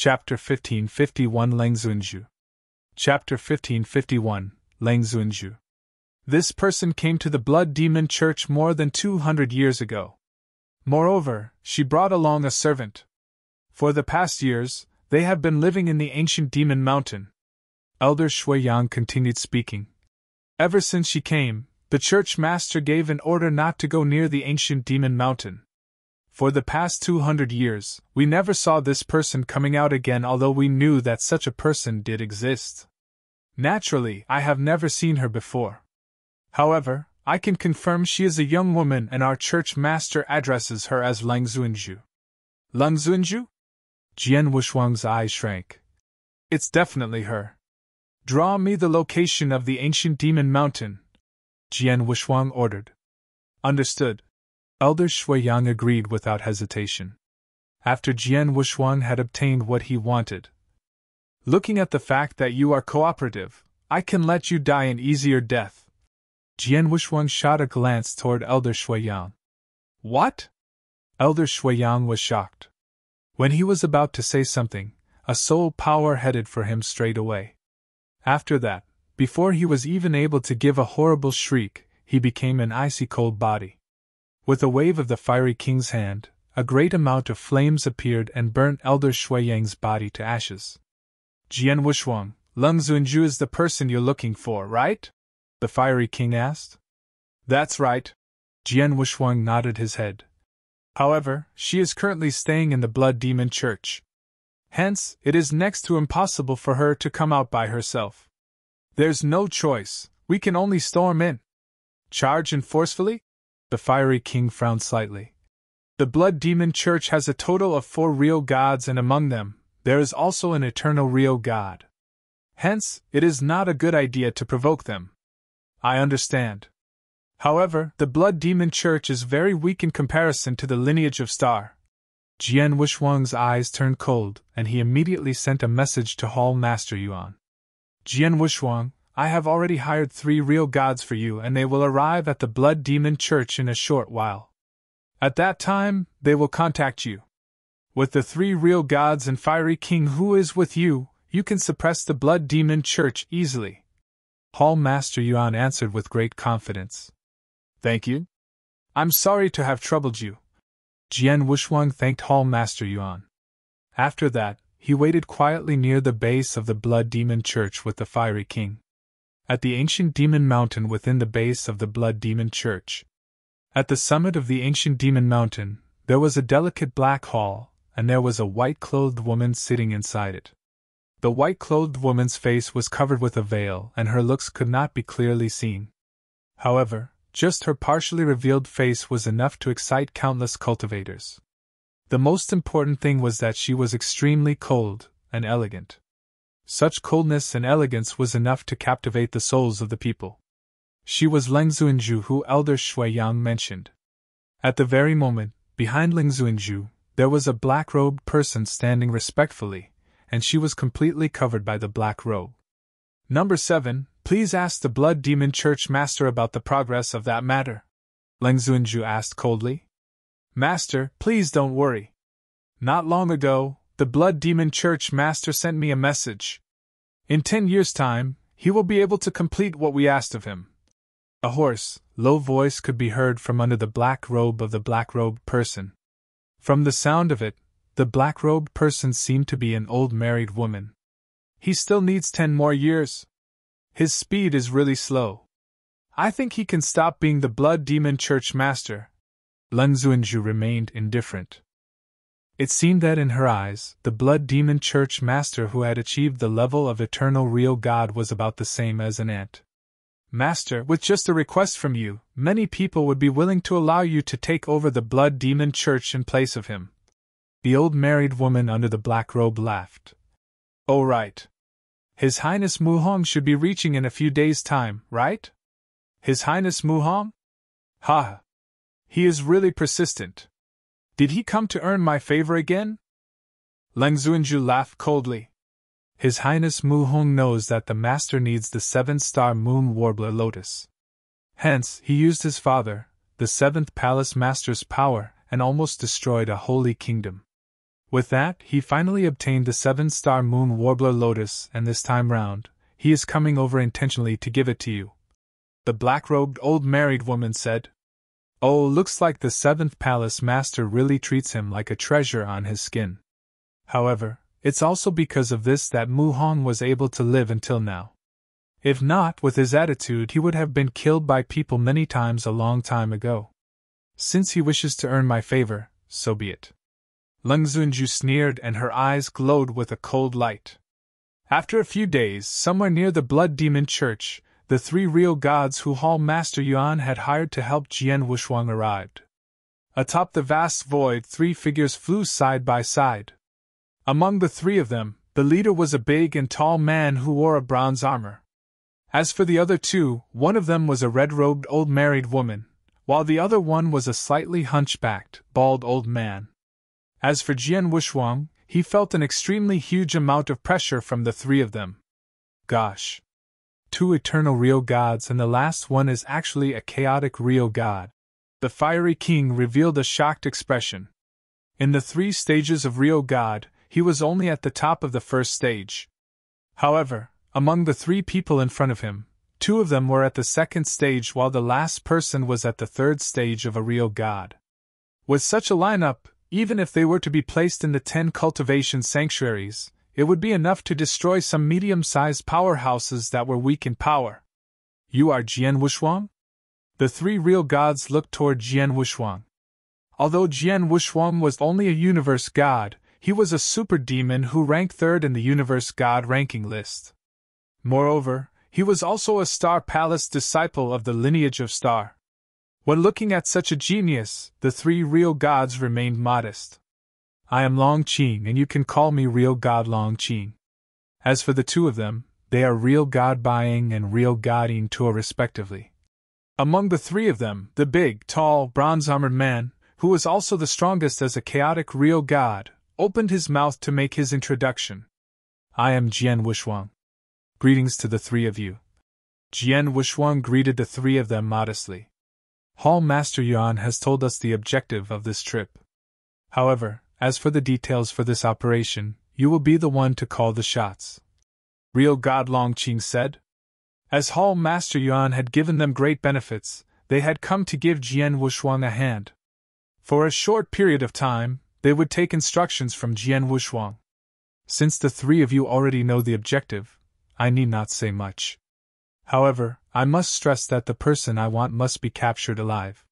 Chapter 1551 Lengzuinju. Chapter 1551 Lengzuinju. This person came to the Blood Demon Church more than 200 years ago. Moreover, she brought along a servant. For the past years, they have been living in the ancient Demon Mountain. Elder Shuiyang continued speaking. Ever since she came, the church master gave an order not to go near the ancient Demon Mountain. For the past 200 years, we never saw this person coming out again, although we knew that such a person did exist. Naturally, I have never seen her before. However, I can confirm she is a young woman and our church master addresses her as Lengzuinju. Lengzuinju? Jian Wushuang's eyes shrank. It's definitely her. Draw me the location of the ancient Demon Mountain, Jian Wushuang ordered. Understood. Elder Shuiyang agreed without hesitation. After Jian Wushuang had obtained what he wanted. Looking at the fact that you are cooperative, I can let you die an easier death. Jian Wushuang shot a glance toward Elder Shuiyang. What? Elder Shuiyang was shocked. When he was about to say something, a soul power headed for him straight away. After that, before he was even able to give a horrible shriek, he became an icy cold body. With a wave of the Fiery King's hand, a great amount of flames appeared and burnt Elder Shuiyang's body to ashes. Jian Wushuang, Lengzuinju is the person you're looking for, right? The Fiery King asked. That's right. Jian Wushuang nodded his head. However, she is currently staying in the Blood Demon Church. Hence, it is next to impossible for her to come out by herself. There's no choice, we can only storm in. Charge in forcefully? The Fiery King frowned slightly. The Blood Demon Church has a total of 4 real gods, and among them, there is also an eternal real god. Hence, it is not a good idea to provoke them. I understand. However, the Blood Demon Church is very weak in comparison to the lineage of Star. Jian Wushuang's eyes turned cold, and he immediately sent a message to Hall Master Yuan. Jian Wushuang, I have already hired 3 real gods for you, and they will arrive at the Blood Demon Church in a short while. At that time, they will contact you. With the 3 real gods and Fiery King who is with you, you can suppress the Blood Demon Church easily. Hall Master Yuan answered with great confidence. Thank you. I'm sorry to have troubled you. Jian Wushuang thanked Hall Master Yuan. After that, he waited quietly near the base of the Blood Demon Church with the Fiery King. At the ancient Demon Mountain within the base of the Blood Demon Church. At the summit of the ancient Demon Mountain, there was a delicate black hall, and there was a white-clothed woman sitting inside it. The white-clothed woman's face was covered with a veil, and her looks could not be clearly seen. However, just her partially revealed face was enough to excite countless cultivators. The most important thing was that she was extremely cold and elegant. Such coldness and elegance was enough to captivate the souls of the people. She was Lengzuinju, who Elder Shuiyang mentioned. At the very moment, behind Lengzuinju, there was a black-robed person standing respectfully, and she was completely covered by the black robe. Number 7, please ask the Blood Demon Church Master about the progress of that matter. Lengzuinju asked coldly. Master, please don't worry. Not long ago, the Blood Demon Church Master sent me a message. In 10 years' time, he will be able to complete what we asked of him. A hoarse, low voice could be heard from under the black robe of the black-robed person. From the sound of it, the black-robed person seemed to be an old married woman. He still needs 10 more years. His speed is really slow. I think he can stop being the Blood Demon Church Master. Lengzuinju remained indifferent. It seemed that in her eyes, the Blood Demon Church Master who had achieved the level of eternal real god was about the same as an ant. Master, with just a request from you, many people would be willing to allow you to take over the Blood Demon Church in place of him. The old married woman under the black robe laughed. Oh right. His Highness Muhong should be reaching in a few days' time, right? His Highness Muhong? Ha! He is really persistent. Did he come to earn my favor again? Lengzuinju laughed coldly. His Highness Muhong knows that the Master needs the 7-star moon warbler lotus. Hence, he used his father, the 7th Palace Master's power, and almost destroyed a holy kingdom. With that, he finally obtained the 7-star moon warbler lotus, and this time round, he is coming over intentionally to give it to you. The black-robed old married woman said. Oh, looks like the 7th palace master really treats him like a treasure on his skin. However, it's also because of this that Mu Hong was able to live until now. If not, with his attitude he would have been killed by people many times a long time ago. Since he wishes to earn my favor, so be it. Leng Zunju sneered and her eyes glowed with a cold light. After a few days, somewhere near the Blood Demon Church, the 3 real gods who Hall Master Yuan had hired to help Jian Wushuang arrived. Atop the vast void, 3 figures flew side by side. Among the 3 of them, the leader was a big and tall man who wore a bronze armor. As for the other 2, one of them was a red-robed old married woman, while the other one was a slightly hunchbacked, bald old man. As for Jian Wushuang, he felt an extremely huge amount of pressure from the 3 of them. Gosh. 2 eternal real gods, and the last one is actually a chaotic real god. The fiery king revealed a shocked expression. In the 3 stages of real god, he was only at the top of the first stage. However, among the 3 people in front of him, 2 of them were at the second stage while the last person was at the third stage of a real god. With such a lineup, even if they were to be placed in the 10 cultivation sanctuaries, it would be enough to destroy some medium-sized powerhouses that were weak in power. You are Jian Wushuang? The 3 real gods looked toward Jian Wushuang. Although Jian Wushuang was only a universe god, he was a super demon who ranked 3rd in the universe god ranking list. Moreover, he was also a Star Palace disciple of the lineage of Star. When looking at such a genius, the 3 real gods remained modest. I am Long Qing, and you can call me Real God Long Qing. As for the 2 of them, they are Real God Baiying and Real God Yin Tua respectively. Among the 3 of them, the big, tall, bronze-armored man, who was also the strongest as a chaotic real god, opened his mouth to make his introduction. I am Jian Wushuang. Greetings to the 3 of you. Jian Wushuang greeted the 3 of them modestly. Hall Master Yuan has told us the objective of this trip. However, as for the details for this operation, you will be the one to call the shots. Real God Long Qing said. As Hall Master Yuan had given them great benefits, they had come to give Jian Wushuang a hand. For a short period of time, they would take instructions from Jian Wushuang. Since the 3 of you already know the objective, I need not say much. However, I must stress that the person I want must be captured alive.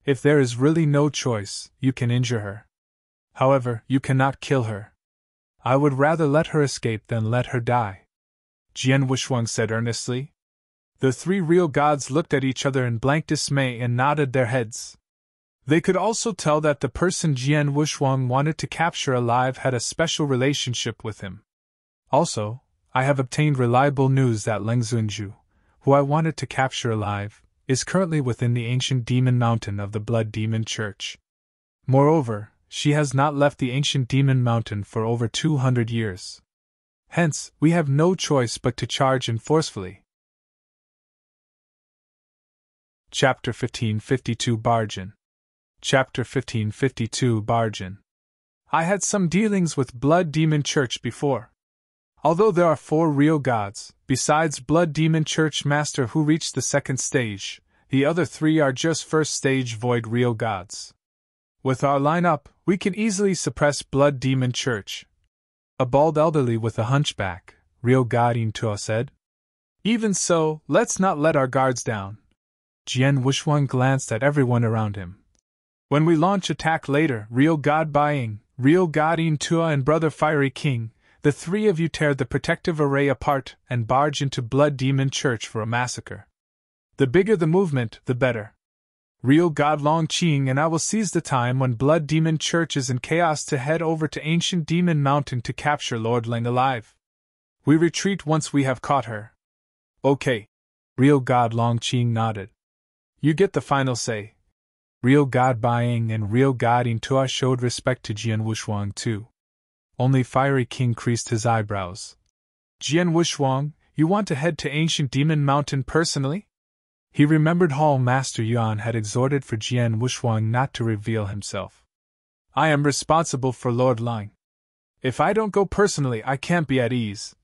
If there is really no choice, you can injure her. However, you cannot kill her. I would rather let her escape than let her die. Jian Wushuang said earnestly. The 3 real gods looked at each other in blank dismay and nodded their heads. They could also tell that the person Jian Wushuang wanted to capture alive had a special relationship with him. Also, I have obtained reliable news that Leng Zunju, who I wanted to capture alive, is currently within the ancient demon mountain of the Blood Demon Church. Moreover, she has not left the ancient demon mountain for over 200 years. Hence, we have no choice but to charge in forcefully. Chapter 1552 Bargain. Chapter 1552 Bargain. I had some dealings with Blood Demon Church before. Although there are 4 real gods, besides Blood Demon Church Master who reached the 2nd stage, the other 3 are just 1st stage void real gods. With our lineup, we can easily suppress Blood Demon Church. A bald elderly with a hunchback, Real God Yin Tua said. Even so, let's not let our guards down. Jian Wushuang glanced at everyone around him. When we launch attack later, Real God Baiying, Real God Yin Tua and Brother Fiery King, the 3 of you tear the protective array apart and barge into Blood Demon Church for a massacre. The bigger the movement, the better. Real God Long Qing and I will seize the time when Blood Demon Church is in chaos to head over to Ancient Demon Mountain to capture Lord Leng alive. We retreat once we have caught her. Okay. Real God Long Qing nodded. You get the final say. Real God Baiying and Real God Yin Tua showed respect to Jian Wushuang too. Only Fiery King creased his eyebrows. Jian Wushuang, you want to head to Ancient Demon Mountain personally? He remembered Hall Master Yuan had exhorted for Jian Wushuang not to reveal himself. I am responsible for Lord Leng. If I don't go personally, I can't be at ease,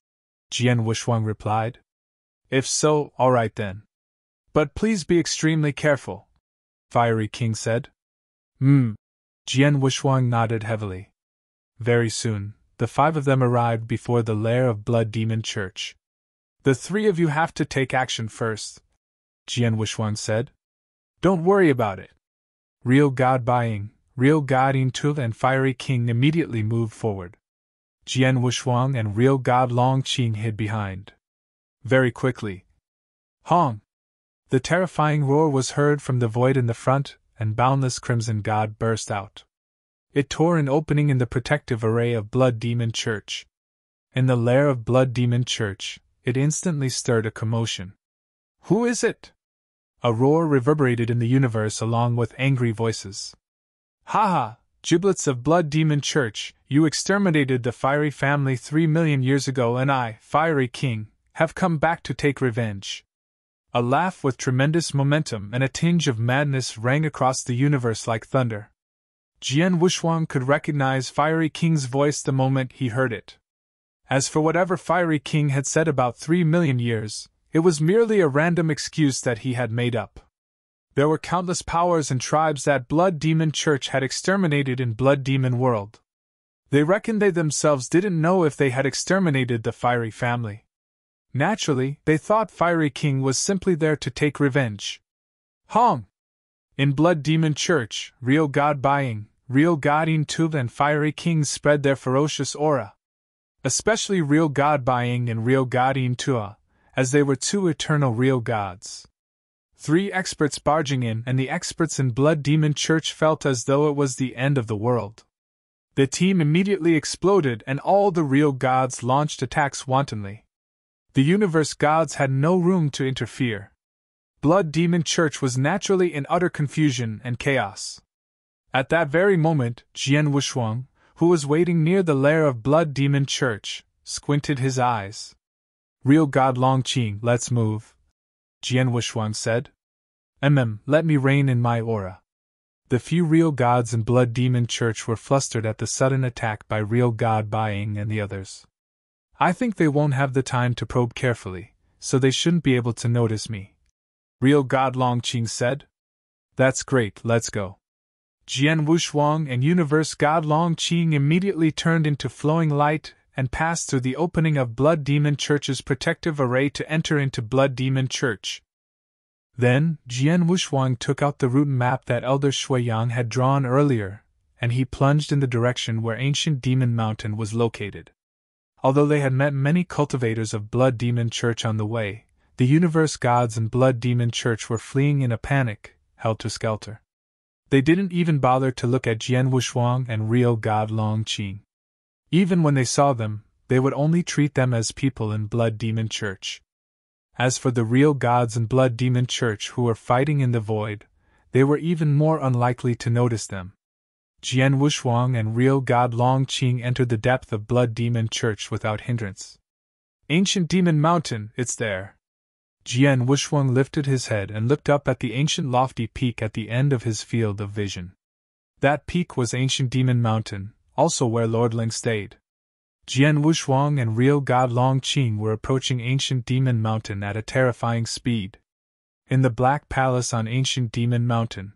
Jian Wushuang replied. If so, all right then. But please be extremely careful, Fiery King said. Jian Wushuang nodded heavily. Very soon, the 5 of them arrived before the lair of Blood Demon Church. The 3 of you have to take action first, Jian Wushuang said. Don't worry about it. Real God Buying, Real God Intul and Fiery King immediately moved forward. Jian Wushuang and Real God Longqing hid behind. Very quickly. Hong! The terrifying roar was heard from the void in the front, and boundless crimson God burst out. It tore an opening in the protective array of Blood Demon Church. In the lair of Blood Demon Church, it instantly stirred a commotion. Who is it? A roar reverberated in the universe along with angry voices. Ha ha! Giblets of Blood Demon Church, you exterminated the Fiery family 3 million years ago, and I, Fiery King, have come back to take revenge. A laugh with tremendous momentum and a tinge of madness rang across the universe like thunder. Jian Wushuang could recognize Fiery King's voice the moment he heard it. As for whatever Fiery King had said about 3 million years, it was merely a random excuse that he had made up. There were countless powers and tribes that Blood Demon Church had exterminated in Blood Demon World. They reckoned they themselves didn't know if they had exterminated the Fiery family. Naturally, they thought Fiery King was simply there to take revenge. Hong! In Blood Demon Church, Real God Buying, Real God Intul and Fiery King spread their ferocious aura. Especially Real God Buying and Real God Intul, as they were 2 eternal real gods. 3 experts barging in, and the experts in Blood Demon Church felt as though it was the end of the world. The team immediately exploded and all the real gods launched attacks wantonly. The universe gods had no room to interfere. Blood Demon Church was naturally in utter confusion and chaos. At that very moment, Jian Wushuang, who was waiting near the lair of Blood Demon Church, squinted his eyes. Real God Longqing, let's move, Jian Wushuang said. Let me reign in my aura. The few real gods in Blood Demon Church were flustered at the sudden attack by Real God Buying and the others. I think they won't have the time to probe carefully, so they shouldn't be able to notice me, Real God Longqing said. That's great, let's go. Jian Wushuang and Universe God Longqing immediately turned into flowing light and passed through the opening of Blood Demon Church's protective array to enter into Blood Demon Church. Then, Jian Wushuang took out the route map that Elder Shuiyang had drawn earlier, and he plunged in the direction where Ancient Demon Mountain was located. Although they had met many cultivators of Blood Demon Church on the way, the universe gods and Blood Demon Church were fleeing in a panic, helter-skelter. They didn't even bother to look at Jian Wushuang and Real God Longqing. Even when they saw them, they would only treat them as people in Blood Demon Church. As for the real gods in Blood Demon Church who were fighting in the void, they were even more unlikely to notice them. Jian Wushuang and Real God Longqing entered the depth of Blood Demon Church without hindrance. Ancient Demon Mountain, it's there. Jian Wushuang lifted his head and looked up at the ancient lofty peak at the end of his field of vision. That peak was Ancient Demon Mountain, also where Lord Ling stayed. Jian Wushuang and Real God Longqing were approaching Ancient Demon Mountain at a terrifying speed. In the Black Palace on Ancient Demon Mountain.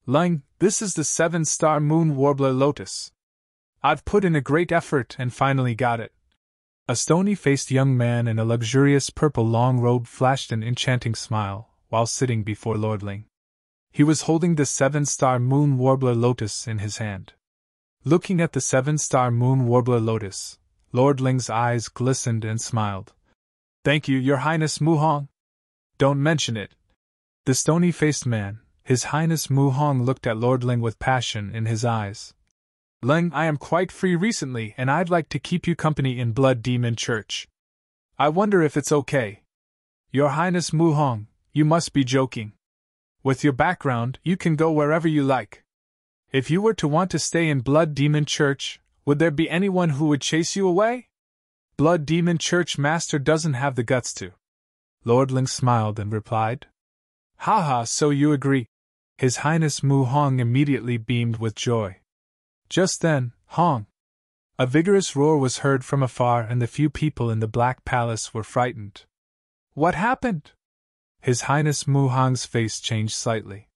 Ling, this is the 7-star moon warbler lotus. I've put in a great effort and finally got it. A stony-faced young man in a luxurious purple long robe flashed an enchanting smile while sitting before Lord Ling. He was holding the 7-star moon warbler lotus in his hand. Looking at the 7-star moon warbler lotus, Lord Ling's eyes glistened and smiled. Thank you, Your Highness Mu Hong. Don't mention it. The stony-faced man, His Highness Mu Hong, looked at Lord Ling with passion in his eyes. Ling, I am quite free recently and I'd like to keep you company in Blood Demon Church. I wonder if it's okay. Your Highness Mu Hong, you must be joking. With your background, you can go wherever you like. If you were to want to stay in Blood Demon Church, would there be anyone who would chase you away? Blood Demon Church Master doesn't have the guts to. Lord Ling smiled and replied. Haha, so you agree. His Highness Mu Hong immediately beamed with joy. Just then, Hong! A vigorous roar was heard from afar, and the few people in the Black Palace were frightened. What happened? His Highness Mu Hong's face changed slightly.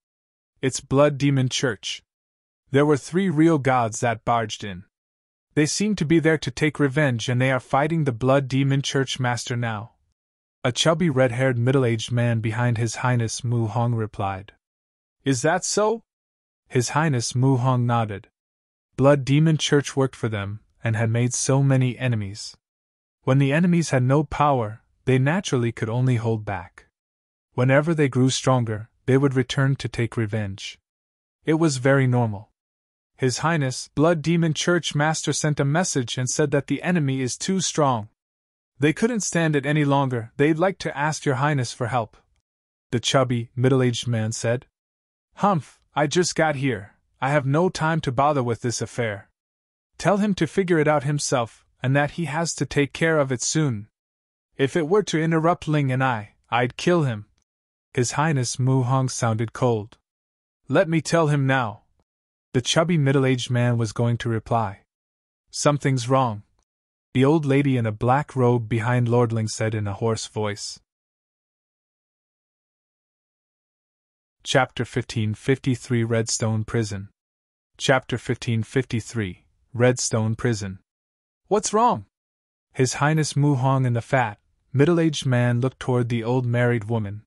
It's Blood Demon Church. There were 3 real gods that barged in. They seem to be there to take revenge, and they are fighting the Blood Demon Church Master now. A chubby red-haired middle-aged man behind His Highness Mu Hong replied. Is that so? His Highness Mu Hong nodded. Blood Demon Church worked for them, and had made so many enemies. When the enemies had no power, they naturally could only hold back. Whenever they grew stronger, they would return to take revenge. It was very normal. His Highness Blood Demon Church Master sent a message and said that the enemy is too strong. They couldn't stand it any longer. They'd like to ask your Highness for help. The chubby, middle-aged man said. Humph, I just got here. I have no time to bother with this affair. Tell him to figure it out himself, and that he has to take care of it soon. If it were to interrupt Ling and I'd kill him. His Highness Mu Hong sounded cold. Let me tell him now. The chubby middle-aged man was going to reply. Something's wrong. The old lady in a black robe behind Lord Ling said in a hoarse voice. Chapter 1553 Redstone Prison. Chapter 1553 Redstone Prison. What's wrong? His Highness Mu Hong and the fat, middle-aged man looked toward the old married woman.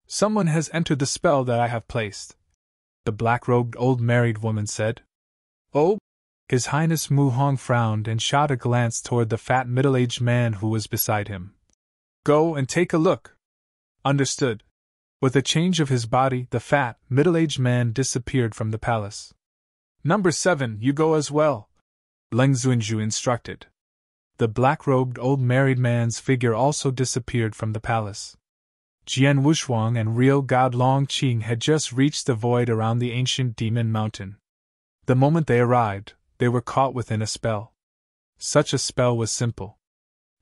Someone has entered the spell that I have placed. The black-robed old married woman said. Oh? His Highness Mu Hong frowned and shot a glance toward the fat middle-aged man who was beside him. Go and take a look. Understood. With a change of his body, the fat, middle-aged man disappeared from the palace. Number 7, you go as well, Leng Zunju instructed. The black-robed old married man's figure also disappeared from the palace. Jian Wushuang and real god Long Qing had just reached the void around the ancient demon mountain. The moment they arrived, they were caught within a spell. Such a spell was simple.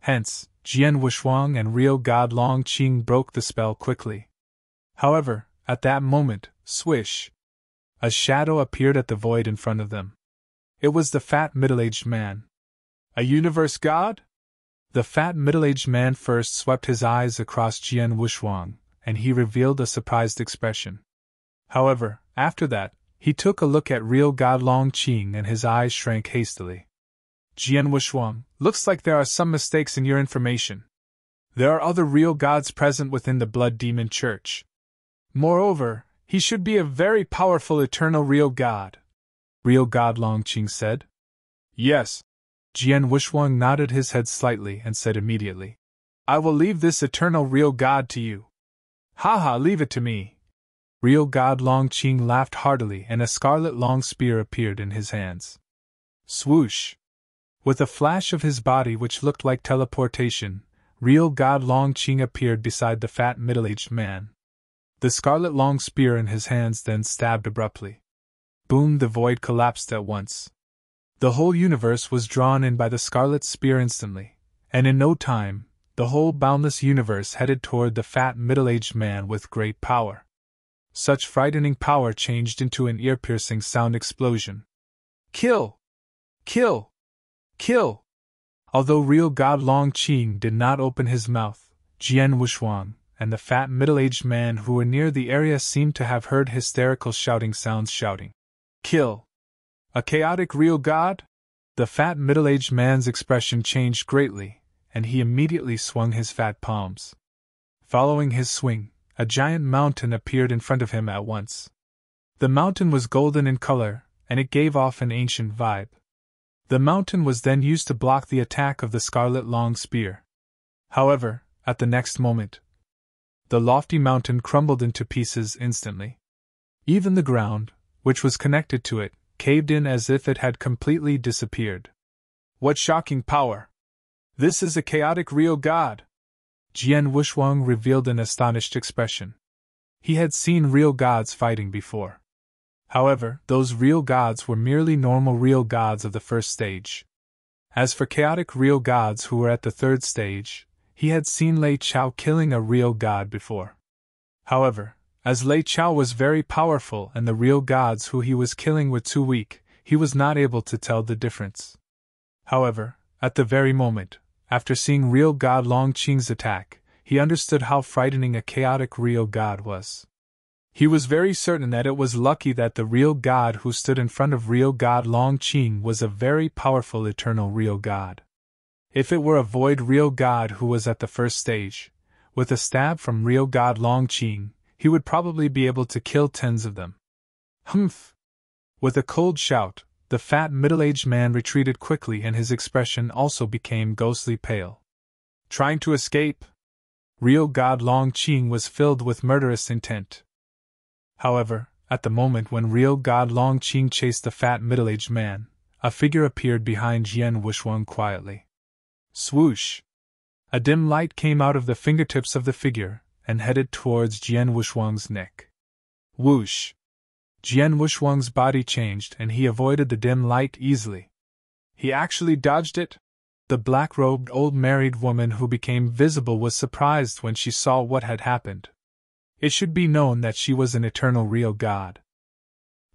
Hence, Jian Wushuang and real god Long Qing broke the spell quickly. However, at that moment, swish! A shadow appeared at the void in front of them. It was the fat middle-aged man. A universe god? The fat middle-aged man first swept his eyes across Jian Wushuang, and he revealed a surprised expression. However, after that, he took a look at real god Long Qing and his eyes shrank hastily. Jian Wushuang, looks like there are some mistakes in your information. There are other real gods present within the Blood Demon Church. Moreover, he should be a very powerful eternal real god. Real god Long Qing said. Yes. Jian Wushuang nodded his head slightly and said immediately. I will leave this eternal real god to you. Haha, leave it to me. Real god Long Qing laughed heartily and a scarlet long spear appeared in his hands. Swoosh! With a flash of his body which looked like teleportation, real god Long Qing appeared beside the fat middle-aged man. The scarlet long spear in his hands then stabbed abruptly. Boom! The void collapsed at once. The whole universe was drawn in by the scarlet spear instantly, and in no time, the whole boundless universe headed toward the fat middle-aged man with great power. Such frightening power changed into an ear-piercing sound explosion. Kill! Kill! Kill! Although real god Long Qing did not open his mouth, Jian Wushuang and the fat middle-aged man who were near the area seemed to have heard hysterical shouting sounds shouting. Kill! A chaotic real god? The fat middle-aged man's expression changed greatly, and he immediately swung his fat palms. Following his swing, a giant mountain appeared in front of him at once. The mountain was golden in color, and it gave off an ancient vibe. The mountain was then used to block the attack of the scarlet long spear. However, at the next moment, the lofty mountain crumbled into pieces instantly. Even the ground, which was connected to it, caved in as if it had completely disappeared. What shocking power! This is a chaotic real god! Jian Wushuang revealed an astonished expression. He had seen real gods fighting before. However, those real gods were merely normal real gods of the first stage. As for chaotic real gods who were at the third stage, he had seen Lei Chao killing a real god before. However, as Lei Chao was very powerful and the real gods who he was killing were too weak, he was not able to tell the difference. However, at the very moment, after seeing real God Long Qing's attack, he understood how frightening a chaotic real God was. He was very certain that it was lucky that the real God who stood in front of real God Long Qing was a very powerful eternal real God. If it were a void real God who was at the first stage, with a stab from real God Long Qing, he would probably be able to kill tens of them. Humph! With a cold shout, the fat middle-aged man retreated quickly and his expression also became ghostly pale. Trying to escape? Real God Long Qing was filled with murderous intent. However, at the moment when real God Long Qing chased the fat middle-aged man, a figure appeared behind Jian Wuxuang quietly. Swoosh! A dim light came out of the fingertips of the figure and headed towards Jian Wuxuang's neck. Whoosh! Jian Wuxuang's body changed and he avoided the dim light easily. He actually dodged it? The black-robed old married woman who became visible was surprised when she saw what had happened. It should be known that she was an eternal real god.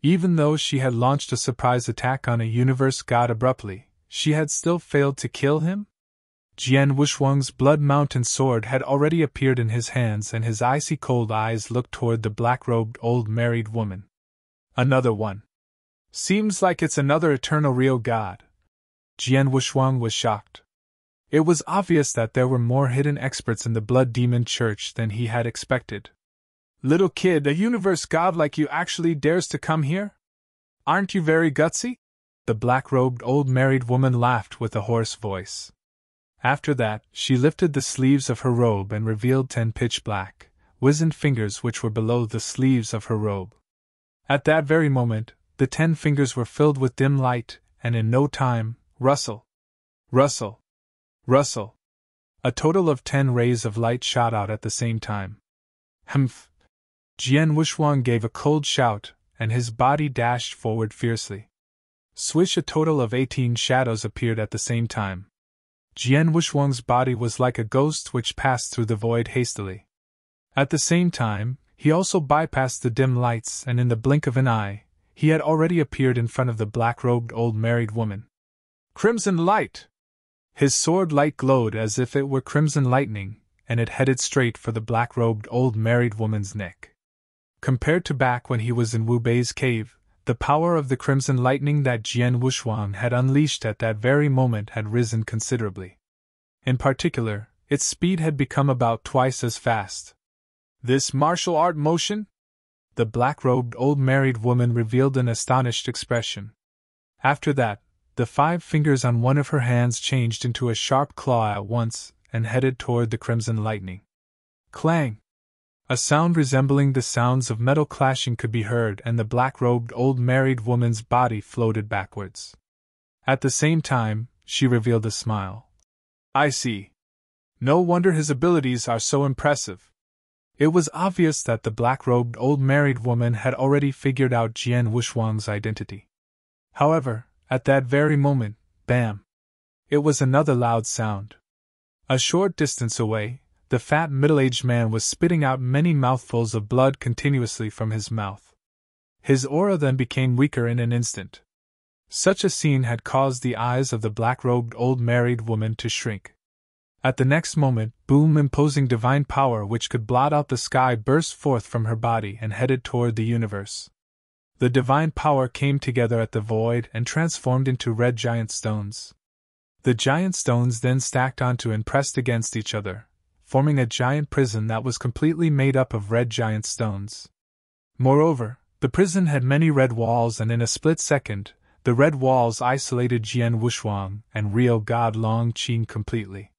Even though she had launched a surprise attack on a universe god abruptly, she had still failed to kill him? Jian Wuxuang's blood mountain sword had already appeared in his hands and his icy cold eyes looked toward the black-robed old married woman. Another one. Seems like it's another eternal real god. Jian Wuxuang was shocked. It was obvious that there were more hidden experts in the Blood Demon Church than he had expected. Little kid, a universe god like you actually dares to come here? Aren't you very gutsy? The black-robed old married woman laughed with a hoarse voice. After that, she lifted the sleeves of her robe and revealed 10 pitch-black, wizened fingers which were below the sleeves of her robe. At that very moment, the 10 fingers were filled with dim light, and in no time, rustle, rustle, rustle. A total of 10 rays of light shot out at the same time. Humph! Jian Wuxuang gave a cold shout, and his body dashed forward fiercely. Swish! A total of 18 shadows appeared at the same time. Jian Wuxuang's body was like a ghost which passed through the void hastily. At the same time, he also bypassed the dim lights, and in the blink of an eye, he had already appeared in front of the black-robed old married woman. Crimson light! His sword light glowed as if it were crimson lightning, and it headed straight for the black-robed old married woman's neck. Compared to back when he was in Wu Bei's cave, the power of the crimson lightning that Jian Wuxuang had unleashed at that very moment had risen considerably. In particular, its speed had become about twice as fast. This martial art motion? The black-robed old married woman revealed an astonished expression. After that, the 5 fingers on one of her hands changed into a sharp claw at once and headed toward the crimson lightning. Clang! A sound resembling the sounds of metal clashing could be heard, and the black-robed old married woman's body floated backwards. At the same time, she revealed a smile. I see. No wonder his abilities are so impressive. It was obvious that the black-robed old married woman had already figured out Jian Wuxuang's identity. However, at that very moment, bam! It was another loud sound. A short distance away, the fat middle-aged man was spitting out many mouthfuls of blood continuously from his mouth. His aura then became weaker in an instant. Such a scene had caused the eyes of the black-robed old married woman to shrink. At the next moment, boom! Imposing divine power which could blot out the sky burst forth from her body and headed toward the universe. The divine power came together at the void and transformed into red giant stones. The giant stones then stacked onto and pressed against each other, forming a giant prison that was completely made up of red giant stones. Moreover, the prison had many red walls, and in a split second, the red walls isolated Jian Wuxuang and real God Long Qing completely.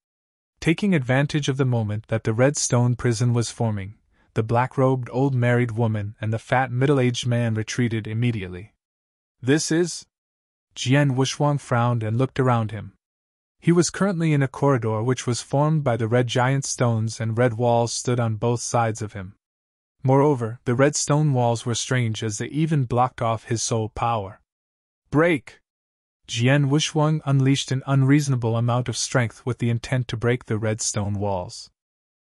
Taking advantage of the moment that the red stone prison was forming, the black-robed old married woman and the fat middle-aged man retreated immediately. This is? Jian Wuxuang frowned and looked around him. He was currently in a corridor which was formed by the red giant stones, and red walls stood on both sides of him. Moreover, the red stone walls were strange as they even blocked off his soul power. Break! Jian Wuxuang unleashed an unreasonable amount of strength with the intent to break the red stone walls.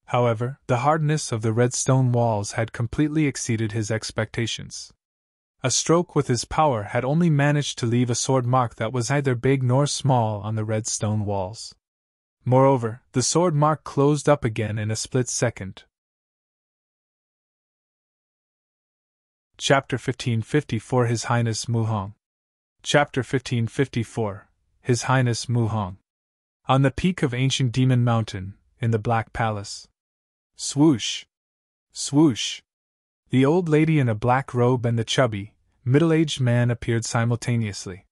However, the hardness of the red stone walls had completely exceeded his expectations. A stroke with his power had only managed to leave a sword mark that was neither big nor small on the red stone walls. Moreover, the sword mark closed up again in a split second. Chapter 1554 His Highness Muhong. Chapter 1554 His Highness Muhong. On the peak of ancient Demon Mountain, in the Black Palace. Swoosh! Swoosh! The old lady in a black robe and the chubby, middle-aged man appeared simultaneously.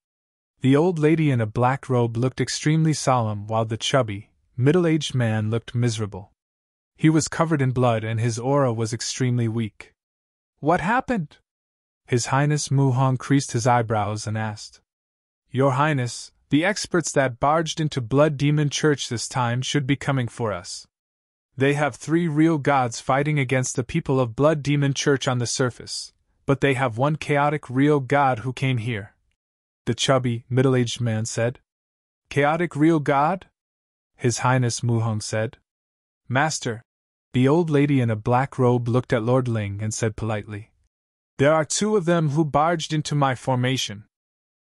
The old lady in a black robe looked extremely solemn while the chubby, middle-aged man looked miserable. He was covered in blood and his aura was extremely weak. What happened? His Highness Muhong creased his eyebrows and asked. Your Highness, the experts that barged into Blood Demon Church this time should be coming for us. They have 3 real gods fighting against the people of Blood Demon Church on the surface, but they have one chaotic real god who came here. The chubby, middle-aged man said. Chaotic real god? His Highness Muhong said. Master. The old lady in a black robe looked at Lord Ling and said politely. There are 2 of them who barged into my formation.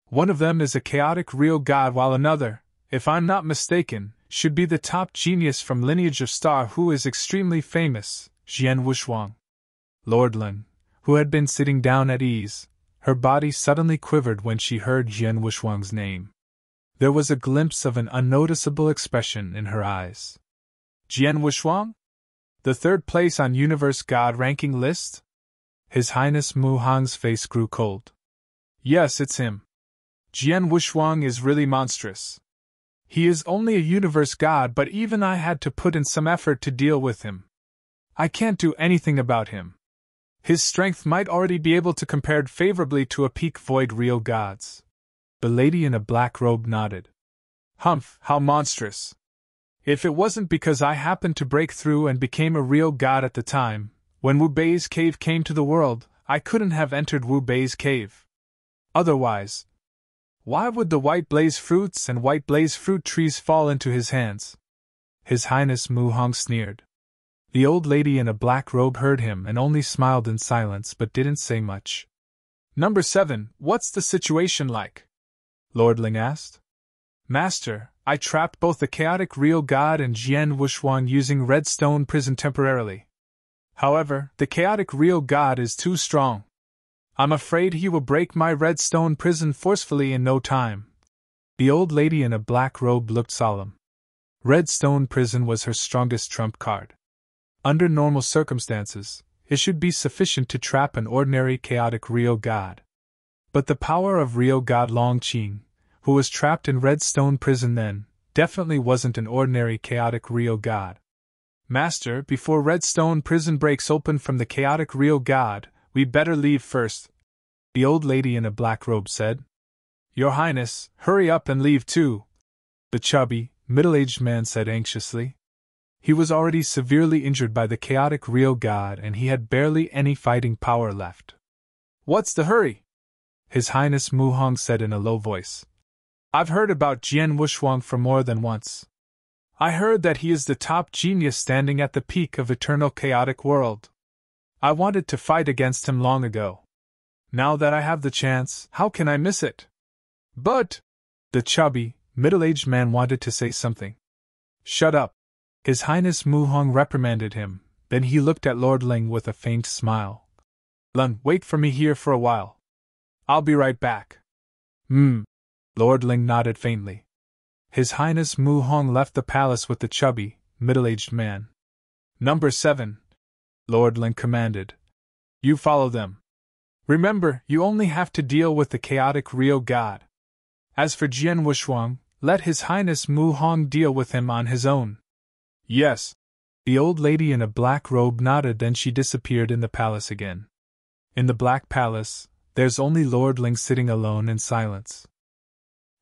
One of them is a chaotic real god while another, if I'm not mistaken, should be the top genius from lineage of Star who is extremely famous, Jian Wushuang. Lord Ling, who had been sitting down at ease, her body suddenly quivered when she heard Jian Wushuang's name. There was a glimpse of an unnoticeable expression in her eyes. Jian Wushuang? The 3rd place on Universe God ranking list? His Highness Muhong's face grew cold. Yes, it's him. Jian Wushuang is really monstrous. He is only a universe god, but even I had to put in some effort to deal with him. I can't do anything about him. His strength might already be able to compare favorably to a peak void real gods. The lady in a black robe nodded. Humph, how monstrous. If it wasn't because I happened to break through and became a real god at the time, when Wu Bei's cave came to the world, I couldn't have entered Wu Bei's cave. Otherwise, why would the white blaze fruits and white blaze fruit trees fall into his hands? His Highness Muhong sneered. The old lady in a black robe heard him and only smiled in silence but didn't say much. Number 7, what's the situation like? Lord Ling asked. Master, I trapped both the chaotic real god and Jian Wushuang using redstone prison temporarily. However, the chaotic real god is too strong. I'm afraid he will break my redstone prison forcefully in no time. The old lady in a black robe looked solemn. Redstone prison was her strongest trump card. Under normal circumstances, it should be sufficient to trap an ordinary chaotic real god. But the power of real god Longqing, who was trapped in redstone prison then, definitely wasn't an ordinary chaotic real god. Master, before redstone prison breaks open from the chaotic real god, we better leave first, the old lady in a black robe said. Your Highness, hurry up and leave too, the chubby, middle-aged man said anxiously. He was already severely injured by the chaotic real god and he had barely any fighting power left. What's the hurry? His Highness Muhong said in a low voice. I've heard about Jian Wushuang for more than once. I heard that he is the top genius standing at the peak of eternal chaotic world. I wanted to fight against him long ago. Now that I have the chance, how can I miss it? But, the chubby, middle-aged man wanted to say something. Shut up. His Highness Muhong reprimanded him, then he looked at Lord Ling with a faint smile. Lun, wait for me here for a while. I'll be right back. Lord Ling nodded faintly. His Highness Muhong left the palace with the chubby, middle-aged man. Number 7. Lord Ling commanded. You follow them. Remember, you only have to deal with the chaotic real god. As for Jian Wushuang, let His Highness Muhong deal with him on his own. Yes. The old lady in a black robe nodded, then she disappeared in the palace again. In the Black Palace, there's only Lord Ling sitting alone in silence.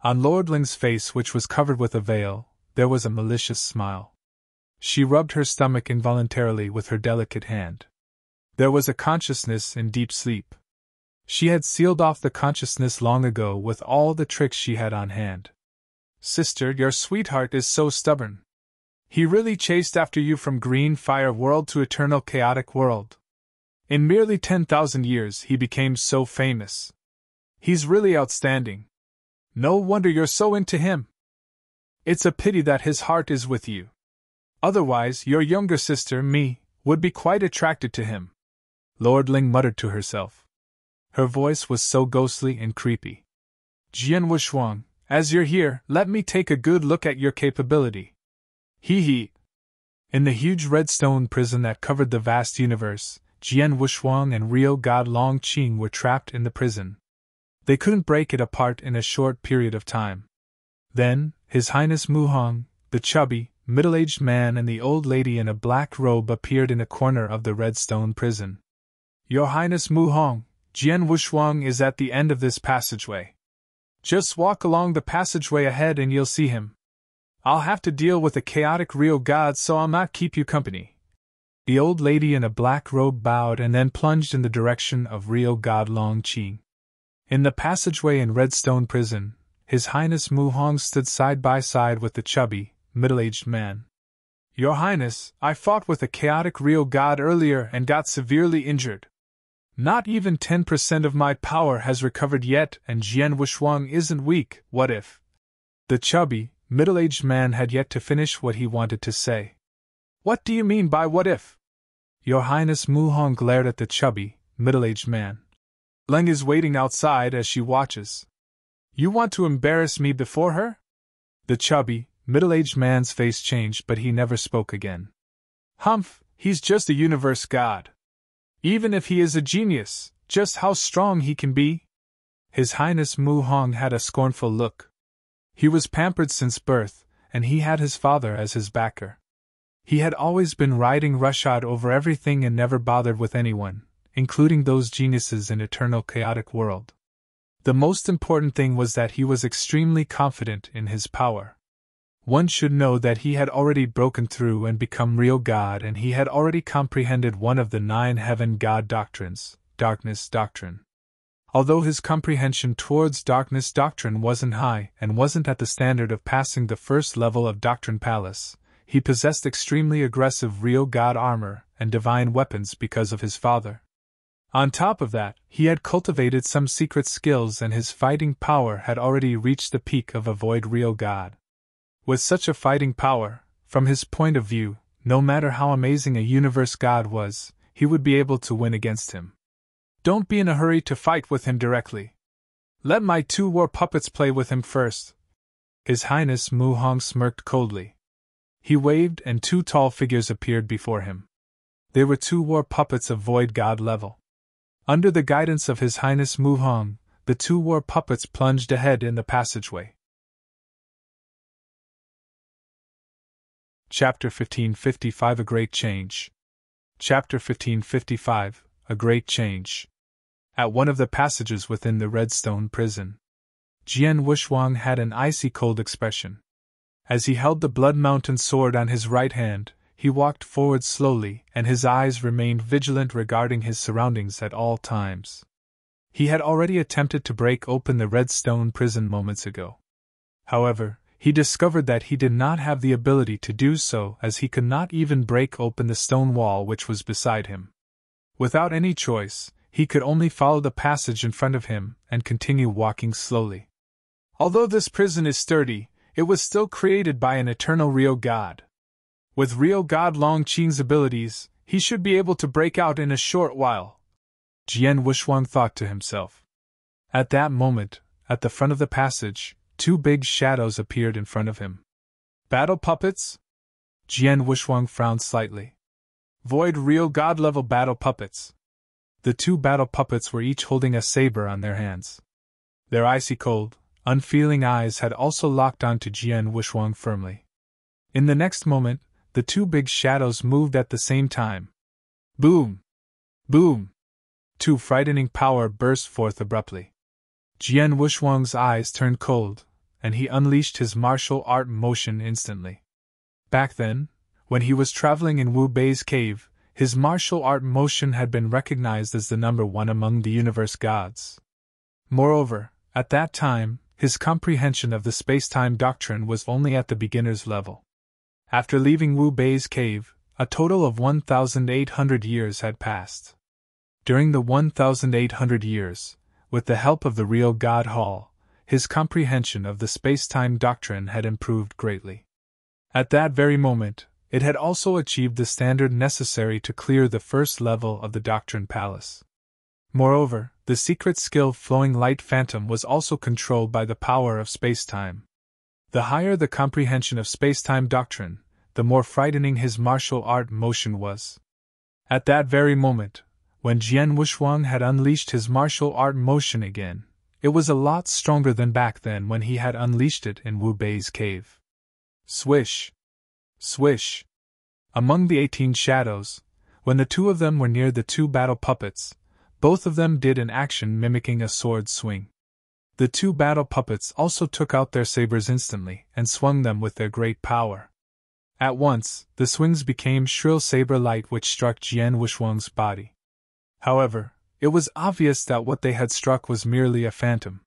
On Lord Ling's face, which was covered with a veil, there was a malicious smile. She rubbed her stomach involuntarily with her delicate hand. There was a consciousness in deep sleep. She had sealed off the consciousness long ago with all the tricks she had on hand. Sister, your sweetheart is so stubborn. He really chased after you from Green Fire World to Eternal Chaotic World. In merely 10,000 years he became so famous. He's really outstanding. No wonder you're so into him. It's a pity that his heart is with you. Otherwise, your younger sister, me, would be quite attracted to him. Lord Ling muttered to herself. Her voice was so ghostly and creepy. Jian Wushuang, as you're here, let me take a good look at your capability. Hee hee. In the huge red stone prison that covered the vast universe, Jian Wushuang and real god Long Qing were trapped in the prison. They couldn't break it apart in a short period of time. Then, His Highness Mu Hong, the chubby, middle-aged man and the old lady in a black robe appeared in a corner of the red stone prison. Your Highness Mu Hong, Jian Wushuang is at the end of this passageway. Just walk along the passageway ahead and you'll see him. I'll have to deal with a chaotic real god, so I'll not keep you company. The old lady in a black robe bowed and then plunged in the direction of real god Long Qing. In the passageway in Redstone Prison, His Highness Mu Hong stood side by side with the chubby, middle-aged man. Your Highness, I fought with a chaotic real god earlier and got severely injured. Not even 10% of my power has recovered yet, and Jian Wushuang isn't weak. What if? The chubby, middle-aged man had yet to finish what he wanted to say. What do you mean by what if? Your Highness Mu Hong glared at the chubby, middle-aged man. Leng is waiting outside as she watches. You want to embarrass me before her? The chubby, middle-aged man's face changed, but he never spoke again. Humph, he's just a universe god. Even if he is a genius, just how strong he can be? His Highness Mu Hong had a scornful look. He was pampered since birth, and he had his father as his backer. He had always been riding roughshod over everything and never bothered with anyone, including those geniuses in eternal chaotic world. The most important thing was that he was extremely confident in his power. One should know that he had already broken through and become real god, and he had already comprehended one of the 9 heaven god doctrines, darkness doctrine. Although his comprehension towards darkness doctrine wasn't high and wasn't at the standard of passing the first level of Doctrine Palace, he possessed extremely aggressive real god armor and divine weapons because of his father. On top of that, he had cultivated some secret skills, and his fighting power had already reached the peak of a void real god. With such a fighting power, from his point of view, no matter how amazing a universe god was, he would be able to win against him. Don't be in a hurry to fight with him directly. Let my 2 war puppets play with him first. His Highness Mu Hong smirked coldly. He waved and 2 tall figures appeared before him. They were 2 war puppets of void god level. Under the guidance of His Highness Mu Hong, the 2 war puppets plunged ahead in the passageway. Chapter 1555 A Great Change. Chapter 1555 A Great Change. At one of the passages within the Redstone Prison, Jian Wushuang had an icy cold expression. As he held the Blood Mountain sword on his right hand, he walked forward slowly, and his eyes remained vigilant regarding his surroundings at all times. He had already attempted to break open the Redstone Prison moments ago. However, he discovered that he did not have the ability to do so, as he could not even break open the stone wall which was beside him. Without any choice, he could only follow the passage in front of him and continue walking slowly. Although this prison is sturdy, it was still created by an eternal real god. With real god Long Qing's abilities, he should be able to break out in a short while, Jian Wushuang thought to himself. At that moment, at the front of the passage, 2 big shadows appeared in front of him. Battle puppets? Jian Wushuang frowned slightly. Void real god level battle puppets. The 2 battle puppets were each holding a saber on their hands. Their icy cold, unfeeling eyes had also locked onto Jian Wushuang firmly. In the next moment, the 2 big shadows moved at the same time. Boom! Boom! 2 frightening power burst forth abruptly. Jian Wushuang's eyes turned cold, and he unleashed his martial art motion instantly. Back then, when he was traveling in Wu Bei's cave, his martial art motion had been recognized as the number 1 among the universe gods. Moreover, at that time, his comprehension of the space-time doctrine was only at the beginner's level. After leaving Wu Bei's cave, a total of 1,800 years had passed. During the 1,800 years, with the help of the real God Hall, his comprehension of the space-time doctrine had improved greatly. At that very moment, it had also achieved the standard necessary to clear the first level of the Doctrine Palace. Moreover, the secret skill flowing light phantom was also controlled by the power of space-time. The higher the comprehension of space-time doctrine, the more frightening his martial art motion was. At that very moment, when Jian Wushuang had unleashed his martial art motion again, it was a lot stronger than back then when he had unleashed it in Wu Bei's cave. Swish! Swish! Among the 18 shadows, when the two of them were near the two battle puppets, both of them did an action mimicking a sword swing. The two battle puppets also took out their sabers instantly and swung them with their great power. At once, the swings became shrill saber light which struck Jian Wushuang's body. However, it was obvious that what they had struck was merely a phantom.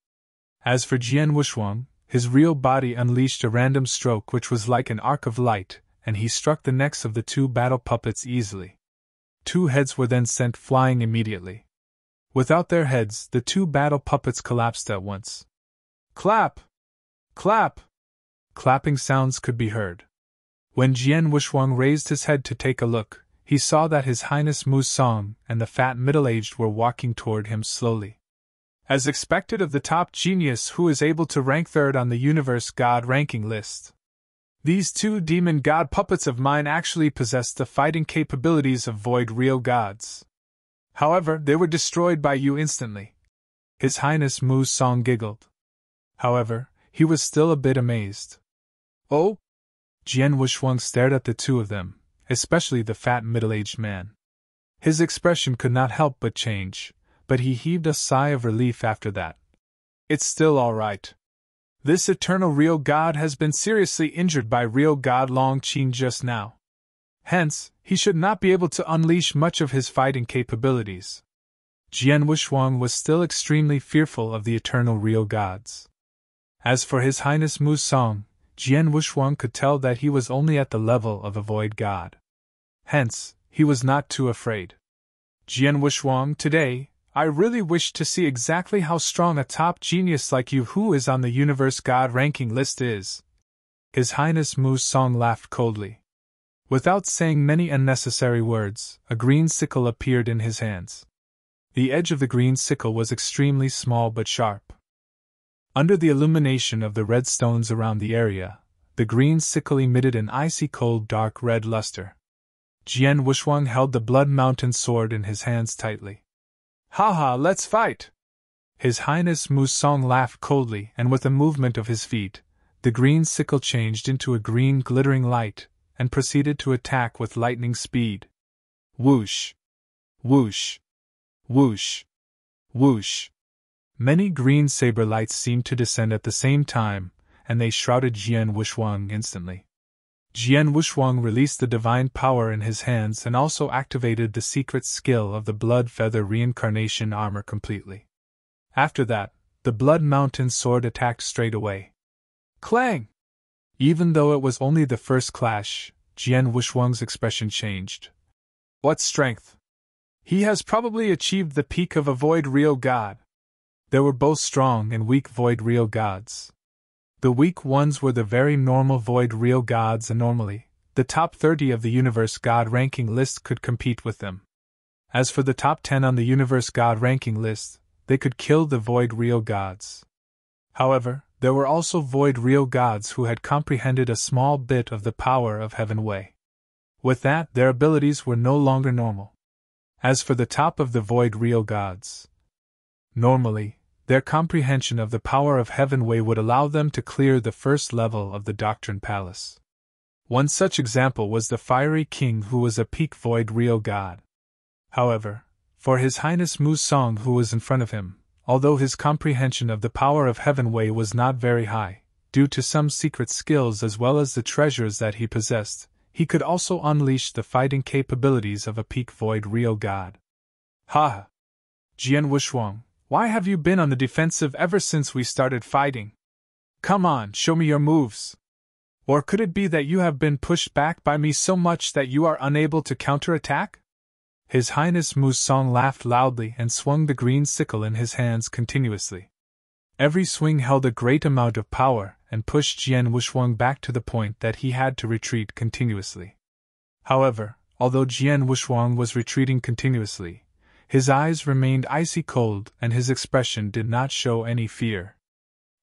As for Jian Wushuang, his real body unleashed a random stroke which was like an arc of light, and he struck the necks of the two battle puppets easily. 2 heads were then sent flying immediately. Without their heads, the 2 battle puppets collapsed at once. Clap! Clap! Clapping sounds could be heard. When Jian Wushuang raised his head to take a look, he saw that His Highness Mu Song and the fat middle-aged were walking toward him slowly. As expected of the top genius who is able to rank 3rd on the universe god ranking list, these 2 demon god puppets of mine actually possessed the fighting capabilities of void real gods. However, they were destroyed by you instantly. His Highness Mu Song giggled. However, he was still a bit amazed. Oh? Jian Wushuang stared at the 2 of them, especially the fat middle-aged man. His expression could not help but change, but he heaved a sigh of relief after that. It's still all right. This eternal real god has been seriously injured by real god Long Qing just now. Hence, he should not be able to unleash much of his fighting capabilities. Jian Wushuang was still extremely fearful of the eternal real gods. As for His Highness Mu Song, Jian Wushuang could tell that he was only at the level of a void god. Hence, he was not too afraid. Jian Wushuang, today, I really wish to see exactly how strong a top genius like you who is on the universe god ranking list is. His Highness Mu Song laughed coldly. Without saying many unnecessary words, a green sickle appeared in his hands. The edge of the green sickle was extremely small but sharp. Under the illumination of the red stones around the area, the green sickle emitted an icy cold dark red luster. Jian Wushuang held the Blood Mountain sword in his hands tightly. Ha, let's fight! His Highness Mu Song laughed coldly, and with a movement of his feet, the green sickle changed into a green glittering light, and proceeded to attack with lightning speed. Whoosh! Whoosh! Whoosh! Whoosh! Many green saber lights seemed to descend at the same time, and they shrouded Jian Wushuang instantly. Jian Wushuang released the divine power in his hands and also activated the secret skill of the Blood Feather reincarnation armor completely. After that, the Blood Mountain sword attacked straight away. Clang! Even though it was only the first clash, Jian Wushuang's expression changed. What strength! He has probably achieved the peak of a void real god. There were both strong and weak void real gods. The weak ones were the very normal void real gods, and normally, the top 30 of the universe god ranking list could compete with them. As for the top 10 on the universe god ranking list, they could kill the void real gods. However, there were also void real gods who had comprehended a small bit of the power of Heaven Way. With that, their abilities were no longer normal. As for the top of the void real gods, normally, their comprehension of the power of Heaven Way would allow them to clear the first level of the Doctrine Palace. One such example was the Fiery King, who was a peak void real god. However, for His Highness Mu Song, who was in front of him, although his comprehension of the power of Heaven Way was not very high, due to some secret skills as well as the treasures that he possessed, he could also unleash the fighting capabilities of a peak void real god. Ha! Jian Wushuang, why have you been on the defensive ever since we started fighting? Come on, show me your moves. Or could it be that you have been pushed back by me so much that you are unable to counterattack? His Highness Mu Song laughed loudly and swung the green sickle in his hands continuously. Every swing held a great amount of power and pushed Jian Wushuang back to the point that he had to retreat continuously. However, although Jian Wushuang was retreating continuously, his eyes remained icy cold and his expression did not show any fear.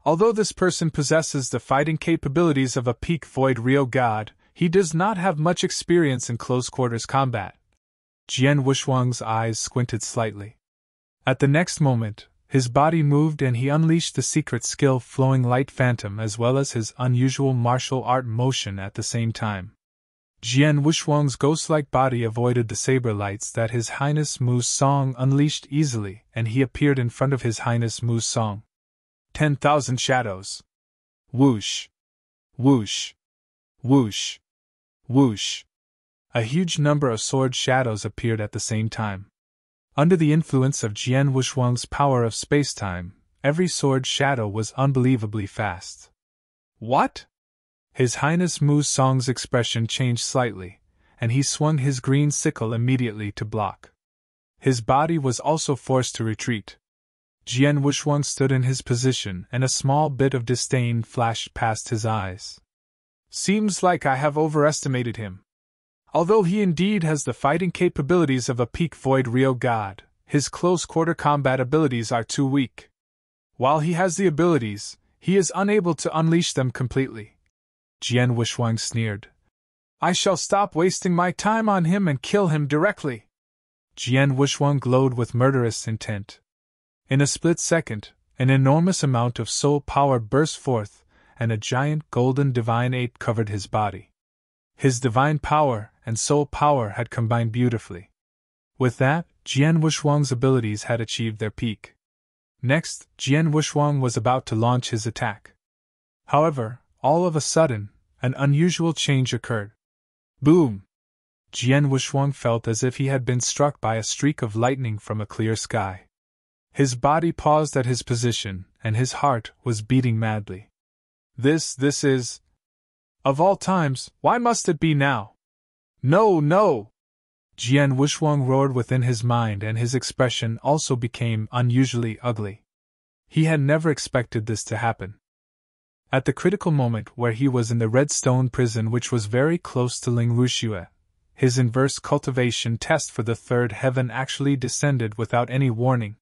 Although this person possesses the fighting capabilities of a peak void Ryo god, he does not have much experience in close-quarters combat. Jian Wushuang's eyes squinted slightly. At the next moment, his body moved and he unleashed the secret skill Flowing Light Phantom as well as his unusual martial art motion at the same time. Jian Wushuang's ghost-like body avoided the saber lights that His Highness Mu Song unleashed easily and he appeared in front of His Highness Mu Song. 10,000 shadows. Whoosh! Whoosh! Whoosh! Whoosh! A huge number of sword shadows appeared at the same time. Under the influence of Jian Wushuang's power of space-time, every sword shadow was unbelievably fast. What? His Highness Mu Song's expression changed slightly, and he swung his green sickle immediately to block. His body was also forced to retreat. Jian Wushuang stood in his position and a small bit of disdain flashed past his eyes. Seems like I have overestimated him. Although he indeed has the fighting capabilities of a peak void Ryo god, his close-quarter combat abilities are too weak. While he has the abilities, he is unable to unleash them completely. Jian Wushuang sneered. I shall stop wasting my time on him and kill him directly. Jian Wushuang glowed with murderous intent. In a split second, an enormous amount of soul power burst forth, and a giant golden divine ape covered his body. His divine power and soul power had combined beautifully. With that, Jian Wushuang's abilities had achieved their peak. Next, Jian Wushuang was about to launch his attack. However, all of a sudden, an unusual change occurred. Boom! Jian Wushuang felt as if he had been struck by a streak of lightning from a clear sky. His body paused at his position, and his heart was beating madly. This is... Of all times, why must it be now? No, no! Jian Wushuang roared within his mind and his expression also became unusually ugly. He had never expected this to happen. At the critical moment where he was in the red stone prison which was very close to Ling Ruxue, his inverse cultivation test for the third heaven actually descended without any warning.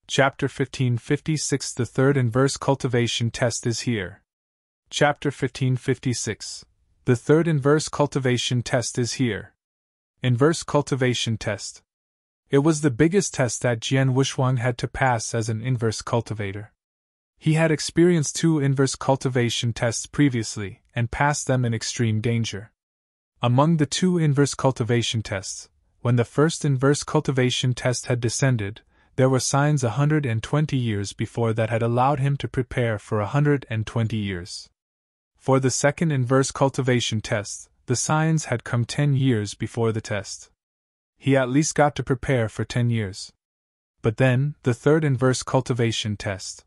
Chapter 1556 The third inverse cultivation test is here. Chapter 1556 The third inverse cultivation test is here. Inverse cultivation test. It was the biggest test that Jian Wushuang had to pass as an inverse cultivator. He had experienced 2 inverse cultivation tests previously and passed them in extreme danger. Among the 2 inverse cultivation tests, when the first inverse cultivation test had descended, there were signs 120 years before that had allowed him to prepare for 120 years. For the second inverse cultivation test, the signs had come 10 years before the test. He at least got to prepare for 10 years. But then, the third inverse cultivation test.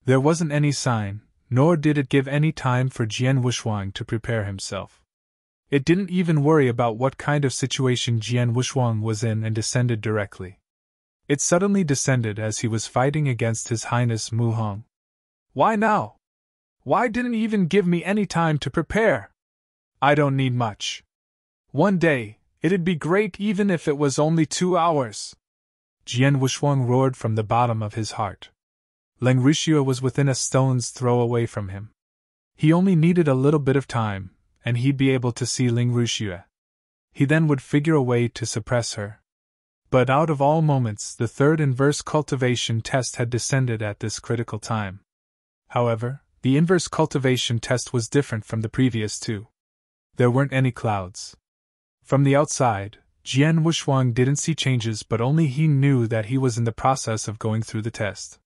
There wasn't any sign, nor did it give any time for Jian Wushuang to prepare himself. It didn't even worry about what kind of situation Jian Wushuang was in and descended directly. It suddenly descended as he was fighting against His Highness Mu Hong. Why now? Why didn't he even give me any time to prepare? I don't need much. One day, it'd be great even if it was only 2 hours. Jian Wushuang roared from the bottom of his heart. Ling Ruxue was within a stone's throw away from him. He only needed a little bit of time, and he'd be able to see Ling Ruxue. He then would figure a way to suppress her. But out of all moments, the third inverse cultivation test had descended at this critical time. However, the inverse cultivation test was different from the previous 2. There weren't any clouds. From the outside, Jian Wushuang didn't see changes, but only he knew that he was in the process of going through the test.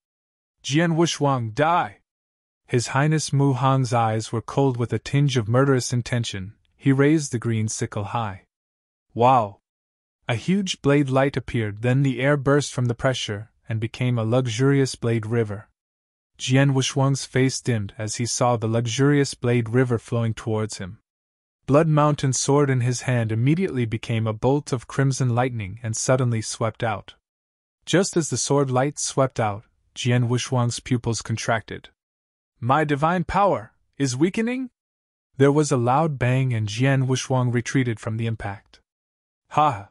Jian Wushuang, die! His Highness Mu Hong's eyes were cold with a tinge of murderous intention. He raised the green sickle high. Wow! A huge blade light appeared, then the air burst from the pressure, and became a luxurious blade river. Jian Wushuang's face dimmed as he saw the luxurious blade river flowing towards him. Blood Mountain's sword in his hand immediately became a bolt of crimson lightning and suddenly swept out. Just as the sword light swept out, Jian Wuxuang's pupils contracted. My divine power is weakening? There was a loud bang and Jian Wuxuang retreated from the impact. Ha!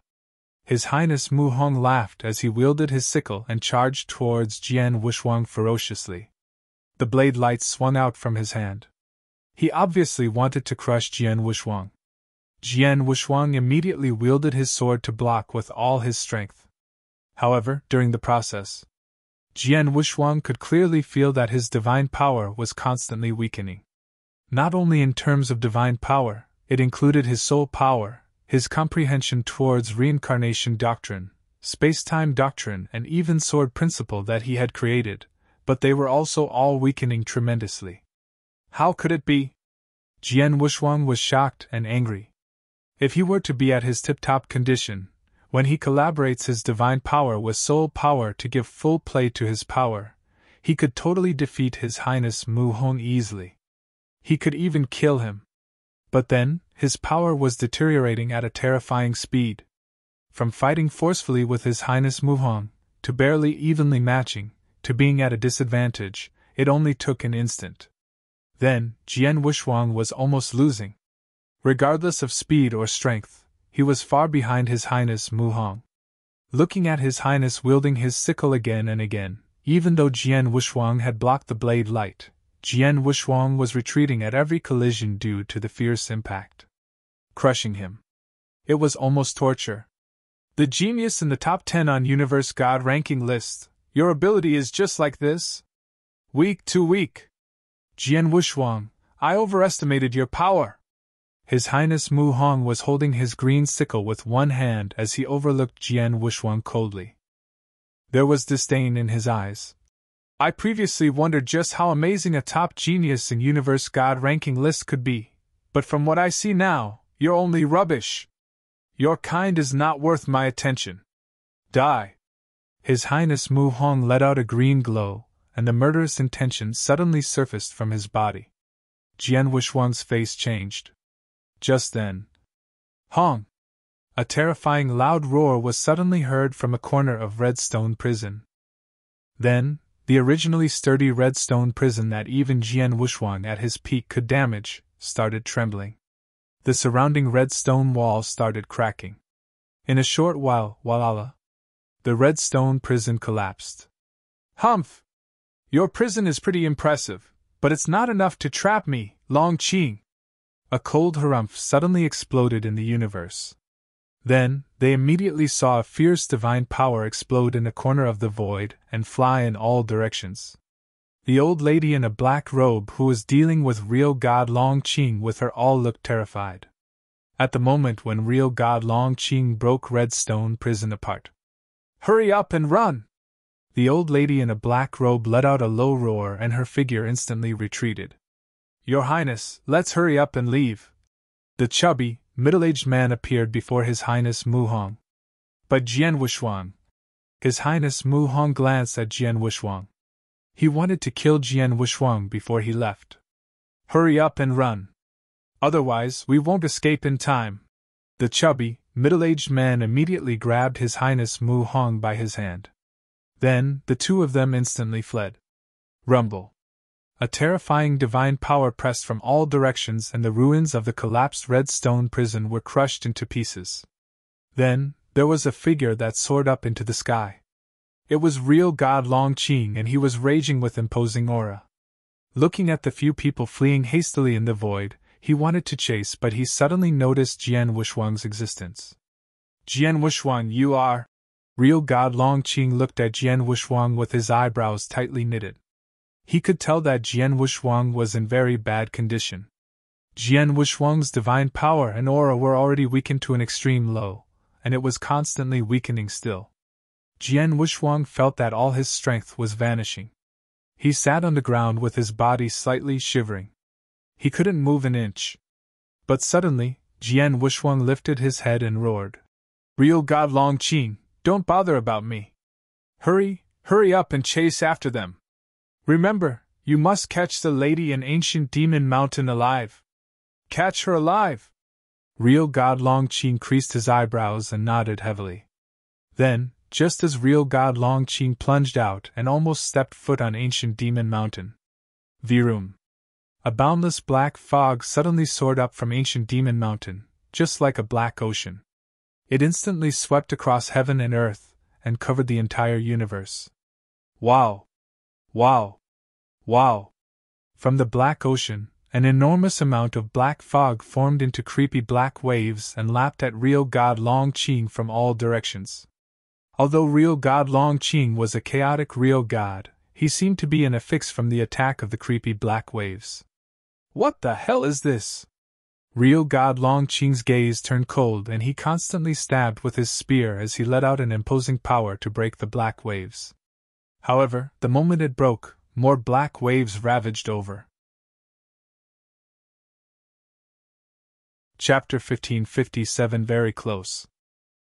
His Highness Mu Hong laughed as he wielded his sickle and charged towards Jian Wuxuang ferociously. The blade light swung out from his hand. He obviously wanted to crush Jian Wuxuang. Jian Wuxuang immediately wielded his sword to block with all his strength. However, during the process, Jian Wuxuang could clearly feel that his divine power was constantly weakening. Not only in terms of divine power, it included his soul power, his comprehension towards reincarnation doctrine, space-time doctrine, and even sword principle that he had created, but they were also all weakening tremendously. How could it be? Jian Wuxuang was shocked and angry. If he were to be at his tip-top condition, when he collaborates his divine power with soul power to give full play to his power, he could totally defeat His Highness Mu Hong easily. He could even kill him. But then, his power was deteriorating at a terrifying speed. From fighting forcefully with His Highness Mu Hong, to barely evenly matching, to being at a disadvantage, it only took an instant. Then, Jian Wuxuang was almost losing. Regardless of speed or strength, he was far behind His Highness Mu Hong. Looking at His Highness wielding his sickle again and again, even though Jian Wuxuang had blocked the blade light, Jian Wuxuang was retreating at every collision due to the fierce impact. Crushing him. It was almost torture. The genius in the top 10 on Universe God ranking list, your ability is just like this? Weak too weak. Jian Wuxuang, I overestimated your power. His Highness Mu Hong was holding his green sickle with one hand as he overlooked Jian Wuxuang coldly. There was disdain in his eyes. I previously wondered just how amazing a top genius in Universe God ranking list could be, but from what I see now, you're only rubbish. Your kind is not worth my attention. Die. His Highness Mu Hong let out a green glow, and the murderous intention suddenly surfaced from his body. Jian Wuxuang's face changed. Just then, Hong! A terrifying loud roar was suddenly heard from a corner of Redstone Prison. Then, the originally sturdy Redstone Prison that even Jian Wuxuang at his peak could damage, started trembling. The surrounding redstone walls started cracking. In a short while, the Redstone Prison collapsed. Humph! Your prison is pretty impressive, but it's not enough to trap me, Long Qing. A cold harumph suddenly exploded in the universe. Then, they immediately saw a fierce divine power explode in a corner of the void and fly in all directions. The old lady in a black robe who was dealing with real God Long Qing with her all looked terrified. At the moment when real God Long Qing broke Redstone Prison apart. Hurry up and run! The old lady in a black robe let out a low roar and her figure instantly retreated. Your Highness, let's hurry up and leave. The chubby, middle-aged man appeared before His Highness Mu Hong. But Jian Wuxuang. His Highness Mu Hong glanced at Jian Wuxuang. He wanted to kill Jian Wuxuang before he left. Hurry up and run. Otherwise, we won't escape in time. The chubby, middle-aged man immediately grabbed His Highness Mu Hong by his hand. Then, the two of them instantly fled. Rumble. A terrifying divine power pressed from all directions and the ruins of the collapsed Redstone Prison were crushed into pieces. Then, there was a figure that soared up into the sky. It was real God Long Qing and he was raging with imposing aura. Looking at the few people fleeing hastily in the void, he wanted to chase but he suddenly noticed Jian Wuxuang's existence. Jian Wuxuang, you are... Real God Long Qing looked at Jian Wuxuang with his eyebrows tightly knitted. He could tell that Jian Wuxuang was in very bad condition. Jian Wuxuang's divine power and aura were already weakened to an extreme low, and it was constantly weakening still. Jian Wuxuang felt that all his strength was vanishing. He sat on the ground with his body slightly shivering. He couldn't move an inch. But suddenly, Jian Wuxuang lifted his head and roared. Real God Long Qing, don't bother about me. Hurry up and chase after them. Remember, you must catch the lady in Ancient Demon Mountain alive. Catch her alive. Real God Long Qing creased his eyebrows and nodded heavily. Then, just as real God Long Qing plunged out and almost stepped foot on ancient Demon Mountain. Virum. A boundless black fog suddenly soared up from ancient Demon Mountain, just like a black ocean. It instantly swept across heaven and earth, and covered the entire universe. Wow! Wow! Wow! From the black ocean, an enormous amount of black fog formed into creepy black waves and lapped at real God Long Qing from all directions. Although real God Long Qing was a chaotic real god, he seemed to be in a fix from the attack of the creepy black waves. What the hell is this? Real God Long Qing's gaze turned cold and he constantly stabbed with his spear as he let out an imposing power to break the black waves. However, the moment it broke, more black waves ravaged over. Chapter 1557 Very close.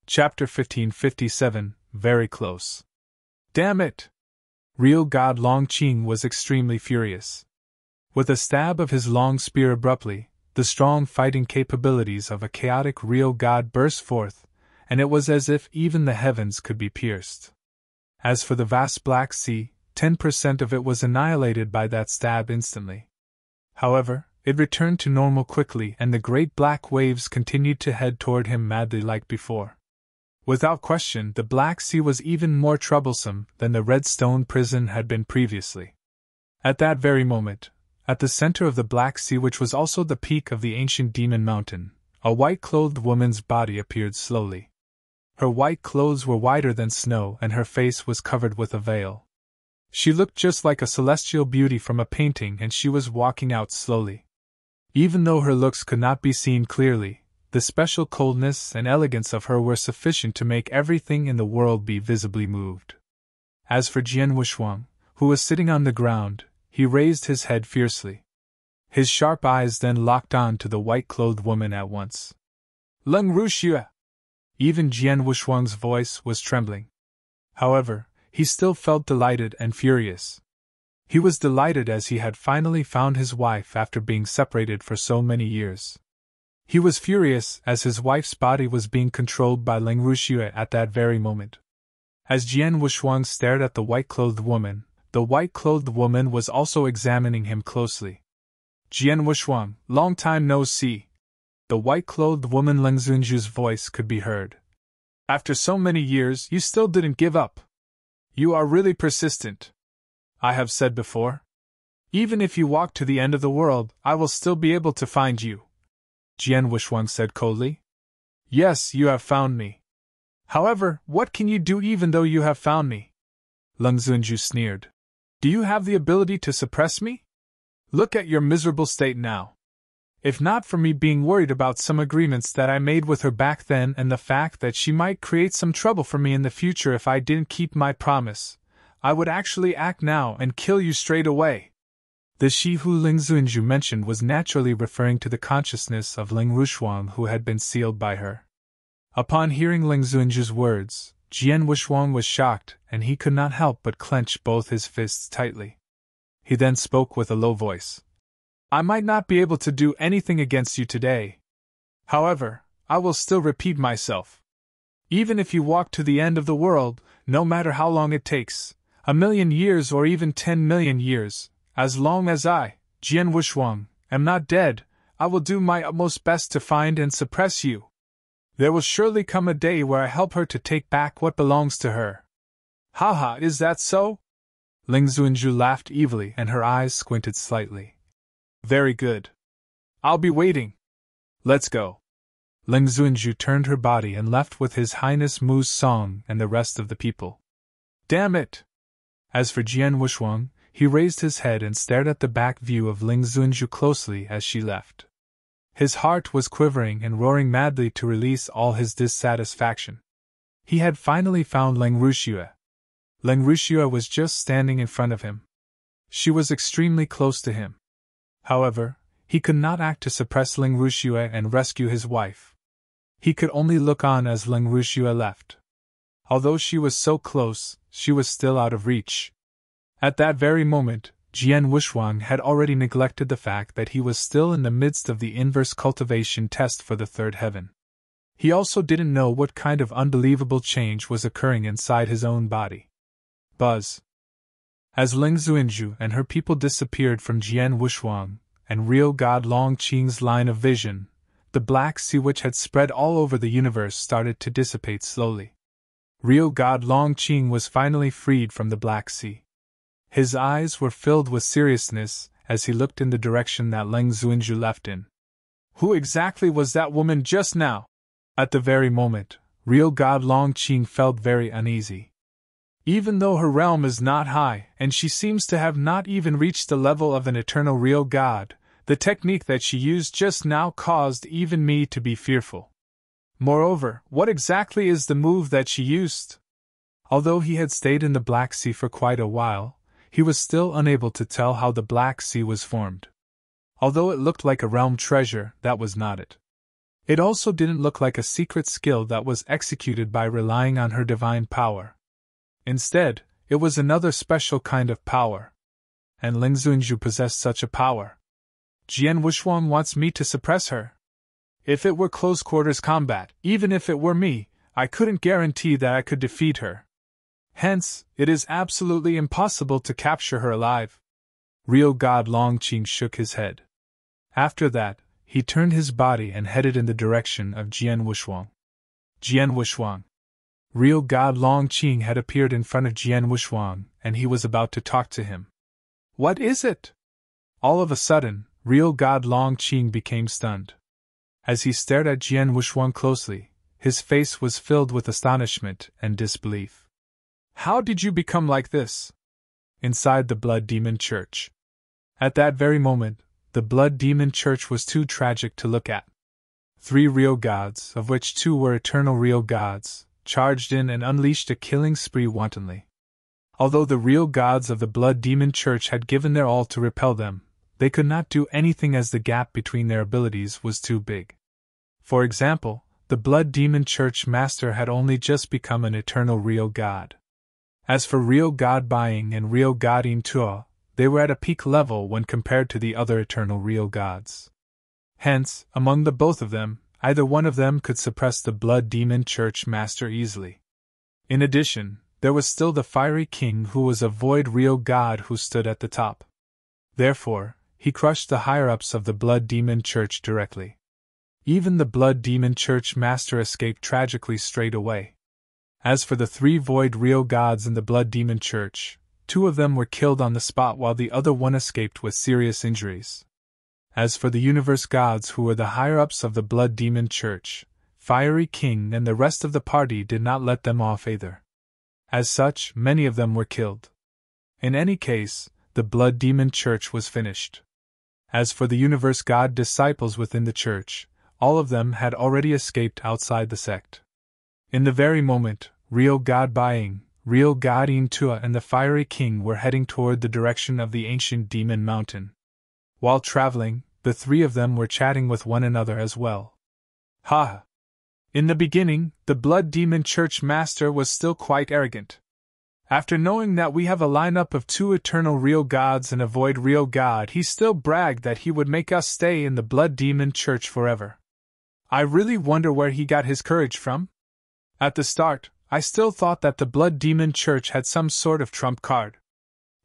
Chapter 1557 Very close. Damn it! Real God Long Qing was extremely furious. With a stab of his long spear abruptly, the strong fighting capabilities of a chaotic real god burst forth, and it was as if even the heavens could be pierced. As for the vast Black Sea, 10% of it was annihilated by that stab instantly. However, it returned to normal quickly and the great black waves continued to head toward him madly like before. Without question, the Black Sea was even more troublesome than the red stone prison had been previously. At that very moment, at the center of the Black Sea, which was also the peak of the ancient Demon Mountain, a white-clothed woman's body appeared slowly. Her white clothes were whiter than snow and her face was covered with a veil. She looked just like a celestial beauty from a painting and she was walking out slowly. Even though her looks could not be seen clearly, the special coldness and elegance of her were sufficient to make everything in the world be visibly moved. As for Jian Wushuang, who was sitting on the ground, he raised his head fiercely. His sharp eyes then locked on to the white-clothed woman at once. Leng Ruxue! Even Jian Wushuang's voice was trembling. However, he still felt delighted and furious. He was delighted as he had finally found his wife after being separated for so many years. He was furious as his wife's body was being controlled by Leng Ruxue at that very moment. As Jian Wushuang stared at the white-clothed woman, the white-clothed woman was also examining him closely. Jian Wushuang, long time no see. The white-clothed woman Leng Zunju's voice could be heard. After so many years, you still didn't give up. You are really persistent. I have said before. Even if you walk to the end of the world, I will still be able to find you. Jian Wushuang said coldly. Yes, you have found me. However, what can you do even though you have found me? Leng Zunju sneered. Do you have the ability to suppress me? Look at your miserable state now. If not for me being worried about some agreements that I made with her back then and the fact that she might create some trouble for me in the future if I didn't keep my promise, I would actually act now and kill you straight away. The she who Leng Zunju mentioned was naturally referring to the consciousness of Leng Ruxuang who had been sealed by her. Upon hearing Leng Zunju's words, Jian Wushuang was shocked and he could not help but clench both his fists tightly. He then spoke with a low voice. I might not be able to do anything against you today. However, I will still repeat myself. Even if you walk to the end of the world, no matter how long it takes, 1,000,000 years or even 10,000,000 years, as long as I, Jian Wushuang, am not dead, I will do my utmost best to find and suppress you. There will surely come a day where I help her to take back what belongs to her. Haha, is that so? Leng Zunju laughed evilly and her eyes squinted slightly. Very good. I'll be waiting. Let's go. Leng Zunju turned her body and left with His Highness Mu's Song and the rest of the people. Damn it! As for Jian Wushuang, he raised his head and stared at the back view of Leng Zunju closely as she left. His heart was quivering and roaring madly to release all his dissatisfaction. He had finally found Leng Ruxue. Leng Ruxue was just standing in front of him. She was extremely close to him. However, he could not act to suppress Leng Ruxue and rescue his wife. He could only look on as Leng Ruxue left. Although she was so close, she was still out of reach. At that very moment, Jian Wushuang had already neglected the fact that he was still in the midst of the inverse cultivation test for the third heaven. He also didn't know what kind of unbelievable change was occurring inside his own body. Buzz. As Ling Xuanju and her people disappeared from Jian Wushuang and real God Long Qing's line of vision, the Black Sea which had spread all over the universe started to dissipate slowly. Real God Long Qing was finally freed from the Black Sea. His eyes were filled with seriousness as he looked in the direction that Ling Xuanju left in. Who exactly was that woman just now? At the very moment, real God Long Qing felt very uneasy. Even though her realm is not high and she seems to have not even reached the level of an eternal real God, the technique that she used just now caused even me to be fearful. Moreover, what exactly is the move that she used? Although he had stayed in the Black Sea for quite a while, he was still unable to tell how the Black Sea was formed. Although it looked like a realm treasure, that was not it. It also didn't look like a secret skill that was executed by relying on her divine power. Instead, it was another special kind of power. And Ling Xuanju possessed such a power. Jian Wushuang wants me to suppress her. If it were close-quarters combat, even if it were me, I couldn't guarantee that I could defeat her. Hence, it is absolutely impossible to capture her alive. Real God Long Qing shook his head. After that, he turned his body and headed in the direction of Jian Wushuang. Jian Wushuang. Real God Long Qing had appeared in front of Jian Wushuang, and he was about to talk to him. What is it? All of a sudden, real God Long Qing became stunned. As he stared at Jian Wushuang closely, his face was filled with astonishment and disbelief. How did you become like this? Inside the Blood Demon Church. At that very moment, the Blood Demon Church was too tragic to look at. 3 real gods, of which 2 were eternal real gods, charged in and unleashed a killing spree wantonly. Although the real gods of the Blood Demon Church had given their all to repel them, they could not do anything as the gap between their abilities was too big. For example, the Blood Demon Church Master had only just become an eternal real god. As for real God Buying and real God In Tua, they were at a peak level when compared to the other eternal real gods. Hence, among the both of them, either one of them could suppress the Blood Demon Church Master easily. In addition, there was still the Fiery King who was a void real god who stood at the top. Therefore, he crushed the higher-ups of the Blood Demon Church directly. Even the Blood Demon Church Master escaped tragically straight away. As for the 3 void real gods in the Blood Demon Church, 2 of them were killed on the spot while the other one escaped with serious injuries. As for the universe gods who were the higher-ups of the Blood Demon Church, Fiery King and the rest of the party did not let them off either. As such, many of them were killed. In any case, the Blood Demon Church was finished. As for the universe god disciples within the church, all of them had already escaped outside the sect. In the very moment, real God Buying, real God In Tua and the Fiery King were heading toward the direction of the ancient demon mountain. While traveling, the 3 of them were chatting with one another as well. Ha! In the beginning, the Blood Demon Church Master was still quite arrogant. After knowing that we have a lineup of 2 eternal real gods and a void real god, he still bragged that he would make us stay in the Blood Demon Church forever. I really wonder where he got his courage from. At the start, I still thought that the Blood Demon Church had some sort of trump card.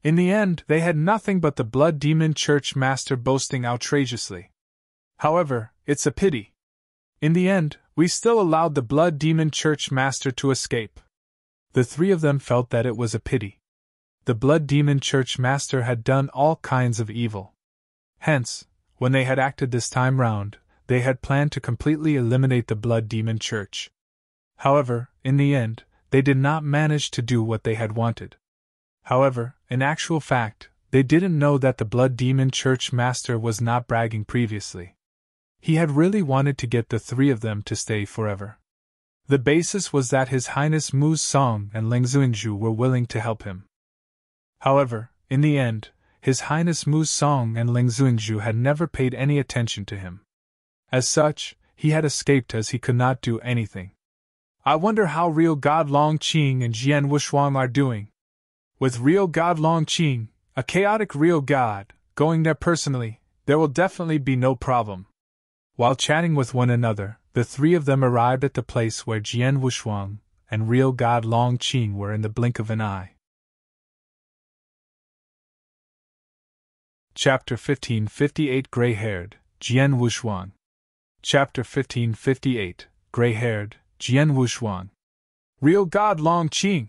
In the end, they had nothing but the Blood Demon Church Master boasting outrageously. However, it's a pity. In the end, we still allowed the Blood Demon Church Master to escape. The 3 of them felt that it was a pity. The Blood Demon Church Master had done all kinds of evil. Hence, when they had acted this time round, they had planned to completely eliminate the Blood Demon Church. However, in the end, they did not manage to do what they had wanted. However, in actual fact, they didn't know that the Blood Demon Church Master was not bragging previously. He had really wanted to get the 3 of them to stay forever. The basis was that His Highness Mu Song and Ling Xuanju were willing to help him. However, in the end, His Highness Mu Song and Ling Xuanju had never paid any attention to him. As such, he had escaped as he could not do anything. I wonder how real God Long Qing and Jian Wushuang are doing. With real God Long Qing, A chaotic real god, going there personally, there will definitely be no problem. While chatting with one another, the three of them arrived at the place where Jian Wushuang and real god Long Qing were in the blink of an eye. Chapter 1558 Gray-haired, Jian Wushuang. Chapter 1558 Gray-haired, Jian Wushuang. Real god Long Qing!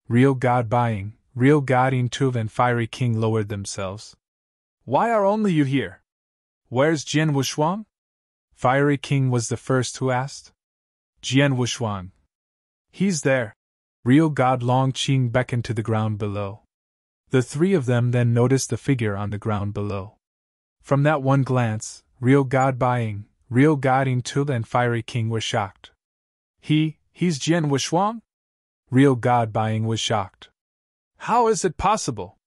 Real god Buying, real god Yin Tu and Fiery King lowered themselves. Why are only you here? Where's Jian Wushuang? Fiery King was the first who asked. Jian Wushuang. He's there. Real god Long Qing beckoned to the ground below. The three of them then noticed the figure on the ground below. From that one glance, real god Buying, real god Yin Tu and Fiery King were shocked. He's Jian Wushuang? Real god Buying was shocked. How is it possible?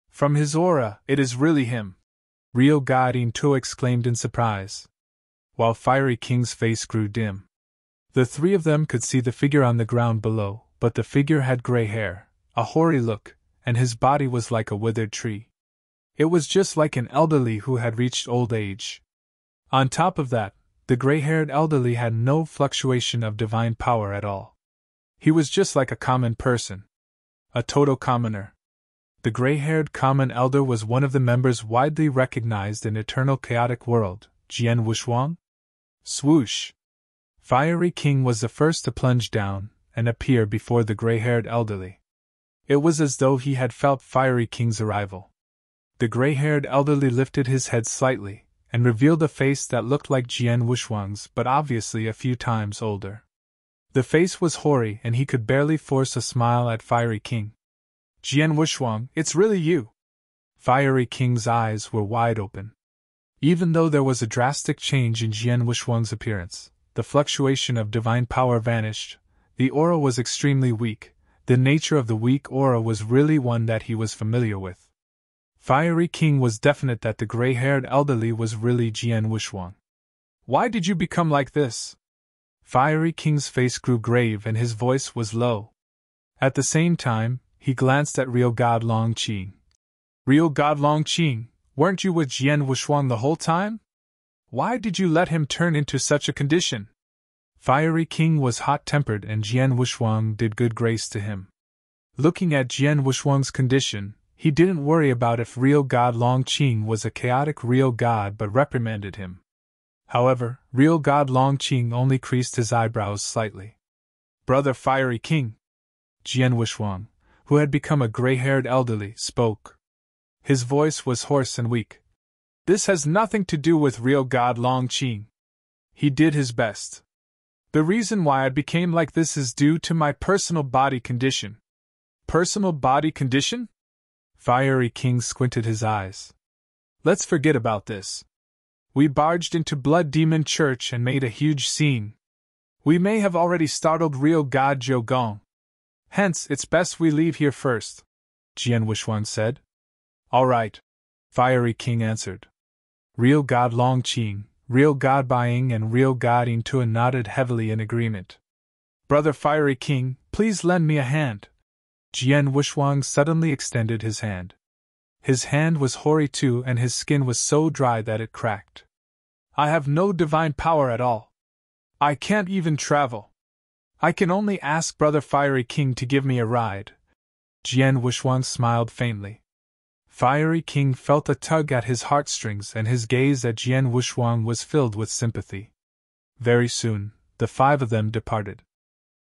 From his aura, it is really him. Real god Yin Tu exclaimed in surprise. While Fiery King's face grew dim. The three of them could see the figure on the ground below, but the figure had gray hair, a hoary look, and his body was like a withered tree. It was just like an elderly who had reached old age. On top of that, the gray-haired elderly had no fluctuation of divine power at all. He was just like a common person. A total commoner. The gray-haired common elder was one of the members widely recognized in Eternal Chaotic World, Jian Wushuang. Swoosh! Fiery King was the first to plunge down and appear before the gray-haired elderly. It was as though he had felt Fiery King's arrival. The gray-haired elderly lifted his head slightly and revealed a face that looked like Jian Wushuang's but obviously a few times older. The face was hoary and he could barely force a smile at Fiery King. Jian Wushuang, it's really you! Fiery King's eyes were wide open. Even though there was a drastic change in Jian Wushuang's appearance, the fluctuation of divine power vanished, the aura was extremely weak, the nature of the weak aura was really one that he was familiar with. Fiery King was definite that the gray-haired elderly was really Jian Wushuang. Why did you become like this? Fiery King's face grew grave and his voice was low. At the same time, he glanced at real god Long Qing. Real god Long Qing, weren't you with Jian Wushuang the whole time? Why did you let him turn into such a condition? Fiery King was hot-tempered and Jian Wushuang did good grace to him. Looking at Jian Wushuang's condition, he didn't worry about if real god Long Qing was a chaotic real god but reprimanded him. However, real god Long Qing only creased his eyebrows slightly. Brother Fiery King! Jian Wushuang, who had become a gray-haired elderly, spoke. His voice was hoarse and weak. This has nothing to do with real god Long Qing. He did his best. The reason why I became like this is due to my personal body condition. Personal body condition? Fiery King squinted his eyes. Let's forget about this. We barged into Blood Demon Church and made a huge scene. We may have already startled real god Jiogong. Hence, it's best we leave here first, Jian Wushuang said. All right, Fiery King answered. Real god Long Qing, real god Buying and real god Yin Tu nodded heavily in agreement. Brother Fiery King, please lend me a hand. Jian Wushuang suddenly extended his hand. His hand was hoary too and his skin was so dry that it cracked. I have no divine power at all. I can't even travel. I can only ask Brother Fiery King to give me a ride. Jian Wushuang smiled faintly. Fiery King felt a tug at his heartstrings and his gaze at Jian Wushuang was filled with sympathy. Very soon, the five of them departed.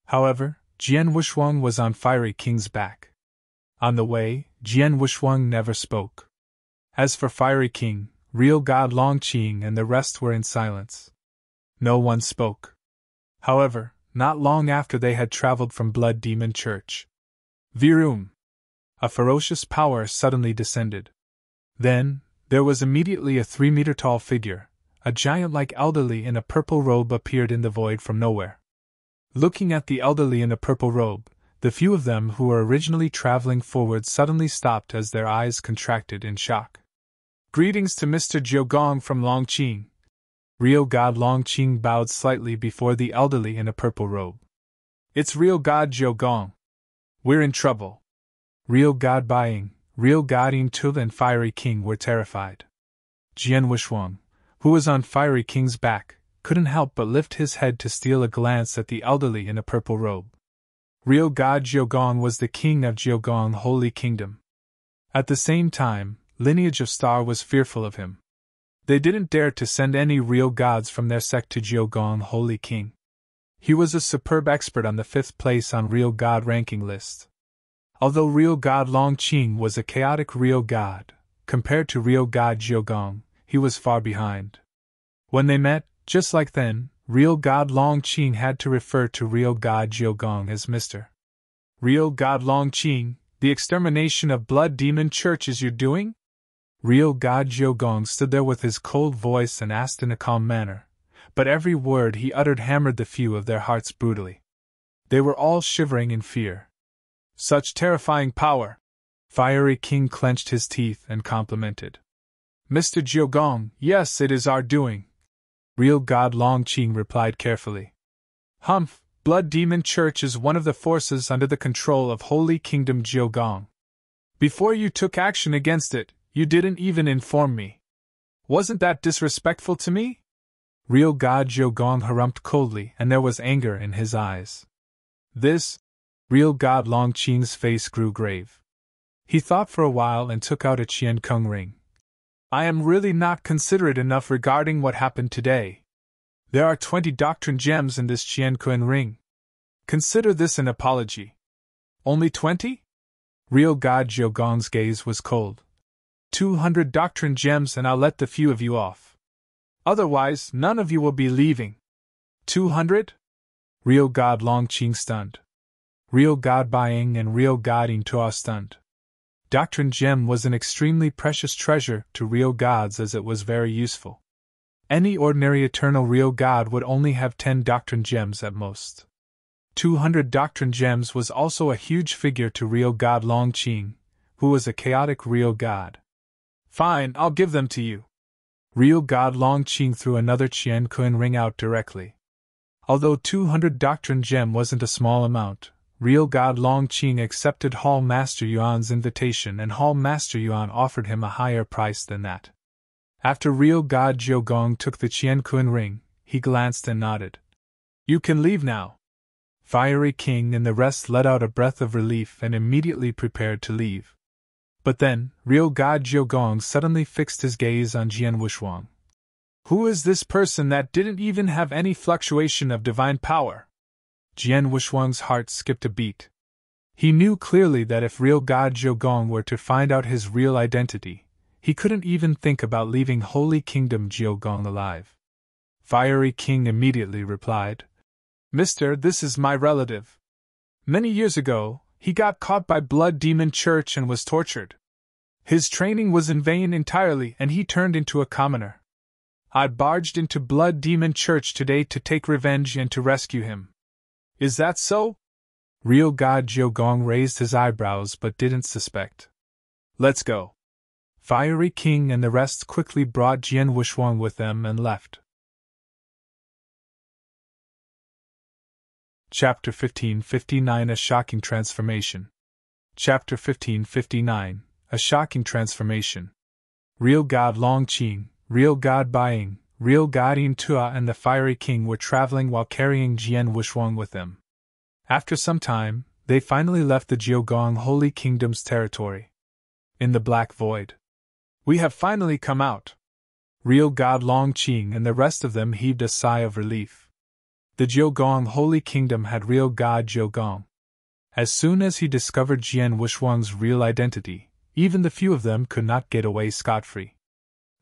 However, Jian Wushuang was on Fiery King's back. On the way, Jian Wushuang never spoke. As for Fiery King, real god Long Qing and the rest were in silence. No one spoke. However, not long after they had traveled from Blood Demon Church. Virum! A ferocious power suddenly descended. Then, there was immediately a 3-meter-tall figure, a giant-like elderly in a purple robe appeared in the void from nowhere. Looking at the elderly in the purple robe, the few of them who were originally traveling forward suddenly stopped as their eyes contracted in shock. Greetings to Mr. Jiogong from Long Qing. Real god Long Qing bowed slightly before the elderly in a purple robe. It's real god Jiogong. We're in trouble. Real god Buying, Real God Yin-Tu and Fiery King were terrified. Jian Wushuang, who was on Fiery King's back, couldn't help but lift his head to steal a glance at the elderly in a purple robe. Real God Jiugong was the king of Jiugong Holy Kingdom. At the same time, Lineage of Star was fearful of him. They didn't dare to send any real gods from their sect to Jiugong Holy King. He was a superb expert on the 5th place on Real God ranking list. Although Real God Longqing was a chaotic real god, compared to Real God Jiugong, he was far behind. When they met, just like then, Real God Longqing had to refer to Real God Jiugong as Mr. Real God Longqing, the extermination of Blood Demon Church is your doing? Real God Jiugong stood there with his cold voice and asked in a calm manner, but every word he uttered hammered the few of their hearts brutally. They were all shivering in fear. Such terrifying power! Fiery King clenched his teeth and complimented. Mr. Jiugong, yes, it is our doing. Real God Longqing replied carefully. Humph, Blood Demon Church is one of the forces under the control of Holy Kingdom Jiugong. Before you took action against it, you didn't even inform me. Wasn't that disrespectful to me? Real God Jiugong harumphed coldly, and there was anger in his eyes. This? Real God Longqing's face grew grave. He thought for a while and took out a Qian Kung ring. I am really not considerate enough regarding what happened today. There are 20 doctrine gems in this Qian Kung ring. Consider this an apology. Only 20? Real God Jiugong's gaze was cold. 200 doctrine gems and I'll let the few of you off. Otherwise, none of you will be leaving. 200? Real God Longqing stunned. Real God Buying and Real God Yin-Tu are stunned. Doctrine gem was an extremely precious treasure to real gods as it was very useful. Any ordinary eternal real god would only have 10 doctrine gems at most. 200 doctrine gems was also a huge figure to real God Longqing, who was a chaotic real god. Fine, I'll give them to you. Real God Longqing threw another Qian Kun ring out directly. Although 200 doctrine gem wasn't a small amount, Real God Longqing accepted Hall Master Yuan's invitation and Hall Master Yuan offered him a higher price than that. After Real God Jiugong took the Qian Kun ring, he glanced and nodded. You can leave now. Fiery King and the rest let out a breath of relief and immediately prepared to leave. But then, Real God Jiugong suddenly fixed his gaze on Jian Wushuang. Who is this person that didn't even have any fluctuation of divine power? Jian Wushuang's heart skipped a beat. He knew clearly that if Real God Jiugong were to find out his real identity, he couldn't even think about leaving Holy Kingdom Jiugong alive. Fiery King immediately replied, Mister, this is my relative. Many years ago, he got caught by Blood Demon Church and was tortured. His training was in vain entirely and he turned into a commoner. I barged into Blood Demon Church today to take revenge and to rescue him. Is that so? Real God Jiugong raised his eyebrows but didn't suspect. Let's go. Fiery King and the rest quickly brought Jian Wushuang with them and left. Chapter 1559 A Shocking Transformation. Chapter 1559 A Shocking Transformation. Real God Longqing, Real God Buying, Real God Yin-Tu and the Fiery King were traveling while carrying Jian Wushuang with them. After some time, they finally left the Jiugong Holy Kingdom's territory. In the Black Void. We have finally come out. Real God Longqing and the rest of them heaved a sigh of relief. The Jiugong Holy Kingdom had Real God Jiugong. As soon as he discovered Jian Wushuang's real identity, even the few of them could not get away scot-free.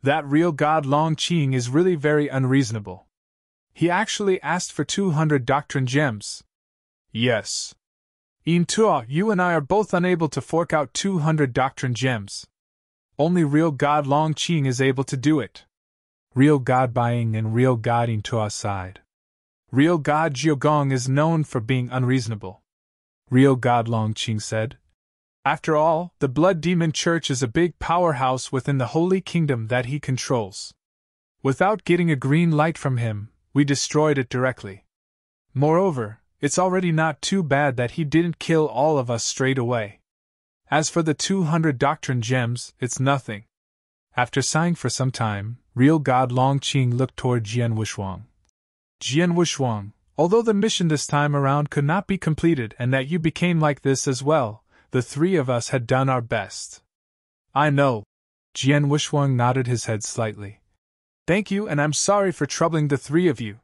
That Real God Longqing is really very unreasonable. He actually asked for 200 doctrine gems. Yes. Yin-Tu, you and I are both unable to fork out 200 doctrine gems. Only Real God Longqing is able to do it. Real God Buying and Real God Yin-Tu sighed. Real God Jiugong is known for being unreasonable. Real God Longqing said. After all, the Blood Demon Church is a big powerhouse within the Holy Kingdom that he controls. Without getting a green light from him, we destroyed it directly. Moreover, it's already not too bad that he didn't kill all of us straight away. As for the 200 doctrine gems, it's nothing. After sighing for some time, real God Longqing looked toward Jian Wushuang. Jian Wushuang, although the mission this time around could not be completed and that you became like this as well, the three of us had done our best. I know. Jian Wushuang nodded his head slightly. Thank you, and I'm sorry for troubling the three of you.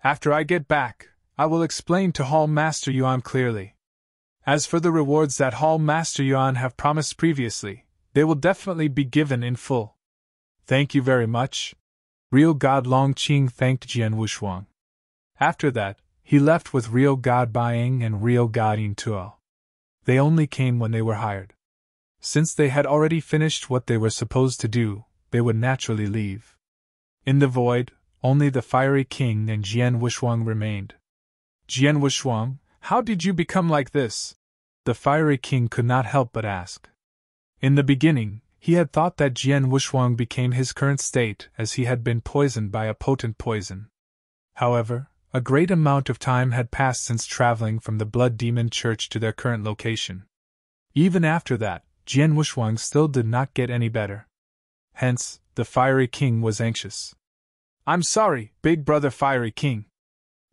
After I get back, I will explain to Hall Master Yuan clearly. As for the rewards that Hall Master Yuan have promised previously, they will definitely be given in full. Thank you very much. Real God Longqing thanked Jian Wushuang. After that, he left with Real God Baiying and Real God Yingtuo. They only came when they were hired. Since they had already finished what they were supposed to do, they would naturally leave. In the void, only the Fiery King and Jian Wushuang remained. Jian Wushuang, how did you become like this? The Fiery King could not help but ask. In the beginning, he had thought that Jian Wushuang became his current state as he had been poisoned by a potent poison. However, a great amount of time had passed since traveling from the Blood Demon Church to their current location. Even after that, Jian Wushuang still did not get any better. Hence, the Fiery King was anxious. I'm sorry, Big Brother Fiery King.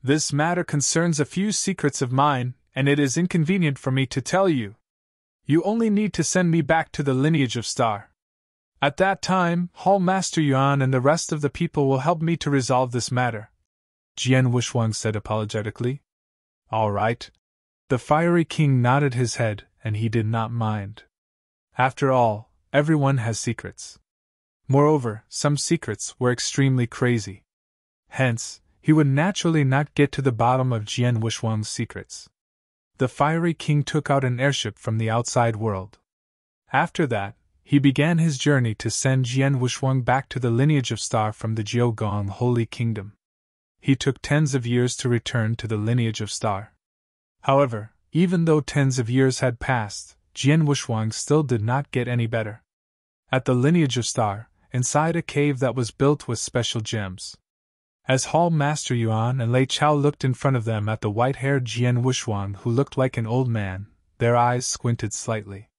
This matter concerns a few secrets of mine, and it is inconvenient for me to tell you. You only need to send me back to the lineage of Star. At that time, Hall Master Yuan and the rest of the people will help me to resolve this matter. Jian Wushuang said apologetically. All right. The Fiery King nodded his head, and he did not mind. After all, everyone has secrets. Moreover, some secrets were extremely crazy. Hence, he would naturally not get to the bottom of Jian Wushuang's secrets. The Fiery King took out an airship from the outside world. After that, he began his journey to send Jian Wushuang back to the lineage of Star from the Jiugong Holy Kingdom. He took tens of years to return to the lineage of Star. However, even though tens of years had passed, Jian Wushuang still did not get any better. At the lineage of Star, inside a cave that was built with special gems. As Hall Master Yuan and Lei Chao looked in front of them at the white-haired Jian Wushuang who looked like an old man, their eyes squinted slightly.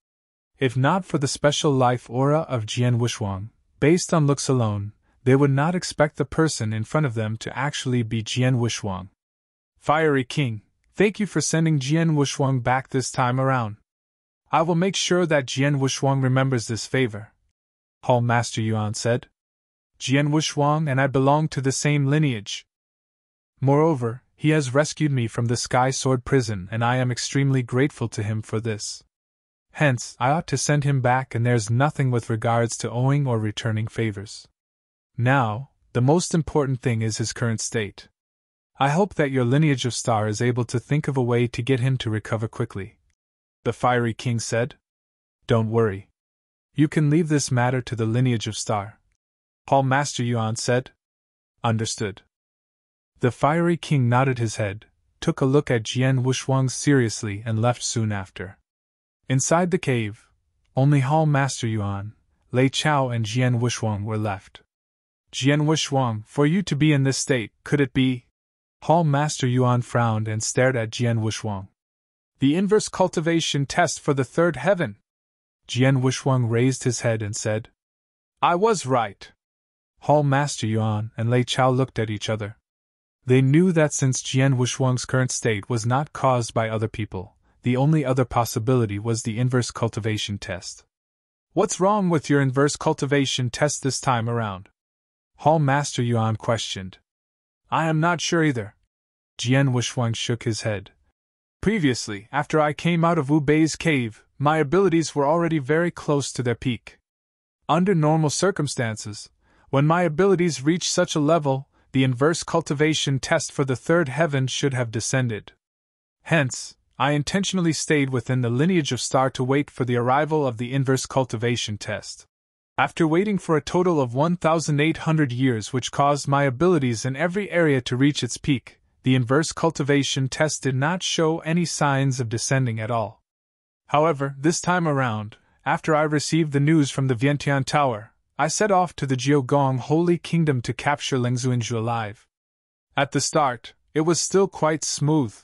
If not for the special life aura of Jian Wushuang, based on looks alone, they would not expect the person in front of them to actually be Jian Wushuang. Fiery King, thank you for sending Jian Wushuang back this time around. I will make sure that Jian Wushuang remembers this favor. Hall Master Yuan said. Jian Wushuang and I belong to the same lineage. Moreover, he has rescued me from the Sky Sword prison and I am extremely grateful to him for this. Hence, I ought to send him back and there's nothing with regards to owing or returning favors. Now, the most important thing is his current state. I hope that your lineage of Star is able to think of a way to get him to recover quickly. The Fiery King said. Don't worry. You can leave this matter to the lineage of Star. Hall Master Yuan said. Understood. The Fiery King nodded his head, took a look at Jian Wushuang seriously and left soon after. Inside the cave, only Hall Master Yuan, Lei Chao and Jian Wushuang were left. Jian Wushuang, for you to be in this state, could it be? Hall Master Yuan frowned and stared at Jian Wushuang. The inverse cultivation test for the third heaven. Jian Wushuang raised his head and said. I was right. Hall Master Yuan and Lei Chao looked at each other. They knew that since Jian Wushuang's current state was not caused by other people, the only other possibility was the inverse cultivation test. What's wrong with your inverse cultivation test this time around? Hall Master Yuan questioned. I am not sure either. Jian Wushuang shook his head. Previously, after I came out of Wu Bei's cave, my abilities were already very close to their peak. Under normal circumstances, when my abilities reach such a level, the inverse cultivation test for the third heaven should have descended. Hence, I intentionally stayed within the lineage of Star to wait for the arrival of the inverse cultivation test. After waiting for a total of 1,800 years, which caused my abilities in every area to reach its peak, the inverse cultivation test did not show any signs of descending at all. However, this time around, after I received the news from the Vientiane Tower, I set off to the Jiugong Holy Kingdom to capture Lengzuinju alive. At the start, it was still quite smooth.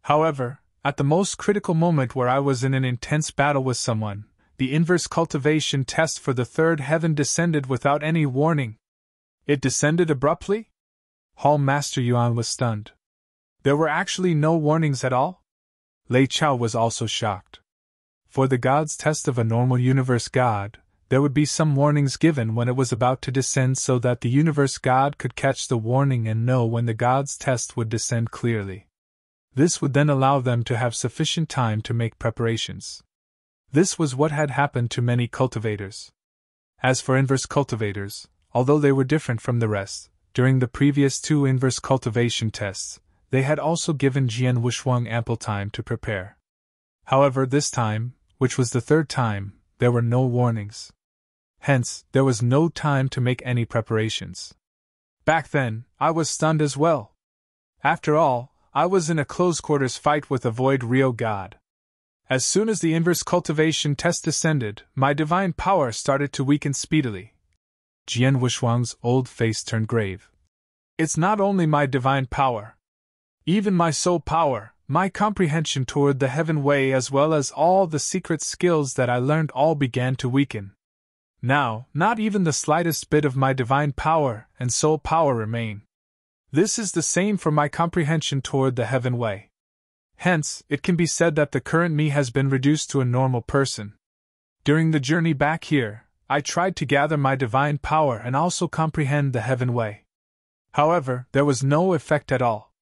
However, At the most critical moment where I was in an intense battle with someone, the inverse cultivation test for the third heaven descended without any warning. It descended abruptly? Hall Master Yuan was stunned. There were actually no warnings at all? Lei Chao was also shocked. For the God's test of a normal universe God, there would be some warnings given when it was about to descend so that the universe God could catch the warning and know when the God's test would descend clearly. This would then allow them to have sufficient time to make preparations. This was what had happened to many cultivators. As for inverse cultivators, although they were different from the rest, during the previous 2 inverse cultivation tests, they had also given Jian Wushuang ample time to prepare. However, this time, which was the 3rd time, there were no warnings. Hence, there was no time to make any preparations. Back then, I was stunned as well. After all, I was in a close-quarters fight with a void Rio god. As soon as the inverse cultivation test descended, my divine power started to weaken speedily. Jian Wushuang's old face turned grave. It's not only my divine power. Even my soul power, my comprehension toward the heaven way as well as all the secret skills that I learned all began to weaken. Now, not even the slightest bit of my divine power and soul power remain. This is the same for my comprehension toward the heaven way. Hence, it can be said that the current me has been reduced to a normal person. During the journey back here, I tried to gather my divine power and also comprehend the heaven way. However, there was no effect at all.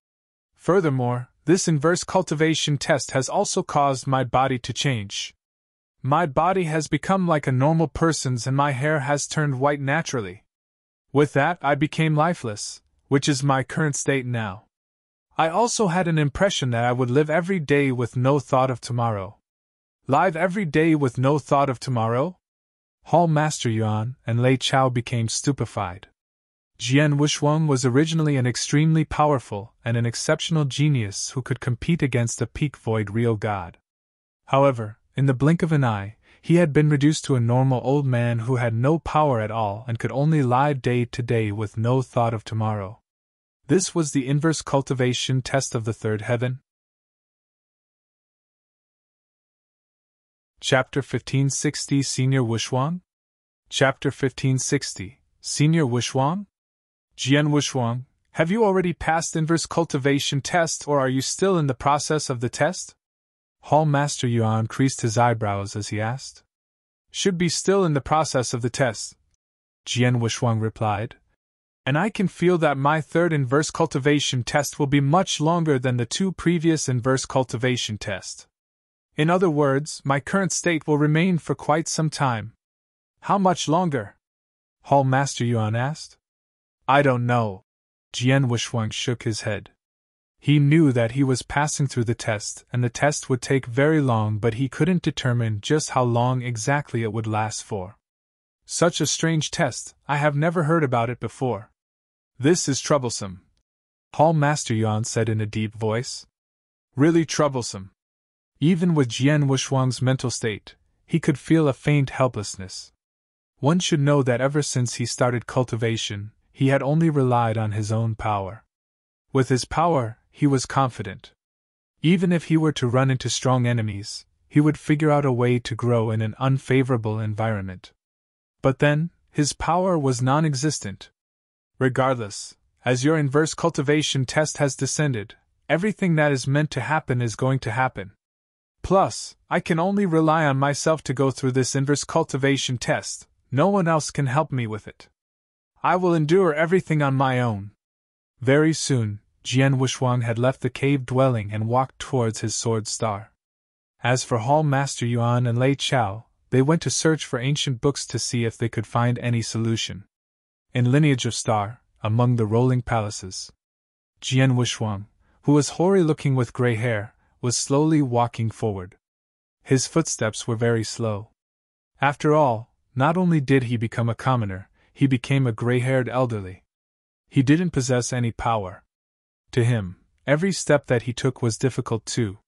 Furthermore, this inverse cultivation test has also caused my body to change. My body has become like a normal person's and my hair has turned white naturally. With that, I became lifeless, which is my current state now. I also had an impression that I would live every day with no thought of tomorrow. Live every day with no thought of tomorrow? Hall Master Yuan and Lei Chao became stupefied. Jian Wushuang was originally an extremely powerful and an exceptional genius who could compete against a peak void real god. However, in the blink of an eye, he had been reduced to a normal old man who had no power at all and could only lie day to day with no thought of tomorrow. This was the inverse cultivation test of the 3rd heaven. Chapter 1560 Senior Wushuang? Chapter 1560 Senior Wushuang? Jian Wushuang, have you already passed inverse cultivation test or are you still in the process of the test? Hall Master Yuan creased his eyebrows as he asked. Should be still in the process of the test, Jian Wushuang replied. And I can feel that my 3rd inverse cultivation test will be much longer than the 2 previous inverse cultivation tests. In other words, my current state will remain for quite some time. How much longer? Hall Master Yuan asked. I don't know. Jian Wushuang shook his head. He knew that he was passing through the test and the test would take very long, but he couldn't determine just how long exactly it would last for. Such a strange test, I have never heard about it before. This is troublesome, Hall Master Yuan said in a deep voice. Really troublesome. Even with Jian Wushuang's mental state, he could feel a faint helplessness. One should know that ever since he started cultivation, he had only relied on his own power. With his power, he was confident. Even if he were to run into strong enemies, he would figure out a way to grow in an unfavorable environment. But then, his power was non-existent. Regardless, as your inverse cultivation test has descended, everything that is meant to happen is going to happen. Plus, I can only rely on myself to go through this inverse cultivation test, no one else can help me with it. I will endure everything on my own. Very soon, Jian Wushuang had left the cave dwelling and walked towards his sword star. As for Hall Master Yuan and Lei Chao, they went to search for ancient books to see if they could find any solution. In Lineage of Star, among the rolling palaces, Jian Wushuang, who was hoary-looking with gray hair, was slowly walking forward. His footsteps were very slow. After all, not only did he become a commoner, he became a gray-haired elderly. He didn't possess any power. To him, every step that he took was difficult too.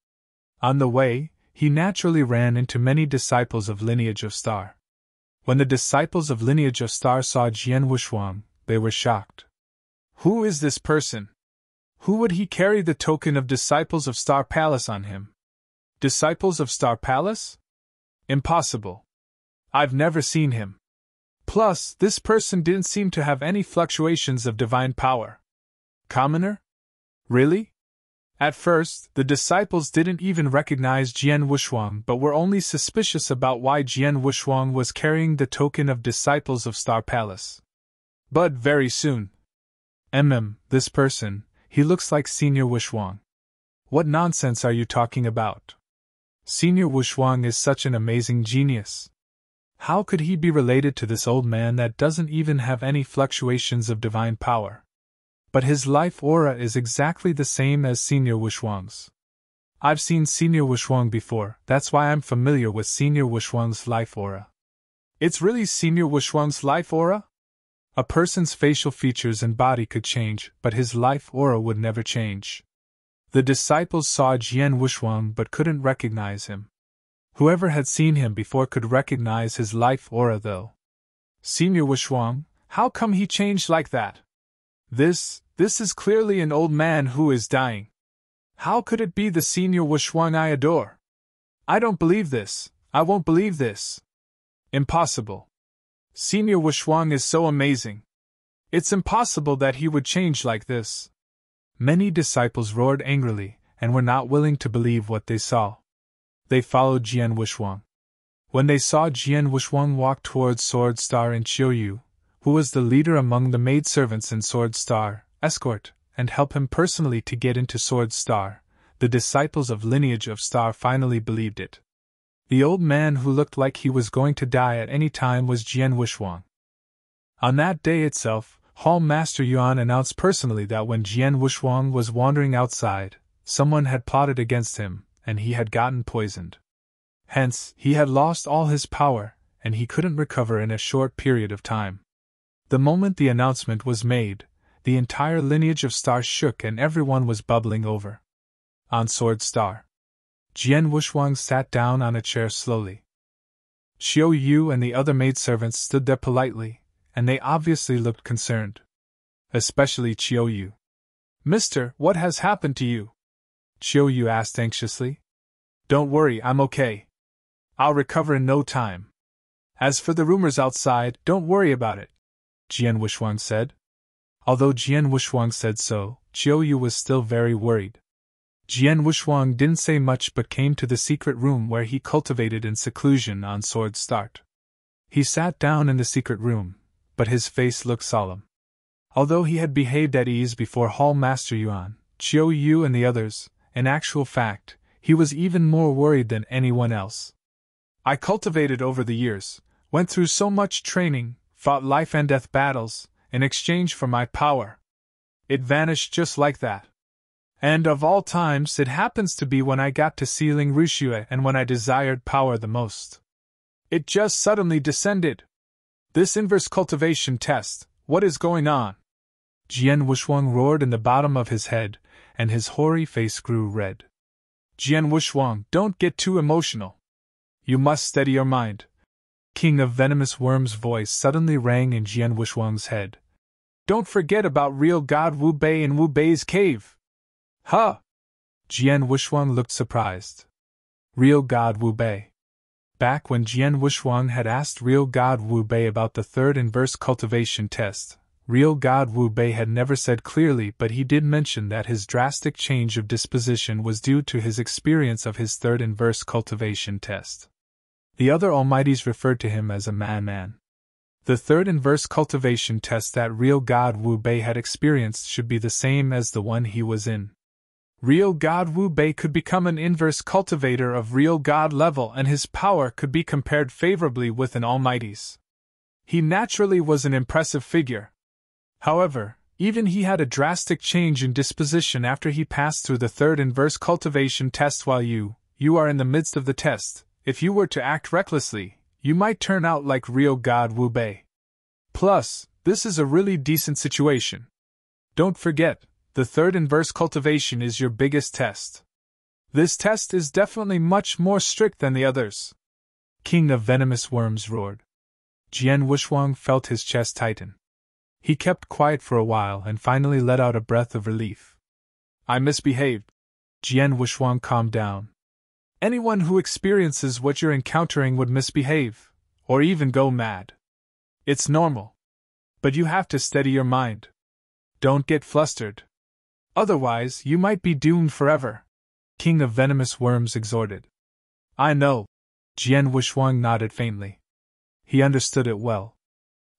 On the way, he naturally ran into many disciples of Lineage of Star. When the disciples of Lineage of Star saw Jian Wushuang, they were shocked. Who is this person? Who would he carry the token of disciples of Star Palace on him? Disciples of Star Palace? Impossible. I've never seen him. Plus, this person didn't seem to have any fluctuations of divine power. Commoner? Really? At first, the disciples didn't even recognize Jian Wushuang but were only suspicious about why Jian Wushuang was carrying the token of Disciples of Star Palace. But very soon. This person, he looks like Senior Wushuang. What nonsense are you talking about? Senior Wushuang is such an amazing genius. How could he be related to this old man that doesn't even have any fluctuations of divine power? But his life aura is exactly the same as Senior Wushuang's. I've seen Senior Wushuang before, that's why I'm familiar with Senior Wushuang's life aura. It's really Senior Wushuang's life aura? A person's facial features and body could change, but his life aura would never change. The disciples saw Jian Wushuang but couldn't recognize him. Whoever had seen him before could recognize his life aura though. Senior Wushuang, how come he changed like that? This is clearly an old man who is dying. How could it be the Senior Wushuang I adore? I don't believe this. I won't believe this. Impossible. Senior Wushuang is so amazing. It's impossible that he would change like this. Many disciples roared angrily and were not willing to believe what they saw. They followed Jian Wushuang. When they saw Jian Wushuang walk towards Sword Star and Qiuyu, who was the leader among the maidservants in Sword Star, escort, and help him personally to get into Sword Star, the disciples of Lineage of Star finally believed it. The old man who looked like he was going to die at any time was Jian Wushuang. On that day itself, Hall Master Yuan announced personally that when Jian Wushuang was wandering outside, someone had plotted against him, and he had gotten poisoned. Hence, he had lost all his power, and he couldn't recover in a short period of time. The moment the announcement was made, the entire Lineage of Stars shook and everyone was bubbling over. On Sword Star, Jian Wushuang sat down on a chair slowly. Qiuyu and the other maidservants stood there politely, and they obviously looked concerned. Especially Qiuyu. "Mister, what has happened to you?" Qiuyu asked anxiously. "Don't worry, I'm okay. I'll recover in no time. As for the rumors outside, don't worry about it," Jian Wushuang said. Although Jian Wushuang said so, Qiuyu was still very worried. Jian Wushuang didn't say much but came to the secret room where he cultivated in seclusion on Sword Start. He sat down in the secret room, but his face looked solemn. Although he had behaved at ease before Hall Master Yuan, Qiuyu and the others, in actual fact, he was even more worried than anyone else. "I cultivated over the years, went through so much training, fought life and death battles, in exchange for my power. It vanished just like that. And of all times it happens to be when I got to Sealing Ruxue and when I desired power the most. It just suddenly descended. This inverse cultivation test, what is going on?" Jian Wushuang roared in the bottom of his head, and his hoary face grew red. "Jian Wushuang, don't get too emotional. You must steady your mind." King of Venomous Worm's voice suddenly rang in Jian Wushuang's head. "Don't forget about real God Wu Bei in Wu Bei's cave." "Huh?" Jian Wushuang looked surprised. Real God Wu Bei. Back when Jian Wushuang had asked Real God Wu Bei about the third inverse cultivation test, Real God Wu Bei had never said clearly, but he did mention that his drastic change of disposition was due to his experience of his third inverse cultivation test. The other Almighties referred to him as a man. The third inverse cultivation test that Real God Wu Bei had experienced should be the same as the one he was in. Real God Wu Bei could become an inverse cultivator of Real God level, and his power could be compared favorably with an Almighty's. He naturally was an impressive figure. However, even he had a drastic change in disposition after he passed through the third inverse cultivation test. While you are in the midst of the test, if you were to act recklessly, you might turn out like Real God Wu Bei. Plus, this is a really decent situation. Don't forget, the third inverse cultivation is your biggest test. This test is definitely much more strict than the others." King of Venomous Worms roared. Jian Wushuang felt his chest tighten. He kept quiet for a while and finally let out a breath of relief. "I misbehaved." Jian Wushuang calmed down. Anyone who experiences what you're encountering would misbehave, or even go mad. It's normal. But you have to steady your mind. Don't get flustered. Otherwise, you might be doomed forever, King of Venomous Worms exhorted. I know. Jian Wuxuang nodded faintly. He understood it well.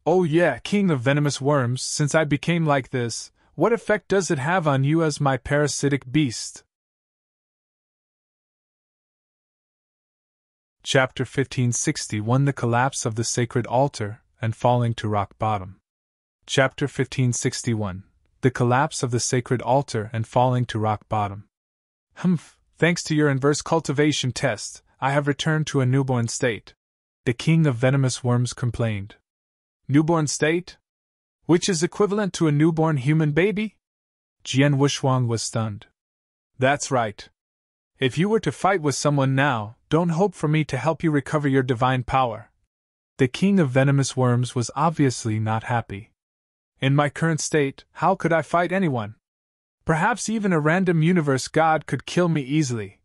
Oh yeah, King of Venomous Worms, since I became like this, what effect does it have on you as my parasitic beast? Chapter 1561 The Collapse of the Sacred Altar and Falling to Rock Bottom. Chapter 1561 The Collapse of the Sacred Altar and Falling to Rock Bottom. Thanks to your inverse cultivation test, I have returned to a newborn state, the King of Venomous Worms complained. Newborn state? Which is equivalent to a newborn human baby? Jian Wuxuang was stunned. That's right. If you were to fight with someone now, don't hope for me to help you recover your divine power. The King of Venomous Worms was obviously not happy. In my current state, how could I fight anyone? Perhaps even a random universe god could kill me easily.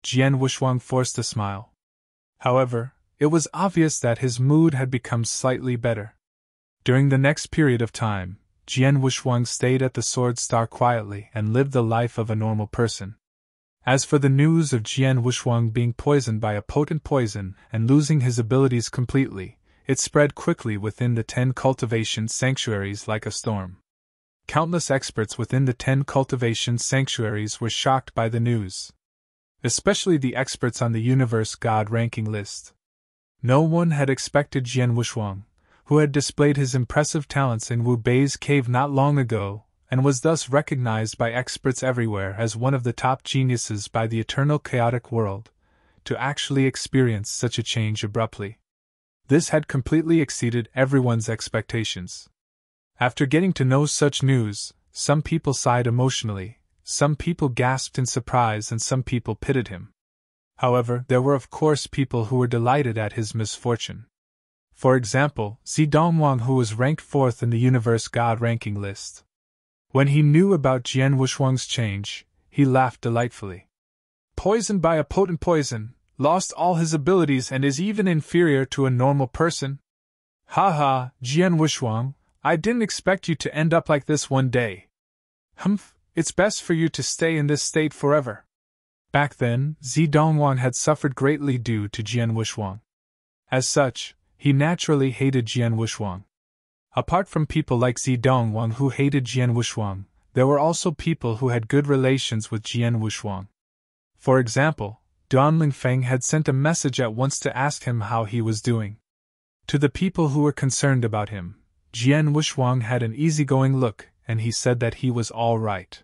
Jian Wuxuang forced a smile. However, it was obvious that his mood had become slightly better. During the next period of time, Jian Wuxuang stayed at the Sword Star quietly and lived the life of a normal person. As for the news of Jian Wuxuang being poisoned by a potent poison and losing his abilities completely, it spread quickly within the 10 cultivation sanctuaries like a storm. Countless experts within the 10 cultivation sanctuaries were shocked by the news. Especially the experts on the Universe God ranking list. No one had expected Jian Wuxuang, who had displayed his impressive talents in Wu Bei's cave not long ago, and was thus recognized by experts everywhere as one of the top geniuses by the eternal chaotic world, to actually experience such a change abruptly. This had completely exceeded everyone's expectations. After getting to know such news, some people sighed emotionally, some people gasped in surprise, and some people pitied him. However, there were of course people who were delighted at his misfortune. For example, Zidongwang, who was ranked 4th in the Universe God ranking list. When he knew about Jian Wuxuang's change, he laughed delightfully. Poisoned by a potent poison, lost all his abilities and is even inferior to a normal person? Ha, Jian Wuxuang, I didn't expect you to end up like this one day. It's best for you to stay in this state forever. Back then, Zidongwang had suffered greatly due to Jian Wuxuang. As such, he naturally hated Jian Wuxuang. Apart from people like Zidongwang who hated Jian Wuxuang, there were also people who had good relations with Jian Wuxuang. For example, Duanling Feng had sent a message at once to ask him how he was doing. To the people who were concerned about him, Jian Wuxuang had an easygoing look, and he said that he was all right.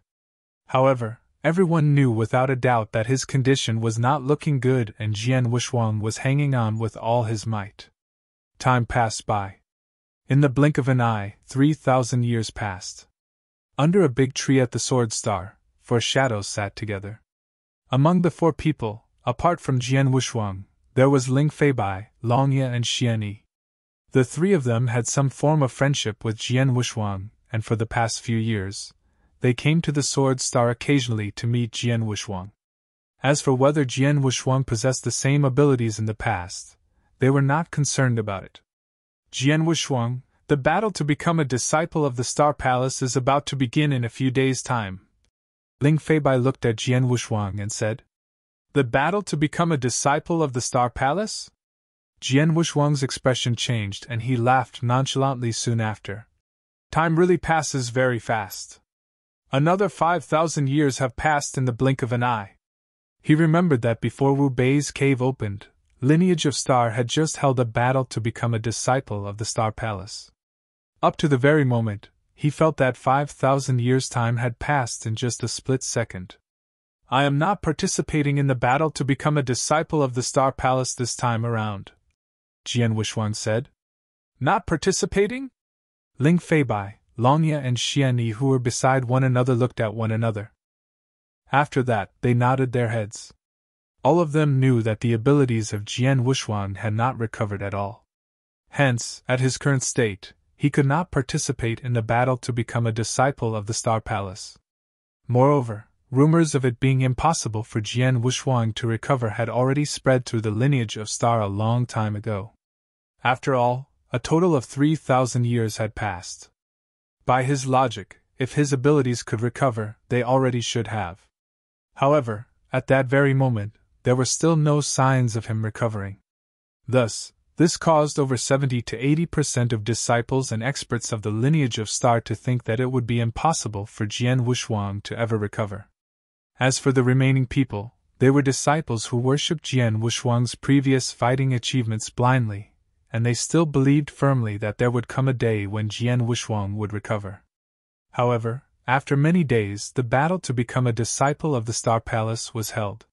However, everyone knew without a doubt that his condition was not looking good, and Jian Wuxuang was hanging on with all his might. Time passed by. In the blink of an eye, 3,000 years passed. Under a big tree at the Sword Star, 4 shadows sat together. Among the 4 people, apart from Jian Wuxuang, there was Ling Feibai, Longye, and Xianyi. The 3 of them had some form of friendship with Jian Wuxuang, and for the past few years, they came to the Sword Star occasionally to meet Jian Wuxuang. As for whether Jian Wuxuang possessed the same abilities in the past, they were not concerned about it. Jian Wuxuang, the battle to become a disciple of the Star Palace is about to begin in a few days' time. Ling Feibai looked at Jian Wuxuang and said, The battle to become a disciple of the Star Palace? Jian Wuxuang's expression changed and he laughed nonchalantly soon after. Time really passes very fast. Another 5,000 years have passed in the blink of an eye. He remembered that before Wu Bei's cave opened, Lineage of Star had just held a battle to become a disciple of the Star Palace. Up to the very moment, he felt that 5,000 years' time had passed in just a split second. I am not participating in the battle to become a disciple of the Star Palace this time around, Jian Wuxuang said. Not participating? Ling Feibai, Longye, and Xianyi, who were beside one another, looked at one another. After that, they nodded their heads. All of them knew that the abilities of Jian Wuxuang had not recovered at all. Hence, at his current state, he could not participate in the battle to become a disciple of the Star Palace. Moreover, rumors of it being impossible for Jian Wuxuang to recover had already spread through the lineage of Star a long time ago. After all, a total of 3,000 years had passed. By his logic, if his abilities could recover, they already should have. However, at that very moment, there were still no signs of him recovering. Thus, this caused over 70 to 80% of disciples and experts of the lineage of Star to think that it would be impossible for Jian Wuxuang to ever recover. As for the remaining people, they were disciples who worshipped Jian Wuxuang's previous fighting achievements blindly, and they still believed firmly that there would come a day when Jian Wuxuang would recover. However, after many days, the battle to become a disciple of the Star Palace was held.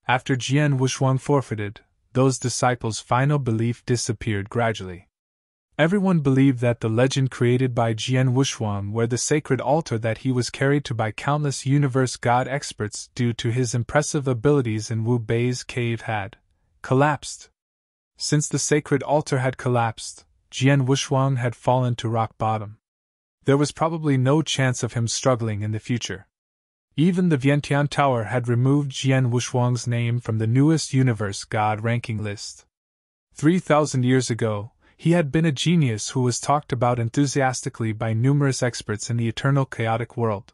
After Jian Wuxuang forfeited, those disciples' final belief disappeared gradually. Everyone believed that the legend created by Jian Wuxuang, where the sacred altar that he was carried to by countless universe god experts due to his impressive abilities in Wu Bei's cave, had collapsed. Since the sacred altar had collapsed, Jian Wuxuang had fallen to rock bottom. There was probably no chance of him struggling in the future. Even the Vientiane Tower had removed Jian Wuxuang's name from the newest universe god ranking list. 3,000 years ago, he had been a genius who was talked about enthusiastically by numerous experts in the eternal chaotic world.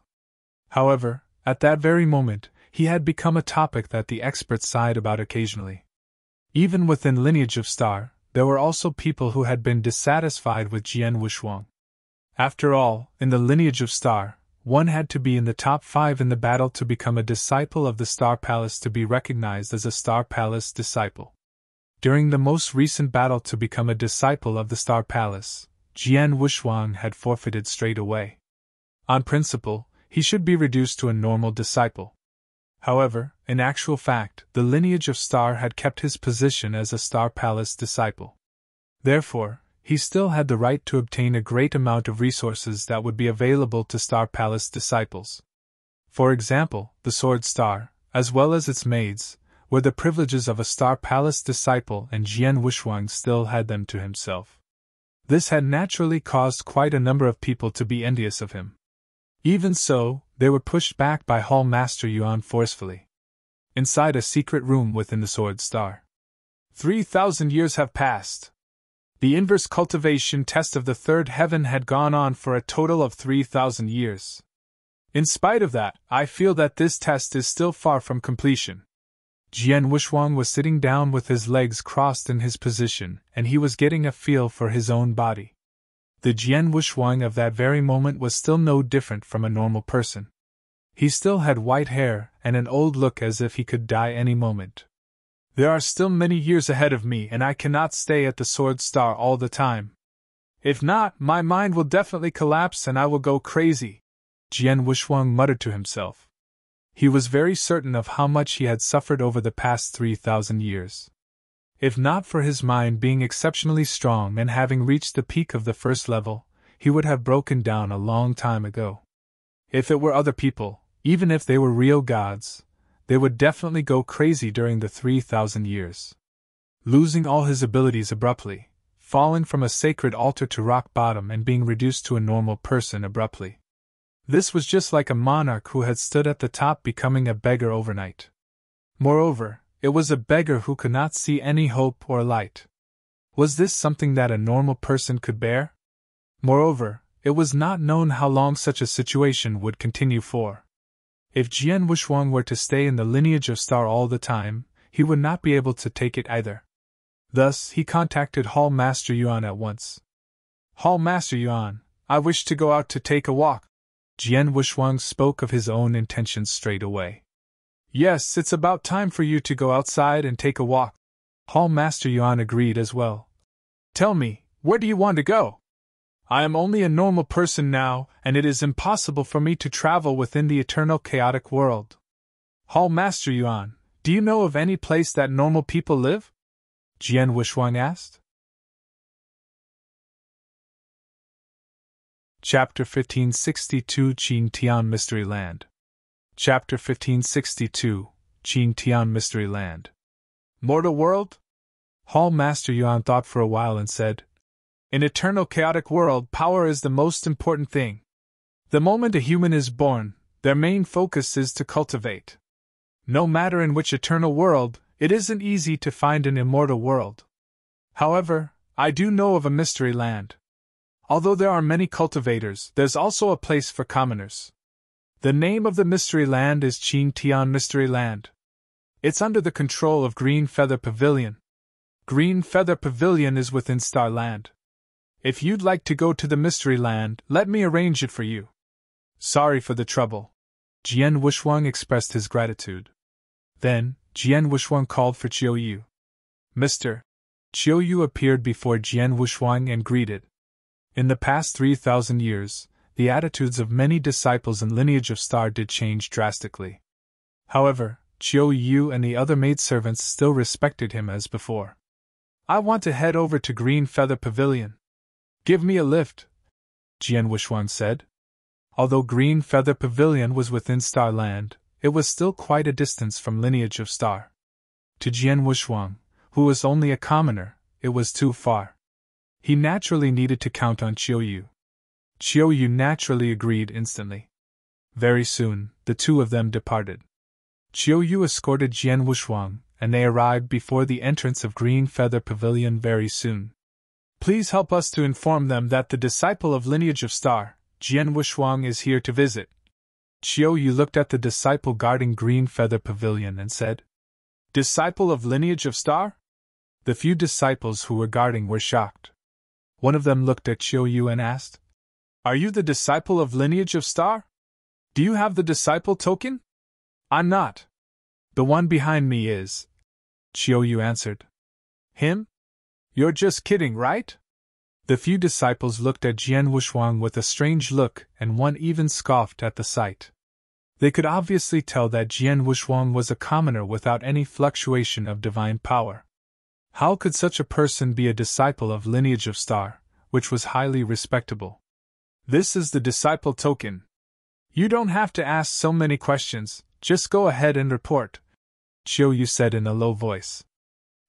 However, at that very moment, he had become a topic that the experts sighed about occasionally. Even within lineage of Star, there were also people who had been dissatisfied with Jian Wuxuang. After all, in the lineage of Star, one had to be in the top 5 in the battle to become a disciple of the Star Palace to be recognized as a Star Palace disciple. During the most recent battle to become a disciple of the Star Palace, Jian Wuxuang had forfeited straight away. On principle, he should be reduced to a normal disciple. However, in actual fact, the lineage of Star had kept his position as a Star Palace disciple. Therefore, he still had the right to obtain a great amount of resources that would be available to Star Palace disciples. For example, the Sword Star, as well as its maids, were the privileges of a Star Palace disciple, and Jian Wuxuang still had them to himself. This had naturally caused quite a number of people to be envious of him. Even so, they were pushed back by Hall Master Yuan forcefully. Inside a secret room within the Sword Star. 3,000 years have passed. The inverse cultivation test of the third heaven had gone on for a total of 3,000 years. In spite of that, I feel that this test is still far from completion. Jian Wuxuang was sitting down with his legs crossed in his position, and he was getting a feel for his own body. The Jian Wuxuang of that very moment was still no different from a normal person. He still had white hair and an old look as if he could die any moment. There are still many years ahead of me, and I cannot stay at the Sword Star all the time. If not, my mind will definitely collapse and I will go crazy, Jian Wuxuang muttered to himself. He was very certain of how much he had suffered over the past 3,000 years. If not for his mind being exceptionally strong and having reached the peak of the first level, he would have broken down a long time ago. If it were other people, even if they were real gods, they would definitely go crazy during the 3,000 years. Losing all his abilities abruptly, falling from a sacred altar to rock bottom and being reduced to a normal person abruptly. This was just like a monarch who had stood at the top becoming a beggar overnight. Moreover, it was a beggar who could not see any hope or light. Was this something that a normal person could bear? Moreover, it was not known how long such a situation would continue for. If Jian Wuxuang were to stay in the lineage of Star all the time, he would not be able to take it either. Thus, he contacted Hall Master Yuan at once. Hall Master Yuan, I wish to go out to take a walk. Jian Wuxuang spoke of his own intentions straight away. Yes, it's about time for you to go outside and take a walk. Hall Master Yuan agreed as well. Tell me, where do you want to go? I am only a normal person now, and it is impossible for me to travel within the eternal chaotic world. Hall Master Yuan, do you know of any place that normal people live? Jian Wuxuang asked. Chapter 1562 Qin Tian Mystery Land. Chapter 1562 Qin Tian Mystery Land. Mortal world? Hall Master Yuan thought for a while and said, In eternal chaotic world, power is the most important thing. The moment a human is born, Their main focus is to cultivate. No matter in which eternal world, it isn't easy to find an immortal world. However, I do know of a mystery land. Although there are many cultivators, there's also a place for commoners. The name of the mystery land is Qing Tian Mystery Land. It's under the control of Green Feather Pavilion. Green Feather Pavilion is within Starland. If you'd like to go to the mystery land, let me arrange it for you. Sorry for the trouble. Jian Wushuang expressed his gratitude. Then, Jian Wushuang called for Chiu Yu. Mr. Chiu Yu appeared before Jian Wushuang and greeted. In the past 3,000 years, the attitudes of many disciples and lineage of Star did change drastically. However, Chiu Yu and the other maidservants still respected him as before. I want to head over to Green Feather Pavilion. Give me a lift, Jian Wushuang said. Although Green Feather Pavilion was within Starland, it was still quite a distance from lineage of Star. To Jian Wushuang, who was only a commoner, it was too far. He naturally needed to count on Chiu Yu. Chiu Yu naturally agreed instantly. Very soon, the two of them departed. Chiu Yu escorted Jian Wushuang, and they arrived before the entrance of Green Feather Pavilion very soon. Please help us to inform them that the disciple of lineage of Star, Jian Wushuang, is here to visit. Chiu Yu looked at the disciple guarding Green Feather Pavilion and said, Disciple of lineage of Star? The few disciples who were guarding were shocked. One of them looked at Chiu Yu and asked, Are you the disciple of lineage of Star? Do you have the disciple token? I'm not. The one behind me is. Chiu Yu answered. Him? You're just kidding, right? The few disciples looked at Jian Wushuang with a strange look, and one even scoffed at the sight. They could obviously tell that Jian Wushuang was a commoner without any fluctuation of divine power. How could such a person be a disciple of lineage of Star, which was highly respectable? This is the disciple token. You don't have to ask so many questions, just go ahead and report, Chiu Yu said in a low voice.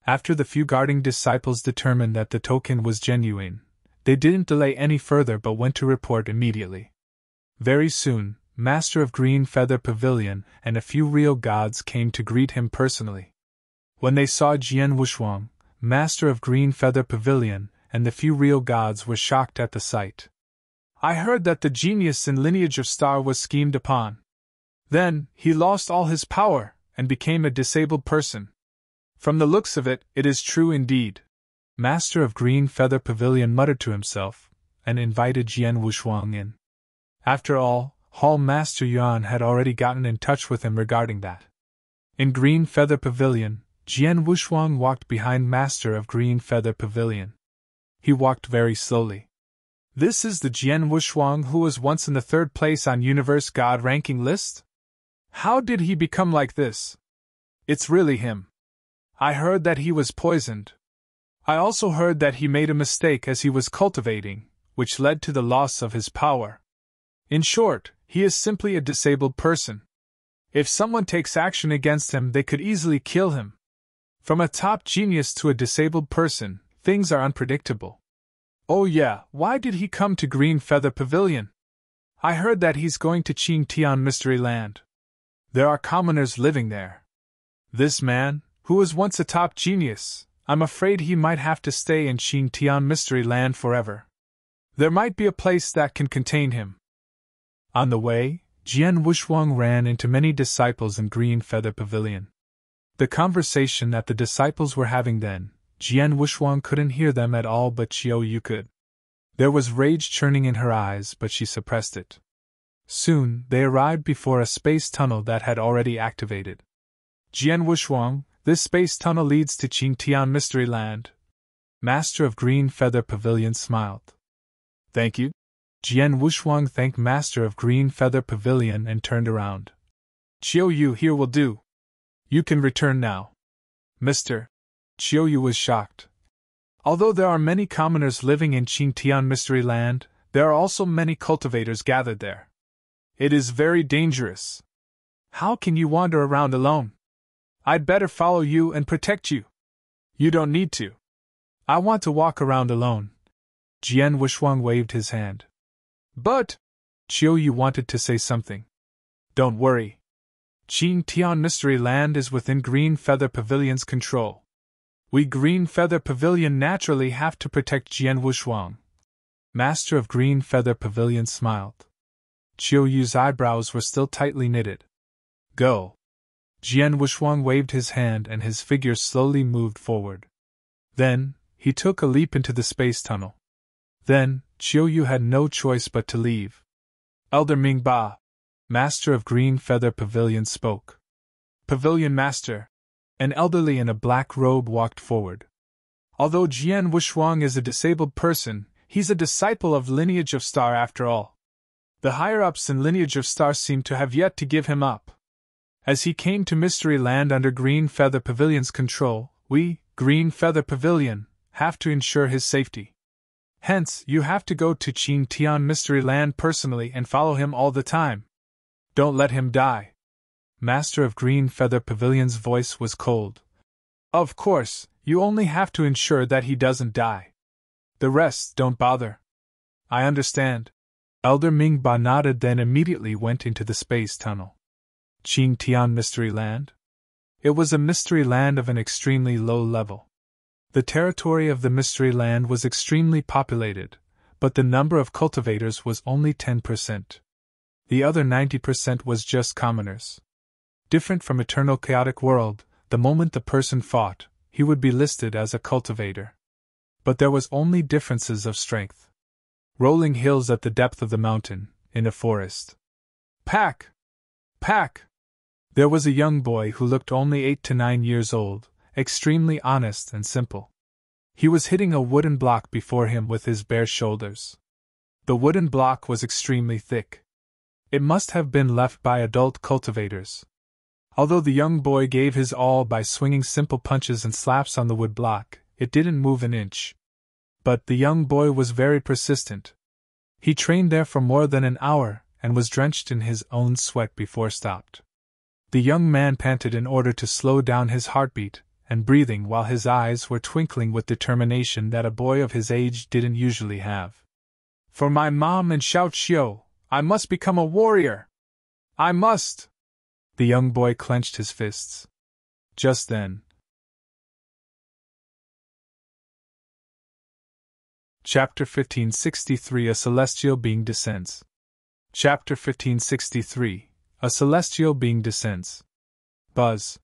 After the few guarding disciples determined that the token was genuine, they didn't delay any further but went to report immediately. Very soon, Master of Green Feather Pavilion and a few real gods came to greet him personally. When they saw Jian Wushuang, Master of Green Feather Pavilion, and the few real gods were shocked at the sight. I heard that the genius in lineage of Star was schemed upon. Then, he lost all his power, and became a disabled person. From the looks of it, it is true indeed. Master of Green Feather Pavilion muttered to himself, and invited Jian Wushuang in. After all, Hall Master Yuan had already gotten in touch with him regarding that. In Green Feather Pavilion, Jian Wushuang walked behind Master of Green Feather Pavilion. He walked very slowly. This is the Jian Wushuang who was once in the 3rd place on Universe God ranking list? How did he become like this? It's really him. I heard that he was poisoned. I also heard that he made a mistake as he was cultivating, which led to the loss of his power. In short, he is simply a disabled person. If someone takes action against him, they could easily kill him. From a top genius to a disabled person, things are unpredictable. Oh yeah, why did he come to Green Feather Pavilion? I heard that he's going to Qing Tian Mystery Land. There are commoners living there. This man, who was once a top genius, I'm afraid he might have to stay in Qing Tian Mystery Land forever. There might be a place that can contain him. On the way, Jian Wushuang ran into many disciples in Green Feather Pavilion. The conversation that the disciples were having then, Jian Wushuang couldn't hear them at all, but Chiu Yu could. There was rage churning in her eyes, but she suppressed it. Soon, they arrived before a space tunnel that had already activated. Jian Wushuang, this space tunnel leads to Qing Tian Mystery Land. Master of Green Feather Pavilion smiled. Thank you. Jian Wushuang thanked Master of Green Feather Pavilion and turned around. Chiu Yu here will do. You can return now. Mr. Chiu Yu was shocked. Although there are many commoners living in Qing Tian Mystery Land, there are also many cultivators gathered there. It is very dangerous. How can you wander around alone? I'd better follow you and protect you. You don't need to. I want to walk around alone. Jian Wushuang waved his hand. But, Chiu Yu wanted to say something. Don't worry. Qing Tian Mystery Land is within Green Feather Pavilion's control. We Green Feather Pavilion naturally have to protect Jian Wushuang. Master of Green Feather Pavilion smiled. Qiu Yu's eyebrows were still tightly knitted. Go. Jian Wushuang waved his hand and his figure slowly moved forward. Then, he took a leap into the space tunnel. Then, Qiu Yu had no choice but to leave. Elder Ming Ba, Master of Green Feather Pavilion, spoke. Pavilion Master. An elderly in a black robe walked forward. Although Jian Wushuang is a disabled person, he's a disciple of Lineage of Star after all. The higher-ups in Lineage of Star seem to have yet to give him up. As he came to Mystery Land under Green Feather Pavilion's control, we, Green Feather Pavilion, have to ensure his safety. Hence, you have to go to Qing Tian Mystery Land personally and follow him all the time. Don't let him die. Master of Green Feather Pavilion's voice was cold. Of course, you only have to ensure that he doesn't die. The rest don't bother. I understand. Elder Ming Ba nodded, then immediately went into the space tunnel. Qing Tian Mystery Land? It was a mystery land of an extremely low level. The territory of the Mystery Land was extremely populated, but the number of cultivators was only 10%. The other 90% was just commoners. Different from Eternal Chaotic World, the moment the person fought, he would be listed as a cultivator. But there was only differences of strength. Rolling hills at the depth of the mountain, in a forest. Pack! Pack! There was a young boy who looked only 8 to 9 years old, extremely honest and simple. He was hitting a wooden block before him with his bare shoulders. The wooden block was extremely thick. It must have been left by adult cultivators. Although the young boy gave his all by swinging simple punches and slaps on the wood block, it didn't move an inch. But the young boy was very persistent. He trained there for more than an hour, and was drenched in his own sweat before stopped. The young man panted in order to slow down his heartbeat and breathing while his eyes were twinkling with determination that a boy of his age didn't usually have. For my mom and Xiao Qiu, I must become a warrior! I must! The young boy clenched his fists. Just then. Chapter 1563 A Celestial Being Descends. Chapter 1563 A Celestial Being Descends. Buzz.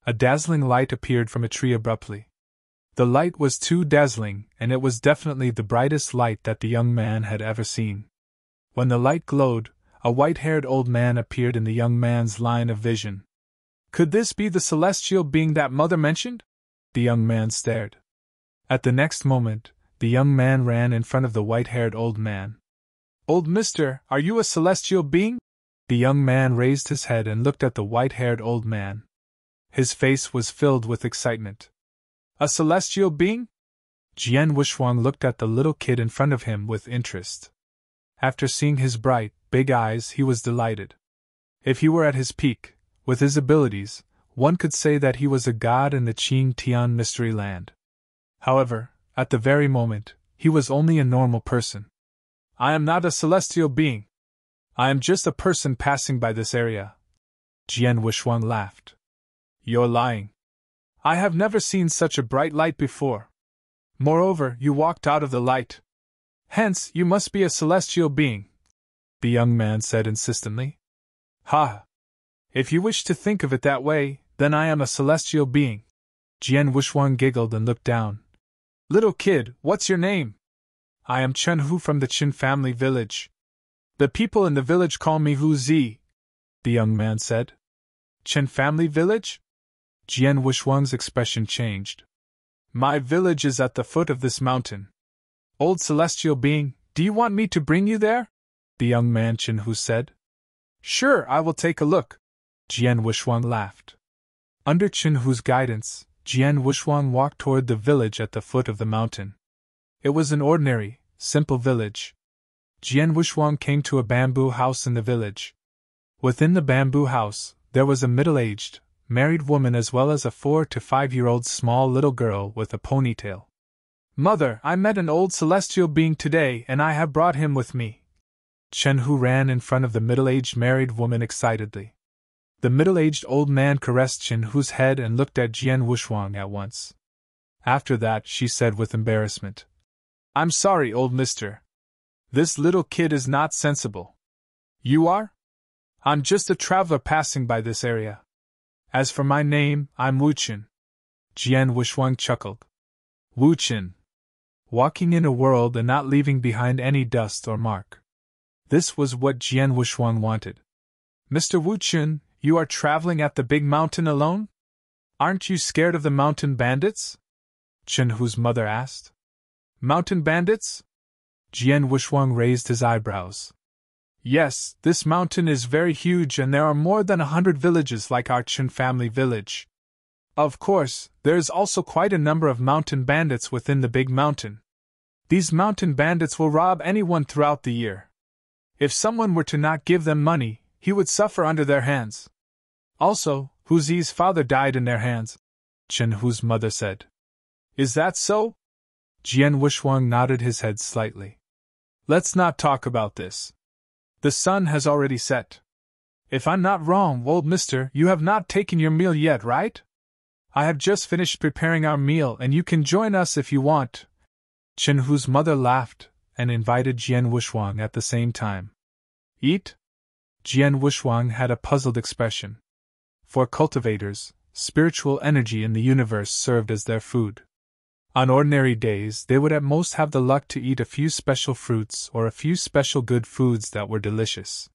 A dazzling light appeared from a tree abruptly. The light was too dazzling, and it was definitely the brightest light that the young man had ever seen. When the light glowed, a white-haired old man appeared in the young man's line of vision. Could this be the celestial being that Mother mentioned? The young man stared. At the next moment, the young man ran in front of the white-haired old man. Old mister, are you a celestial being? The young man raised his head and looked at the white-haired old man. His face was filled with excitement. A celestial being? Jian Wushuang looked at the little kid in front of him with interest. After seeing his bright, big eyes, he was delighted. If he were at his peak, with his abilities, one could say that he was a god in the Qing Tian Mystery Land. However, at the very moment, he was only a normal person. I am not a celestial being. I am just a person passing by this area. Jian Wushuang laughed. You're lying. I have never seen such a bright light before. Moreover, you walked out of the light. Hence, you must be a celestial being, the young man said insistently. Ha! If you wish to think of it that way, then I am a celestial being. Jian Wushuang giggled and looked down. Little kid, what's your name? I am Chen Hu from the Qin family village. The people in the village call me Hu Zi, the young man said. Chen family village? Jian Wushuang's expression changed. My village is at the foot of this mountain. Old celestial being, do you want me to bring you there? The young man Chen Hu said. Sure, I will take a look. Jian Wushuang laughed. Under Chen Hu's guidance, Jian Wushuang walked toward the village at the foot of the mountain. It was an ordinary, simple village. Jian Wushuang came to a bamboo house in the village. Within the bamboo house, there was a middle-aged, married woman as well as a 4 to 5-year-old small little girl with a ponytail. Mother, I met an old celestial being today and I have brought him with me. Chen Hu ran in front of the middle-aged married woman excitedly. The middle-aged old man caressed Chen Hu's head and looked at Jian Wushuang at once. After that, she said with embarrassment, "I'm sorry, old mister. This little kid is not sensible." "You are? I'm just a traveler passing by this area. As for my name, I'm Wu Qin." Jian Wushuang chuckled. Wu Qin. Walking in a world and not leaving behind any dust or mark. This was what Jian Wushuang wanted. "Mr. Wu Qin, you are traveling at the big mountain alone? Aren't you scared of the mountain bandits?" Chen Hu's mother asked. "Mountain bandits?" Jian Wushuang raised his eyebrows. "Yes, this mountain is very huge and there are more than 100 villages like our Chen family village. Of course, there is also quite a number of mountain bandits within the big mountain. These mountain bandits will rob anyone throughout the year. If someone were to not give them money, he would suffer under their hands. Also, Hu Zi's father died in their hands," Chen Hu's mother said. "Is that so?" Jian Wushuang nodded his head slightly. "Let's not talk about this. The sun has already set. If I'm not wrong, old mister, you have not taken your meal yet, right? I have just finished preparing our meal and you can join us if you want." Chen Hu's mother laughed and invited Jian Wushuang at the same time. "Eat?" Jian Wushuang had a puzzled expression. For cultivators, spiritual energy in the universe served as their food. On ordinary days, they would at most have the luck to eat a few special fruits or a few special good foods that were delicious.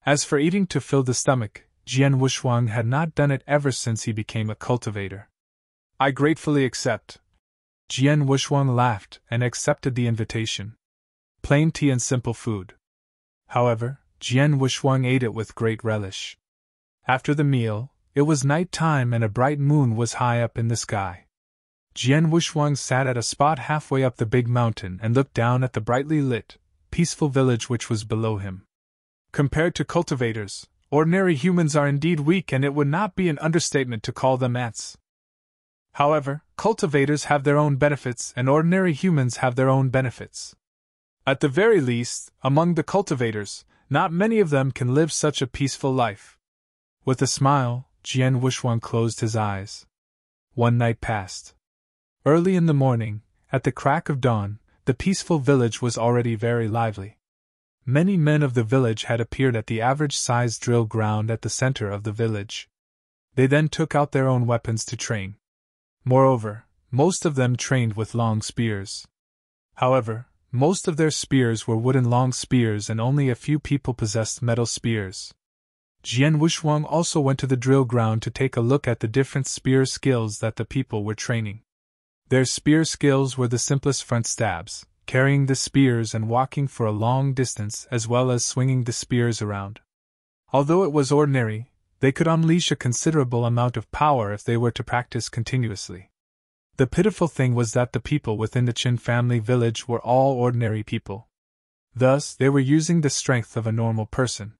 As for eating to fill the stomach, Jian Wushuang had not done it ever since he became a cultivator. "I gratefully accept." Jian Wushuang laughed and accepted the invitation. Plain tea and simple food. However, Jian Wushuang ate it with great relish. After the meal, it was night time and a bright moon was high up in the sky. Jian Wushuang sat at a spot halfway up the big mountain and looked down at the brightly lit, peaceful village which was below him. Compared to cultivators, ordinary humans are indeed weak, and it would not be an understatement to call them ants. However, cultivators have their own benefits and ordinary humans have their own benefits. At the very least, among the cultivators, not many of them can live such a peaceful life. With a smile, Jian Wushuang closed his eyes. One night passed. Early in the morning, at the crack of dawn, the peaceful village was already very lively. Many men of the village had appeared at the average-sized drill ground at the center of the village. They then took out their own weapons to train. Moreover, most of them trained with long spears. However, most of their spears were wooden long spears and only a few people possessed metal spears. Jian Wushuang also went to the drill ground to take a look at the different spear skills that the people were training. Their spear skills were the simplest front stabs, carrying the spears and walking for a long distance as well as swinging the spears around. Although it was ordinary, they could unleash a considerable amount of power if they were to practice continuously. The pitiful thing was that the people within the Qin family village were all ordinary people. Thus, they were using the strength of a normal person.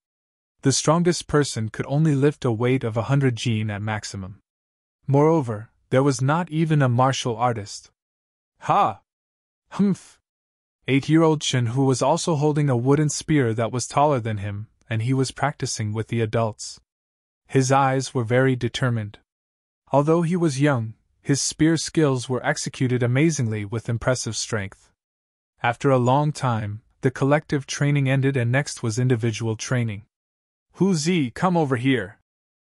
The strongest person could only lift a weight of 100 jin at maximum. Moreover, there was not even a martial artist. Ha! Humph! 8-year-old Chen Hu was also holding a wooden spear that was taller than him, and he was practicing with the adults. His eyes were very determined. Although he was young, his spear skills were executed amazingly with impressive strength. After a long time, the collective training ended and next was individual training. "Hu Zi, come over here!"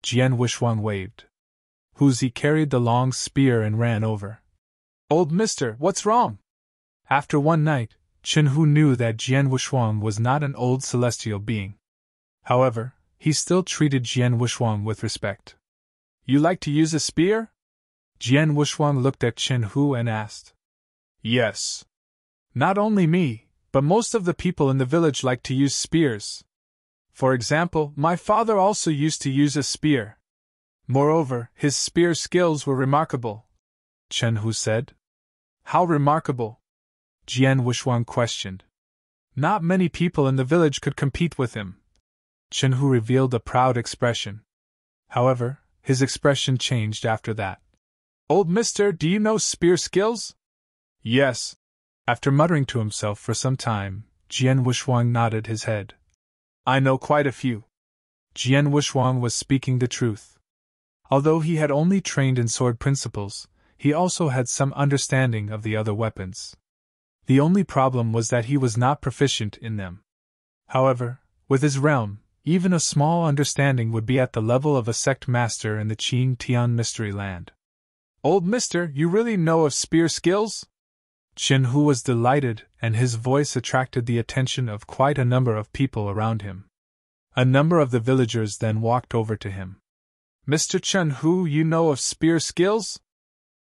Jian Wushuang waved. Hu Zi carried the long spear and ran over. "Old mister, what's wrong?" After one night, Chen Hu knew that Jian Wushuang was not an old celestial being. However, he still treated Jian Wushuang with respect. "You like to use a spear?" Jian Wushuang looked at Chen Hu and asked. "Yes. Not only me, but most of the people in the village like to use spears. For example, my father also used to use a spear. Moreover, his spear skills were remarkable," Chen Hu said. "How remarkable?" Jian Wushuang questioned. "Not many people in the village could compete with him." Chen Hu revealed a proud expression. However, his expression changed after that. "Old mister, do you know spear skills?" "Yes." After muttering to himself for some time, Jian Wushuang nodded his head, I know quite a few. Jian Wushuang was speaking the truth. Although he had only trained in sword principles, he also had some understanding of the other weapons. The only problem was that he was not proficient in them. However, with his realm, even a small understanding would be at the level of a sect master in the Qing Tian Mystery Land. Old mister, you really know of spear skills? Chen Hu was delighted, and his voice attracted the attention of quite a number of people around him. A number of the villagers then walked over to him. Mr. Chen Hu, you know of spear skills?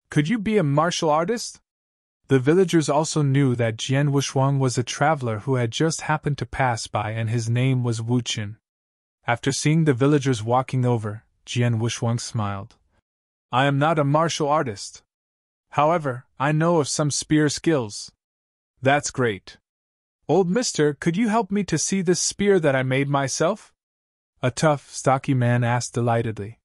Could you be a martial artist? The villagers also knew that Jian Wushuang was a traveler who had just happened to pass by, and his name was Wu Qin. After seeing the villagers walking over, Jian Wushuang smiled. I am not a martial artist. However, I know of some spear skills. That's great. Old mister, could you help me to see this spear that I made myself? A tough, stocky man asked delightedly.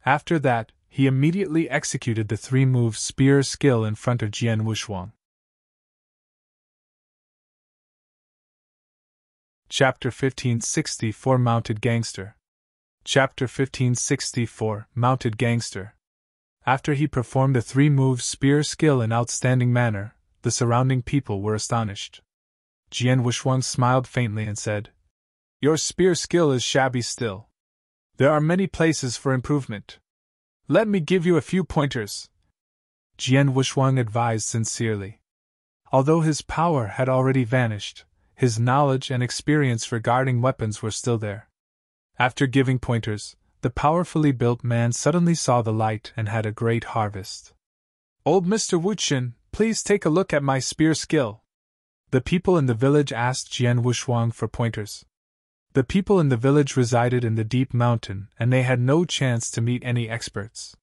After that, he immediately executed the 3-move spear skill in front of Jian Wushuang. Chapter 1564 Mounted Gangster. Chapter 1564 Mounted Gangster. After he performed the 3-move spear skill in outstanding manner, the surrounding people were astonished. Jian Wushuang smiled faintly and said, Your spear skill is shabby still. There are many places for improvement. Let me give you a few pointers. Jian Wushuang advised sincerely. Although his power had already vanished, his knowledge and experience regarding weapons were still there. After giving pointers, the powerfully built man suddenly saw the light and had a great harvest. Old Mr. Wu Qin, please take a look at my spear skill. The people in the village asked Jian Wushuang for pointers. The people in the village resided in the deep mountain, and they had no chance to meet any experts.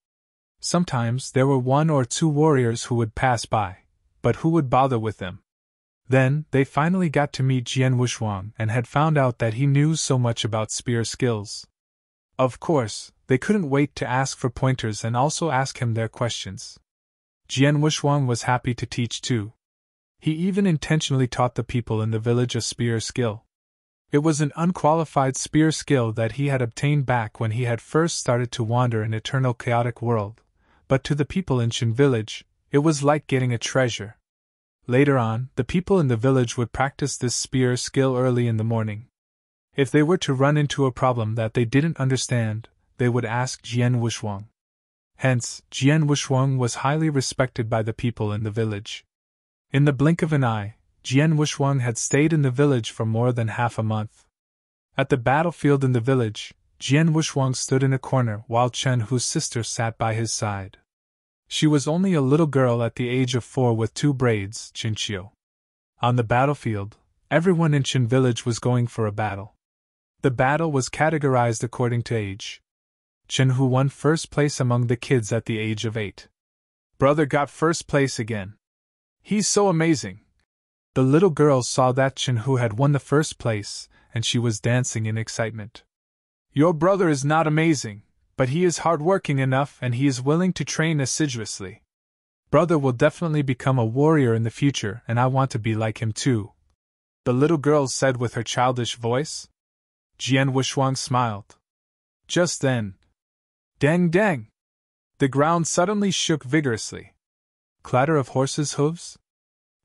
Sometimes there were 1 or 2 warriors who would pass by, but who would bother with them? Then, they finally got to meet Jian Wushuang and had found out that he knew so much about spear skills. Of course, they couldn't wait to ask for pointers and also ask him their questions. Jian Wushuang was happy to teach too. He even intentionally taught the people in the village a spear skill. It was an unqualified spear skill that he had obtained back when he had first started to wander in eternal chaotic world, but to the people in Shen village, it was like getting a treasure. Later on, the people in the village would practice this spear skill early in the morning. If they were to run into a problem that they didn't understand, they would ask Jian Wushuang. Hence, Jian Wushuang was highly respected by the people in the village. In the blink of an eye, Jian Wushuang had stayed in the village for more than half a month. At the battlefield in the village, Jian Wushuang stood in a corner while Chen Hu's sister sat by his side. She was only a little girl at the age of 4 with 2 braids, Qinqiu. On the battlefield, everyone in Chen village was going for a battle. The battle was categorized according to age. Chen Hu won first place among the kids at the age of 8. Brother got first place again. He's so amazing. The little girl saw that Chen Hu had won the first place, and she was dancing in excitement. Your brother is not amazing, but he is hardworking enough and he is willing to train assiduously. Brother will definitely become a warrior in the future, and I want to be like him too, the little girl said with her childish voice. Jian Wushuang smiled. Just then, dang dang! The ground suddenly shook vigorously. Clatter of horses' hooves?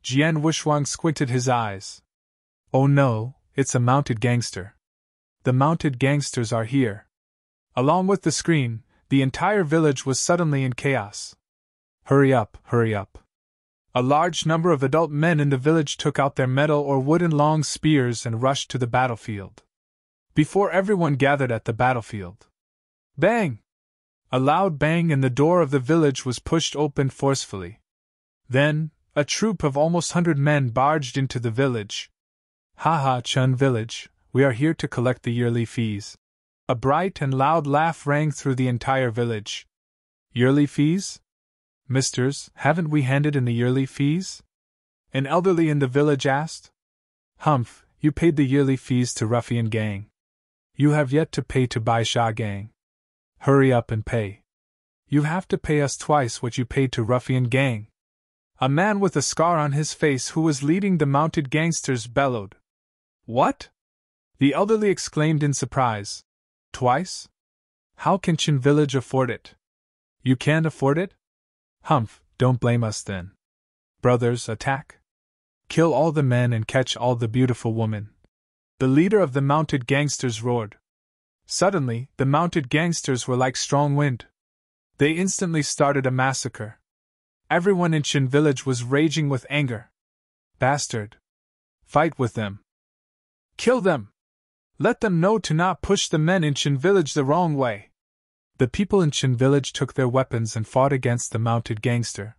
Jian Wushuang squinted his eyes. Oh no, it's a mounted gangster. The mounted gangsters are here. Along with the scream, the entire village was suddenly in chaos. Hurry up, hurry up. A large number of adult men in the village took out their metal or wooden long spears and rushed to the battlefield. Before everyone gathered at the battlefield. Bang! A loud bang and the door of the village was pushed open forcefully. Then, a troop of almost 100 men barged into the village. Ha, Chun village, we are here to collect the yearly fees. A bright and loud laugh rang through the entire village. Yearly fees? Misters, haven't we handed in the yearly fees? An elderly in the village asked. Humph, you paid the yearly fees to ruffian gang. You have yet to pay to Bai Sha gang. Hurry up and pay. You have to pay us twice what you paid to ruffian gang. A man with a scar on his face who was leading the mounted gangsters bellowed. What? The elderly exclaimed in surprise. Twice? How can Chin village afford it? You can't afford it? Humph, don't blame us then. Brothers, attack! Kill all the men and catch all the beautiful women. The leader of the mounted gangsters roared. Suddenly, the mounted gangsters were like strong wind. They instantly started a massacre. Everyone in Chin village was raging with anger. Bastard! Fight with them! Kill them! Let them know to not push the men in Chin village the wrong way. The people in Chin village took their weapons and fought against the mounted gangster.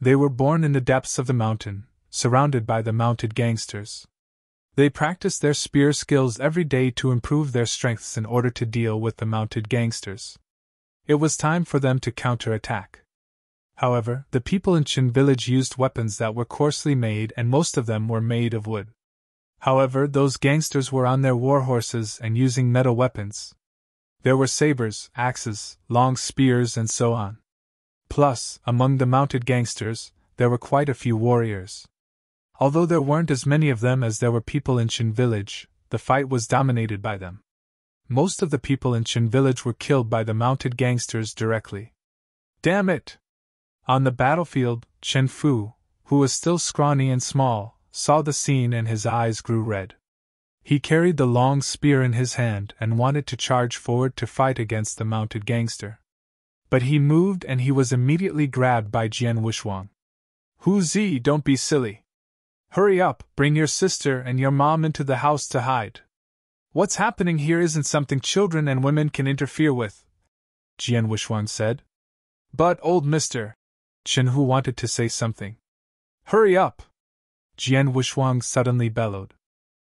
They were born in the depths of the mountain, surrounded by the mounted gangsters. They practiced their spear skills every day to improve their strengths in order to deal with the mounted gangsters. It was time for them to counterattack. However, the people in Chin village used weapons that were coarsely made, and most of them were made of wood. However, those gangsters were on their war horses and using metal weapons. There were sabers, axes, long spears, and so on. Plus, among the mounted gangsters, there were quite a few warriors. Although there weren't as many of them as there were people in Chin village, the fight was dominated by them. Most of the people in Chin village were killed by the mounted gangsters directly. Damn it! On the battlefield, Chen Fu, who was still scrawny and small, saw the scene and his eyes grew red. He carried the long spear in his hand and wanted to charge forward to fight against the mounted gangster. But he moved and he was immediately grabbed by Jian Wushuang. Hu Zi, don't be silly. Hurry up, bring your sister and your mom into the house to hide. What's happening here isn't something children and women can interfere with, Jian Wushuang said. But, old mister, Chen Hu wanted to say something. Hurry up! Jian Wushuang suddenly bellowed.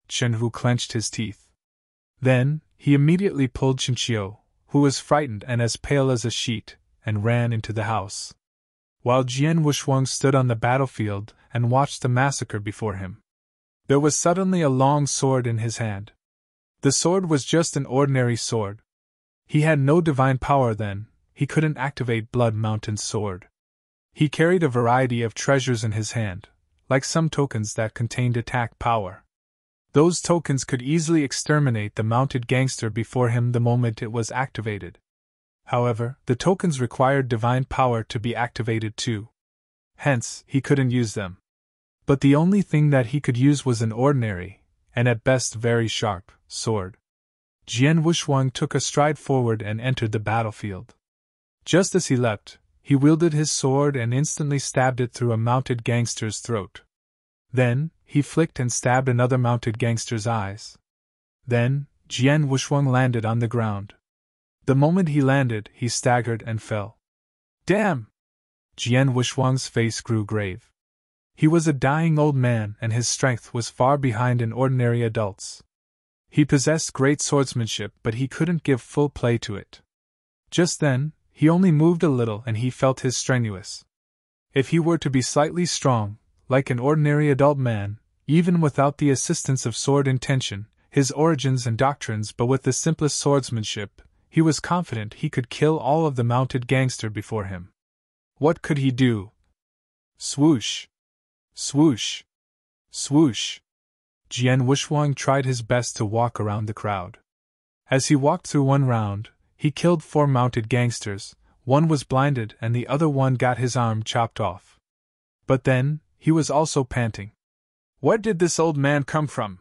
Chen Hu clenched his teeth. Then, he immediately pulled Chen Qiu, who was frightened and as pale as a sheet, and ran into the house. While Jian Wushuang stood on the battlefield and watched the massacre before him, there was suddenly a long sword in his hand. The sword was just an ordinary sword. He had no divine power then, he couldn't activate Blood Mountain's sword. He carried a variety of treasures in his hand, like some tokens that contained attack power. Those tokens could easily exterminate the mounted gangster before him the moment it was activated. However, the tokens required divine power to be activated too. Hence, he couldn't use them. But the only thing that he could use was an ordinary, and at best very sharp, sword. Jian Wushuang took a stride forward and entered the battlefield. Just as he leapt, he wielded his sword and instantly stabbed it through a mounted gangster's throat. Then, he flicked and stabbed another mounted gangster's eyes. Then, Jian Wushuang landed on the ground. The moment he landed, he staggered and fell. Damn! Jian Wushuang's face grew grave. He was a dying old man and his strength was far behind an ordinary adult's. He possessed great swordsmanship, but he couldn't give full play to it. Just then, he only moved a little and he felt his strenuous. If he were to be slightly strong, like an ordinary adult man, even without the assistance of sword intention, his origins and doctrines, but with the simplest swordsmanship, he was confident he could kill all of the mounted gangster before him. What could he do? Swoosh! Swoosh! Swoosh! Jian Wushuang tried his best to walk around the crowd. As he walked through one round, he killed 4 mounted gangsters, one was blinded and the other one got his arm chopped off. But then, he was also panting. Where did this old man come from?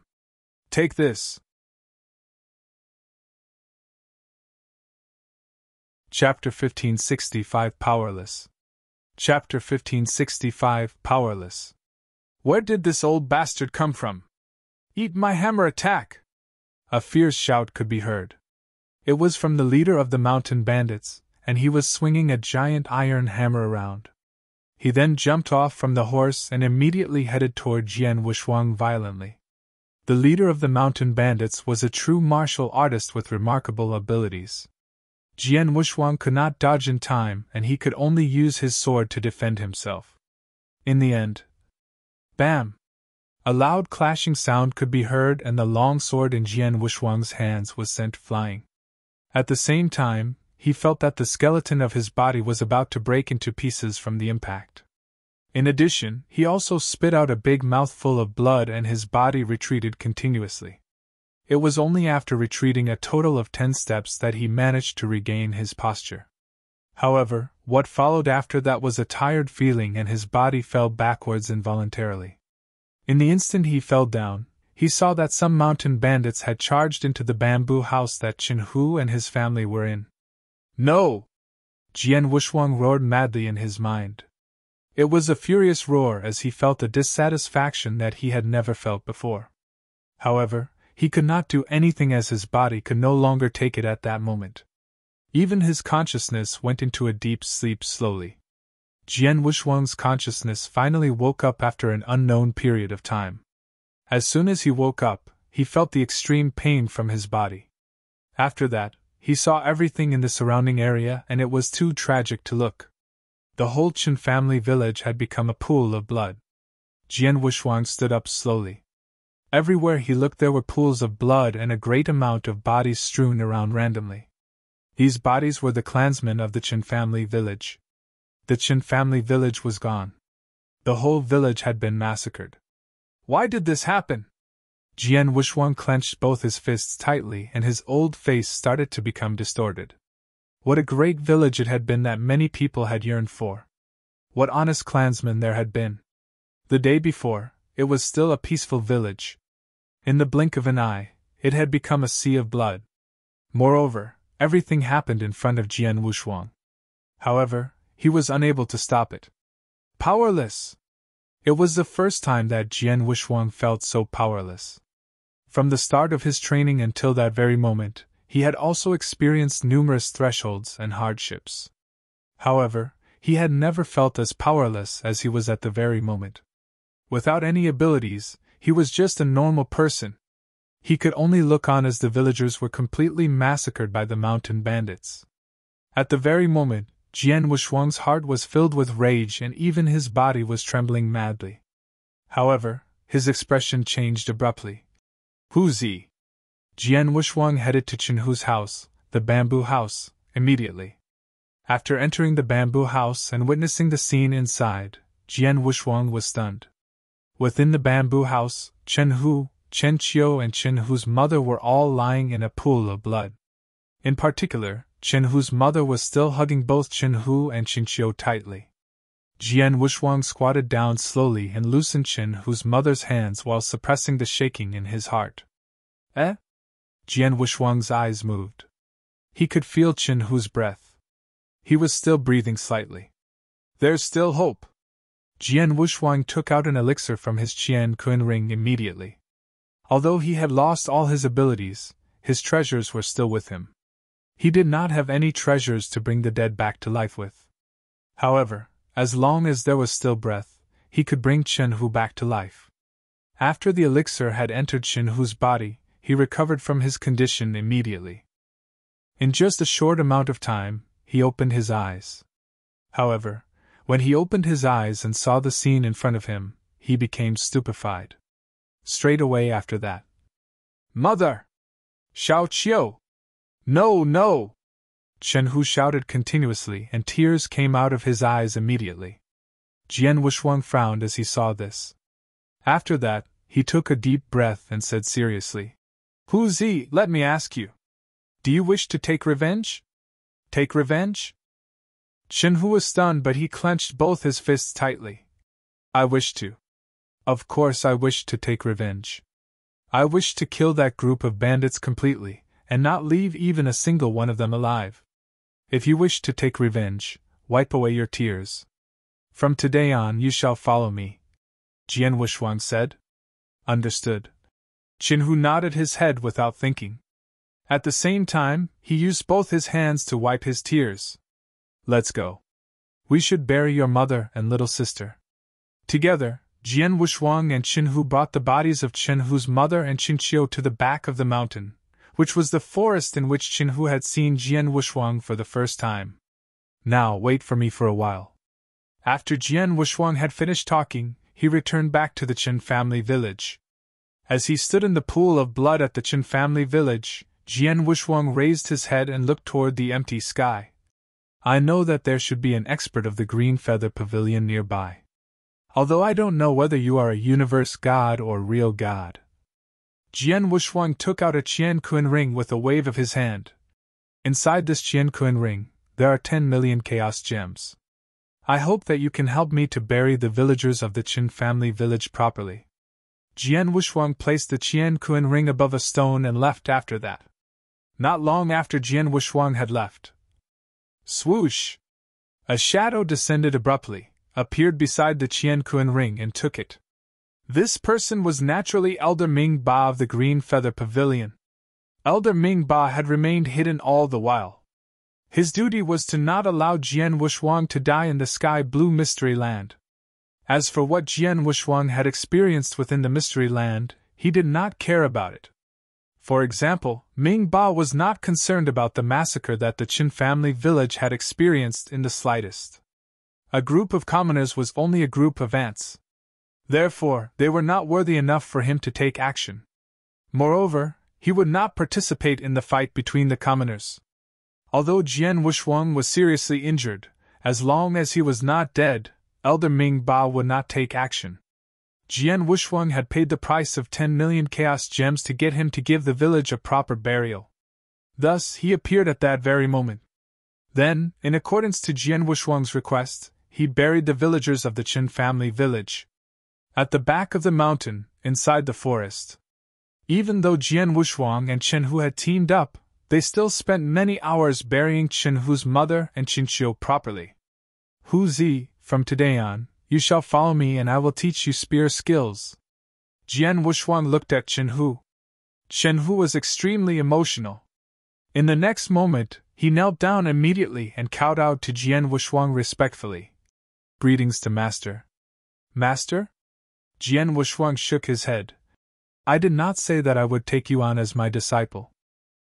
Take this. Chapter 1565 Powerless. Chapter 1565 Powerless. Where did this old bastard come from? Eat my hammer, attack! A fierce shout could be heard. It was from the leader of the mountain bandits, and he was swinging a giant iron hammer around. He then jumped off from the horse and immediately headed toward Jian Wushuang violently. The leader of the mountain bandits was a true martial artist with remarkable abilities. Jian Wushuang could not dodge in time and he could only use his sword to defend himself. In the end, bam! A loud clashing sound could be heard and the long sword in Jian Wushuang's hands was sent flying. At the same time, he felt that the skeleton of his body was about to break into pieces from the impact. In addition, he also spit out a big mouthful of blood and his body retreated continuously. It was only after retreating a total of 10 steps that he managed to regain his posture. However, what followed after that was a tired feeling and his body fell backwards involuntarily. In the instant he fell down, he saw that some mountain bandits had charged into the bamboo house that Chen Hu and his family were in. No! Jian Wushuang roared madly in his mind. It was a furious roar as he felt a dissatisfaction that he had never felt before. However, he could not do anything as his body could no longer take it at that moment. Even his consciousness went into a deep sleep slowly. Jian Wushuang's consciousness finally woke up after an unknown period of time. As soon as he woke up, he felt the extreme pain from his body. After that, he saw everything in the surrounding area and it was too tragic to look. The whole Chen family village had become a pool of blood. Jian Wushuang stood up slowly. Everywhere he looked there were pools of blood and a great amount of bodies strewn around randomly. These bodies were the clansmen of the Chen family village. The Chen family village was gone. The whole village had been massacred. Why did this happen? Jian Wushuang clenched both his fists tightly and his old face started to become distorted. What a great village it had been that many people had yearned for. What honest clansmen there had been. The day before, it was still a peaceful village. In the blink of an eye, it had become a sea of blood. Moreover, everything happened in front of Jian Wushuang. However, he was unable to stop it. Powerless! It was the first time that Jian Wushuang felt so powerless. From the start of his training until that very moment, he had also experienced numerous thresholds and hardships. However, he had never felt as powerless as he was at the very moment. Without any abilities, he was just a normal person. He could only look on as the villagers were completely massacred by the mountain bandits. At the very moment, Jian Wushuang's heart was filled with rage and even his body was trembling madly. However, his expression changed abruptly. Hu Zi! Jian Wushuang headed to Chen Hu's house, the bamboo house, immediately. After entering the bamboo house and witnessing the scene inside, Jian Wushuang was stunned. Within the bamboo house, Chen Hu, Chen Qiu and Chen Hu's mother were all lying in a pool of blood. In particular, Chen Hu's mother was still hugging both Chen Hu and Chen Qiu tightly. Jian Wushuang squatted down slowly and loosened Chen Hu's mother's hands while suppressing the shaking in his heart. Eh? Jian Wushuang's eyes moved. He could feel Chen Hu's breath. He was still breathing slightly. There's still hope. Jian Wushuang took out an elixir from his Qian Kun ring immediately. Although he had lost all his abilities, his treasures were still with him. He did not have any treasures to bring the dead back to life with. However, as long as there was still breath, he could bring Chen Hu back to life. After the elixir had entered Chen Hu's body, he recovered from his condition immediately. In just a short amount of time, he opened his eyes. However, when he opened his eyes and saw the scene in front of him, he became stupefied. Straight away after that. Mother! Xiao Qiu! No, no! Chen Hu shouted continuously and tears came out of his eyes immediately. Jian Wushuang frowned as he saw this. After that, he took a deep breath and said seriously, Hu Zi, let me ask you. Do you wish to take revenge? Take revenge? Chen Hu was stunned but he clenched both his fists tightly. I wish to. Of course I wish to take revenge. I wish to kill that group of bandits completely, and not leave even a single one of them alive. If you wish to take revenge, wipe away your tears. From today on you shall follow me, Jian Wushuang said. Understood. Chen Hu nodded his head without thinking. At the same time, he used both his hands to wipe his tears. Let's go. We should bury your mother and little sister. Together, Jian Wushuang and Chen Hu brought the bodies of Chen Hu's mother and Chen Qiu to the back of the mountain, which was the forest in which Chen Hu had seen Jian Wushuang for the first time. Now wait for me for a while. After Jian Wushuang had finished talking, he returned back to the Chen family village. As he stood in the pool of blood at the Chen family village, Jian Wushuang raised his head and looked toward the empty sky. I know that there should be an expert of the Green Feather Pavilion nearby. Although I don't know whether you are a universe god or real god. Jian Wushuang took out a Qian ring with a wave of his hand. Inside this Qian ring, there are 10 million chaos gems. I hope that you can help me to bury the villagers of the Qin family village properly. Jian Wushuang placed the Qian ring above a stone and left after that. Not long after Jian Wushuang had left. Swoosh! A shadow descended abruptly, appeared beside the Qian ring and took it. This person was naturally Elder Ming Ba of the Green Feather Pavilion. Elder Ming Ba had remained hidden all the while. His duty was to not allow Jian Wushuang to die in the Sky Blue Mystery Land. As for what Jian Wushuang had experienced within the Mystery Land, he did not care about it. For example, Ming Ba was not concerned about the massacre that the Qin family village had experienced in the slightest. A group of commoners was only a group of ants. Therefore, they were not worthy enough for him to take action. Moreover, he would not participate in the fight between the commoners. Although Jian Wushuang was seriously injured, as long as he was not dead, Elder Ming Ba would not take action. Jian Wushuang had paid the price of 10 million chaos gems to get him to give the village a proper burial. Thus, he appeared at that very moment. Then, in accordance to Jian Wushuang's request, he buried the villagers of the Qin family village. At the back of the mountain, inside the forest. Even though Jian Wushuang and Chen Hu had teamed up, they still spent many hours burying Chen Hu's mother and Qin Qiu properly. Hu Zi, from today on, you shall follow me and I will teach you spear skills. Jian Wushuang looked at Chen Hu. Chen Hu was extremely emotional. In the next moment, he knelt down immediately and kowtowed to Jian Wushuang respectfully. Greetings to Master. Master? Jian Wushuang shook his head. I did not say that I would take you on as my disciple.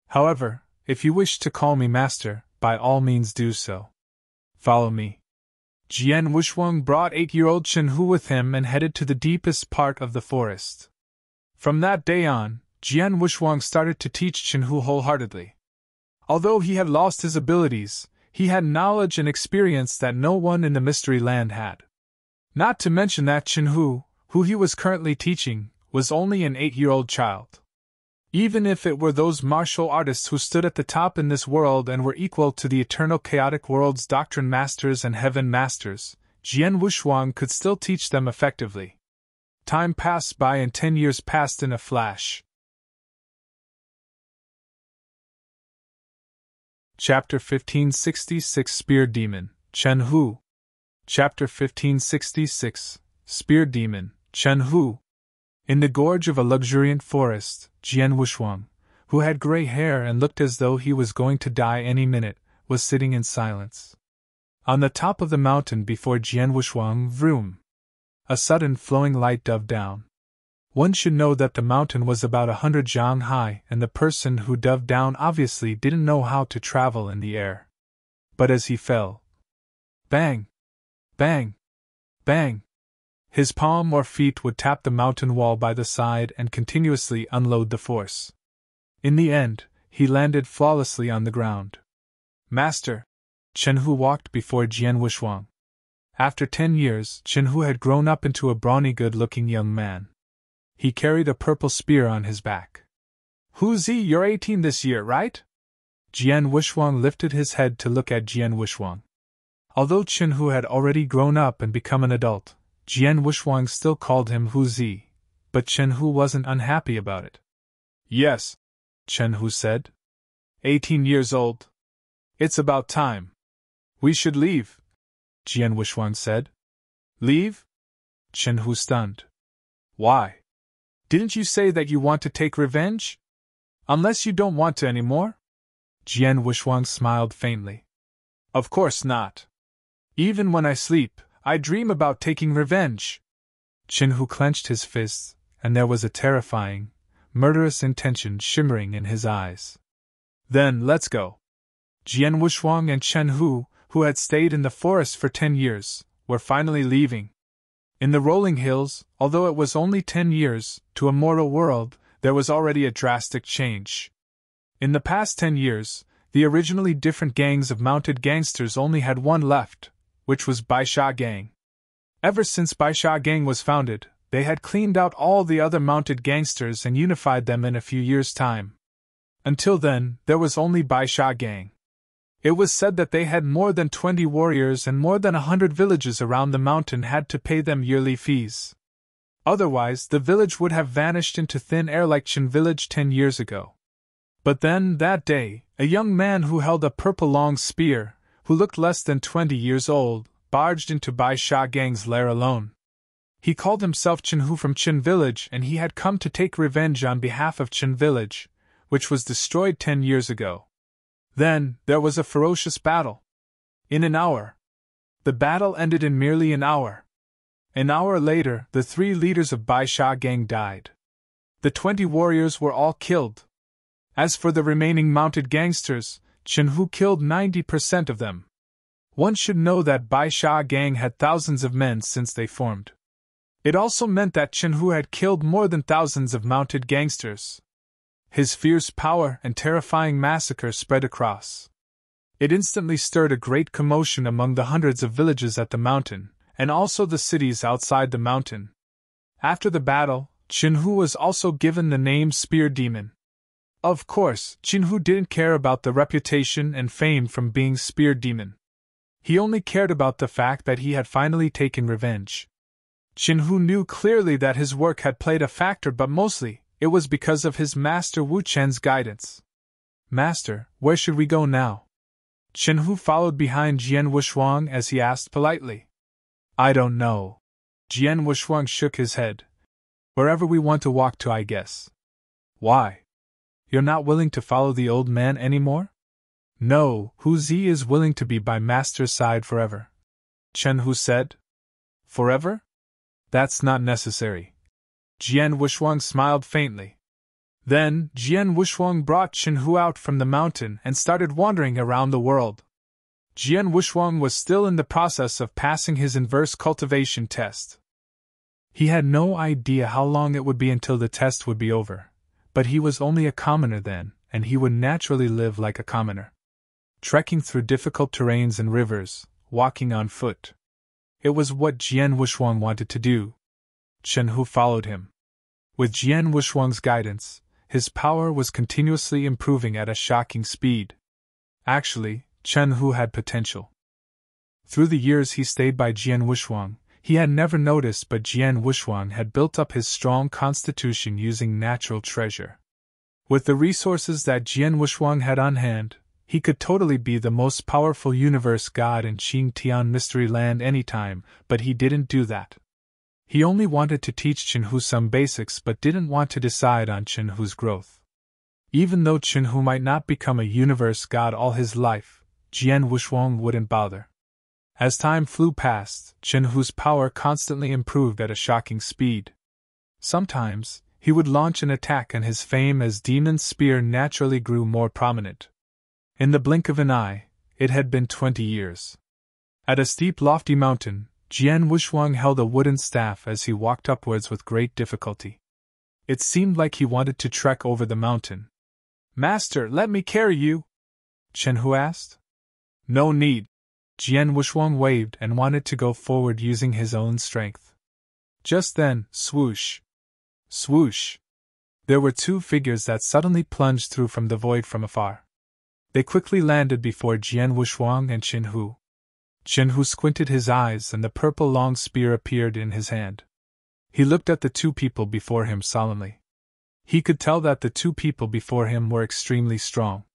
However, if you wish to call me Master, by all means do so. Follow me. Jian Wushuang brought 8-year-old Chen Hu with him and headed to the deepest part of the forest. From that day on, Jian Wushuang started to teach Chen Hu wholeheartedly. Although he had lost his abilities, he had knowledge and experience that no one in the Mystery Land had. Not to mention that Chen Hu, who he was currently teaching, was only an 8-year-old child. Even if it were those martial artists who stood at the top in this world and were equal to the eternal chaotic world's doctrine masters and heaven masters, Jian Wushuang could still teach them effectively. Time passed by and 10 years passed in a flash. Chapter 1566 Spear Demon, Chen Hu. Chapter 1566 Spear Demon, Chen Hu. In the gorge of a luxuriant forest, Jian Wushuang, who had gray hair and looked as though he was going to die any minute, was sitting in silence. On the top of the mountain before Jian Wushuang, vroom! A sudden flowing light dove down. One should know that the mountain was about 100 zhang high, and the person who dove down obviously didn't know how to travel in the air. But as he fell, bang! Bang! Bang! His palm or feet would tap the mountain wall by the side and continuously unload the force. In the end, he landed flawlessly on the ground. Master! Chen Hu walked before Jian Wushuang. After 10 years, Chen Hu had grown up into a brawny good-looking young man. He carried a purple spear on his back. Hu Zi, you're 18 this year, right? Jian Wushuang lifted his head to look at Jian Wushuang. Although Chen Hu had already grown up and become an adult, Jian Wushuang still called him Hu Zi, but Chen Hu wasn't unhappy about it. Yes, Chen Hu said. 18 years old. It's about time. We should leave, Jian Wushuang said. Leave? Chen Hu stunned. Why? Didn't you say that you want to take revenge? Unless you don't want to anymore? Jian Wushuang smiled faintly. Of course not. Even when I sleep, I dream about taking revenge. Chen Hu clenched his fists, and there was a terrifying, murderous intention shimmering in his eyes. Then let's go. Jian Wushuang and Chen Hu, who had stayed in the forest for 10 years, were finally leaving. In the rolling hills, although it was only 10 years, to a mortal world, there was already a drastic change. In the past 10 years, the originally different gangs of mounted gangsters only had one left, which was Baisha Gang. Ever since Baisha Gang was founded, they had cleaned out all the other mounted gangsters and unified them in a few years' time. Until then, there was only Bai Sha Gang. It was said that they had more than 20 warriors and more than 100 villages around the mountain had to pay them yearly fees. Otherwise, the village would have vanished into thin air like Chen Village 10 years ago. But then, that day, a young man who held a purple long spear, who looked less than 20 years old, barged into Bai Sha Gang's lair alone. He called himself Chen Hu from Chen Village, and he had come to take revenge on behalf of Chen Village, which was destroyed 10 years ago. Then, there was a ferocious battle. In an hour. The battle ended in merely an hour. An hour later, the 3 leaders of Bai Sha Gang died. The 20 warriors were all killed. As for the remaining mounted gangsters, Chen Hu killed 90% of them. One should know that Bai Sha Gang had thousands of men since they formed. It also meant that Chen Hu had killed more than thousands of mounted gangsters. His fierce power and terrifying massacre spread across. It instantly stirred a great commotion among the hundreds of villages at the mountain, and also the cities outside the mountain. After the battle, Chen Hu was also given the name Spear Demon. Of course, Chen Hu didn't care about the reputation and fame from being Spear Demon. He only cared about the fact that he had finally taken revenge. Chen Hu knew clearly that his work had played a factor, but mostly, it was because of his master Wu Chen's guidance. "Master, where should we go now?" Chen Hu followed behind Jian Wushuang as he asked politely. "I don't know." Jian Wushuang shook his head. "Wherever we want to walk to, I guess." "Why? You're not willing to follow the old man anymore?" "No, Hu Zi is willing to be by master's side forever," Chen Hu said. "Forever? That's not necessary." Jian Wushuang smiled faintly. Then, Jian Wushuang brought Chen Hu out from the mountain and started wandering around the world. Jian Wushuang was still in the process of passing his inverse cultivation test. He had no idea how long it would be until the test would be over, but he was only a commoner then, and he would naturally live like a commoner. Trekking through difficult terrains and rivers, walking on foot. It was what Jian Wushuang wanted to do. Chen Hu followed him. With Jian Wushuang's guidance, his power was continuously improving at a shocking speed. Actually, Chen Hu had potential. Through the years he stayed by Jian Wushuang, he had never noticed, but Jian Wushuang had built up his strong constitution using natural treasure. With the resources that Jian Wushuang had on hand, he could totally be the most powerful universe god in Qingtian Mystery Land anytime, but he didn't do that. He only wanted to teach Chen Hu some basics but didn't want to decide on Chen Hu's growth. Even though Chen Hu might not become a universe god all his life, Jian Wushuang wouldn't bother. As time flew past, Chen Hu's power constantly improved at a shocking speed. Sometimes, he would launch an attack and his fame as Demon Spear naturally grew more prominent. In the blink of an eye, it had been 20 years. At a steep lofty mountain, Jian Wushuang held a wooden staff as he walked upwards with great difficulty. It seemed like he wanted to trek over the mountain. "Master, let me carry you," Chen Hu asked. "No need." Jian Wushuang waved and wanted to go forward using his own strength. Just then, swoosh! Swoosh! There were 2 figures that suddenly plunged through from the void from afar. They quickly landed before Jian Wushuang and Chen Hu. Chen Hu squinted his eyes and the purple long spear appeared in his hand. He looked at the 2 people before him solemnly. He could tell that the 2 people before him were extremely strong.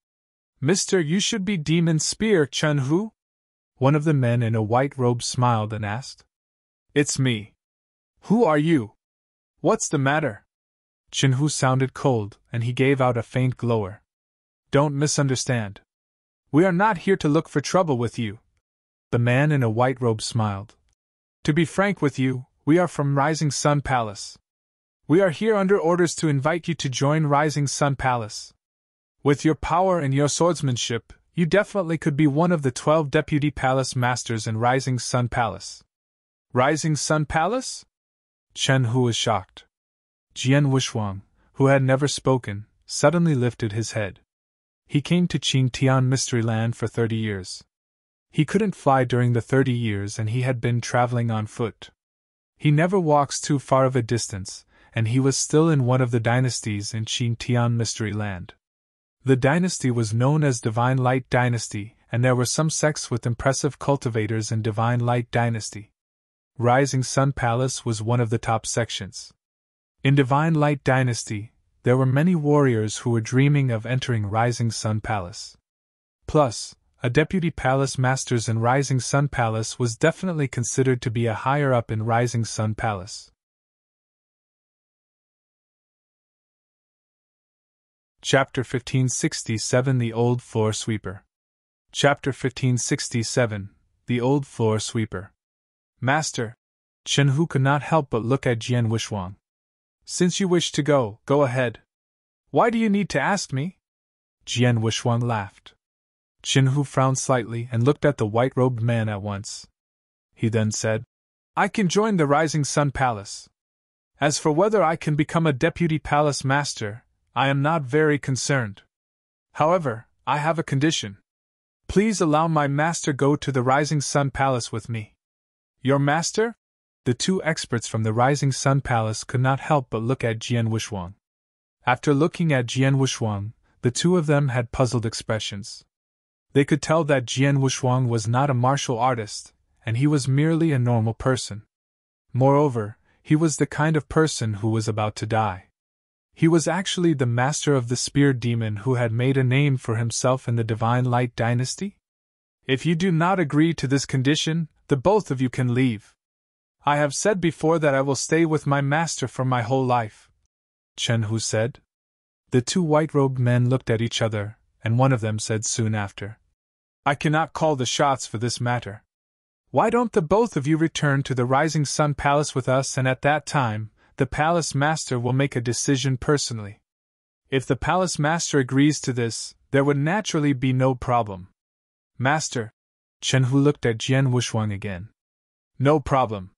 "Mister, you should be Demon Spear, Chen Hu?" One of the men in a white robe smiled and asked. "It's me." "Who are you? What's the matter?" Chen Hu sounded cold, and he gave out a faint glower. "Don't misunderstand. We are not here to look for trouble with you." The man in a white robe smiled. "To be frank with you, we are from Rising Sun Palace. We are here under orders to invite you to join Rising Sun Palace. With your power and your swordsmanship, you definitely could be one of the 12 deputy palace masters in Rising Sun Palace." "Rising Sun Palace?" Chen Hu was shocked. Jian Wushuang, who had never spoken, suddenly lifted his head. He came to Qingtian Mystery Land for 30 years. He couldn't fly during the 30 years and he had been traveling on foot. He never walks too far of a distance, and he was still in one of the dynasties in Xintian Mystery Land. The dynasty was known as Divine Light Dynasty, and there were some sects with impressive cultivators in Divine Light Dynasty. Rising Sun Palace was one of the top sections. In Divine Light Dynasty, there were many warriors who were dreaming of entering Rising Sun Palace. Plus, a deputy palace masters in Rising Sun Palace was definitely considered to be a higher up in Rising Sun Palace. Chapter 1567 The Old Floor Sweeper. Chapter 1567 The Old Floor Sweeper. Master, Chen Hu could not help but look at Jian Wishuang. Since you wish to go, go ahead. Why do you need to ask me? Jian Wishuang laughed. Chen Hu frowned slightly and looked at the white-robed man at once. He then said, I can join the Rising Sun Palace. As for whether I can become a deputy palace master, I am not very concerned. However, I have a condition. Please allow my master go to the Rising Sun Palace with me. Your master? The two experts from the Rising Sun Palace could not help but look at Jian Wishuang. After looking at Jian Wishuang, the two of them had puzzled expressions. They could tell that Jian Wishuang was not a martial artist, and he was merely a normal person. Moreover, he was the kind of person who was about to die. He was actually the master of the spear demon who had made a name for himself in the Divine Light Dynasty? If you do not agree to this condition, the both of you can leave. I have said before that I will stay with my master for my whole life, Chen Hu said. The two white-robed men looked at each other, and one of them said soon after, I cannot call the shots for this matter. Why don't the both of you return to the Rising Sun Palace with us, and at that time, the palace master will make a decision personally. If the palace master agrees to this, there would naturally be no problem. Master, Chen Hu looked at Jian Wishuang again. No problem.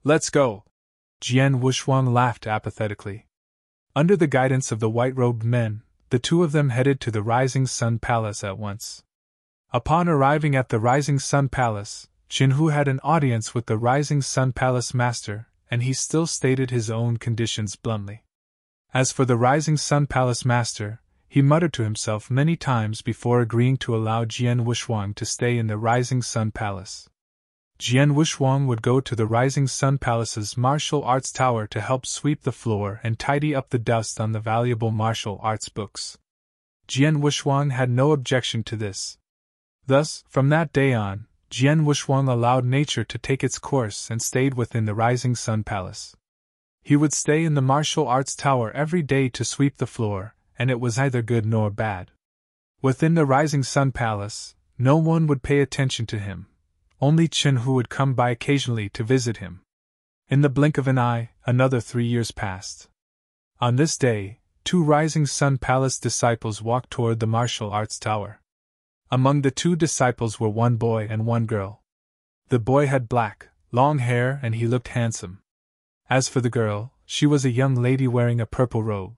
Let's go. Jian Wishuang laughed apathetically. Under the guidance of the white-robed men, the two of them headed to the Rising Sun Palace at once. Upon arriving at the Rising Sun Palace, Chen Hu had an audience with the Rising Sun Palace master, and he still stated his own conditions bluntly. As for the Rising Sun Palace master, he muttered to himself many times before agreeing to allow Jian Wishuang to stay in the Rising Sun Palace. Jian Wishuang would go to the Rising Sun Palace's martial arts tower to help sweep the floor and tidy up the dust on the valuable martial arts books. Jian Wishuang had no objection to this. Thus, from that day on, Jian Wishuang allowed nature to take its course and stayed within the Rising Sun Palace. He would stay in the martial arts tower every day to sweep the floor, and it was neither good nor bad. Within the Rising Sun Palace, no one would pay attention to him. Only Chen Hu would come by occasionally to visit him. In the blink of an eye, another 3 years passed. On this day, 2 Rising Sun Palace disciples walked toward the martial arts tower. Among the 2 disciples were 1 boy and 1 girl. The boy had black, long hair and he looked handsome. As for the girl, she was a young lady wearing a purple robe.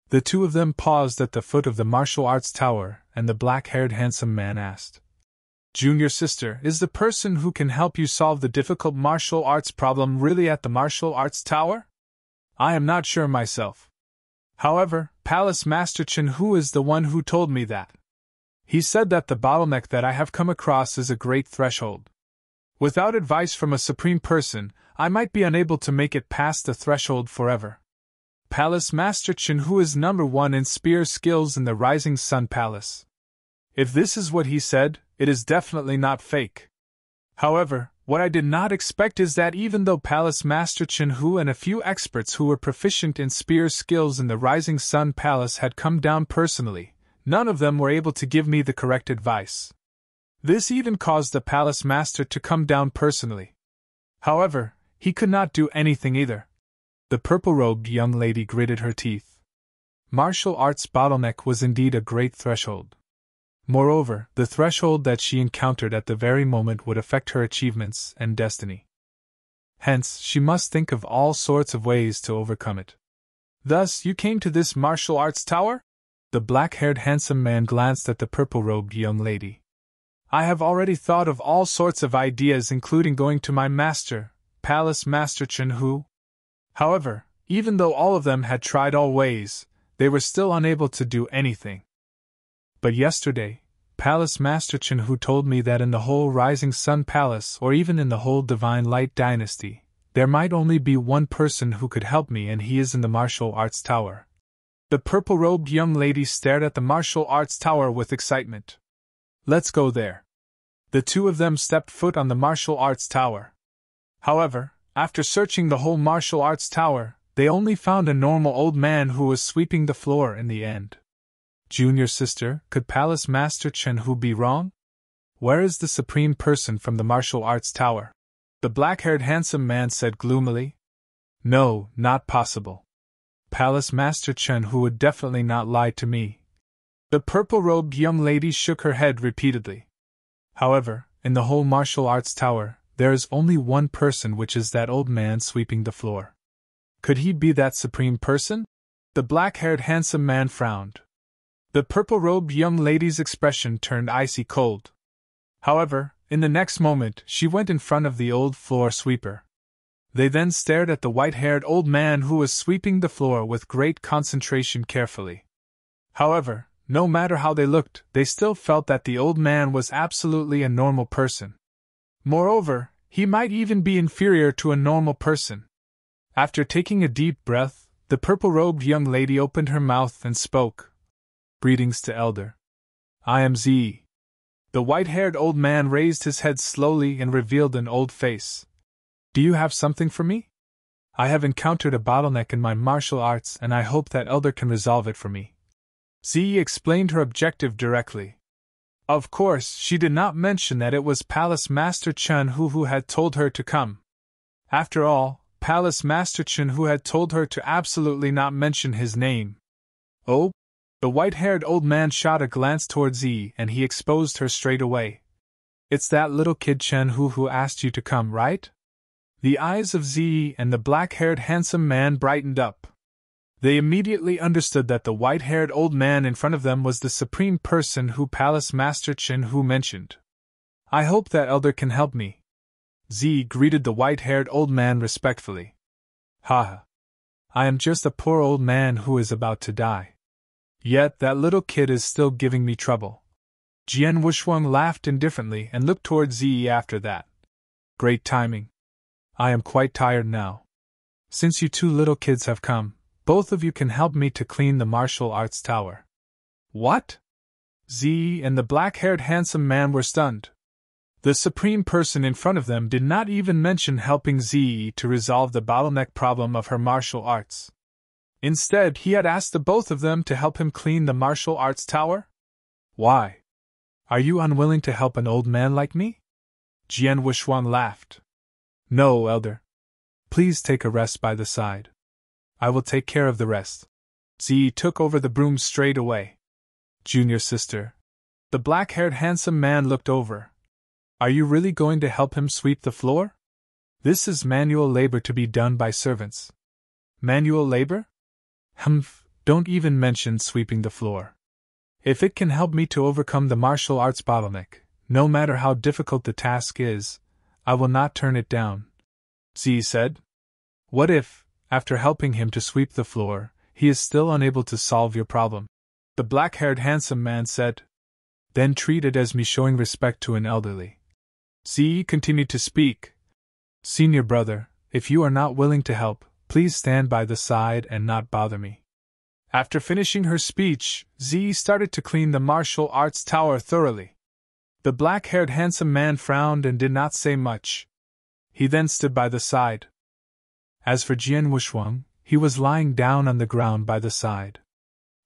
The 2 of them paused at the foot of the martial arts tower, and the black-haired handsome man asked, Junior sister, is the person who can help you solve the difficult martial arts problem really at the martial arts tower? I am not sure myself. However, Palace Master Chen Hu is the one who told me that. He said that the bottleneck that I have come across is a great threshold. Without advice from a supreme person, I might be unable to make it past the threshold forever. Palace Master Chen Hu is number 1 in spear skills in the Rising Sun Palace. If this is what he said, it is definitely not fake. However, what I did not expect is that even though Palace Master Chen Hu and a few experts who were proficient in spear skills in the Rising Sun Palace had come down personally, none of them were able to give me the correct advice. This even caused the Palace Master to come down personally. However, he could not do anything either. The purple-robed young lady gritted her teeth. Martial arts bottleneck was indeed a great threshold. Moreover, the threshold that she encountered at the very moment would affect her achievements and destiny. Hence, she must think of all sorts of ways to overcome it. Thus, you came to this martial arts tower? The black-haired handsome man glanced at the purple-robed young lady. I have already thought of all sorts of ideas, including going to my master, Palace Master Chen Hu. However, even though all of them had tried all ways, they were still unable to do anything. But yesterday, Palace Master Chen Hu told me that in the whole Rising Sun Palace, or even in the whole Divine Light Dynasty, there might only be one person who could help me, and he is in the martial arts tower. The purple-robed young lady stared at the martial arts tower with excitement. Let's go there. The two of them stepped foot on the martial arts tower. However, after searching the whole martial arts tower, they only found a normal old man who was sweeping the floor in the end. Junior sister, could Palace Master Chen Hu be wrong? Where is the supreme person from the martial arts tower? The black-haired handsome man said gloomily. No, not possible. Palace Master Chen Hu would definitely not lie to me. The purple-robed young lady shook her head repeatedly. However, in the whole martial arts tower, there is only one person, which is that old man sweeping the floor. Could he be that supreme person? The black-haired handsome man frowned. The purple-robed young lady's expression turned icy cold. However, in the next moment, she went in front of the old floor sweeper. They then stared at the white-haired old man who was sweeping the floor with great concentration carefully. However, no matter how they looked, they still felt that the old man was absolutely a normal person. Moreover, he might even be inferior to a normal person. After taking a deep breath, the purple-robed young lady opened her mouth and spoke. Greetings to Elder. I am Z. The white-haired old man raised his head slowly and revealed an old face. Do you have something for me? I have encountered a bottleneck in my martial arts, and I hope that Elder can resolve it for me. Z explained her objective directly. Of course, she did not mention that it was Palace Master Chen Hu who had told her to come. After all, Palace Master Chen Hu had told her to absolutely not mention his name. Oh? The white-haired old man shot a glance toward Z, and he exposed her straight away. It's that little kid Chen Hu who asked you to come, right? The eyes of Z and the black-haired handsome man brightened up. They immediately understood that the white-haired old man in front of them was the supreme person who Palace Master Chen Hu mentioned. I hope that Elder can help me. Z greeted the white-haired old man respectfully. Haha. I am just a poor old man who is about to die. Yet that little kid is still giving me trouble. Jian Wushuang laughed indifferently and looked toward Z after that. Great timing. I am quite tired now. Since you two little kids have come, both of you can help me to clean the martial arts tower. What? Z and the black-haired handsome man were stunned. The supreme person in front of them did not even mention helping Z to resolve the bottleneck problem of her martial arts. Instead, he had asked the both of them to help him clean the martial arts tower? Why? Are you unwilling to help an old man like me? Jian Wushuang laughed. No, Elder. Please take a rest by the side. I will take care of the rest. Z took over the broom straight away. Junior sister. The black-haired handsome man looked over. Are you really going to help him sweep the floor? This is manual labor to be done by servants. Manual labor? Humph, don't even mention sweeping the floor. If it can help me to overcome the martial arts bottleneck, no matter how difficult the task is, I will not turn it down. Z said. What if, after helping him to sweep the floor, he is still unable to solve your problem? The black-haired handsome man said. Then treat it as me showing respect to an elderly. Z continued to speak. Senior brother, if you are not willing to help, please stand by the side and not bother me. After finishing her speech, Z started to clean the martial arts tower thoroughly. The black-haired handsome man frowned and did not say much. He then stood by the side. As for Jian Wushuang, he was lying down on the ground by the side.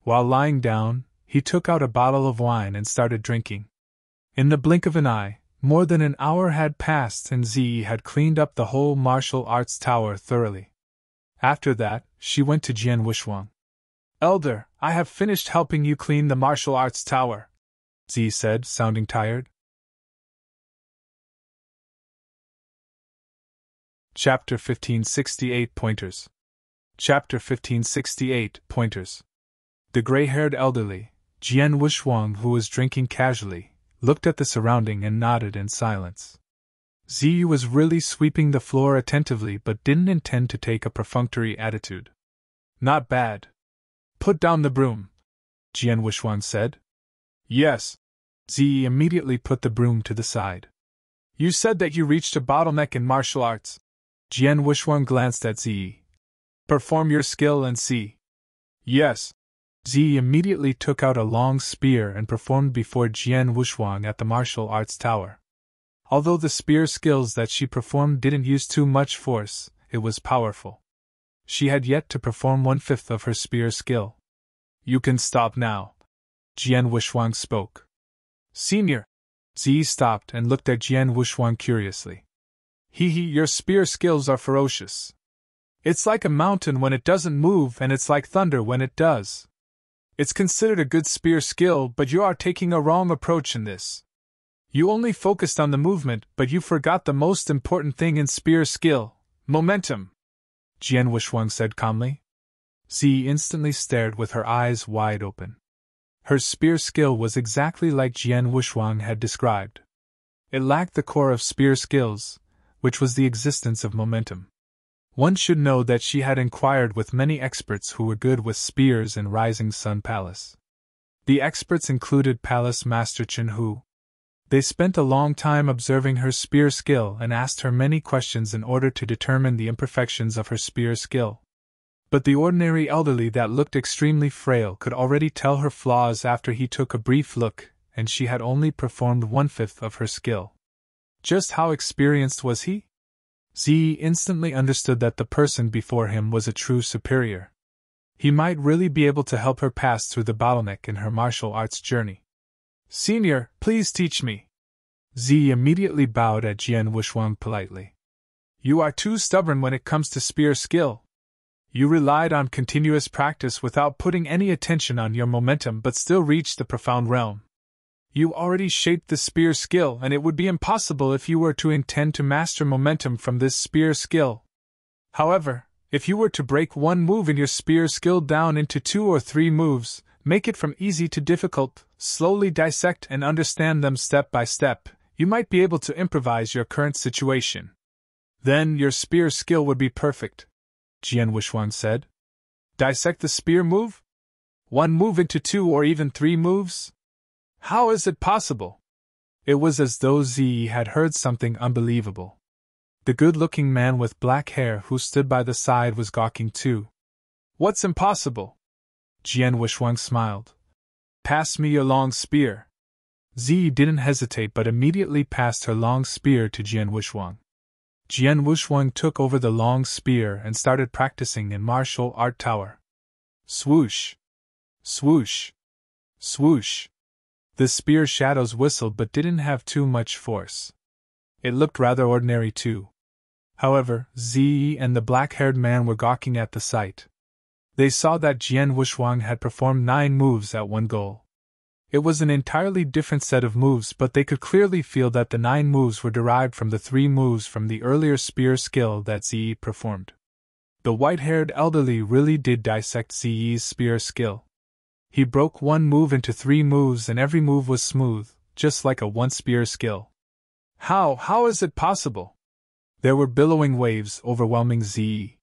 While lying down, he took out a bottle of wine and started drinking. In the blink of an eye, more than an hour had passed and Z had cleaned up the whole martial arts tower thoroughly. After that, she went to Jian Wushuang. Elder, I have finished helping you clean the martial arts tower, Z said, sounding tired. Chapter 1568 Pointers. Chapter 1568 Pointers. The gray-haired elderly, Jian Wushuang, who was drinking casually, looked at the surrounding and nodded in silence. Ziyi was really sweeping the floor attentively but didn't intend to take a perfunctory attitude. Not bad. Put down the broom, Jian Wushuang said. Yes. Ziyi immediately put the broom to the side. You said that you reached a bottleneck in martial arts. Jian Wushuang glanced at Ziyi. Perform your skill and see. Yes. Ziyi immediately took out a long spear and performed before Jian Wushuang at the martial arts tower. Although the spear skills that she performed didn't use too much force, it was powerful. She had yet to perform 1/5 of her spear skill. You can stop now, Jian Wushuang spoke. Senior. Ziyi stopped and looked at Jian Wushuang curiously. Your spear skills are ferocious. It's like a mountain when it doesn't move and it's like thunder when it does. It's considered a good spear skill, but you are taking a wrong approach in this. You only focused on the movement, but you forgot the most important thing in spear skill, momentum, Jian Wushuang said calmly. Ziyi instantly stared with her eyes wide open. Her spear skill was exactly like Jian Wushuang had described. It lacked the core of spear skills, which was the existence of momentum. One should know that she had inquired with many experts who were good with spears in Rising Sun Palace. The experts included Palace Master Chen Hu. They spent a long time observing her spear skill and asked her many questions in order to determine the imperfections of her spear skill. But the ordinary elderly that looked extremely frail could already tell her flaws after he took a brief look, and she had only performed 1/5 of her skill. Just how experienced was he? Ziyi instantly understood that the person before him was a true superior. He might really be able to help her pass through the bottleneck in her martial arts journey. Senior, please teach me. Ziyi immediately bowed at Jian Wushuang politely. You are too stubborn when it comes to spear skill. You relied on continuous practice without putting any attention on your momentum but still reached the profound realm. You already shaped the spear skill, and it would be impossible if you were to intend to master momentum from this spear skill. However, if you were to break one move in your spear skill down into 2 or 3 moves, make it from easy to difficult, slowly dissect and understand them step by step, you might be able to improvise your current situation. Then your spear skill would be perfect, Jian Wushuang said. Dissect the spear move? 1 move into 2 or even 3 moves? How is it possible? It was as though Ziyi had heard something unbelievable. The good-looking man with black hair who stood by the side was gawking too. What's impossible? Jian Wushuang smiled. Pass me your long spear. Ziyi didn't hesitate but immediately passed her long spear to Jian Wushuang. Jian Wushuang took over the long spear and started practicing in martial art tower. Swoosh! Swoosh! Swoosh! The spear shadows whistled but didn't have too much force. It looked rather ordinary too. However, Ziyi and the black-haired man were gawking at the sight. They saw that Jian Wushuang had performed 9 moves at one goal. It was an entirely different set of moves, but they could clearly feel that the 9 moves were derived from the 3 moves from the earlier spear skill that Ziyi performed. The white-haired elderly really did dissect Ziyi's spear skill. He broke one move into 3 moves and every move was smooth, just like a one-spear skill. How is it possible? There were billowing waves overwhelming Ziyi.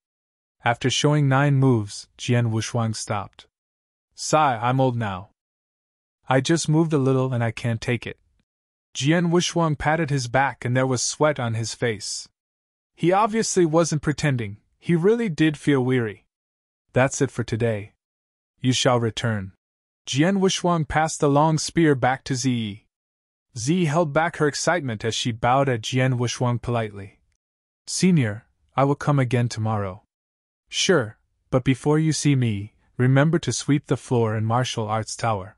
After showing 9 moves, Jian Wushuang stopped. Sigh, I'm old now. I just moved a little and I can't take it. Jian Wushuang patted his back and there was sweat on his face. He obviously wasn't pretending, he really did feel weary. That's it for today. You shall return. Jian Wushuang passed the long spear back to Ziyi. Ziyi held back her excitement as she bowed at Jian Wushuang politely. Senior, I will come again tomorrow. Sure, but before you see me, remember to sweep the floor in martial arts tower.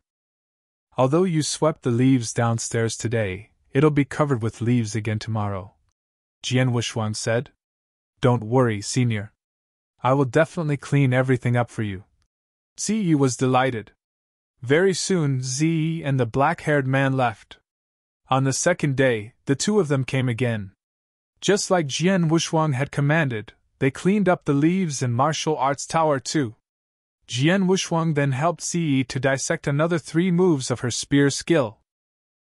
Although you swept the leaves downstairs today, it'll be covered with leaves again tomorrow, Jian Wushuang said. Don't worry, Senior. I will definitely clean everything up for you. Ziyi was delighted. Very soon Ziyi and the black-haired man left. On the second day, the 2 of them came again. Just like Jian Wushuang had commanded, they cleaned up the leaves in martial arts tower too. Jian Wushuang then helped Ziyi to dissect another 3 moves of her spear skill.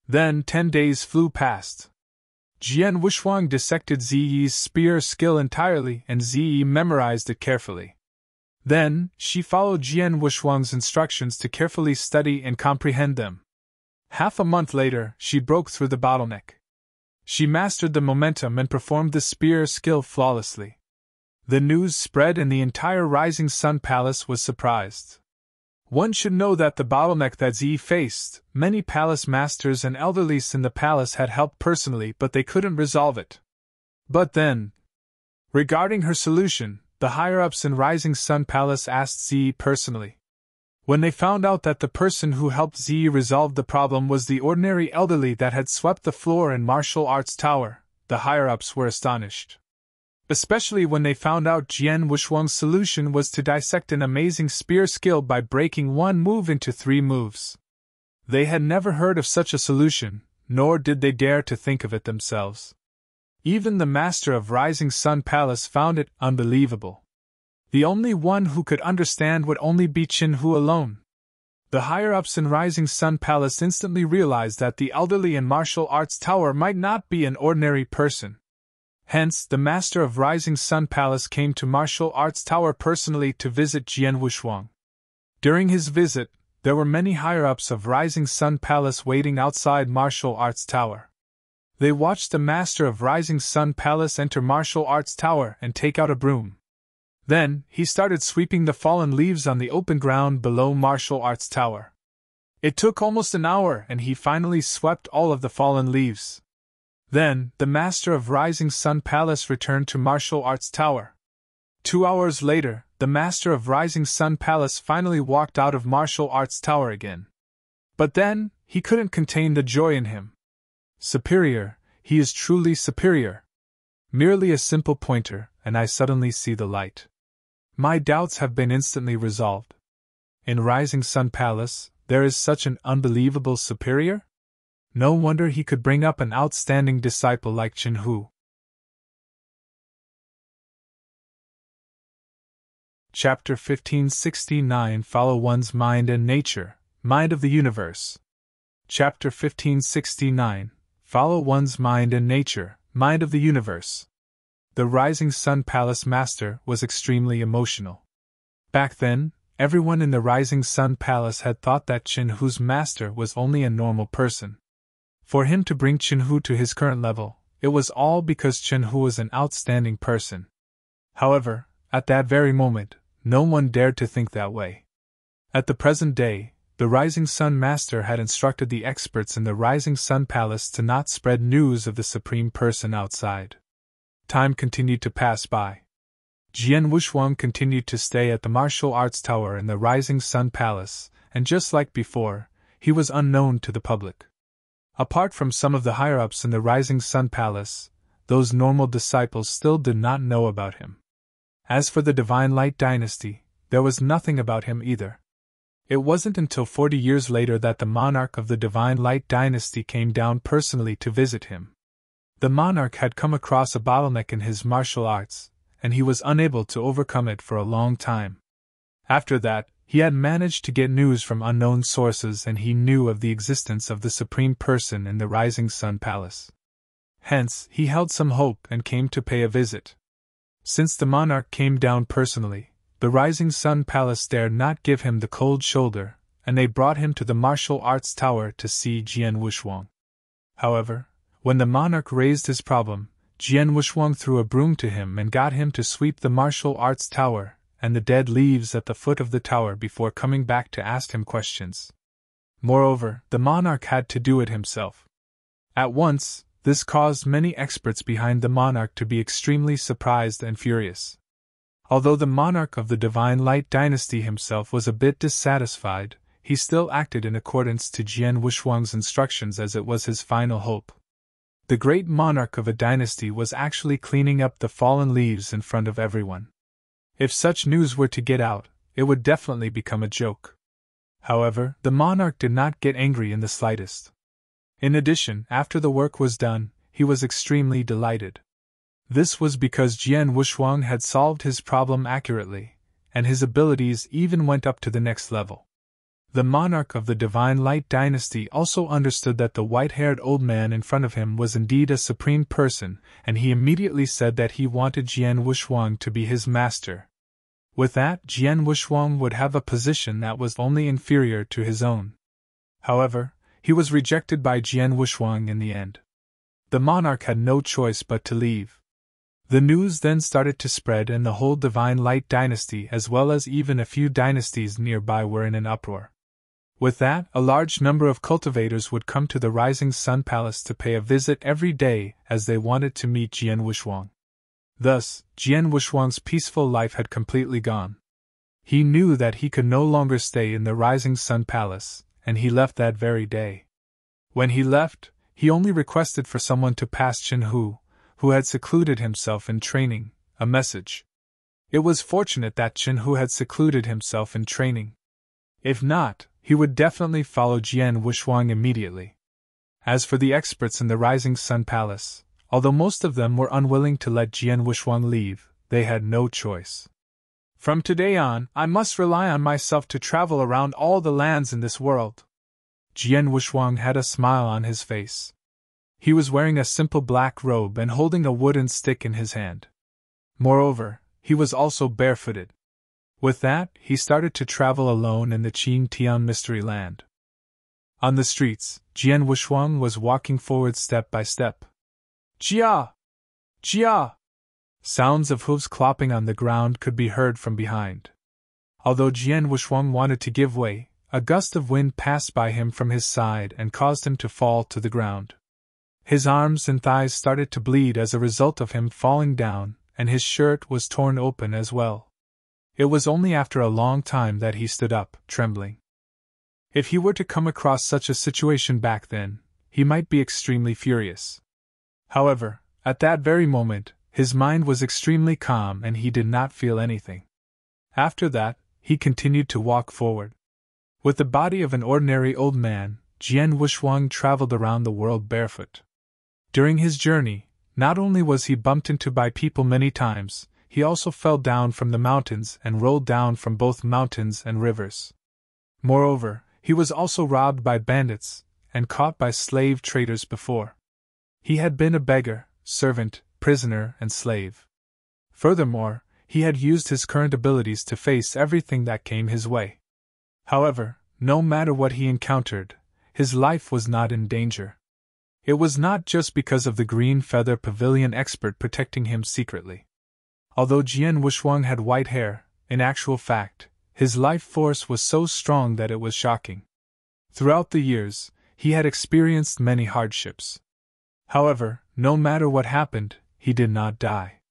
Then 10 days flew past. Jian Wushuang dissected Ziyi's spear skill entirely and Ziyi memorized it carefully. Then, she followed Jian Wushuang's instructions to carefully study and comprehend them. Half a month later, she broke through the bottleneck. She mastered the momentum and performed the spear skill flawlessly. The news spread and the entire Rising Sun Palace was surprised. One should know that the bottleneck that Ziyi faced, many palace masters and elderlies in the palace had helped personally, but they couldn't resolve it. But then, regarding her solution, the higher-ups in Rising Sun Palace asked Ziyi personally. When they found out that the person who helped Ziyi resolve the problem was the ordinary elderly that had swept the floor in Martial Arts Tower, the higher-ups were astonished. Especially when they found out Jian Wushuang's solution was to dissect an amazing spear skill by breaking one move into 3 moves. They had never heard of such a solution, nor did they dare to think of it themselves. Even the master of Rising Sun Palace found it unbelievable. The only one who could understand would only be Qin Hu alone. The higher-ups in Rising Sun Palace instantly realized that the elderly in Martial Arts Tower might not be an ordinary person. Hence, the master of Rising Sun Palace came to Martial Arts Tower personally to visit Jian Wushuang. During his visit, there were many higher-ups of Rising Sun Palace waiting outside Martial Arts Tower. They watched the master of Rising Sun Palace enter Martial Arts Tower and take out a broom. Then, he started sweeping the fallen leaves on the open ground below Martial Arts Tower. It took almost an hour and he finally swept all of the fallen leaves. Then, the master of Rising Sun Palace returned to Martial Arts Tower. 2 hours later, the master of Rising Sun Palace finally walked out of Martial Arts Tower again. But then, he couldn't contain the joy in him. Superior, he is truly superior. Merely a simple pointer, and I suddenly see the light. My doubts have been instantly resolved. In Rising Sun Palace, there is such an unbelievable superior? No wonder he could bring up an outstanding disciple like Qin Hu. Chapter 1569 Follow One's Mind and Nature, Mind of the Universe. Chapter 1569 Follow One's Mind and Nature, Mind of the Universe. The Rising Sun Palace Master was extremely emotional. Back then, everyone in the Rising Sun Palace had thought that Qin Hu's master was only a normal person. For him to bring Qin Hu to his current level, it was all because Qin Hu was an outstanding person. However, at that very moment, no one dared to think that way. At the present day, the Rising Sun Master had instructed the experts in the Rising Sun Palace to not spread news of the Supreme Person outside. Time continued to pass by. Jian Wushuang continued to stay at the Martial Arts Tower in the Rising Sun Palace, and just like before, he was unknown to the public. Apart from some of the higher-ups in the Rising Sun Palace, those normal disciples still did not know about him. As for the Divine Light Dynasty, there was nothing about him either. It wasn't until 40 years later that the monarch of the Divine Light Dynasty came down personally to visit him. The monarch had come across a bottleneck in his martial arts, and he was unable to overcome it for a long time. After that, he had managed to get news from unknown sources and he knew of the existence of the Supreme Person in the Rising Sun Palace. Hence, he held some hope and came to pay a visit. Since the monarch came down personally, the Rising Sun Palace dared not give him the cold shoulder, and they brought him to the Martial Arts Tower to see Jian Wushuang. However, when the monarch raised his problem, Jian Wushuang threw a broom to him and got him to sweep the Martial Arts Tower and the dead leaves at the foot of the tower before coming back to ask him questions. Moreover, the monarch had to do it himself. At once, this caused many experts behind the monarch to be extremely surprised and furious. Although the monarch of the Divine Light Dynasty himself was a bit dissatisfied, he still acted in accordance to Jian Wushuang's instructions as it was his final hope. The great monarch of a dynasty was actually cleaning up the fallen leaves in front of everyone. If such news were to get out, it would definitely become a joke. However, the monarch did not get angry in the slightest. In addition, after the work was done, he was extremely delighted. This was because Jian Wushuang had solved his problem accurately, and his abilities even went up to the next level. The monarch of the Divine Light dynasty also understood that the white-haired old man in front of him was indeed a supreme person, and he immediately said that he wanted Jian Wushuang to be his master. With that, Jian Wushuang would have a position that was only inferior to his own. However, he was rejected by Jian Wushuang in the end. The monarch had no choice but to leave. The news then started to spread, and the whole Divine Light dynasty, as well as even a few dynasties nearby, were in an uproar. With that, a large number of cultivators would come to the Rising Sun Palace to pay a visit every day, as they wanted to meet Jian Wushuang. Thus, Jian Wushuang's peaceful life had completely gone. He knew that he could no longer stay in the Rising Sun Palace, and he left that very day. When he left, he only requested for someone to pass Chen Hu, who had secluded himself in training, a message. It was fortunate that Chen Hu had secluded himself in training. If not, he would definitely follow Jian Wushuang immediately. As for the experts in the Rising Sun Palace, although most of them were unwilling to let Jian Wushuang leave, they had no choice. From today on, I must rely on myself to travel around all the lands in this world. Jian Wushuang had a smile on his face. He was wearing a simple black robe and holding a wooden stick in his hand. Moreover, he was also barefooted. With that, he started to travel alone in the Qin Tian Mystery Land. On the streets, Jian Wushuang was walking forward step by step. Jia! Jia! Sounds of hooves clopping on the ground could be heard from behind. Although Jian Wushuang wanted to give way, a gust of wind passed by him from his side and caused him to fall to the ground. His arms and thighs started to bleed as a result of him falling down, and his shirt was torn open as well. It was only after a long time that he stood up, trembling. If he were to come across such a situation back then, he might be extremely furious. However, at that very moment, his mind was extremely calm and he did not feel anything. After that, he continued to walk forward. With the body of an ordinary old man, Jian Wushuang traveled around the world barefoot. During his journey, not only was he bumped into by people many times, he also fell down from the mountains and rolled down from both mountains and rivers. Moreover, he was also robbed by bandits and caught by slave traders before. He had been a beggar, servant, prisoner, and slave. Furthermore, he had used his current abilities to face everything that came his way. However, no matter what he encountered, his life was not in danger. It was not just because of the Green Feather Pavilion expert protecting him secretly. Although Jian Wushuang had white hair, in actual fact, his life force was so strong that it was shocking. Throughout the years, he had experienced many hardships. However, no matter what happened, he did not die.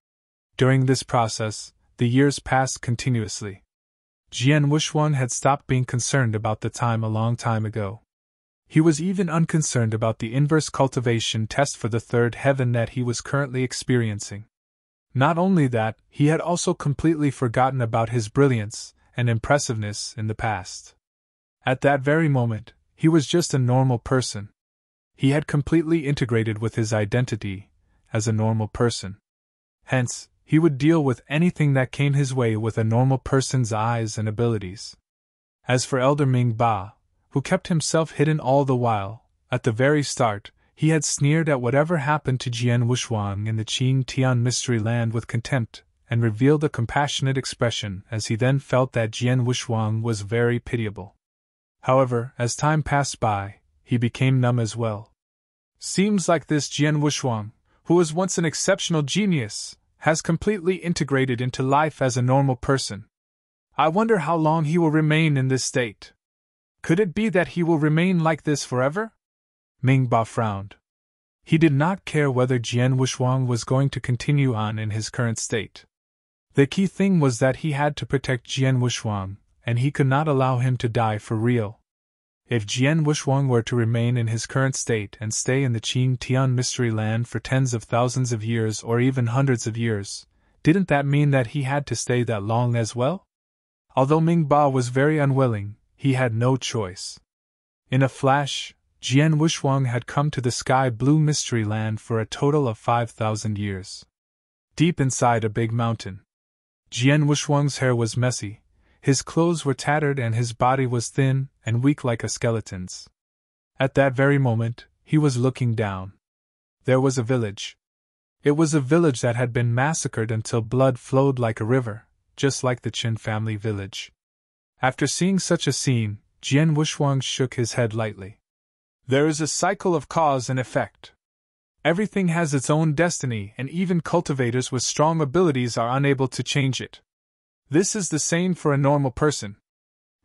During this process, the years passed continuously. Jian Wushuang had stopped being concerned about the time a long time ago. He was even unconcerned about the inverse cultivation test for the third heaven that he was currently experiencing. Not only that, he had also completely forgotten about his brilliance and impressiveness in the past. At that very moment, he was just a normal person. He had completely integrated with his identity as a normal person. Hence, he would deal with anything that came his way with a normal person's eyes and abilities. As for Elder Ming Ba, who kept himself hidden all the while, at the very start, he had sneered at whatever happened to Jian Wushuang in the Qin Tian Mystery Land with contempt, and revealed a compassionate expression as he then felt that Jian Wushuang was very pitiable. However, as time passed by, he became numb as well. Seems like this Jian Wushuang, who was once an exceptional genius, has completely integrated into life as a normal person. I wonder how long he will remain in this state. Could it be that he will remain like this forever? Ming Ba frowned. He did not care whether Jian Wushuang was going to continue on in his current state. The key thing was that he had to protect Jian Wushuang, and he could not allow him to die for real. If Jian Wushuang were to remain in his current state and stay in the Qin Tian Mystery Land for tens of thousands of years or even hundreds of years, didn't that mean that he had to stay that long as well? Although Ming Ba was very unwilling, he had no choice. In a flash, Jian Wushuang had come to the Sky Blue Mystery Land for a total of 5,000 years. Deep inside a big mountain, Jian Wushuang's hair was messy, His clothes were tattered and his body was thin and weak like a skeleton's. At that very moment, he was looking down. There was a village. It was a village that had been massacred until blood flowed like a river, just like the Qin family village. After seeing such a scene, Jian Wuxuang shook his head lightly. There is a cycle of cause and effect. Everything has its own destiny, and even cultivators with strong abilities are unable to change it. This is the same for a normal person.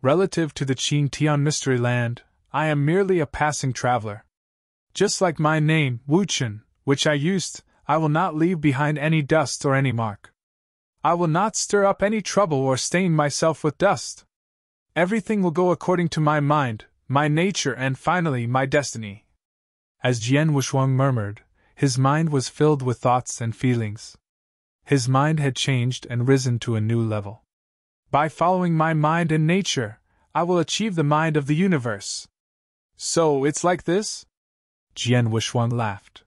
Relative to the Qin Tian Mystery Land, I am merely a passing traveler. Just like my name, Wuchen, which I used, I will not leave behind any dust or any mark. I will not stir up any trouble or stain myself with dust. Everything will go according to my mind, my nature, and finally my destiny. As Jian Wuxuang murmured, his mind was filled with thoughts and feelings. His mind had changed and risen to a new level. By following my mind and nature, I will achieve the mind of the universe. So it's like this? Jian Wuxuang laughed.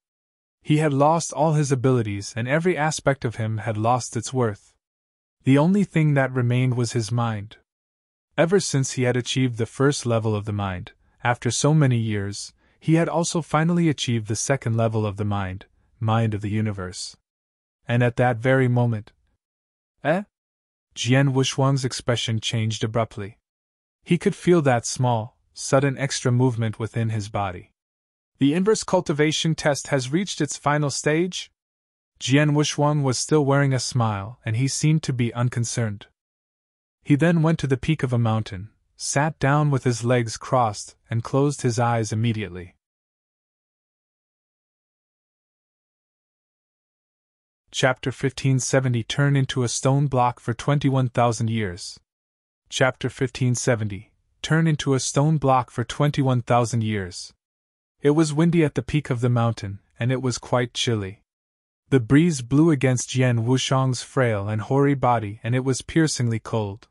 He had lost all his abilities and every aspect of him had lost its worth. The only thing that remained was his mind. Ever since he had achieved the first level of the mind, after so many years, he had also finally achieved the second level of the mind of the universe. And at that very moment... Jian Wuxuang's expression changed abruptly. He could feel that small, sudden extra movement within his body. The inverse cultivation test has reached its final stage? Jian Wuxuang was still wearing a smile, and he seemed to be unconcerned. He then went to the peak of a mountain, sat down with his legs crossed, and closed his eyes immediately. Chapter 1570 Turn into a stone block for 21,000 years. Chapter 1570 Turn into a stone block for 21,000 years. It was windy at the peak of the mountain, and it was quite chilly. The breeze blew against Jian Wuxuang's frail and hoary body, and it was piercingly cold.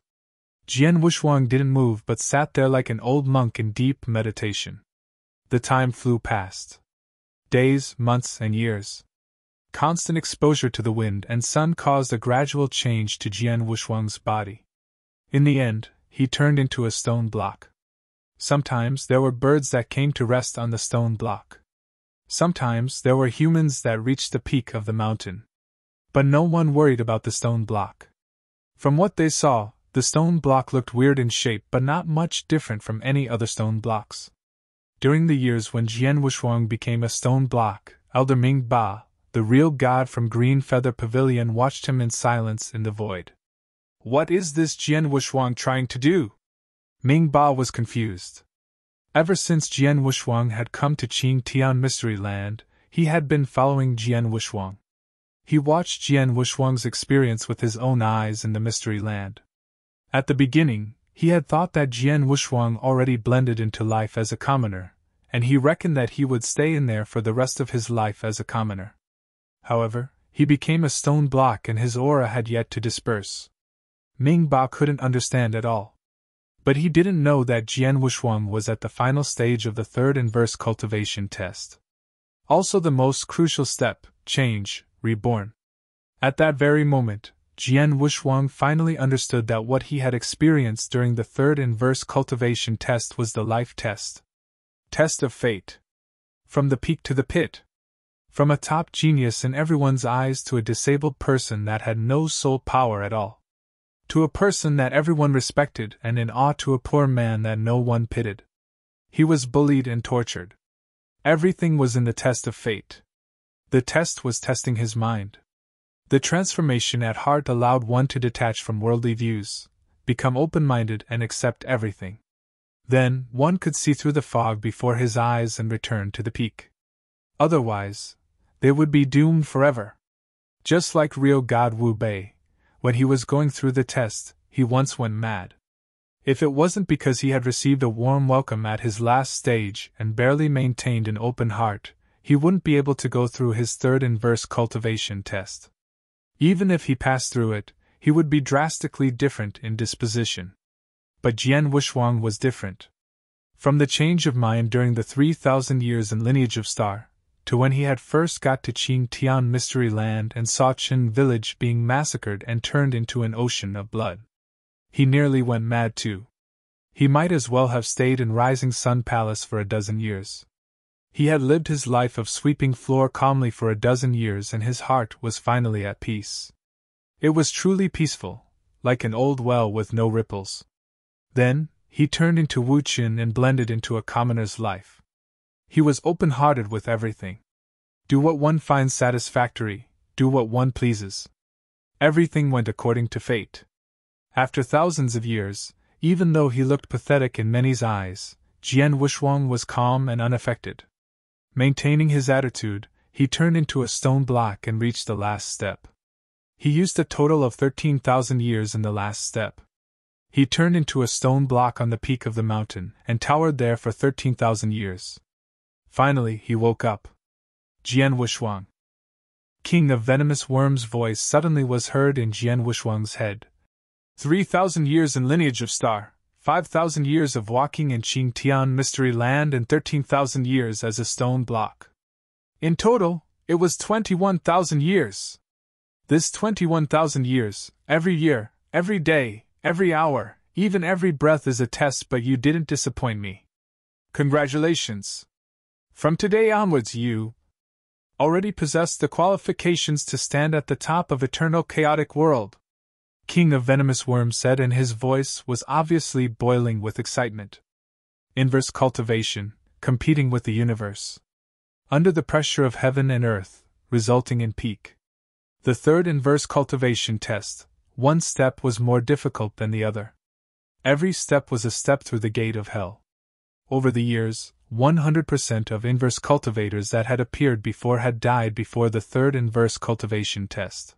Jian Wuxuang didn't move but sat there like an old monk in deep meditation. The time flew past. Days, months, and years. Constant exposure to the wind and sun caused a gradual change to Jian Wuxuang's body. In the end, he turned into a stone block. Sometimes there were birds that came to rest on the stone block. Sometimes there were humans that reached the peak of the mountain. But no one worried about the stone block. From what they saw, the stone block looked weird in shape but not much different from any other stone blocks. During the years when Jian Wuxuang became a stone block, Elder Ming Ba, the real god from Green Feather Pavilion, watched him in silence in the void. What is this Jian Wuxuang trying to do? Ming Ba was confused. Ever since Jian Wuxuang had come to Qin Tian Mystery Land, he had been following Jian Wuxuang. He watched Jian Wuxuang's experience with his own eyes in the Mystery Land. At the beginning, he had thought that Jian Wuxuang already blended into life as a commoner, and he reckoned that he would stay in there for the rest of his life as a commoner. However, he became a stone block and his aura had yet to disperse. Ming Ba couldn't understand at all. But he didn't know that Jian Wuxuang was at the final stage of the third inverse cultivation test. Also the most crucial step, change, reborn. At that very moment, Jian Wuxuang finally understood that what he had experienced during the third inverse cultivation test was the life test. Test of fate. From the peak to the pit. From a top genius in everyone's eyes to a disabled person that had no soul power at all. To a person that everyone respected and in awe to a poor man that no one pitied. He was bullied and tortured. Everything was in the test of fate. The test was testing his mind. The transformation at heart allowed one to detach from worldly views, become open-minded and accept everything. Then, one could see through the fog before his eyes and return to the peak. Otherwise, they would be doomed forever. Just like real God Wu Bei, when he was going through the test, he once went mad. If it wasn't because he had received a warm welcome at his last stage and barely maintained an open heart, he wouldn't be able to go through his third inverse cultivation test. Even if he passed through it, he would be drastically different in disposition. But Jian Wuxuang was different. From the change of mind during the 3,000 years in Lineage of Star, to when he had first got to Qin Tian Mystery Land and saw Qin Village being massacred and turned into an ocean of blood. He nearly went mad too. He might as well have stayed in Rising Sun Palace for a dozen years. He had lived his life of sweeping floor calmly for a dozen years, and his heart was finally at peace. It was truly peaceful, like an old well with no ripples. Then, he turned into Wu Qin and blended into a commoner's life. He was open-hearted with everything. Do what one finds satisfactory, do what one pleases. Everything went according to fate. After thousands of years, even though he looked pathetic in many's eyes, Jian Wushuang was calm and unaffected. Maintaining his attitude, he turned into a stone block and reached the last step. He used a total of 13,000 years in the last step. He turned into a stone block on the peak of the mountain and towered there for 13,000 years. Finally, he woke up. Jian Wushuang. King of Venomous Worms' voice suddenly was heard in Jian Wushuang's head. 3,000 years in lineage of star, 5,000 years of walking in Qingtian mystery land, and 13,000 years as a stone block. In total, it was 21,000 years. This 21,000 years, every year, every day, every hour, even every breath is a test, but you didn't disappoint me. Congratulations. From today onwards you already possess the qualifications to stand at the top of eternal chaotic world. King of Venomous Worms said, and his voice was obviously boiling with excitement. Inverse cultivation, competing with the universe. Under the pressure of heaven and earth, resulting in peak. The third inverse cultivation test, one step was more difficult than the other. Every step was a step through the gate of hell. Over the years, 100% of inverse cultivators that had appeared before had died before the third inverse cultivation test.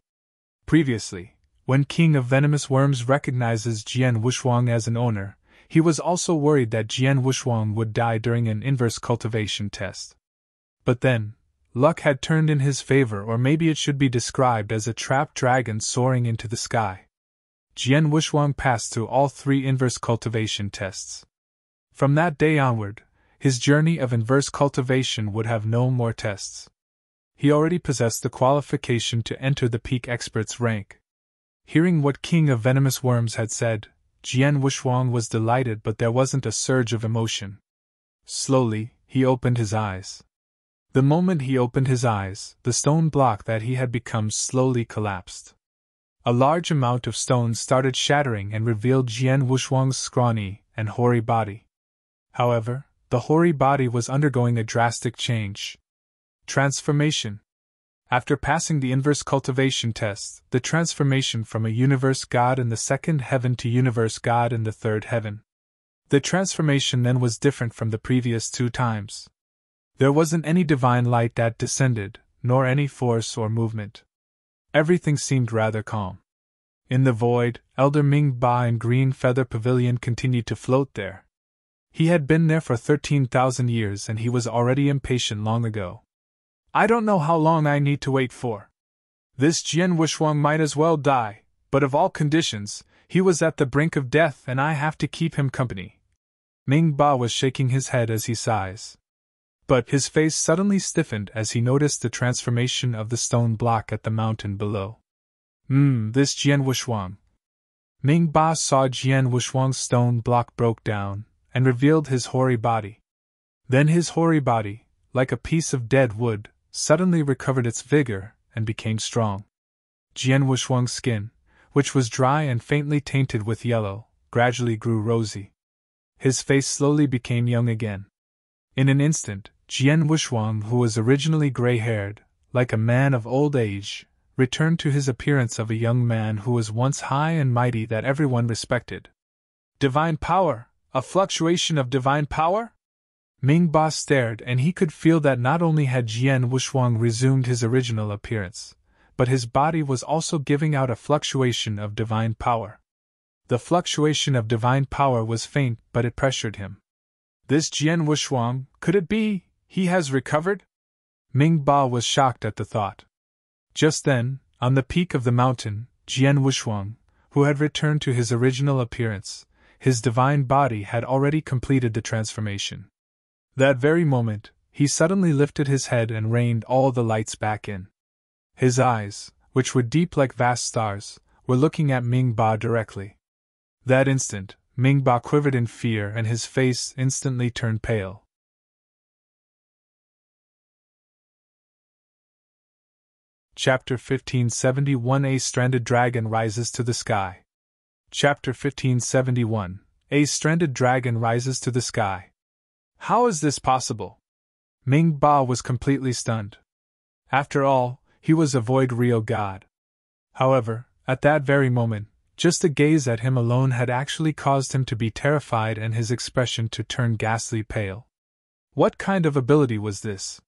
Previously, when King of Venomous Worms recognizes Jian Wushuang as an owner, he was also worried that Jian Wushuang would die during an inverse cultivation test. But then, luck had turned in his favor, or maybe it should be described as a trapped dragon soaring into the sky. Jian Wushuang passed through all three inverse cultivation tests. From that day onward, his journey of inverse cultivation would have no more tests. He already possessed the qualification to enter the peak expert's rank. Hearing what King of Venomous Worms had said, Jian Wushuang was delighted, but there wasn't a surge of emotion. Slowly, he opened his eyes. The moment he opened his eyes, the stone block that he had become slowly collapsed. A large amount of stones started shattering and revealed Jian Wushuang's scrawny and hoary body. However, the hoary body was undergoing a drastic change. Transformation. After passing the inverse cultivation test, the transformation from a universe god in the second heaven to universe god in the third heaven. The transformation then was different from the previous two times. There wasn't any divine light that descended, nor any force or movement. Everything seemed rather calm. In the void, Elder Ming Ba and Green Feather Pavilion continued to float there. He had been there for 13,000 years and he was already impatient long ago. I don't know how long I need to wait for. This Jian Wushuang might as well die, but of all conditions, he was at the brink of death and I have to keep him company. Ming Ba was shaking his head as he sighs. But his face suddenly stiffened as he noticed the transformation of the stone block at the mountain below. This Jian Wushuang. Ming Ba saw Jian Wushuang's stone block broke down and revealed his hoary body. Then his hoary body, like a piece of dead wood, suddenly recovered its vigor and became strong. Jian Wushuang's skin, which was dry and faintly tainted with yellow, gradually grew rosy. His face slowly became young again. In an instant, Jian Wushuang, who was originally gray-haired, like a man of old age, returned to his appearance of a young man who was once high and mighty that everyone respected. Divine power! A fluctuation of divine power? Ming Ba stared, and he could feel that not only had Jian Wushuang resumed his original appearance, but his body was also giving out a fluctuation of divine power. The fluctuation of divine power was faint, but it pressured him. This Jian Wushuang, could it be, he has recovered? Ming Ba was shocked at the thought. Just then, on the peak of the mountain, Jian Wushuang, who had returned to his original appearance, his divine body had already completed the transformation. That very moment, he suddenly lifted his head and reined all the lights back in. His eyes, which were deep like vast stars, were looking at Ming Ba directly. That instant, Ming Ba quivered in fear and his face instantly turned pale. Chapter 1571 A Stranded Dragon Rises to the Sky. Chapter 1571 A Stranded Dragon Rises to the Sky. How is this possible? Ming Ba was completely stunned. After all, he was a void real god. However, at that very moment, just a gaze at him alone had actually caused him to be terrified and his expression to turn ghastly pale. What kind of ability was this?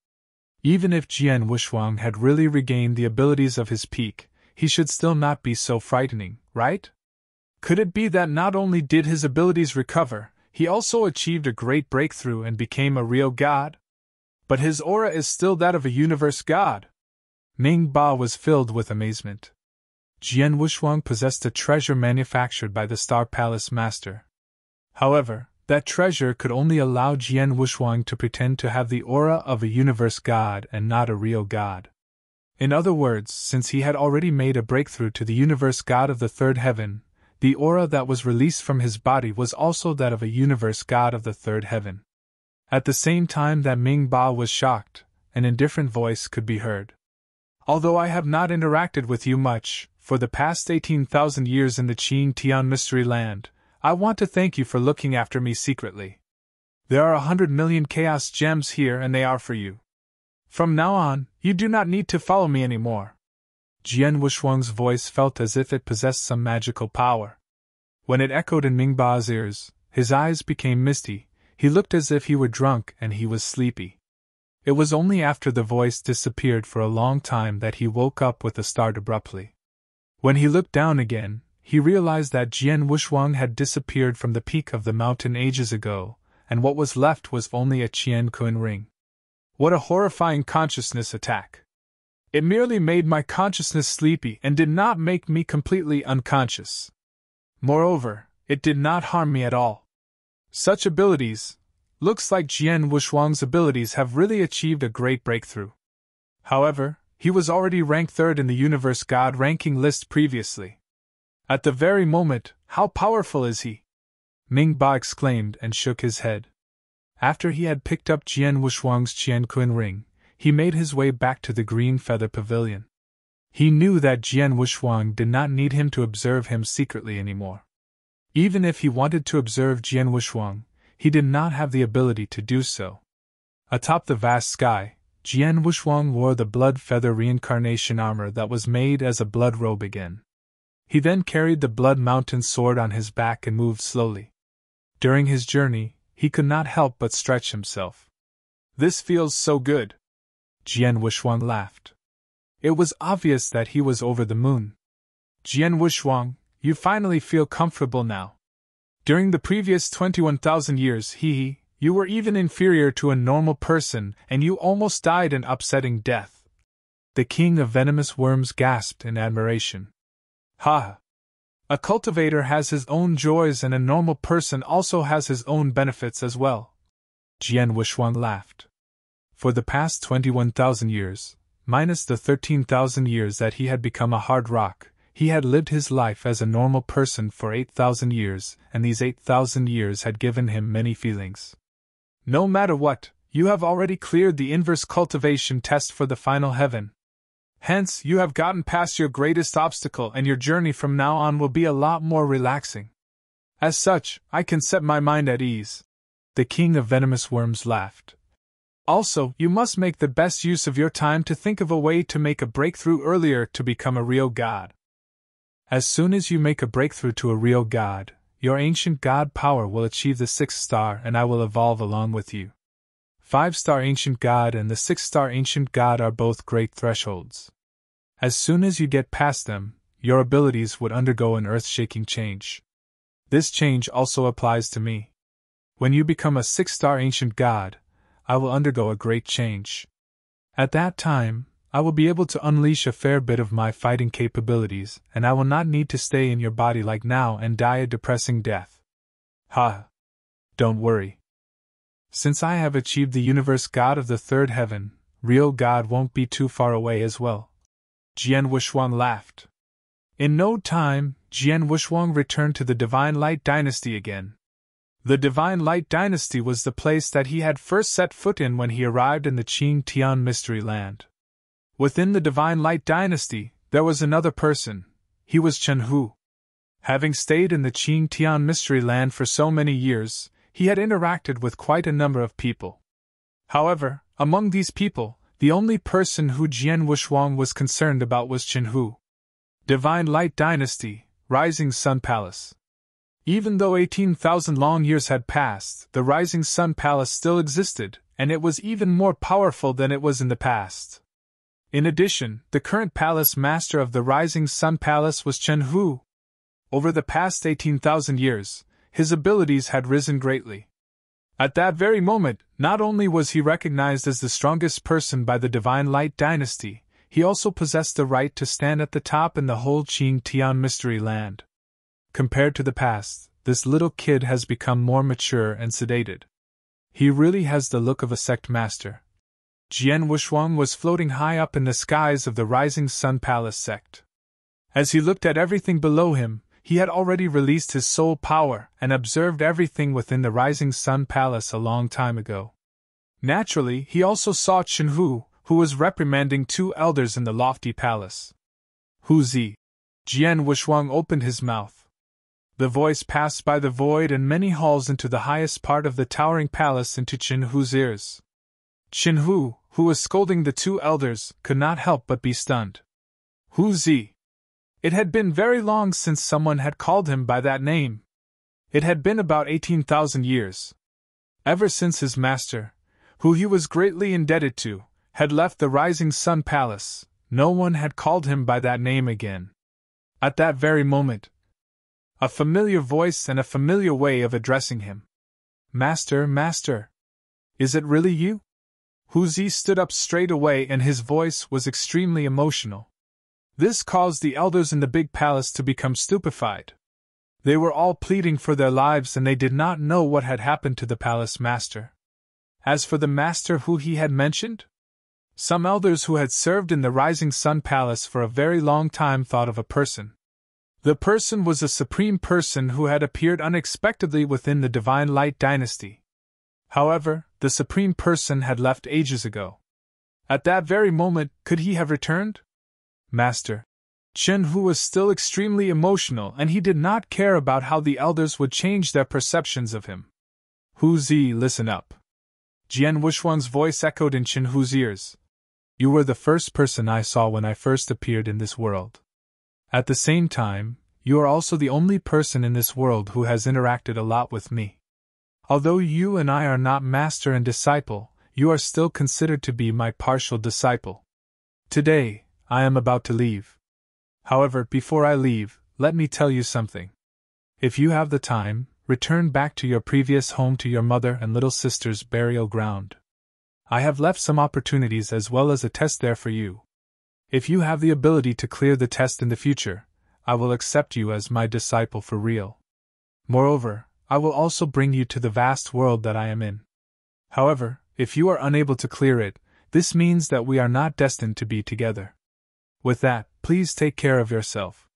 Even if Jian Wushuang had really regained the abilities of his peak, he should still not be so frightening, right? Could it be that not only did his abilities recover, he also achieved a great breakthrough and became a real god? But his aura is still that of a universe god. Ming Ba was filled with amazement. Jian Wushuang possessed a treasure manufactured by the Star Palace Master. However, that treasure could only allow Jian Wushuang to pretend to have the aura of a universe god and not a real god. In other words, since he had already made a breakthrough to the universe god of the third heaven, the aura that was released from his body was also that of a universe god of the third heaven. At the same time that Ming Ba was shocked, an indifferent voice could be heard. Although I have not interacted with you much, for the past 18,000 years in the Qing Tian Mystery Land, I want to thank you for looking after me secretly. There are 100 million chaos gems here and they are for you. From now on, you do not need to follow me anymore. Jian Wushuang's voice felt as if it possessed some magical power. When it echoed in Ming Ba's ears, his eyes became misty, he looked as if he were drunk and he was sleepy. It was only after the voice disappeared for a long time that he woke up with a start abruptly. When he looked down again, he realized that Jian Wushuang had disappeared from the peak of the mountain ages ago, and what was left was only a Qian-kun ring. What a horrifying consciousness attack! It merely made my consciousness sleepy and did not make me completely unconscious. Moreover, it did not harm me at all. Such abilities, looks like Jian Wushuang's abilities have really achieved a great breakthrough. However, he was already ranked third in the Universe God ranking list previously. At the very moment, how powerful is he? Ming Ba exclaimed and shook his head. After he had picked up Jian Wushuang's Qian-kun ring, he made his way back to the Green Feather Pavilion. He knew that Jian Wushuang did not need him to observe him secretly anymore. Even if he wanted to observe Jian Wushuang, he did not have the ability to do so. Atop the vast sky, Jian Wushuang wore the blood feather reincarnation armor that was made as a blood robe again. He then carried the Blood Mountain sword on his back and moved slowly. During his journey, he could not help but stretch himself. This feels so good. Jian Wushuang laughed. It was obvious that he was over the moon. Jian Wushuang, you finally feel comfortable now. During the previous 21,000 years, you were even inferior to a normal person and you almost died an upsetting death. The king of venomous worms gasped in admiration. Ha! A cultivator has his own joys and a normal person also has his own benefits as well. Jian Wushuang laughed. For the past 21,000 years, minus the 13,000 years that he had become a hard rock, he had lived his life as a normal person for 8,000 years, and these 8,000 years had given him many feelings. No matter what, you have already cleared the inverse cultivation test for the final heaven. Hence, you have gotten past your greatest obstacle and your journey from now on will be a lot more relaxing. As such, I can set my mind at ease. The king of venomous worms laughed. Also, you must make the best use of your time to think of a way to make a breakthrough earlier to become a real god. As soon as you make a breakthrough to a real god, your ancient god power will achieve the 6th star and I will evolve along with you. 5-star ancient god and the 6-star ancient god are both great thresholds. As soon as you get past them, your abilities would undergo an earth-shaking change. This change also applies to me. When you become a 6-star ancient god, I will undergo a great change. At that time, I will be able to unleash a fair bit of my fighting capabilities, and I will not need to stay in your body like now and die a depressing death. Ha! Don't worry. Since I have achieved the universe god of the third heaven, real god won't be too far away as well. Jian Wushuang laughed. In no time, Jian Wushuang returned to the Divine Light Dynasty again. The Divine Light Dynasty was the place that he had first set foot in when he arrived in the Qing Tian Mystery Land. Within the Divine Light Dynasty, there was another person. He was Chen Hu. Having stayed in the Qing Tian Mystery Land for so many years, he had interacted with quite a number of people. However, among these people, the only person who Jian Wushuang was concerned about was Chen Hu. Divine Light Dynasty, Rising Sun Palace. Even though 18,000 long years had passed, the Rising Sun Palace still existed, and it was even more powerful than it was in the past. In addition, the current palace master of the Rising Sun Palace was Chen Hu. Over the past 18,000 years, his abilities had risen greatly. At that very moment, not only was he recognized as the strongest person by the Divine Light Dynasty, he also possessed the right to stand at the top in the whole Qing Tian Mystery Land. Compared to the past, this little kid has become more mature and sedated. He really has the look of a sect master. Jian Wushuang was floating high up in the skies of the Rising Sun Palace sect. As he looked at everything below him, he had already released his soul power and observed everything within the Rising Sun Palace a long time ago. Naturally, he also saw Chen Hu, who was reprimanding two elders in the lofty palace. Hu Zi. Jian Wushuang opened his mouth. The voice passed by the void and many halls into the highest part of the towering palace into Chen Hu's ears. Chen Hu, who was scolding the two elders, could not help but be stunned. Hu Zi. It had been very long since someone had called him by that name. It had been about 18,000 years. Ever since his master, who he was greatly indebted to, had left the Rising Sun Palace, no one had called him by that name again. At that very moment, a familiar voice and a familiar way of addressing him. Master, Master! Is it really you? Hu Zi stood up straight away and his voice was extremely emotional. This caused the elders in the big palace to become stupefied. They were all pleading for their lives and they did not know what had happened to the palace master. As for the master who he had mentioned, some elders who had served in the Rising Sun Palace for a very long time thought of a person. The person was a supreme person who had appeared unexpectedly within the Divine Light Dynasty. However, the supreme person had left ages ago. At that very moment, could he have returned? Master. Chen Hu was still extremely emotional and he did not care about how the elders would change their perceptions of him. Hu Zi, listen up. Jian Wushuang's voice echoed in Chen Hu's ears. You were the first person I saw when I first appeared in this world. At the same time, you are also the only person in this world who has interacted a lot with me. Although you and I are not master and disciple, you are still considered to be my partial disciple. Today, I am about to leave. However, before I leave, let me tell you something. If you have the time, return back to your previous home to your mother and little sister's burial ground. I have left some opportunities as well as a test there for you. If you have the ability to clear the test in the future, I will accept you as my disciple for real. Moreover, I will also bring you to the vast world that I am in. However, if you are unable to clear it, this means that we are not destined to be together. With that, please take care of yourself.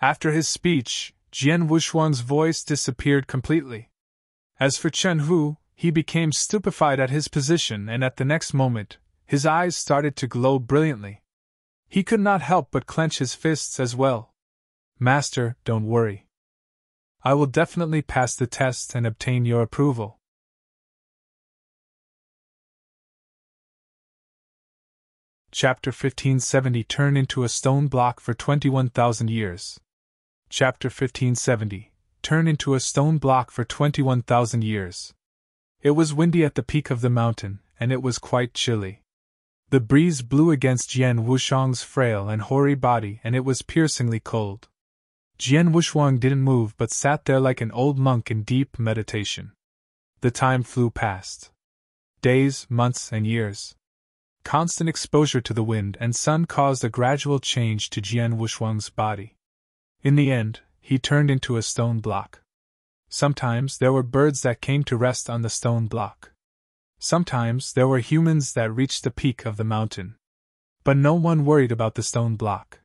After his speech, Jian Wushuang's voice disappeared completely. As for Chen Hu, he became stupefied at his position and at the next moment, his eyes started to glow brilliantly. He could not help but clench his fists as well. Master, don't worry. I will definitely pass the test and obtain your approval. Chapter 1570 Turn into a stone block for 21,000 years. Chapter 1570 Turn into a stone block for 21,000 years. It was windy at the peak of the mountain, and it was quite chilly. The breeze blew against Jian Wushuang's frail and hoary body and it was piercingly cold. Jian Wushuang didn't move but sat there like an old monk in deep meditation. The time flew past. Days, months, and years. Constant exposure to the wind and sun caused a gradual change to Jian Wushuang's body. In the end, he turned into a stone block. Sometimes there were birds that came to rest on the stone block. Sometimes there were humans that reached the peak of the mountain. But no one worried about the stone block.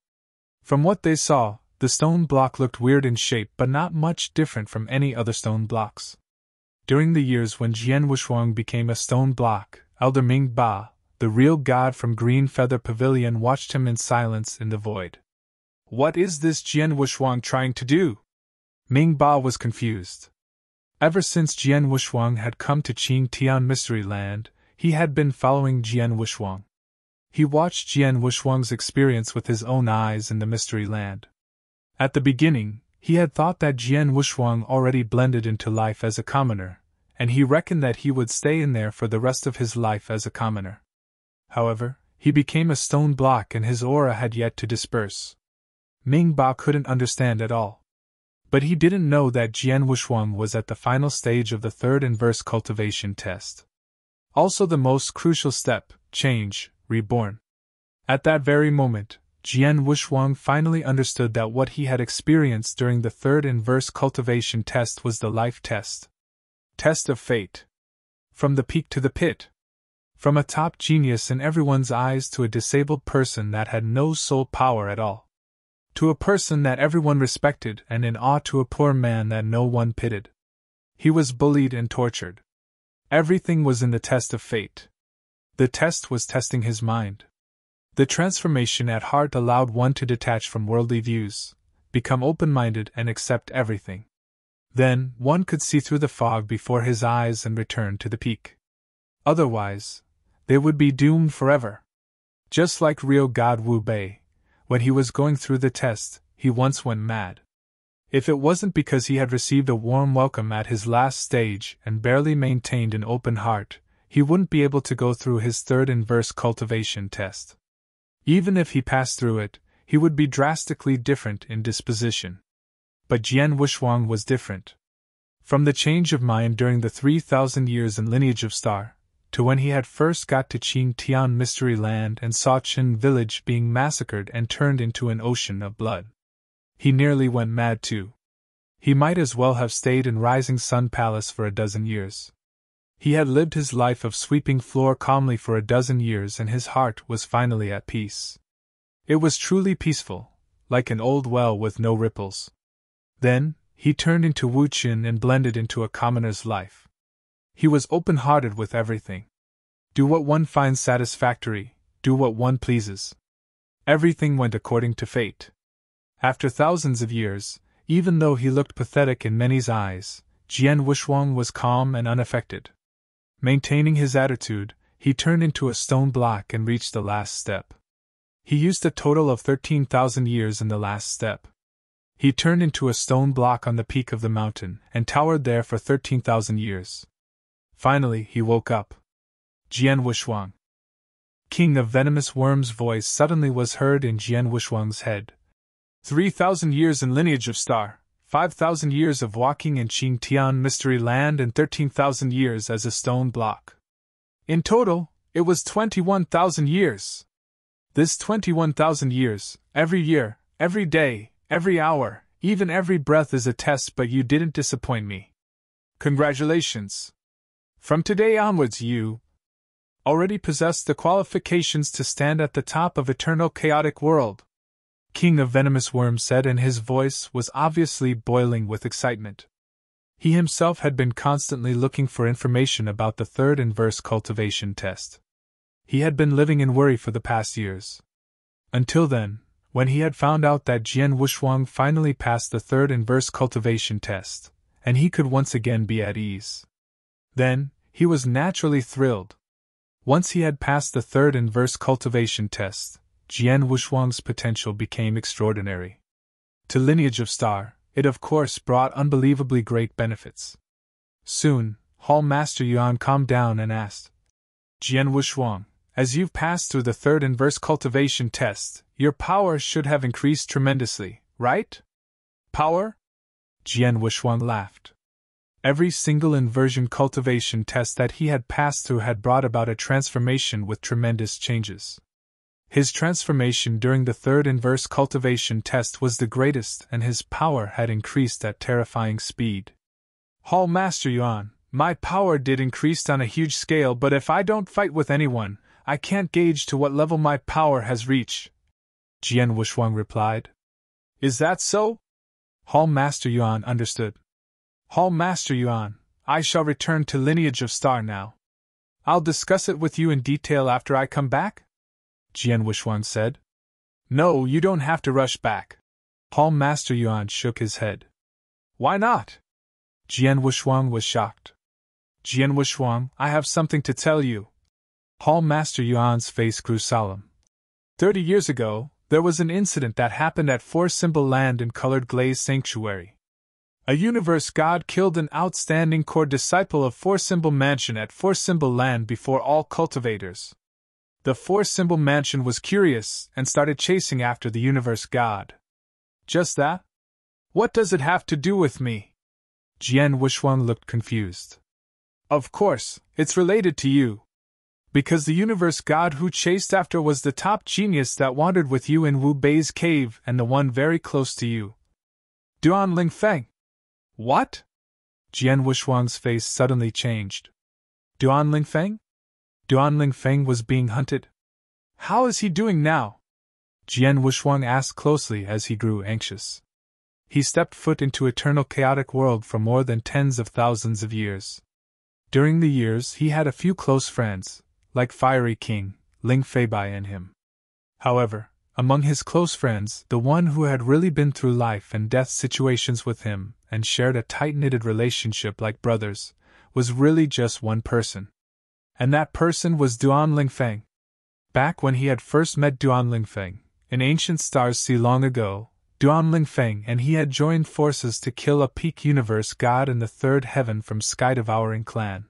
From what they saw, The stone block looked weird in shape but not much different from any other stone blocks. During the years when Jian Wuxuang became a stone block, Elder Ming Ba, the real god from Green Feather Pavilion, watched him in silence in the void. What is this Jian Wuxuang trying to do? Ming Ba was confused. Ever since Jian Wuxuang had come to Qing Tian Mystery Land, he had been following Jian Wuxuang. He watched Jian Wuxuang's experience with his own eyes in the Mystery Land. At the beginning, he had thought that Jian Wuxuang already blended into life as a commoner, and he reckoned that he would stay in there for the rest of his life as a commoner. However, he became a stone block and his aura had yet to disperse. Ming Ba couldn't understand at all. But he didn't know that Jian Wuxuang was at the final stage of the third inverse cultivation test. Also the most crucial step, change, reborn. At that very moment, Jian Wuxuang finally understood that what he had experienced during the third inverse cultivation test was the life test. Test of fate. From the peak to the pit. From a top genius in everyone's eyes to a disabled person that had no soul power at all. To a person that everyone respected and in awe to a poor man that no one pitied. He was bullied and tortured. Everything was in the test of fate. The test was testing his mind. The transformation at heart allowed one to detach from worldly views, become open-minded and accept everything. Then, one could see through the fog before his eyes and return to the peak. Otherwise, they would be doomed forever. Just like real God Wu Bei, when he was going through the test, he once went mad. If it wasn't because he had received a warm welcome at his last stage and barely maintained an open heart, he wouldn't be able to go through his third inverse cultivation test. Even if he passed through it, he would be drastically different in disposition. But Jian Wuxuang was different. From the change of mind during the 3,000 years in Lineage of Star, to when he had first got to Qing Tian Mystery Land and saw Qin village being massacred and turned into an ocean of blood. He nearly went mad too. He might as well have stayed in Rising Sun Palace for a dozen years. He had lived his life of sweeping floor calmly for a dozen years and his heart was finally at peace. It was truly peaceful, like an old well with no ripples. Then, he turned into Wu Qin and blended into a commoner's life. He was open-hearted with everything. Do what one finds satisfactory, do what one pleases. Everything went according to fate. After thousands of years, even though he looked pathetic in many's eyes, Jian Wuxuang was calm and unaffected. Maintaining his attitude, he turned into a stone block and reached the last step. He used a total of 13,000 years in the last step. He turned into a stone block on the peak of the mountain and towered there for 13,000 years. Finally, he woke up. Jian Wuxuang. King of Venomous Worms' voice suddenly was heard in Jian Wuxuang's head. 3,000 years in Lineage of Star, 5,000 years of walking in Qing Tian Mystery Land and 13,000 years as a stone block. In total, it was 21,000 years. This 21,000 years, every year, every day, every hour, even every breath is a test, but you didn't disappoint me. Congratulations. From today onwards you already possess the qualifications to stand at the top of eternal chaotic world. King of Venomous Worms said, and his voice was obviously boiling with excitement. He himself had been constantly looking for information about the third inverse cultivation test. He had been living in worry for the past years. Until then, when he had found out that Jian Wuxuang finally passed the third inverse cultivation test, and he could once again be at ease. Then, he was naturally thrilled. Once he had passed the third inverse cultivation test, Jian Wuxuang's potential became extraordinary. To Lineage of Star, it of course brought unbelievably great benefits. Soon, Hall Master Yuan calmed down and asked, Jian Wuxuang, as you've passed through the third inverse cultivation test, your power should have increased tremendously, right? Power? Jian Wuxuang laughed. Every single inversion cultivation test that he had passed through had brought about a transformation with tremendous changes. His transformation during the third inverse cultivation test was the greatest, and his power had increased at terrifying speed. Hall Master Yuan, my power did increase on a huge scale, but if I don't fight with anyone, I can't gauge to what level my power has reached, Jian Wuxuang replied. Is that so? Hall Master Yuan understood. Hall Master Yuan, I shall return to Lineage of Star now. I'll discuss it with you in detail after I come back? Jian Wushuang said. No, you don't have to rush back. Hall Master Yuan shook his head. Why not? Jian Wushuang was shocked. Jian Wushuang, I have something to tell you. Hall Master Yuan's face grew solemn. 30 years ago, there was an incident that happened at Four Symbol Land in Colored Glaze Sanctuary. A universe god killed an outstanding core disciple of Four Symbol Mansion at Four Symbol Land before all cultivators. The Four Symbol Mansion was curious and started chasing after the universe god. Just that? What does it have to do with me? Jian Wushuang looked confused. Of course, it's related to you. Because the universe god who chased after was the top genius that wandered with you in Wu Bei's cave and the one very close to you. Duan Lingfeng. What? Jian Wushuang's face suddenly changed. Duan Lingfeng? Duan Lingfeng was being hunted? How is he doing now? Jian Wushuang asked closely as he grew anxious. He stepped foot into eternal chaotic world for more than tens of thousands of years. During the years he had a few close friends, like Fiery King, Ling Feibai and him. However, among his close friends, the one who had really been through life and death situations with him and shared a tight-knitted relationship like brothers, was really just one person. And that person was Duan Lingfeng. Back when he had first met Duan Lingfeng, in ancient Stars Sea long ago, Duan Lingfeng and he had joined forces to kill a peak universe god in the third heaven from Sky Devouring Clan.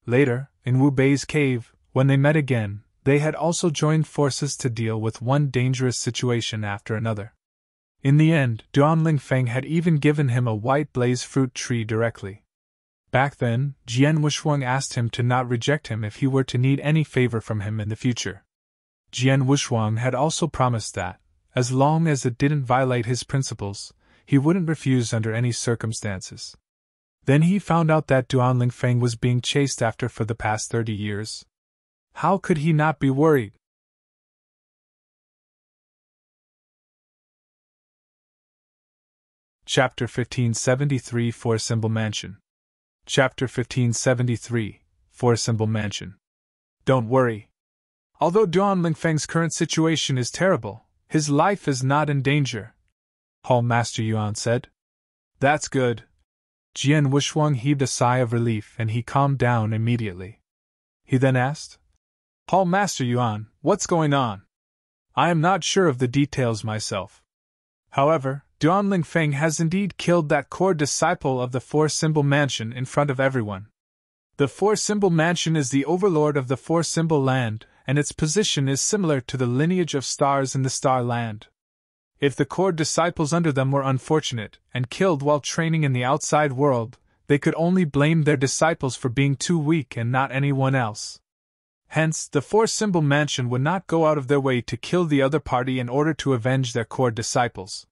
Later, in Wu Bei's cave, when they met again, they had also joined forces to deal with one dangerous situation after another. In the end, Duan Lingfeng had even given him a white blaze fruit tree directly. Back then, Jian Wushuang asked him to not reject him if he were to need any favor from him in the future. Jian Wushuang had also promised that, as long as it didn't violate his principles, he wouldn't refuse under any circumstances. Then he found out that Duan Lingfeng was being chased after for the past 30 years. How could he not be worried? Chapter 1573 Four Symbol Mansion. Chapter 1573 Four Symbol Mansion. Don't worry. Although Duan Lingfeng's current situation is terrible, his life is not in danger, Hall Master Yuan said. That's good. Jian Wushuang heaved a sigh of relief and he calmed down immediately. He then asked, Hall Master Yuan, what's going on? I am not sure of the details myself. However, Duan Lingfeng has indeed killed that core disciple of the Four Symbol Mansion in front of everyone. The Four Symbol Mansion is the overlord of the Four Symbol Land, and its position is similar to the lineage of stars in the Star Land. If the core disciples under them were unfortunate and killed while training in the outside world, they could only blame their disciples for being too weak and not anyone else. Hence, the Four Symbol Mansion would not go out of their way to kill the other party in order to avenge their core disciples.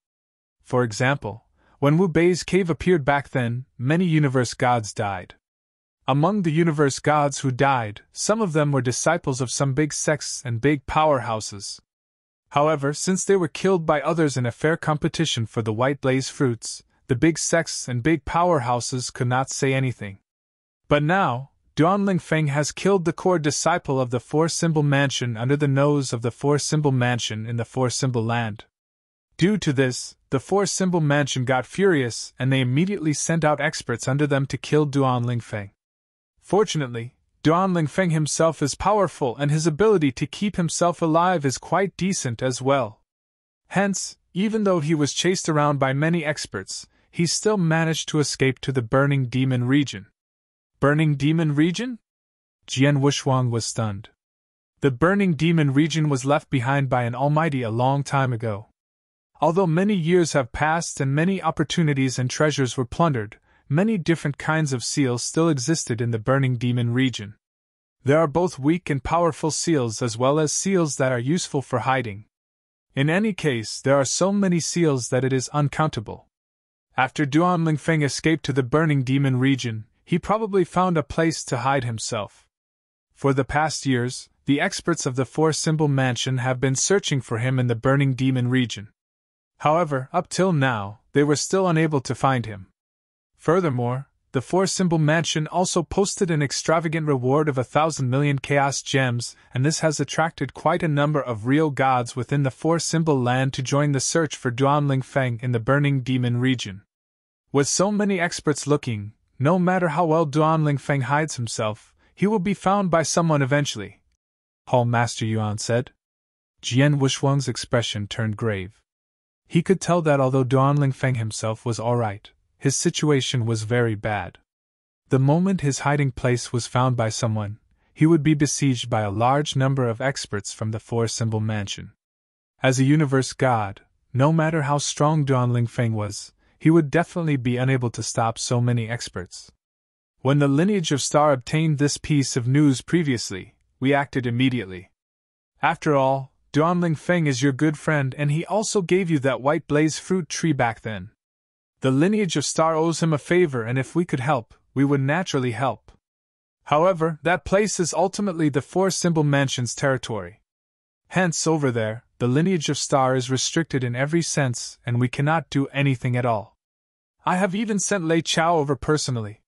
For example, when Wu Bei's cave appeared back then, many universe gods died. Among the universe gods who died, some of them were disciples of some big sects and big powerhouses. However, since they were killed by others in a fair competition for the white blaze fruits, the big sects and big powerhouses could not say anything. But now, Duan Lingfeng has killed the core disciple of the Four Symbol Mansion under the nose of the Four Symbol Mansion in the Four Symbol Land. Due to this, the Four Symbol Mansion got furious and they immediately sent out experts under them to kill Duan Lingfeng. Fortunately, Duan Lingfeng himself is powerful and his ability to keep himself alive is quite decent as well. Hence, even though he was chased around by many experts, he still managed to escape to the Burning Demon region. Burning Demon region? Jian Wushuang was stunned. The Burning Demon region was left behind by an almighty a long time ago. Although many years have passed and many opportunities and treasures were plundered, many different kinds of seals still existed in the Burning Demon region. There are both weak and powerful seals as well as seals that are useful for hiding. In any case, there are so many seals that it is uncountable. After Duan Lingfeng escaped to the Burning Demon region, he probably found a place to hide himself. For the past years, the experts of the Four Symbol Mansion have been searching for him in the Burning Demon region. However, up till now, they were still unable to find him. Furthermore, the four-symbol mansion also posted an extravagant reward of 1,000 million chaos gems, and this has attracted quite a number of real gods within the four-symbol land to join the search for Duanling Feng in the Burning Demon region. With so many experts looking, no matter how well Duanling Feng hides himself, he will be found by someone eventually, Hall Master Yuan said. Jian Wushuang's expression turned grave. He could tell that although Duanling Feng himself was alright, his situation was very bad. The moment his hiding place was found by someone, he would be besieged by a large number of experts from the four-symbol mansion. As a universe god, no matter how strong Duanling Feng was, he would definitely be unable to stop so many experts. When the lineage of Star obtained this piece of news previously, we acted immediately. After all, Duanling Feng is your good friend and he also gave you that white blaze fruit tree back then. The lineage of Star owes him a favor, and if we could help, we would naturally help. However, that place is ultimately the four-symbol mansion's territory. Hence, over there, the lineage of Star is restricted in every sense, and we cannot do anything at all. I have even sent Lei Chao over personally.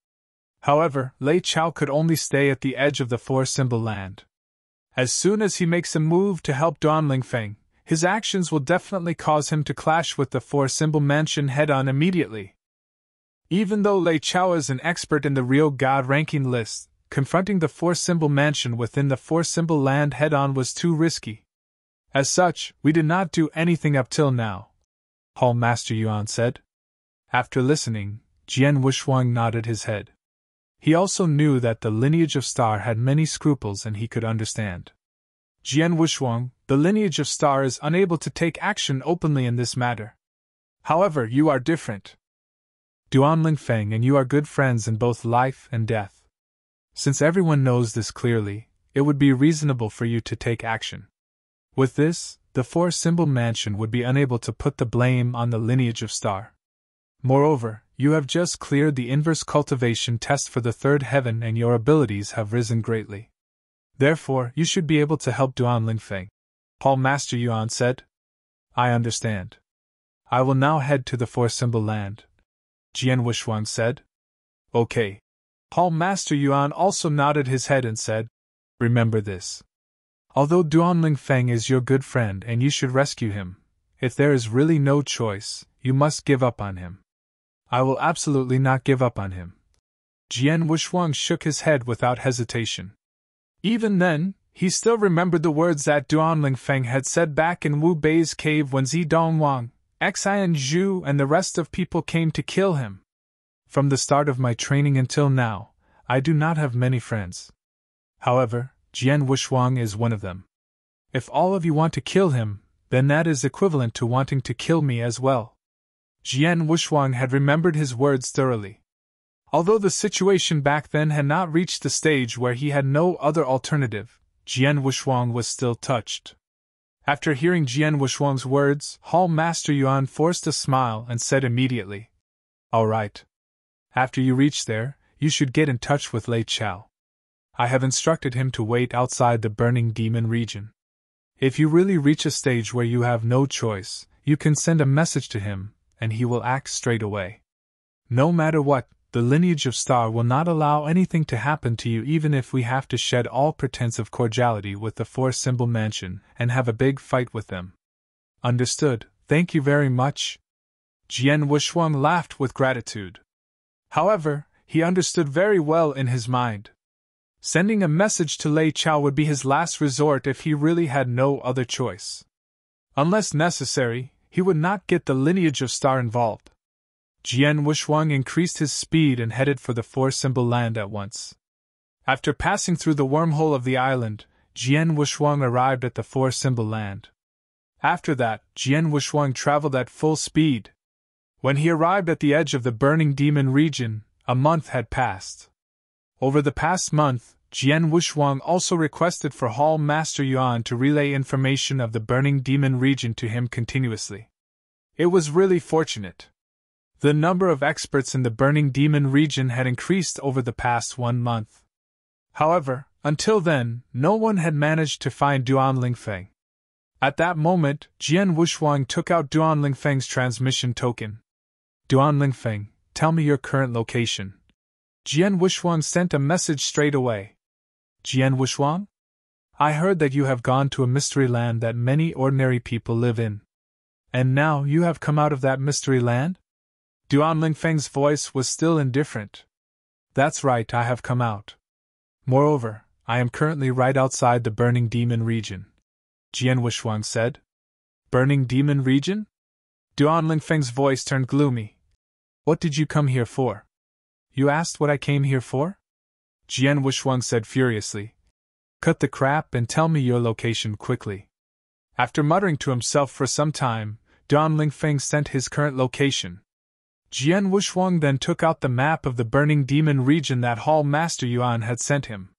However, Lei Chao could only stay at the edge of the four-symbol land. As soon as he makes a move to help Duanling Feng, his actions will definitely cause him to clash with the four-symbol mansion head-on immediately. Even though Lei Chao is an expert in the real god ranking list, confronting the four-symbol mansion within the four-symbol land head-on was too risky. As such, we did not do anything up till now, Hall Master Yuan said. After listening, Jian Wushuang nodded his head. He also knew that the lineage of Star had many scruples and he could understand. Jian Wushuang, the lineage of Star is unable to take action openly in this matter. However, you are different. Duanling Feng and you are good friends in both life and death. Since everyone knows this clearly, it would be reasonable for you to take action. With this, the four-symbol mansion would be unable to put the blame on the lineage of Star. Moreover, you have just cleared the inverse cultivation test for the third heaven and your abilities have risen greatly. Therefore, you should be able to help Duanling Feng, Hall Master Yuan said. I understand. I will now head to the four-symbol land, Jian Wushuang said. Okay. Hall Master Yuan also nodded his head and said, remember this. Although Duanling Feng is your good friend and you should rescue him, if there is really no choice, you must give up on him. I will absolutely not give up on him. Jian Wushuang shook his head without hesitation. Even then, he still remembered the words that Duanling Feng had said back in Wu Bei's cave when Zidongwang, Xian Zhu and the rest of people came to kill him. From the start of my training until now, I do not have many friends. However, Jian Wushuang is one of them. If all of you want to kill him, then that is equivalent to wanting to kill me as well. Jian Wushuang had remembered his words thoroughly. Although the situation back then had not reached the stage where he had no other alternative, Jian Wushuang was still touched. After hearing Jian Wushuang's words, Hall Master Yuan forced a smile and said immediately, all right. After you reach there, you should get in touch with Lei Chao. I have instructed him to wait outside the Burning Demon region. If you really reach a stage where you have no choice, you can send a message to him, and he will act straight away. No matter what, the lineage of Star will not allow anything to happen to you even if we have to shed all pretense of cordiality with the four-symbol mansion and have a big fight with them. Understood, thank you very much. Jian Wushuang laughed with gratitude. However, he understood very well in his mind. Sending a message to Lei Chao would be his last resort if he really had no other choice. Unless necessary, he would not get the lineage of Star involved. Jian Wushuang increased his speed and headed for the four-symbol land at once. After passing through the wormhole of the island, Jian Wushuang arrived at the four-symbol land. After that, Jian Wushuang traveled at full speed. When he arrived at the edge of the Burning Demon region, a month had passed. Over the past month, Jian Wushuang also requested for Hall Master Yuan to relay information of the Burning Demon region to him continuously. It was really fortunate. The number of experts in the Burning Demon region had increased over the past 1 month. However, until then, no one had managed to find Duanling Feng. At that moment, Jian Wushuang took out Duan Lingfeng's transmission token. Duan Lingfeng, tell me your current location. Jian Wushuang sent a message straight away. Jian Wushuang? I heard that you have gone to a mystery land that many ordinary people live in. And now you have come out of that mystery land? Duan Lingfeng's voice was still indifferent. That's right, I have come out. Moreover, I am currently right outside the Burning Demon region. Jian Wushuang said. Burning Demon region? Duan Lingfeng's voice turned gloomy. What did you come here for? You asked what I came here for? Jian Wushuang said furiously. Cut the crap and tell me your location quickly. After muttering to himself for some time, Duan Lingfeng sent his current location. Jian Wushuang then took out the map of the Burning Demon region that Hall Master Yuan had sent him.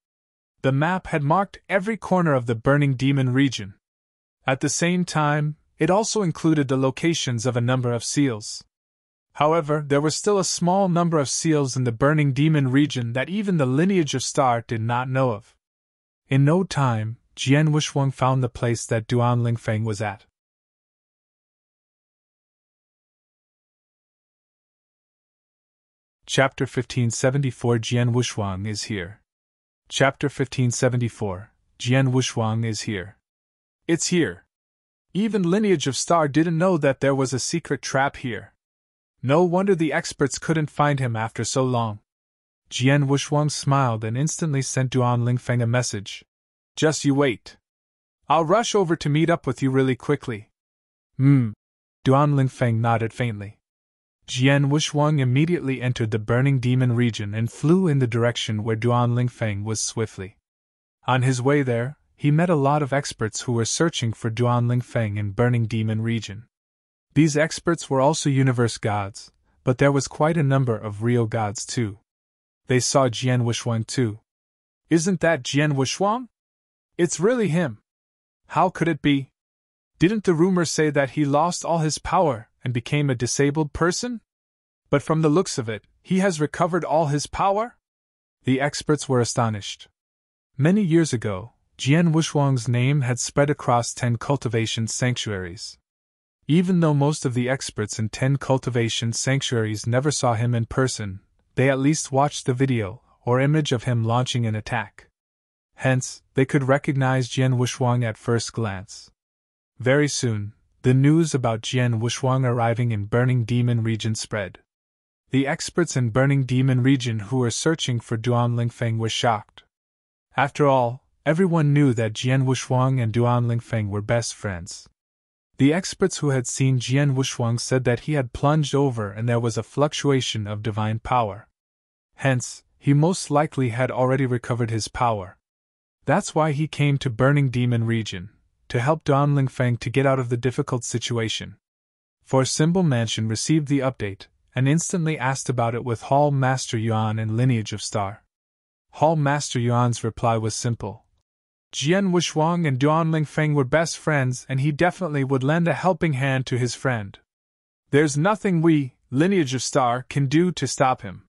The map had marked every corner of the Burning Demon region. At the same time, it also included the locations of a number of seals. However, there were still a small number of seals in the Burning Demon region that even the lineage of Star did not know of. In no time, Jian Wushuang found the place that Duan Lingfeng was at. Chapter 1574 Jian Wushuang is here. Chapter 1574 Jian Wushuang is here. It's here. Even Lineage of Star didn't know that there was a secret trap here. No wonder the experts couldn't find him after so long. Jian Wushuang smiled and instantly sent Duan Lingfeng a message. Just you wait. I'll rush over to meet up with you really quickly. Duan Lingfeng nodded faintly. Jian Wushuang immediately entered the Burning Demon region and flew in the direction where Duan Lingfeng was swiftly. On his way there, he met a lot of experts who were searching for Duan Lingfeng in Burning Demon region. These experts were also universe gods, but there was quite a number of real gods too. They saw Jian Wushuang too. Isn't that Jian Wushuang? It's really him. How could it be? Didn't the rumor say that he lost all his power and became a disabled person? But from the looks of it, he has recovered all his power? The experts were astonished. Many years ago, Jian Wushuang's name had spread across 10 cultivation sanctuaries. Even though most of the experts in 10 cultivation sanctuaries never saw him in person, they at least watched the video or image of him launching an attack. Hence, they could recognize Jian Wushuang at first glance. Very soon, the news about Jian Wushuang arriving in Burning Demon region spread. The experts in Burning Demon region who were searching for Duan Lingfeng were shocked. After all, everyone knew that Jian Wushuang and Duan Lingfeng were best friends. The experts who had seen Jian Wushuang said that he had plunged over and there was a fluctuation of divine power. Hence, he most likely had already recovered his power. That's why he came to Burning Demon region, to help Duan Lingfeng to get out of the difficult situation. For Symbol Mansion received the update, and instantly asked about it with Hall Master Yuan and Lineage of Star. Hall Master Yuan's reply was simple. Jian Wushuang and Duan Lingfeng were best friends and he definitely would lend a helping hand to his friend. There's nothing we, Lineage of Star, can do to stop him.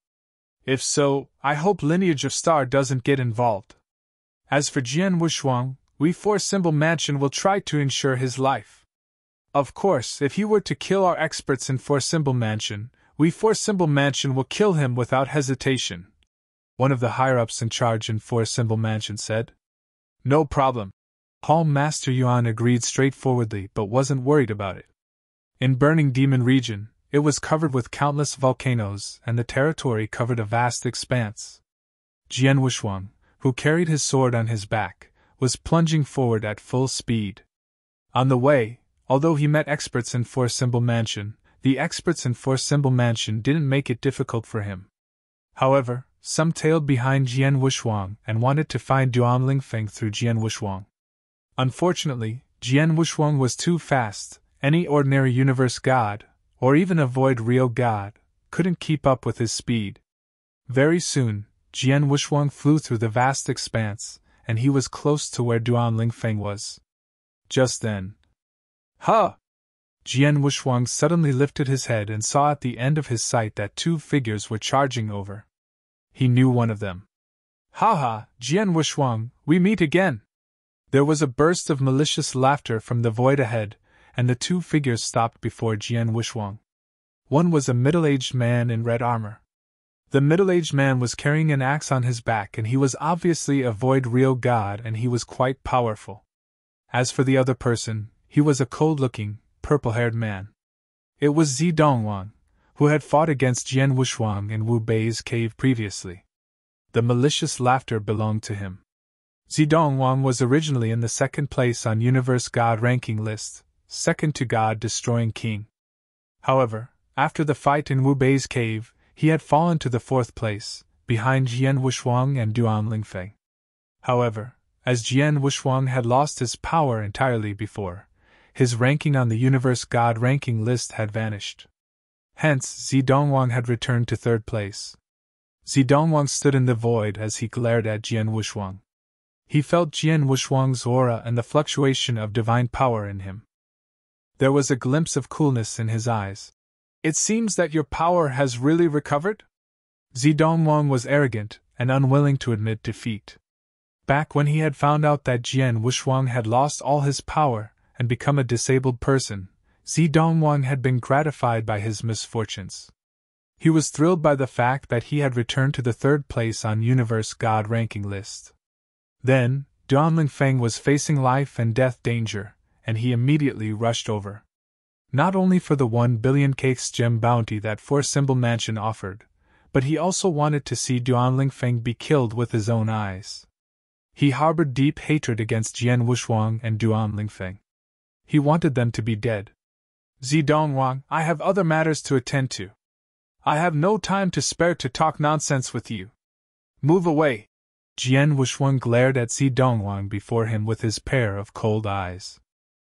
If so, I hope Lineage of Star doesn't get involved. As for Jian Wushuang, we four Symbol Mansion will try to ensure his life. Of course, if he were to kill our experts in Four Symbol Mansion, we Four Symbol Mansion will kill him without hesitation. One of the higher-ups in charge in Four Symbol Mansion said. No problem. Hall Master Yuan agreed straightforwardly but wasn't worried about it. In Burning Demon region, it was covered with countless volcanoes and the territory covered a vast expanse. Jian Wushuang, who carried his sword on his back, was plunging forward at full speed. On the way, although he met experts in Four Symbol Mansion, the experts in Four Symbol Mansion didn't make it difficult for him. However, some tailed behind Jian Wushuang and wanted to find Duan Lingfeng through Jian Wushuang. Unfortunately, Jian Wushuang was too fast. Any ordinary universe god, or even a void real god, couldn't keep up with his speed. Very soon, Jian Wushuang flew through the vast expanse, and he was close to where Duan Lingfeng was. Just then, "Ha!" Jian Wushuang suddenly lifted his head and saw at the end of his sight that two figures were charging over. He knew one of them. "Ha ha, Jian Wushuang, we meet again!" There was a burst of malicious laughter from the void ahead, and the two figures stopped before Jian Wushuang. One was a middle-aged man in red armor. The middle-aged man was carrying an axe on his back, and he was obviously a void real god, and he was quite powerful. As for the other person, he was a cold-looking, purple-haired man. It was Zi Dongwang, who had fought against Jian Wushuang in Wu Bei's cave previously. The malicious laughter belonged to him. Zi Dongwang was originally in the second place on Universe God ranking list, second to God-destroying king. However, after the fight in Wu Bei's cave, he had fallen to the fourth place, behind Jian Wushuang and Duan Lingfeng. However, as Jian Wushuang had lost his power entirely before, his ranking on the Universe God ranking list had vanished. Hence, Zi Dongwang had returned to third place. Zi Dongwang stood in the void as he glared at Jian Wushuang. He felt Jian Wushuang's aura and the fluctuation of divine power in him. There was a glimpse of coolness in his eyes. It seems that your power has really recovered? Zi Dongwang was arrogant and unwilling to admit defeat. Back when he had found out that Jian Wushuang had lost all his power and become a disabled person, Zi Dongwang had been gratified by his misfortunes. He was thrilled by the fact that he had returned to the third place on Universe God ranking list. Then, Duan Lingfeng was facing life and death danger, and he immediately rushed over. Not only for the 1 billion cakes gem bounty that Four-Symbol Mansion offered, but he also wanted to see Duan Lingfeng be killed with his own eyes. He harbored deep hatred against Jian Wushuang and Duan Lingfeng. He wanted them to be dead. Zi Dongwang, I have other matters to attend to. I have no time to spare to talk nonsense with you. Move away. Jian Wushuang glared at Zi Dongwang before him with his pair of cold eyes.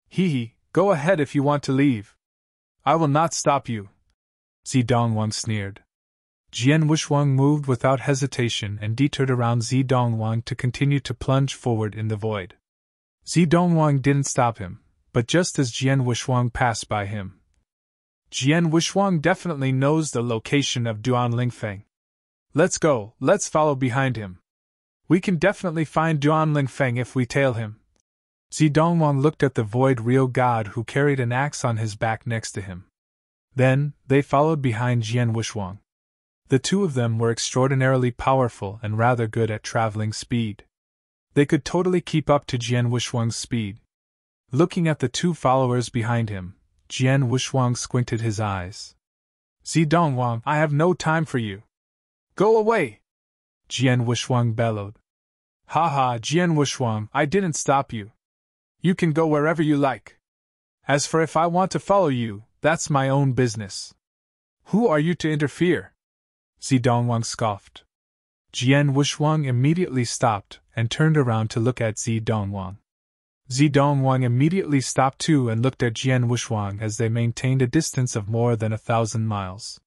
Hee, go ahead if you want to leave. I will not stop you. Zi Dongwang sneered. Jian Wushuang moved without hesitation and detoured around Zi Dongwang to continue to plunge forward in the void. Zi Dongwang didn't stop him, but just as Jian Wushuang passed by him. Jian Wushuang definitely knows the location of Duan Lingfeng. Let's go, let's follow behind him. We can definitely find Duan Lingfeng if we tail him. Zi Dongwang looked at the void real god who carried an axe on his back next to him. Then, they followed behind Jian Wushuang. The two of them were extraordinarily powerful and rather good at traveling speed. They could totally keep up to Jian Wushuang's speed. Looking at the two followers behind him, Jian Wushuang squinted his eyes. Zi Dongwang, I have no time for you. Go away! Jian Wushuang bellowed. Ha, Jian Wushuang, I didn't stop you. You can go wherever you like. As for if I want to follow you, that's my own business. Who are you to interfere? Zi Dongwang scoffed. Jian Wushuang immediately stopped and turned around to look at Zi Dongwang. Zi Dongwang immediately stopped too and looked at Jian Wushuang as they maintained a distance of more than 1,000 miles.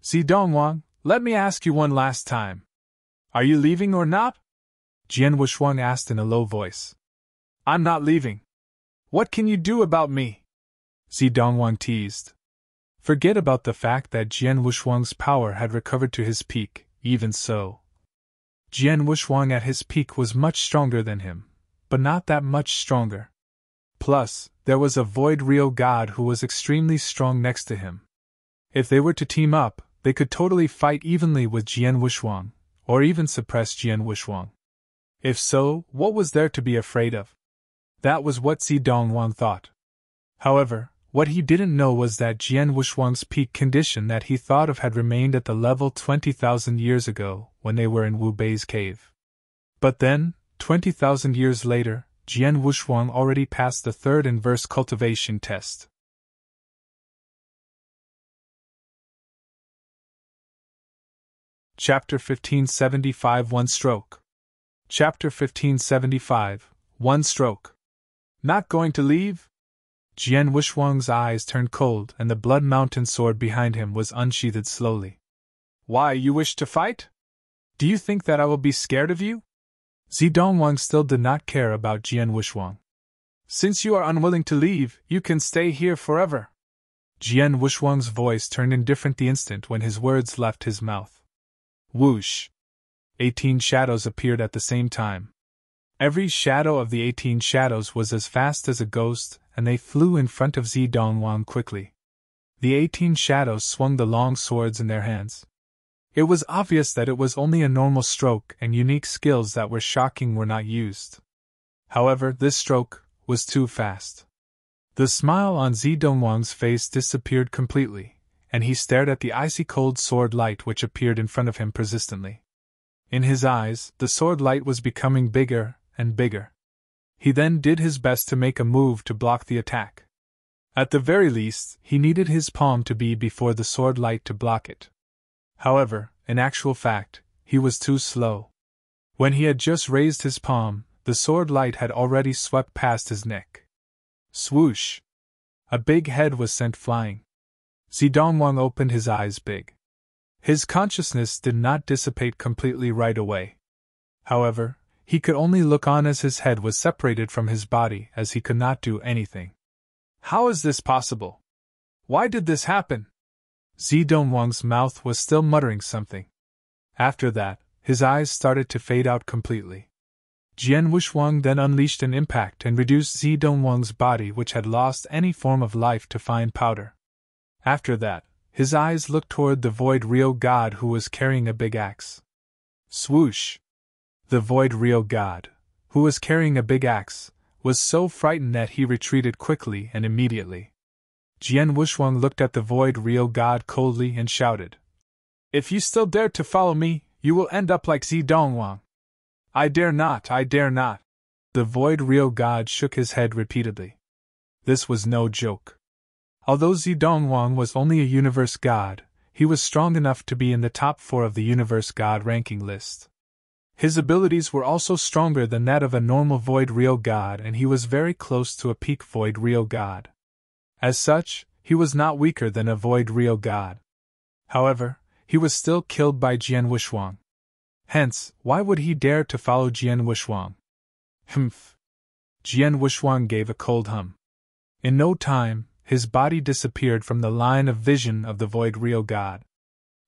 Zi Dongwang, let me ask you one last time. Are you leaving or not? Jian Wushuang asked in a low voice. I'm not leaving. What can you do about me? Zi Dongwang teased. Forget about the fact that Jian Wushuang's power had recovered to his peak, even so. Jian Wushuang at his peak was much stronger than him, but not that much stronger. Plus, there was a void real god who was extremely strong next to him. If they were to team up, they could totally fight evenly with Jian Wushuang, or even suppress Jian Wushuang. If so, what was there to be afraid of? That was what Zi Dongwang thought. However, what he didn't know was that Jian Wushuang's peak condition that he thought of had remained at the level 20,000 years ago when they were in Wu Bei's cave. But then, 20,000 years later, Jian Wushuang already passed the third inverse cultivation test. Chapter 1575 One Stroke. Chapter 1575 One Stroke. Not going to leave? Jian Wushuang's eyes turned cold and the blood mountain sword behind him was unsheathed slowly. Why, you wish to fight? Do you think that I will be scared of you? Zi Dongwang still did not care about Jian Wushuang. Since you are unwilling to leave, you can stay here forever. Jian Wushuang's voice turned indifferent the instant when his words left his mouth. Whoosh! 18 shadows appeared at the same time. Every shadow of the 18 shadows was as fast as a ghost, and they flew in front of Zidongwang quickly. The 18 shadows swung the long swords in their hands. It was obvious that it was only a normal stroke, and unique skills that were shocking were not used. However, this stroke was too fast. The smile on Zidongwang's face disappeared completely, and he stared at the icy cold sword light which appeared in front of him persistently. In his eyes, the sword light was becoming bigger and bigger. He then did his best to make a move to block the attack. At the very least, he needed his palm to be before the sword light to block it. However, in actual fact, he was too slow. When he had just raised his palm, the sword light had already swept past his neck. Swoosh! A big head was sent flying. Zidongwang opened his eyes big. His consciousness did not dissipate completely right away. However, he could only look on as his head was separated from his body, as he could not do anything. How is this possible? Why did this happen? Zidongwang's mouth was still muttering something. After that, his eyes started to fade out completely. Jian Wuxuang then unleashed an impact and reduced Zidongwang's body, which had lost any form of life, to fine powder. After that, his eyes looked toward the Void Rio God, who was carrying a big axe. Swoosh! The Void Rio God, who was carrying a big axe, was so frightened that he retreated quickly and immediately. Jian Wuxuang looked at the Void Rio God coldly and shouted, "If you still dare to follow me, you will end up like Zidongwang." "I dare not, I dare not." The Void Rio God shook his head repeatedly. This was no joke. Although Zidongwang was only a universe god, he was strong enough to be in the top 4 of the universe god ranking list. His abilities were also stronger than that of a normal Void Rio god, and he was very close to a peak Void Rio god. As such, he was not weaker than a Void Rio god. However, he was still killed by Jian Wuxuang. Hence, why would he dare to follow Jian Wuxuang? Humph! Jian Wuxuang gave a cold hum. In no time, his body disappeared from the line of vision of the Void Rio god.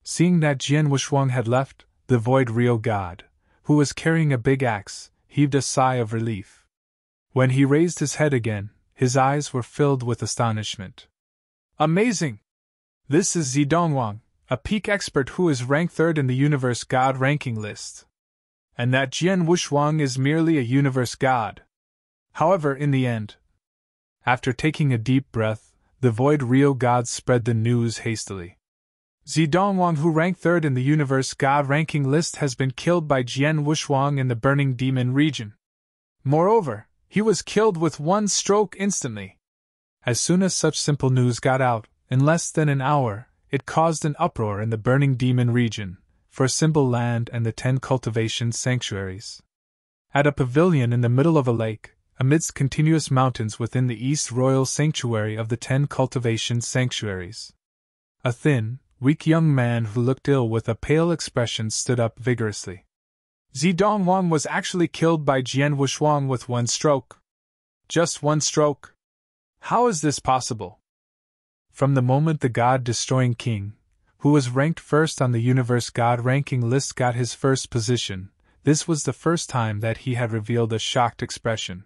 Seeing that Jian Wuxuang had left, the Void Rio god, who was carrying a big axe, heaved a sigh of relief. When he raised his head again, his eyes were filled with astonishment. Amazing! This is Zidongwang, a peak expert who is ranked 3rd in the universe god ranking list. And that Jian Wuxuang is merely a universe god. However, in the end, after taking a deep breath, the Void Rio god spread the news hastily. Zidongwang, who ranked 3rd in the universe god ranking list, has been killed by Jian Wuxuang in the Burning Demon region. Moreover, he was killed with one stroke instantly. As soon as such simple news got out, in less than an hour, it caused an uproar in the Burning Demon region, for Symbol Land and the 10 cultivation sanctuaries. At a pavilion in the middle of a lake, amidst continuous mountains within the East Royal Sanctuary of the 10 cultivation sanctuaries, a thin, weak young man who looked ill with a pale expression stood up vigorously. Zidongwang was actually killed by Jian Wuxuang with one stroke. Just one stroke. How is this possible? From the moment the God-destroying king, who was ranked 1st on the universe god ranking list, got his first position, this was the first time that he had revealed a shocked expression.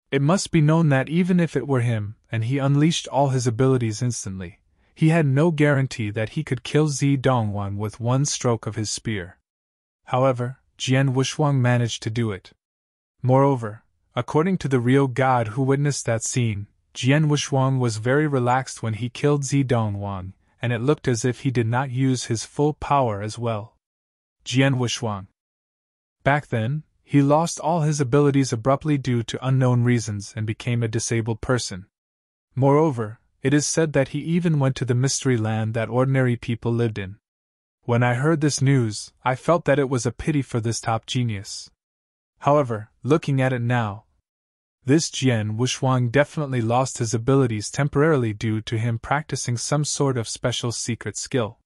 It must be known that even if it were him, and he unleashed all his abilities instantly, he had no guarantee that he could kill Zidongwang with one stroke of his spear. However, Jian Wuxuang managed to do it. Moreover, according to the Rio god who witnessed that scene, Jian Wuxuang was very relaxed when he killed Zidongwang, and it looked as if he did not use his full power as well. Jian Wuxuang. Back then, he lost all his abilities abruptly due to unknown reasons and became a disabled person. Moreover, it is said that he even went to the mystery land that ordinary people lived in. When I heard this news, I felt that it was a pity for this top genius. However, looking at it now, this Jian Wuxuang definitely lost his abilities temporarily due to him practicing some sort of special secret skill.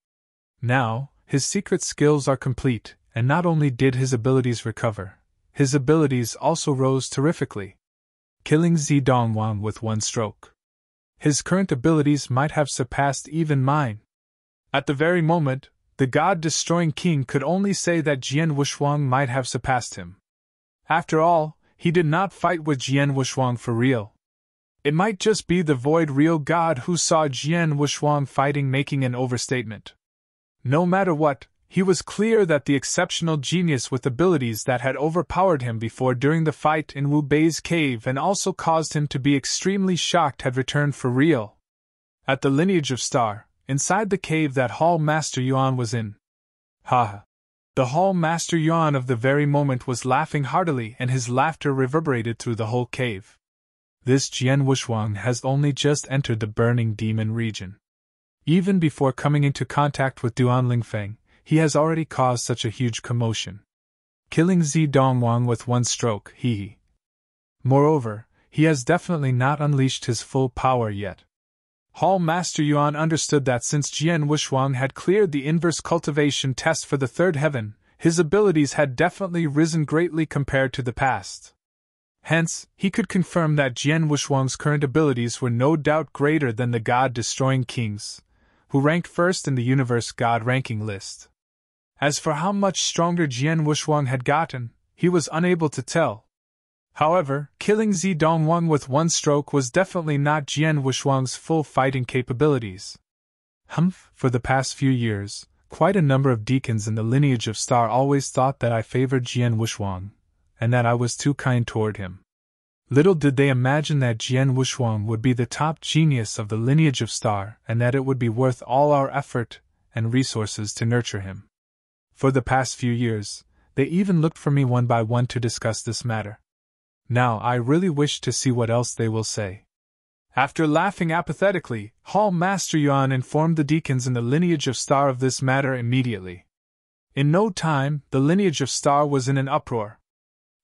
Now, his secret skills are complete, and not only did his abilities recover, his abilities also rose terrifically, killing Zidongwang with one stroke. His current abilities might have surpassed even mine. At the very moment, the God-destroying king could only say that Jian Wuxuang might have surpassed him. After all, he did not fight with Jian Wushuang for real. It might just be the void real god who saw Jian Wushuang fighting making an overstatement. No matter what, he was clear that the exceptional genius with abilities that had overpowered him before during the fight in Wu Bei's cave and also caused him to be extremely shocked had returned for real. At the lineage of Star, inside the cave that Hall Master Yuan was in. Ha! The Hall Master Yuan of the very moment was laughing heartily, and his laughter reverberated through the whole cave. This Jian Wushuang has only just entered the burning demon region. Even before coming into contact with Duan Lingfeng, he has already caused such a huge commotion. Killing Zi Dongwang with one stroke, he. Moreover, he has definitely not unleashed his full power yet. Hall Master Yuan understood that since Jian Wushuang had cleared the inverse cultivation test for the third heaven, his abilities had definitely risen greatly compared to the past. Hence, he could confirm that Jian Wushuang's current abilities were no doubt greater than the God-destroying kings, who ranked first in the universe God ranking list. As for how much stronger Jian Wushuang had gotten, he was unable to tell. However, killing Zi Dongwang with one stroke was definitely not Jian Wushuang's full fighting capabilities. For the past few years, quite a number of deacons in the lineage of Star always thought that I favored Jian Wushuang, and that I was too kind toward him. Little did they imagine that Jian Wushuang would be the top genius of the lineage of Star, and that it would be worth all our effort and resources to nurture him. For the past few years, they even looked for me one by one to discuss this matter. Now I really wish to see what else they will say. After laughing apathetically, Hall Master Yuan informed the deacons in the lineage of Star of this matter immediately. In no time, the lineage of Star was in an uproar.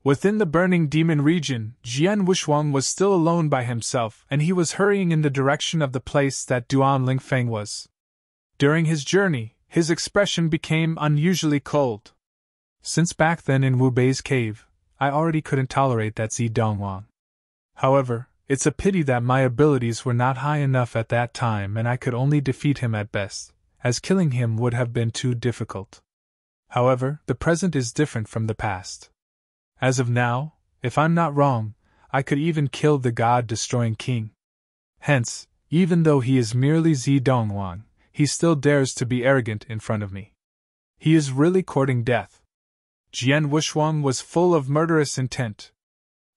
Within the burning demon region, Jian Wushuang was still alone by himself, and he was hurrying in the direction of the place that Duan Lingfeng was. During his journey, his expression became unusually cold. Since back then in Wu Bei's cave, I already couldn't tolerate that Zi Dongwang. However, it's a pity that my abilities were not high enough at that time and I could only defeat him at best, as killing him would have been too difficult. However, the present is different from the past. As of now, if I'm not wrong, I could even kill the God-destroying king. Hence, even though he is merely Zi Dongwang, he still dares to be arrogant in front of me. He is really courting death. Jian Wushuang was full of murderous intent.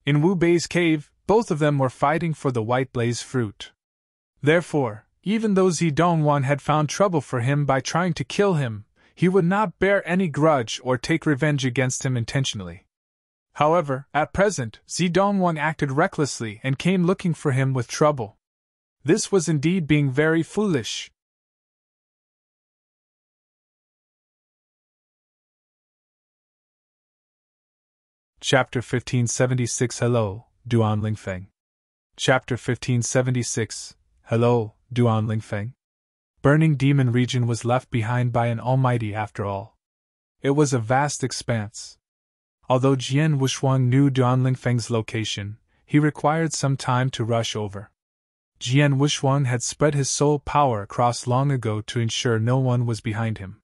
In Wu Bei's cave, both of them were fighting for the white blaze fruit. Therefore, even though Zi Dongwang had found trouble for him by trying to kill him, he would not bear any grudge or take revenge against him intentionally. However, at present, Zi Dongwang acted recklessly and came looking for him with trouble. This was indeed being very foolish. Chapter 1576 Hello, Duan Lingfeng. Chapter 1576 Hello, Duan Lingfeng. Burning Demon Region was left behind by an almighty after all. It was a vast expanse. Although Jian Wushuang knew Duan Lingfeng's location, he required some time to rush over. Jian Wushuang had spread his soul power across long ago to ensure no one was behind him.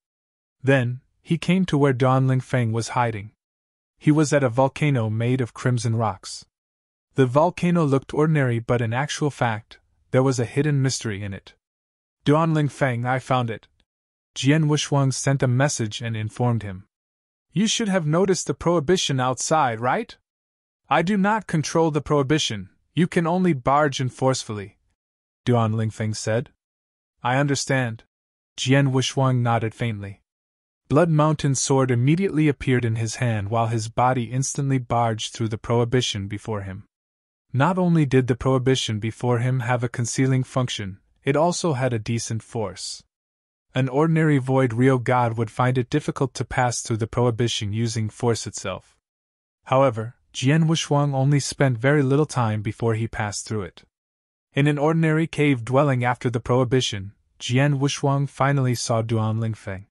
Then, he came to where Duan Lingfeng was hiding. He was at a volcano made of crimson rocks. The volcano looked ordinary, but in actual fact, there was a hidden mystery in it. Duan Lingfeng, I found it. Jian Wushuang sent a message and informed him. You should have noticed the prohibition outside, right? I do not control the prohibition, you can only barge in forcefully, Duan Lingfeng said. I understand. Jian Wushuang nodded faintly. Blood Mountain's sword immediately appeared in his hand while his body instantly barged through the prohibition before him. Not only did the prohibition before him have a concealing function, it also had a decent force. An ordinary void real god would find it difficult to pass through the prohibition using force itself. However, Jian Wushuang only spent very little time before he passed through it. In an ordinary cave dwelling after the prohibition, Jian Wushuang finally saw Duan Lingfeng.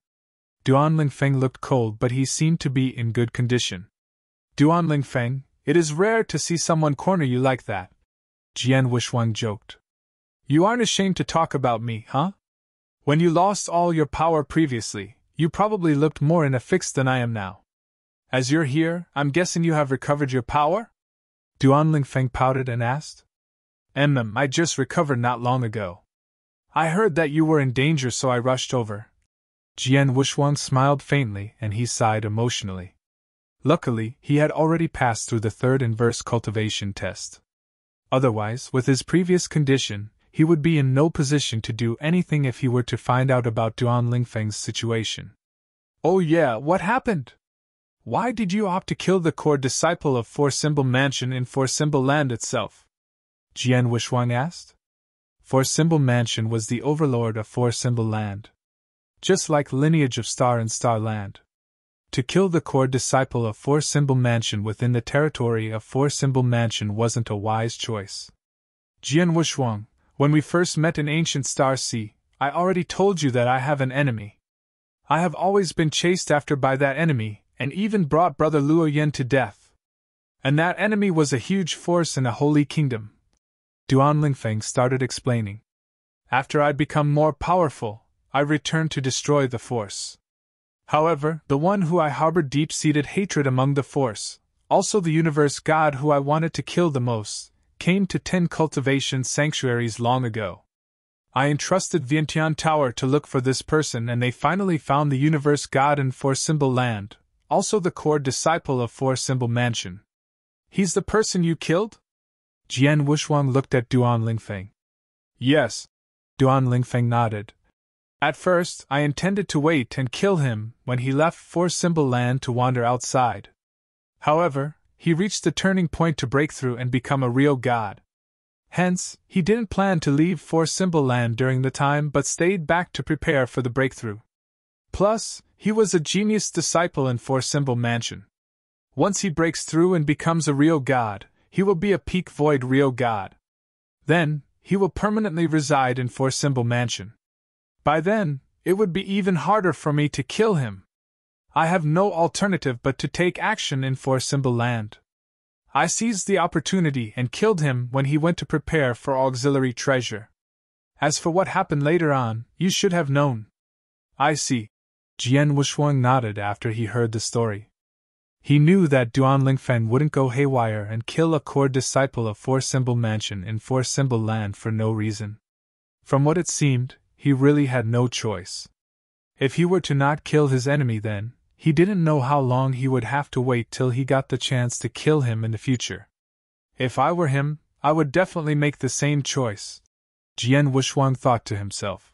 Duan Lingfeng looked cold, but he seemed to be in good condition. Duan Lingfeng, it is rare to see someone corner you like that, Jian Wushuang joked. You aren't ashamed to talk about me, huh? When you lost all your power previously, you probably looked more in a fix than I am now. As you're here, I'm guessing you have recovered your power? Duan Lingfeng pouted and asked. I just recovered not long ago. I heard that you were in danger, so I rushed over. Jian Wushuang smiled faintly and he sighed emotionally. Luckily, he had already passed through the third inverse cultivation test. Otherwise, with his previous condition, he would be in no position to do anything if he were to find out about Duan Lingfeng's situation. Oh yeah, what happened? Why did you opt to kill the core disciple of Four Symbol Mansion in Four Symbol Land itself? Jian Wushuang asked. Four Symbol Mansion was the overlord of Four Symbol Land. Just like lineage of Star and Star Land. To kill the core disciple of Four Symbol Mansion within the territory of Four Symbol Mansion wasn't a wise choice. Jian Wushuang, when we first met in Ancient Star Sea, I already told you that I have an enemy. I have always been chased after by that enemy, and even brought Brother Luo Yen to death. And that enemy was a huge force in a holy kingdom. Duan Lingfeng started explaining. After I'd become more powerful, I returned to destroy the force. However, the one who I harbored deep-seated hatred among the force, also the universe god who I wanted to kill the most, came to 10 cultivation sanctuaries long ago. I entrusted Vientiane Tower to look for this person and they finally found the universe god in Four Symbol Land, also the core disciple of Four Symbol Mansion. He's the person you killed? Jian Wushuang looked at Duan Lingfeng. Yes. Duan Lingfeng nodded. At first, I intended to wait and kill him when he left Four Symbol Land to wander outside. However, he reached the turning point to break through and become a real god. Hence, he didn't plan to leave Four Symbol Land during the time but stayed back to prepare for the breakthrough. Plus, he was a genius disciple in Four Symbol Mansion. Once he breaks through and becomes a real god, he will be a peak void real god. Then, he will permanently reside in Four Symbol Mansion. By then, it would be even harder for me to kill him. I have no alternative but to take action in Four Symbol Land. I seized the opportunity and killed him when he went to prepare for auxiliary treasure. As for what happened later on, you should have known. I see. Jian Wushuang nodded after he heard the story. He knew that Duan Lingfeng wouldn't go haywire and kill a core disciple of Four Symbol Mansion in Four Symbol Land for no reason. From what it seemed, he really had no choice. If he were to not kill his enemy then, he didn't know how long he would have to wait till he got the chance to kill him in the future. If I were him, I would definitely make the same choice, Jian Wushuang thought to himself.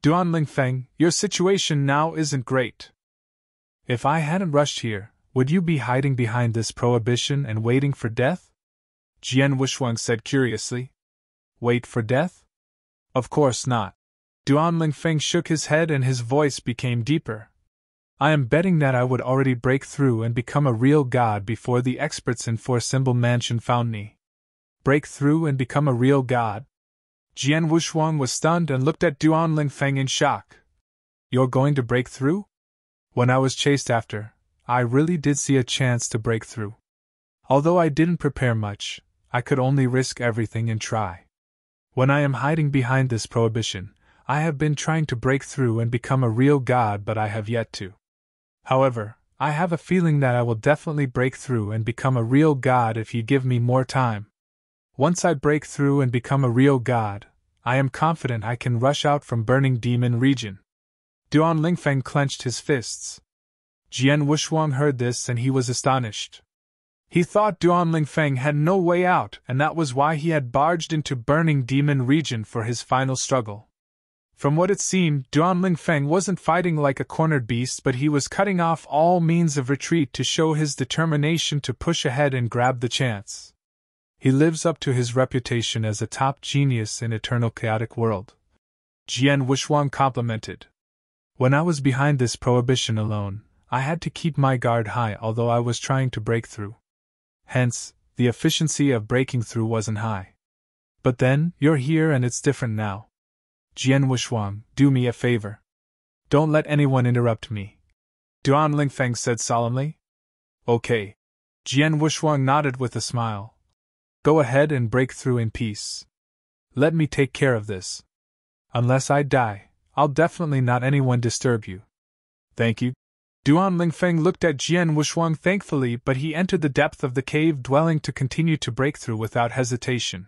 Duan Lingfeng, your situation now isn't great. If I hadn't rushed here, would you be hiding behind this prohibition and waiting for death? Jian Wushuang said curiously. Wait for death? Of course not. Duan Lingfeng shook his head and his voice became deeper. I am betting that I would already break through and become a real god before the experts in Four Symbol Mansion found me. Break through and become a real god? Jian Wushuang was stunned and looked at Duan Lingfeng in shock. You're going to break through? When I was chased after, I really did see a chance to break through. Although I didn't prepare much, I could only risk everything and try. When I am hiding behind this prohibition, I have been trying to break through and become a real god, but I have yet to. However, I have a feeling that I will definitely break through and become a real god if you give me more time. Once I break through and become a real god, I am confident I can rush out from Burning Demon region. Duan Lingfeng clenched his fists. Jian Wushuang heard this and he was astonished. He thought Duan Lingfeng had no way out, and that was why he had barged into Burning Demon region for his final struggle. From what it seemed, Duan Lingfeng wasn't fighting like a cornered beast, but he was cutting off all means of retreat to show his determination to push ahead and grab the chance. He lives up to his reputation as a top genius in Eternal Chaotic World. Jian Wushuang complimented. When I was behind this prohibition alone, I had to keep my guard high although I was trying to break through. Hence, the efficiency of breaking through wasn't high. But then, you're here and it's different now. Jian Wushuang, do me a favor. Don't let anyone interrupt me. Duan Lingfeng said solemnly. Okay. Jian Wushuang nodded with a smile. Go ahead and break through in peace. Let me take care of this. Unless I die, I'll definitely not anyone disturb you. Thank you. Duan Lingfeng looked at Jian Wushuang thankfully, but he entered the depth of the cave dwelling to continue to break through without hesitation.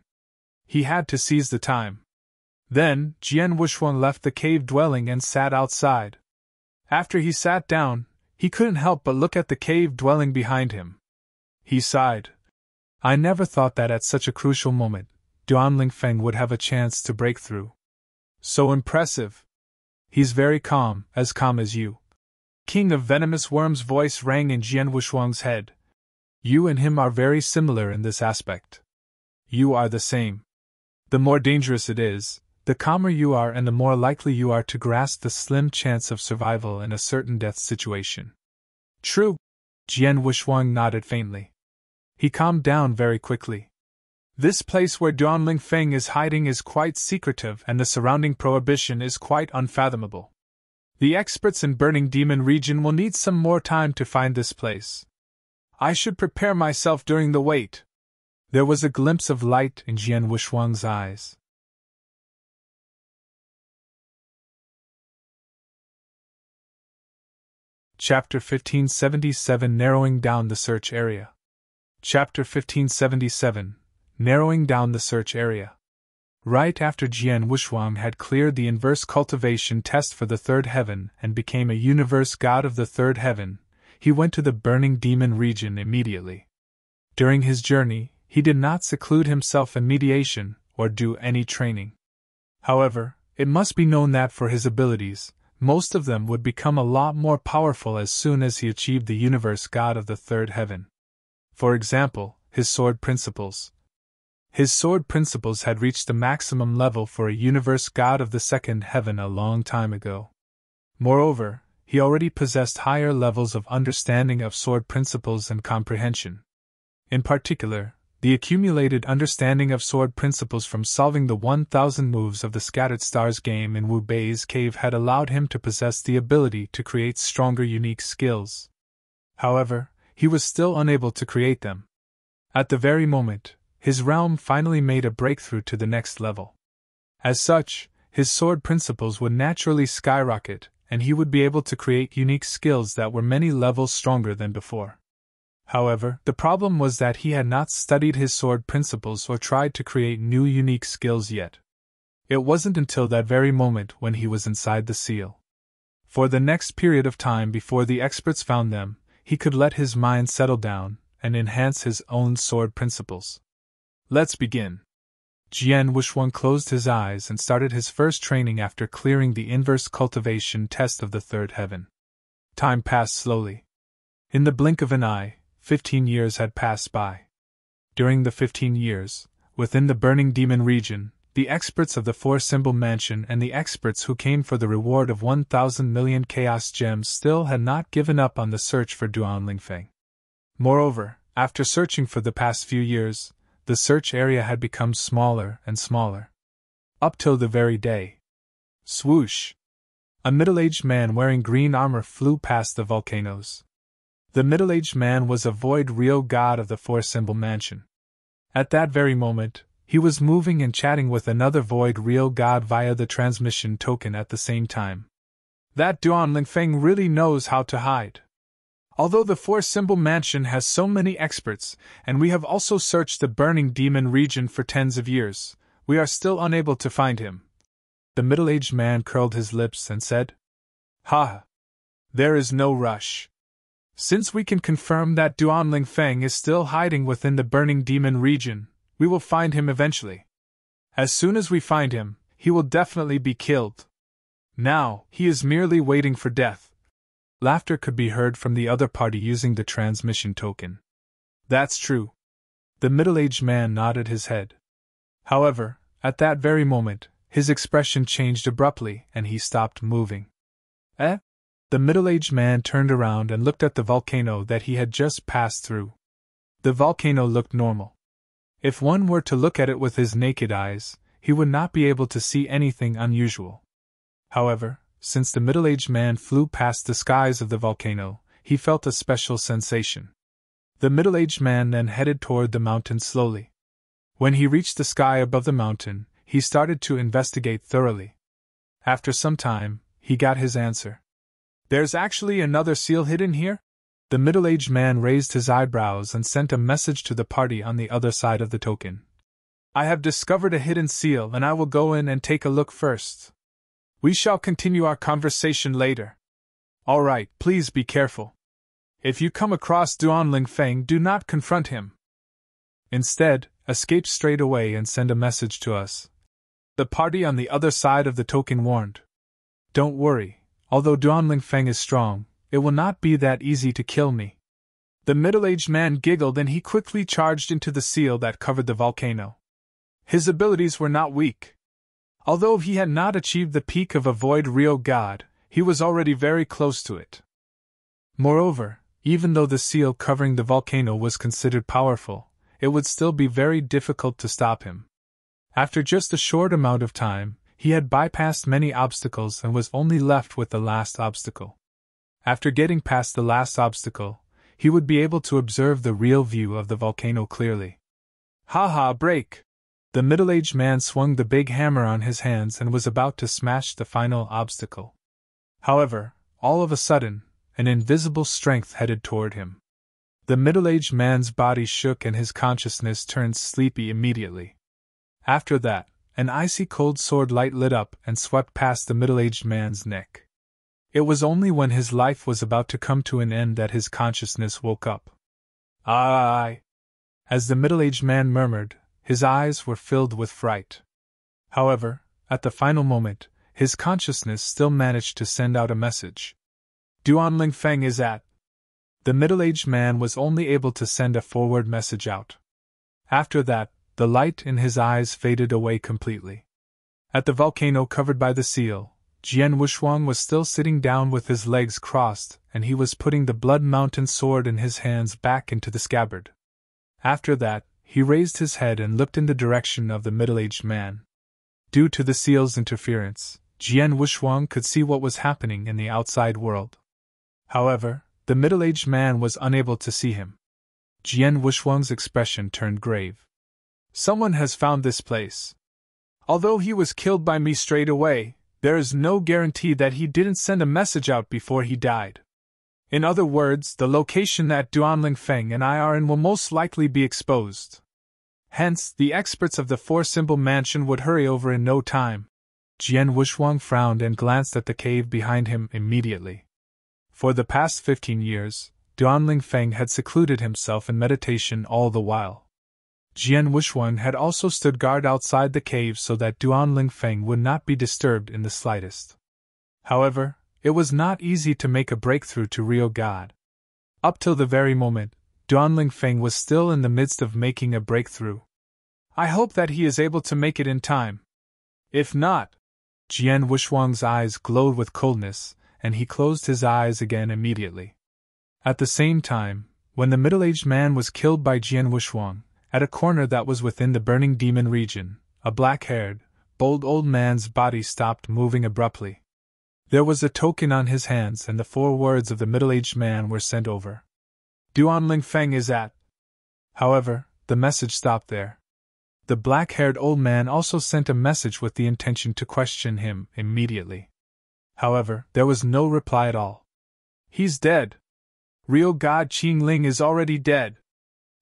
He had to seize the time. Then, Jian Wushuang left the cave dwelling and sat outside. After he sat down, he couldn't help but look at the cave dwelling behind him. He sighed. I never thought that at such a crucial moment, Duan Lingfeng would have a chance to break through. So impressive. He's very calm as you. King of Venomous Worm's voice rang in Jian Wushuang's head. You and him are very similar in this aspect. You are the same. The more dangerous it is, the calmer you are and the more likely you are to grasp the slim chance of survival in a certain death situation. True. Jian Wushuang nodded faintly. He calmed down very quickly. This place where Duan Lingfeng is hiding is quite secretive and the surrounding prohibition is quite unfathomable. The experts in Burning Demon region will need some more time to find this place. I should prepare myself during the wait. There was a glimpse of light in Jian Wushuang's eyes. Chapter 1577 Narrowing Down the Search Area. Chapter 1577 Narrowing Down the Search Area. Right after Jian Wushuang had cleared the inverse cultivation test for the third heaven and became a universe god of the third heaven, he went to the Burning Demon region immediately. During his journey, he did not seclude himself in mediation or do any training. However, it must be known that for his abilities, most of them would become a lot more powerful as soon as he achieved the universe god of the third heaven. For example, his sword principles. His sword principles had reached the maximum level for a universe god of the second heaven a long time ago. Moreover, he already possessed higher levels of understanding of sword principles and comprehension. In particular, the accumulated understanding of sword principles from solving the 1000 moves of the Scattered Stars game in Wu Bei's cave had allowed him to possess the ability to create stronger unique skills. However, he was still unable to create them. At the very moment, his realm finally made a breakthrough to the next level. As such, his sword principles would naturally skyrocket, and he would be able to create unique skills that were many levels stronger than before. However, the problem was that he had not studied his sword principles or tried to create new unique skills yet. It wasn't until that very moment when he was inside the seal. For the next period of time before the experts found them, he could let his mind settle down and enhance his own sword principles. Let's begin. Jian Wushuang closed his eyes and started his first training after clearing the inverse cultivation test of the third heaven. Time passed slowly. In the blink of an eye, 15 years had passed by. During the 15 years, within the Burning Demon region, the experts of the Four-Symbol Mansion and the experts who came for the reward of 1,000 million Chaos Gems still had not given up on the search for Duan Lingfeng. Moreover, after searching for the past few years, the search area had become smaller and smaller. Up till the very day. Swoosh! A middle-aged man wearing green armor flew past the volcanoes. The middle-aged man was a void Rio god of the Four-Symbol Mansion. At that very moment, he was moving and chatting with another void Rio god via the transmission token at the same time. That Duan Lingfeng really knows how to hide. Although the Four-Symbol Mansion has so many experts, and we have also searched the Burning Demon region for tens of years, we are still unable to find him. The middle-aged man curled his lips and said, Ha! There is no rush. Since we can confirm that Duan Lingfeng is still hiding within the Burning Demon region, we will find him eventually. As soon as we find him, he will definitely be killed. Now, he is merely waiting for death. Laughter could be heard from the other party using the transmission token. That's true. The middle-aged man nodded his head. However, at that very moment, his expression changed abruptly and he stopped moving. Eh? The middle-aged man turned around and looked at the volcano that he had just passed through. The volcano looked normal. If one were to look at it with his naked eyes, he would not be able to see anything unusual. However, since the middle-aged man flew past the skies of the volcano, he felt a special sensation. The middle-aged man then headed toward the mountain slowly. When he reached the sky above the mountain, he started to investigate thoroughly. After some time, he got his answer. There's actually another seal hidden here? The middle-aged man raised his eyebrows and sent a message to the party on the other side of the token. I have discovered a hidden seal and I will go in and take a look first. We shall continue our conversation later. All right, please be careful. If you come across Duanling Feng, do not confront him. Instead, escape straight away and send a message to us. The party on the other side of the token warned. Don't worry, although Duanling Feng is strong, it will not be that easy to kill me. The middle-aged man giggled and he quickly charged into the seal that covered the volcano. His abilities were not weak. Although he had not achieved the peak of a void Rio god, he was already very close to it. Moreover, even though the seal covering the volcano was considered powerful, it would still be very difficult to stop him. After just a short amount of time, he had bypassed many obstacles and was only left with the last obstacle. After getting past the last obstacle, he would be able to observe the real view of the volcano clearly. Ha, break! The middle-aged man swung the big hammer on his hands and was about to smash the final obstacle. However, all of a sudden, an invisible strength headed toward him. The middle-aged man's body shook and his consciousness turned sleepy immediately. After that, an icy cold sword light lit up and swept past the middle-aged man's neck. It was only when his life was about to come to an end that his consciousness woke up. Aye! As the middle-aged man murmured, his eyes were filled with fright. However, at the final moment, his consciousness still managed to send out a message. Duanling Feng is at. The middle-aged man was only able to send a forward message out. After that, the light in his eyes faded away completely. At the volcano covered by the seal, Jian Wushuang was still sitting down with his legs crossed, and he was putting the Blood Mountain sword in his hands back into the scabbard. After that, he raised his head and looked in the direction of the middle-aged man. Due to the seal's interference, Jian Wushuang could see what was happening in the outside world. However, the middle-aged man was unable to see him. Jian Wushuang's expression turned grave. Someone has found this place. Although he was killed by me straight away, there is no guarantee that he didn't send a message out before he died. In other words, the location that Duanling Feng and I are in will most likely be exposed. Hence, the experts of the four-symbol mansion would hurry over in no time. Jian Wushuang frowned and glanced at the cave behind him immediately. For the past 15 years, Duanling Feng had secluded himself in meditation all the while. Jian Wushuang had also stood guard outside the cave so that Duanling Feng would not be disturbed in the slightest. However, it was not easy to make a breakthrough to Rio God. Up till the very moment, Duanling Feng was still in the midst of making a breakthrough. I hope that he is able to make it in time. If not, Jian Wushuang's eyes glowed with coldness, and he closed his eyes again immediately. At the same time, when the middle-aged man was killed by Jian Wushuang, at a corner that was within the burning demon region, a black-haired, bold old man's body stopped moving abruptly. There was a token on his hands and the 4 words of the middle-aged man were sent over. Duanling Feng is at. However, the message stopped there. The black-haired old man also sent a message with the intention to question him immediately. However, there was no reply at all. He's dead. Real God Qingling is already dead.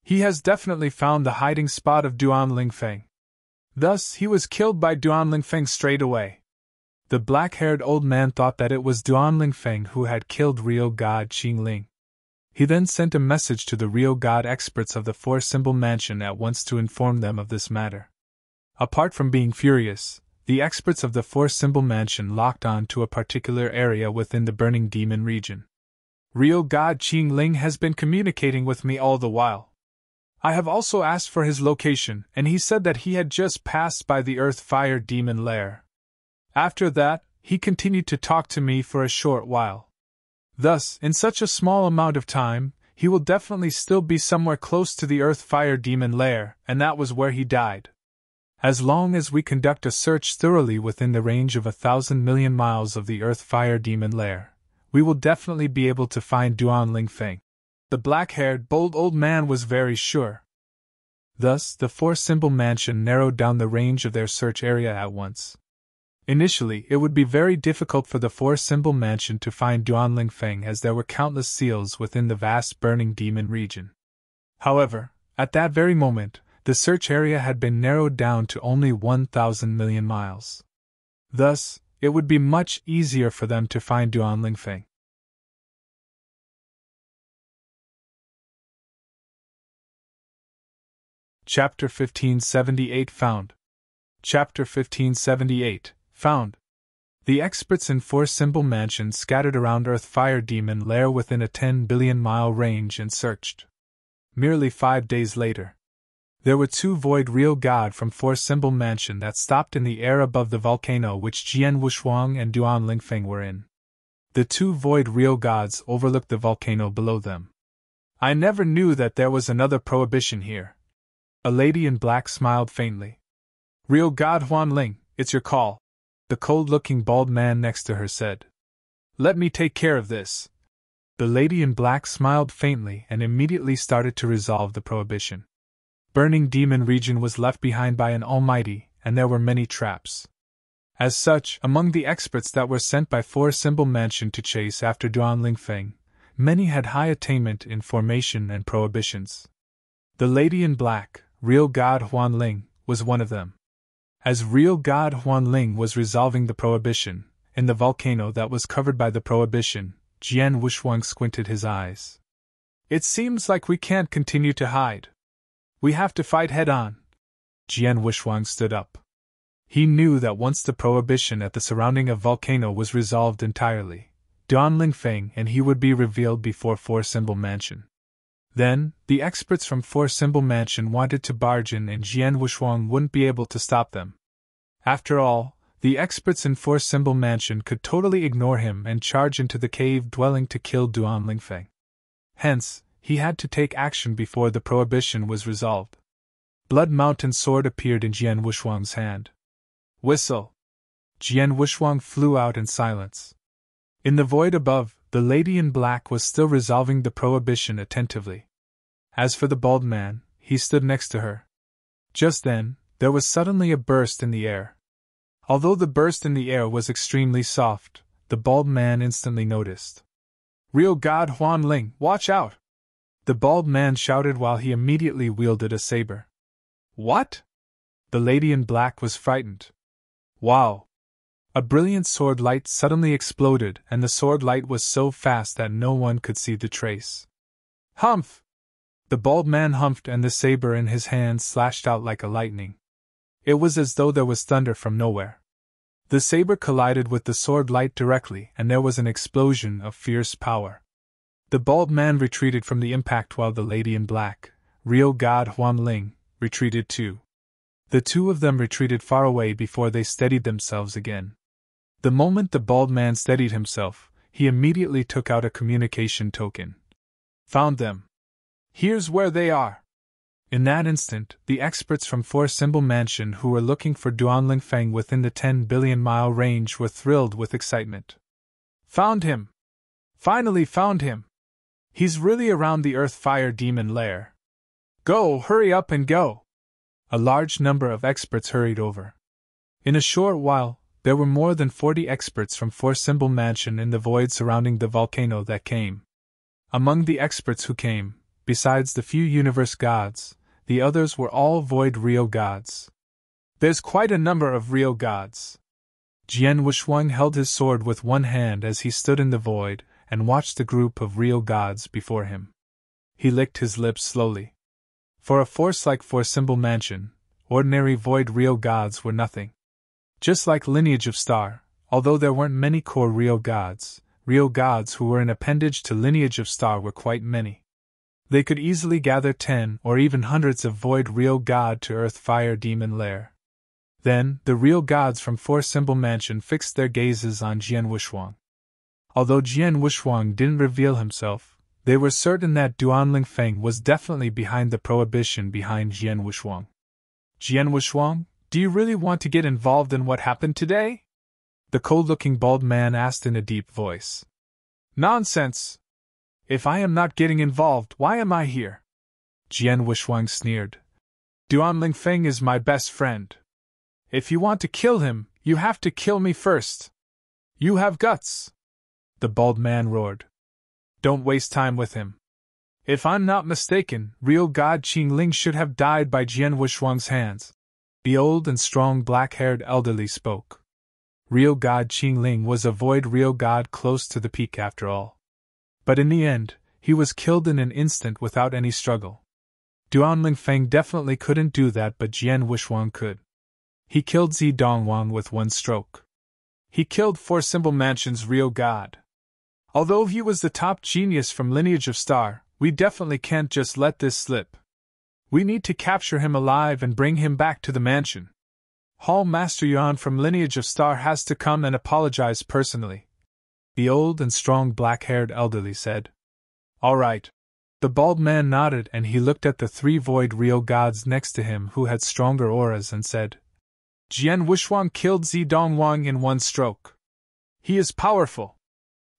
He has definitely found the hiding spot of Duanling Feng. Thus, he was killed by Duanling Feng straight away. The black-haired old man thought that it was Duanling Feng who had killed Real God Qingling. He then sent a message to the Real God experts of the four-symbol mansion at once to inform them of this matter. Apart from being furious, the experts of the four-symbol mansion locked on to a particular area within the burning demon region. Real God Qingling has been communicating with me all the while. I have also asked for his location, and he said that he had just passed by the Earth-Fire Demon Lair. After that, he continued to talk to me for a short while. Thus, in such a small amount of time, he will definitely still be somewhere close to the Earth-Fire Demon Lair, and that was where he died. As long as we conduct a search thoroughly within the range of 1,000 million miles of the Earth-Fire Demon Lair, we will definitely be able to find Duanling Feng. The black-haired, bold old man was very sure. Thus, the four-symbol mansion narrowed down the range of their search area at once. Initially, it would be very difficult for the four-symbol mansion to find Duanling Feng, as there were countless seals within the vast burning demon region. However, at that very moment, the search area had been narrowed down to only 1,000 million miles. Thus, it would be much easier for them to find Duanling Feng. Chapter 1578 Found. Chapter 1578 Found. The experts in four-symbol mansions scattered around Earth Fire Demon Lair within a 10 billion mile range and searched. Merely 5 days later, there were 2 Void Real God from four-symbol mansion that stopped in the air above the volcano which Jian Wushuang and Duanling Feng were in. The 2 Void Real Gods overlooked the volcano below them. I never knew that there was another prohibition here. A lady in black smiled faintly. Real God Huanling, it's your call, the cold-looking bald man next to her said. Let me take care of this. The lady in black smiled faintly and immediately started to resolve the prohibition. Burning Demon Region was left behind by an almighty, and there were many traps. As such, among the experts that were sent by four-symbol mansion to chase after Duanling Feng, many had high attainment in formation and prohibitions. The lady in black, Real God Huanling, was one of them. As Real God Huanling was resolving the prohibition, in the volcano that was covered by the prohibition, Jian Wushuang squinted his eyes. It seems like we can't continue to hide. We have to fight head-on. Jian Wushuang stood up. He knew that once the prohibition at the surrounding of volcano was resolved entirely, Duanling Feng and he would be revealed before four-symbol mansion. Then, the experts from four-symbol mansion wanted to barge in and Jian Wushuang wouldn't be able to stop them. After all, the experts in four-symbol mansion could totally ignore him and charge into the cave dwelling to kill Duanling Feng. Hence, he had to take action before the prohibition was resolved. Blood Mountain Sword appeared in Jian Wushuang's hand. Whistle! Jian Wushuang flew out in silence. In the void above, the lady in black was still resolving the prohibition attentively. As for the bald man, he stood next to her. Just then, there was suddenly a burst in the air. Although the burst in the air was extremely soft, the bald man instantly noticed. Real God Huanling, watch out! The bald man shouted while he immediately wielded a saber. What? The lady in black was frightened. Wow! A brilliant sword light suddenly exploded, and the sword light was so fast that no one could see the trace. Humph! The bald man humphed, and the saber in his hand slashed out like a lightning. It was as though there was thunder from nowhere. The saber collided with the sword light directly, and there was an explosion of fierce power. The bald man retreated from the impact while the lady in black, Real God Huanling, retreated too. The two of them retreated far away before they steadied themselves again. The moment the bald man steadied himself, he immediately took out a communication token. Found them. Here's where they are. In that instant, the experts from four-symbol mansion who were looking for Duanling Feng within the 10 billion mile range were thrilled with excitement. Found him! Finally found him! He's really around the Earth Fire Demon Lair. Go, hurry up and go! A large number of experts hurried over. In a short while, there were more than 40 experts from four-symbol mansion in the void surrounding the volcano that came. Among the experts who came, besides the few universe gods, the others were all void real gods. There's quite a number of real gods. Jian Wushuang held his sword with one hand as he stood in the void and watched the group of real gods before him. He licked his lips slowly. For a force like four-symbol mansion, ordinary void real gods were nothing. Just like Lineage of Star, although there weren't many core real gods who were an appendage to Lineage of Star were quite many. They could easily gather 10 or even hundreds of void real god to Earth Fire Demon Lair. Then, the real gods from four-symbol mansion fixed their gazes on Jian Wushuang. Although Jian Wushuang didn't reveal himself, they were certain that Duanling Feng was definitely behind the prohibition behind Jian Wushuang. Jian Wushuang, do you really want to get involved in what happened today? The cold-looking bald man asked in a deep voice. Nonsense! If I am not getting involved, why am I here? Jian Wushuang sneered. Duanling Feng is my best friend. If you want to kill him, You have to kill me first. You have guts. The bald man roared. Don't waste time with him. If I'm not mistaken, real god Qingling should have died by Jian Wushuang's hands. The old and strong black-haired elderly spoke. Real god Qingling was a void real god close to the peak after all. But in the end, he was killed in an instant without any struggle. Duan Feng definitely couldn't do that, but Jian Wushuang could. He killed Zi Dongwang with one stroke. He killed Four Symbol Mansion's real god. Although he was the top genius from Lineage of Star, we definitely can't just let this slip. We need to capture him alive and bring him back to the mansion. Hall Master Yuan from Lineage of Star has to come and apologize personally. The old and strong black-haired elderly said. All right. The bald man nodded and he looked at the three void real gods next to him who had stronger auras and said, Jian Wushuang killed Zi Dongwang in one stroke. He is powerful.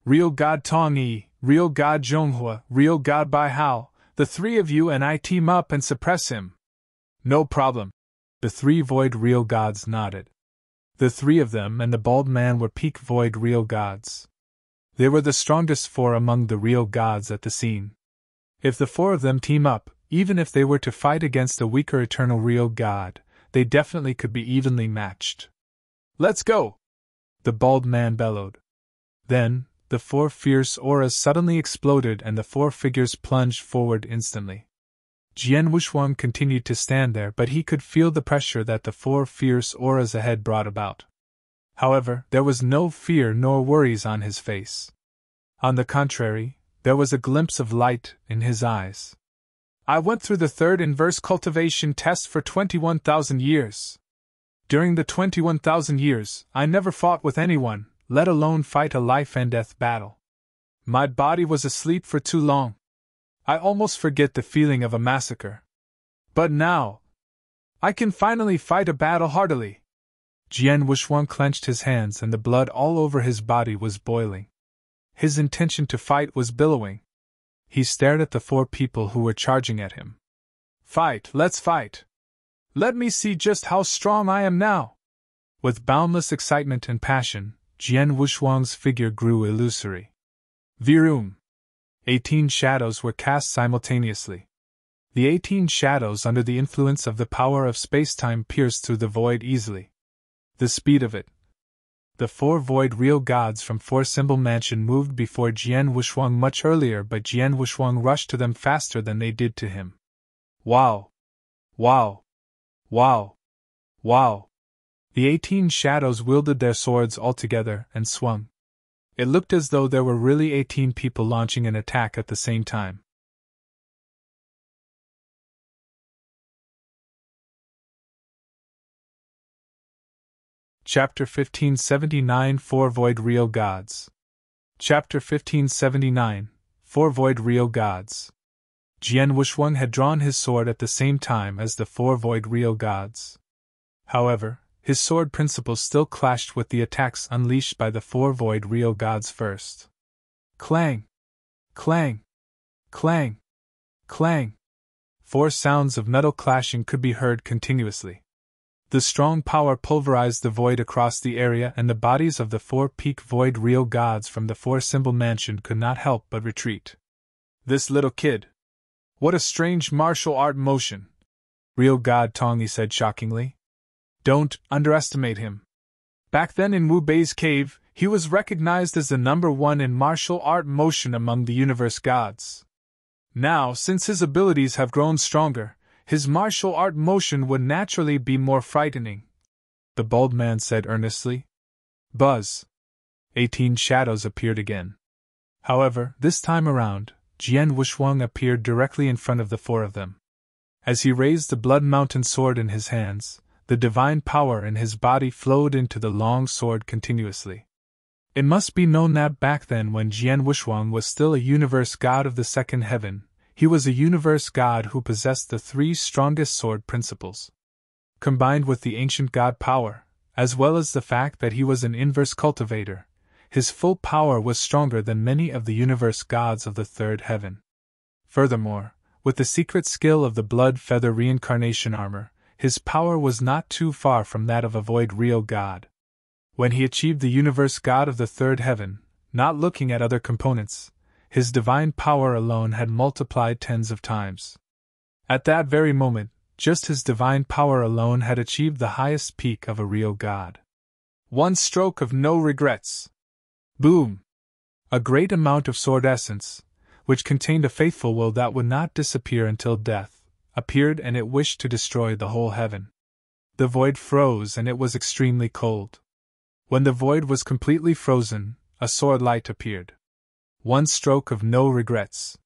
Real god Tong Yi, real god Zhonghua, real god Bai Hao, the three of you and I team up and suppress him. No problem. The three void real gods nodded. The three of them and the bald man were peak void real gods. They were the strongest four among the real gods at the scene. If the four of them team up, even if they were to fight against a weaker eternal real god, they definitely could be evenly matched. Let's go! The bald man bellowed. Then, the four fierce auras suddenly exploded and the four figures plunged forward instantly. Jian Wushuang continued to stand there, but he could feel the pressure that the four fierce auras ahead brought about. However, there was no fear nor worries on his face. On the contrary, there was a glimpse of light in his eyes. I went through the third inverse cultivation test for 21,000 years. During the 21,000 years, I never fought with anyone, let alone fight a life-and-death battle. My body was asleep for too long. I almost forget the feeling of a massacre. But now, I can finally fight a battle heartily. Jian Wushuang clenched his hands and the blood all over his body was boiling. His intention to fight was billowing. He stared at the four people who were charging at him. Fight, let's fight! Let me see just how strong I am now! With boundless excitement and passion, Jian Wushuang's figure grew illusory. Virum! 18 shadows were cast simultaneously. The 18 shadows under the influence of the power of space-time pierced through the void easily. The speed of it. The four void real gods from Four Symbol Mansion moved before Jian Wushuang much earlier, but Jian Wushuang rushed to them faster than they did to him. Wow! Wow! Wow! Wow! The 18 shadows wielded their swords all together and swung. It looked as though there were really 18 people launching an attack at the same time. Chapter 1579 Four Void Real Gods. Chapter 1579 Four Void Real Gods. Jian Wushuang had drawn his sword at the same time as the four void real gods. However, his sword principles still clashed with the attacks unleashed by the four void real gods first. Clang! Clang! Clang! Clang! Four sounds of metal clashing could be heard continuously. The strong power pulverized the void across the area, and the bodies of the four peak void real gods from the Four Symbol Mansion could not help but retreat. This little kid! What a strange martial art motion! Real god Tongyi said shockingly. Don't underestimate him. Back then in Wu Bei's cave, he was recognized as the number one in martial art motion among the universe gods. Now, since his abilities have grown stronger, his martial art motion would naturally be more frightening, the bald man said earnestly. Buzz! 18 shadows appeared again. However, this time around, Jian Wushuang appeared directly in front of the four of them. As he raised the Blood Mountain sword in his hands, the divine power in his body flowed into the long sword continuously. It must be known that back then, when Jian Wushuang was still a universe god of the second heaven, he was a universe god who possessed the three strongest sword principles. Combined with the ancient god power, as well as the fact that he was an inverse cultivator, his full power was stronger than many of the universe gods of the third heaven. Furthermore, with the secret skill of the blood feather reincarnation armor, his power was not too far from that of a void real god. When he achieved the universe god of the third heaven, not looking at other components, his divine power alone had multiplied tens of times. At that very moment, just his divine power alone had achieved the highest peak of a real god. One stroke of no regrets. Boom! A great amount of sword essence, which contained a faithful will that would not disappear until death, appeared, and it wished to destroy the whole heaven. The void froze, and it was extremely cold. When the void was completely frozen, a sword light appeared. One stroke of no regrets.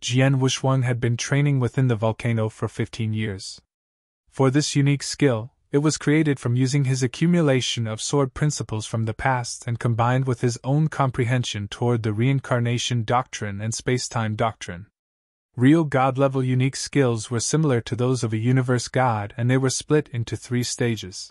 Jian Wuxuang had been training within the volcano for 15 years. For this unique skill, it was created from using his accumulation of sword principles from the past and combined with his own comprehension toward the reincarnation doctrine and space-time doctrine. Real god-level unique skills were similar to those of a universe god, and they were split into 3 stages.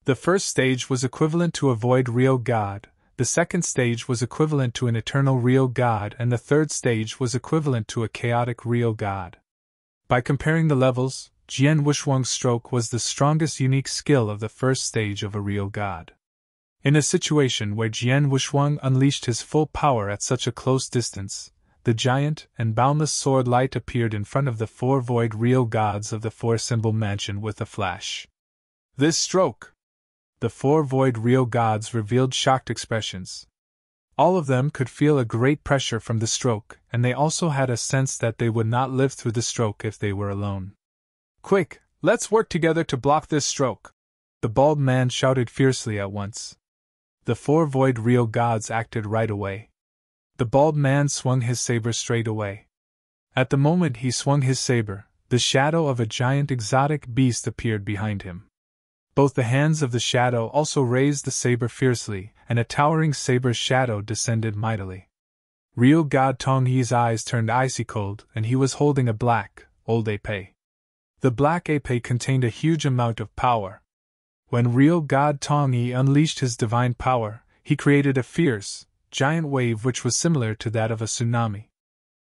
The first stage was equivalent to a void real god, the second stage was equivalent to an eternal real god, and the third stage was equivalent to a chaotic real god. By comparing the levels, Jian Wuxuang's stroke was the strongest unique skill of the first stage of a real god. In a situation where Jian Wuxuang unleashed his full power at such a close distance, the giant and boundless sword light appeared in front of the 4 void real gods of the 4-symbol mansion with a flash. This stroke! The 4 void real gods revealed shocked expressions. All of them could feel a great pressure from the stroke, and they also had a sense that they would not live through the stroke if they were alone. Quick, let's work together to block this stroke! The bald man shouted fiercely at once. The 4 void real gods acted right away. The bald man swung his saber straight away. At the moment he swung his saber, the shadow of a giant exotic beast appeared behind him. Both the hands of the shadow also raised the saber fiercely, and a towering saber's shadow descended mightily. Real god Tong Yi's eyes turned icy cold, and he was holding a black, old épée. The black épée contained a huge amount of power. When real god Tong Yi unleashed his divine power, he created a fierce, giant wave which was similar to that of a tsunami.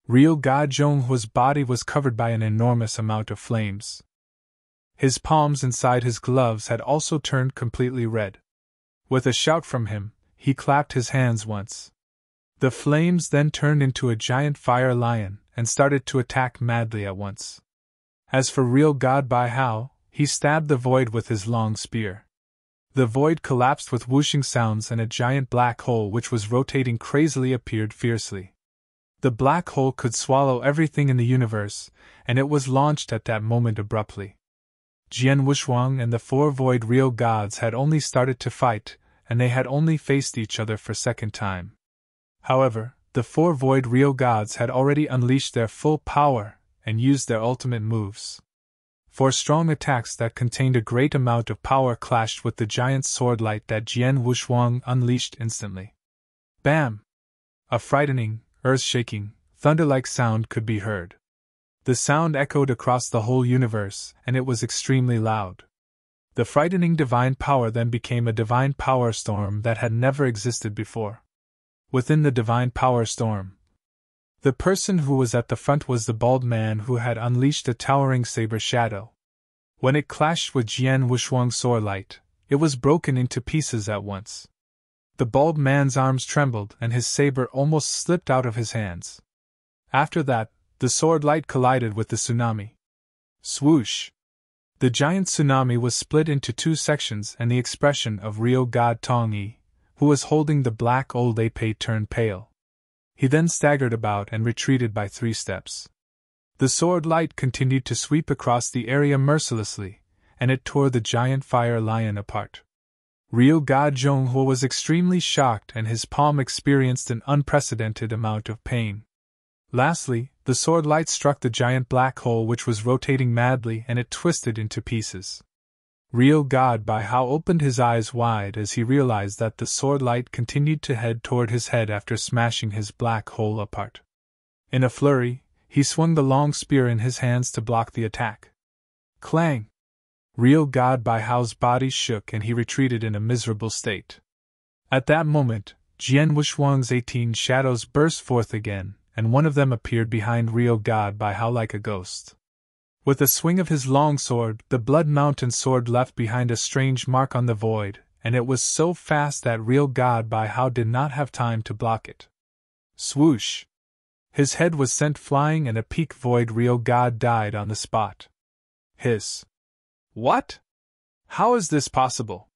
Real god Zhonghua's body was covered by an enormous amount of flames. His palms inside his gloves had also turned completely red. With a shout from him, he clapped his hands once. The flames then turned into a giant fire lion and started to attack madly at once. As for real god Bai Hao, he stabbed the void with his long spear. The void collapsed with whooshing sounds, and a giant black hole which was rotating crazily appeared fiercely. The black hole could swallow everything in the universe, and it was launched at that moment abruptly. Jian Wuxuang and the 4 void real gods had only started to fight, and they had only faced each other for second time. However, the 4 void real gods had already unleashed their full power and used their ultimate moves. 4 strong attacks that contained a great amount of power clashed with the giant sword light that Jian Wuxuang unleashed instantly. Bam! A frightening, earth-shaking, thunder-like sound could be heard. The sound echoed across the whole universe, and it was extremely loud. The frightening divine power then became a divine power storm that had never existed before. Within the divine power storm, the person who was at the front was the bald man who had unleashed a towering saber shadow. When it clashed with Jian Wuxuang's sword light, it was broken into pieces at once. The bald man's arms trembled, and his saber almost slipped out of his hands. After that, the sword light collided with the tsunami. Swoosh! The giant tsunami was split into 2 sections, and the expression of real god Tong Yi, who was holding the black old épée, turned pale. He then staggered about and retreated by 3 steps. The sword light continued to sweep across the area mercilessly, and it tore the giant fire lion apart. Real god Zhonghua was extremely shocked, and his palm experienced an unprecedented amount of pain. Lastly, the sword light struck the giant black hole which was rotating madly, and it twisted into pieces. Real god Bai Hao opened his eyes wide as he realized that the sword light continued to head toward his head after smashing his black hole apart. In a flurry, he swung the long spear in his hands to block the attack. Clang! Real god Bai Hao's body shook and he retreated in a miserable state. At that moment, Jian Wuxuang's 18 shadows burst forth again, and one of them appeared behind real god Bai Hao like a ghost. With a swing of his long sword, the Blood Mountain sword left behind a strange mark on the void, and it was so fast that real God Bai Hao did not have time to block it. Swoosh! His head was sent flying and a peak void real God died on the spot. Hiss! What? How is this possible?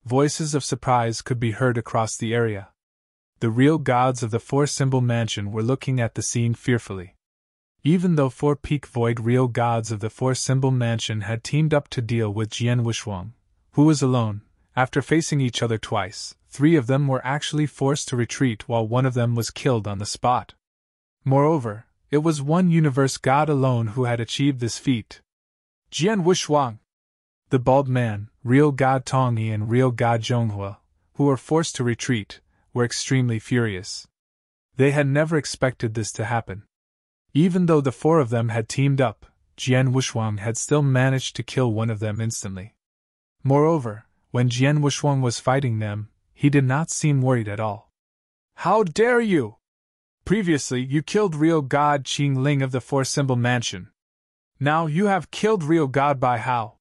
Voices of surprise could be heard across the area. The real gods of the four-symbol mansion were looking at the scene fearfully. Even though four peak void real gods of the four-symbol mansion had teamed up to deal with Jian Wushuang, who was alone, after facing each other twice, 3 of them were actually forced to retreat while one of them was killed on the spot. Moreover, it was one universe god alone who had achieved this feat. Jian Wushuang! The bald man, real god Tongyi and real god Zhonghua, who were forced to retreat, were extremely furious. They had never expected this to happen. Even though the 4 of them had teamed up, Jian Wushuang had still managed to kill one of them instantly. Moreover, when Jian Wushuang was fighting them, he did not seem worried at all. How dare you! Previously you killed real god Qing Ling of the four-symbol mansion. Now you have killed real god Bai Hao.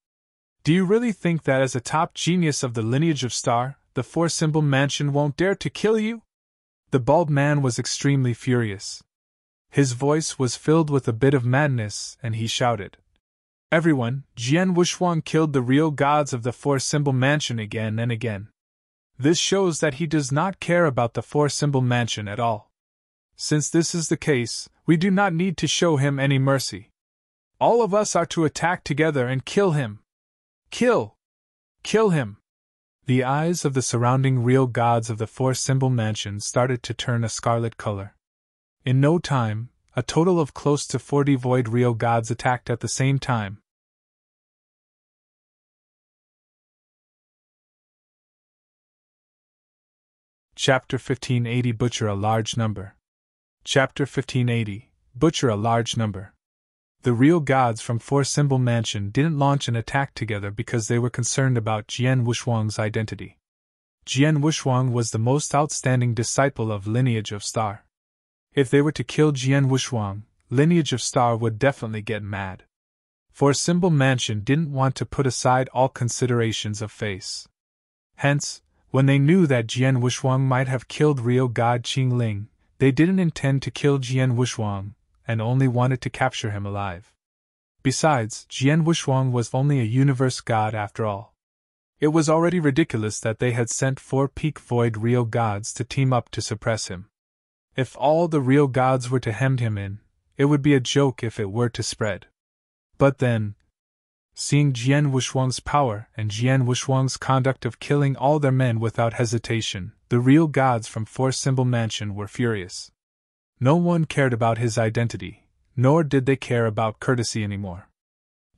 Do you really think that as a top genius of the lineage of Star, the four-symbol mansion won't dare to kill you? The bald man was extremely furious. His voice was filled with a bit of madness, and he shouted, "Everyone, Jian Wushuang killed the real gods of the four-symbol mansion again and again. This shows that he does not care about the four-symbol mansion at all. Since this is the case, we do not need to show him any mercy. All of us are to attack together and kill him. Kill! Kill him!" The eyes of the surrounding real gods of the four-symbol mansion started to turn a scarlet color. In no time, a total of close to 40 void real gods attacked at the same time. Chapter 1580 Butcher a Large Number. Chapter 1580 Butcher a Large Number. The real gods from Four-Symbol Mansion didn't launch an attack together because they were concerned about Jian Wushuang's identity. Jian Wushuang was the most outstanding disciple of Lineage of Star. If they were to kill Jian Wushuang, Lineage of Star would definitely get mad. Four-Symbol Mansion didn't want to put aside all considerations of face. Hence, when they knew that Jian Wushuang might have killed real god Qing Ling, they didn't intend to kill Jian Wushuang, and only wanted to capture him alive. Besides, Jian Wushuang was only a universe god after all. It was already ridiculous that they had sent 4 peak void real gods to team up to suppress him. If all the real gods were to hem him in, it would be a joke if it were to spread. But then, seeing Jian Wushuang's power and Jian Wushuang's conduct of killing all their men without hesitation, the real gods from Four-Symbol Mansion were furious. No one cared about his identity, nor did they care about courtesy anymore.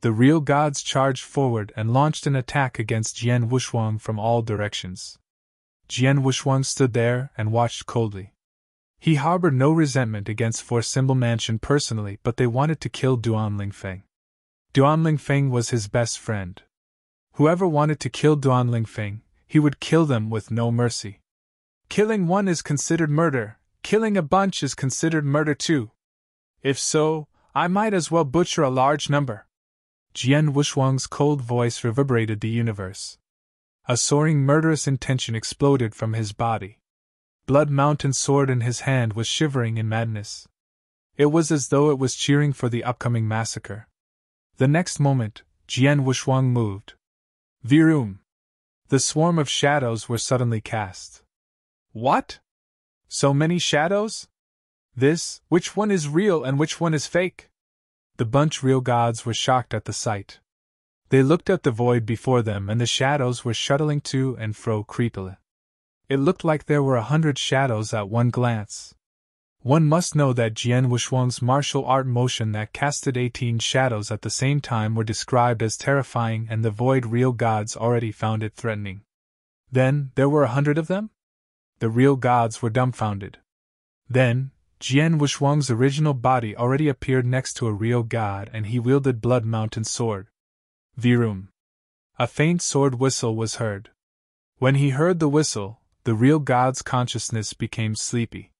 The real gods charged forward and launched an attack against Jian Wushuang from all directions. Jian Wushuang stood there and watched coldly. He harbored no resentment against Four-Symbol Mansion personally, but they wanted to kill Duan Lingfeng. Duan Lingfeng was his best friend. Whoever wanted to kill Duan Lingfeng, he would kill them with no mercy. Killing one is considered murder. Killing a bunch is considered murder too. If so, I might as well butcher a large number. Jian Wushuang's cold voice reverberated the universe. A soaring murderous intention exploded from his body. Blood Mountain sword in his hand was shivering in madness. It was as though it was cheering for the upcoming massacre. The next moment, Jian Wushuang moved. Virum! The swarm of shadows were suddenly cast. What? So many shadows? Which one is real and which one is fake? The bunch real gods were shocked at the sight. They looked at the void before them and the shadows were shuttling to and fro creepily. It looked like there were 100 shadows at one glance. One must know that Jian Wushuang's martial art motion that casted 18 shadows at the same time were described as terrifying, and the void real gods already found it threatening. Then, there were 100 of them? The real gods were dumbfounded. Then, Jian Wushuang's original body already appeared next to a real god and he wielded Blood Mountain sword. Virum! A faint sword whistle was heard. When he heard the whistle, the real god's consciousness became sleepy.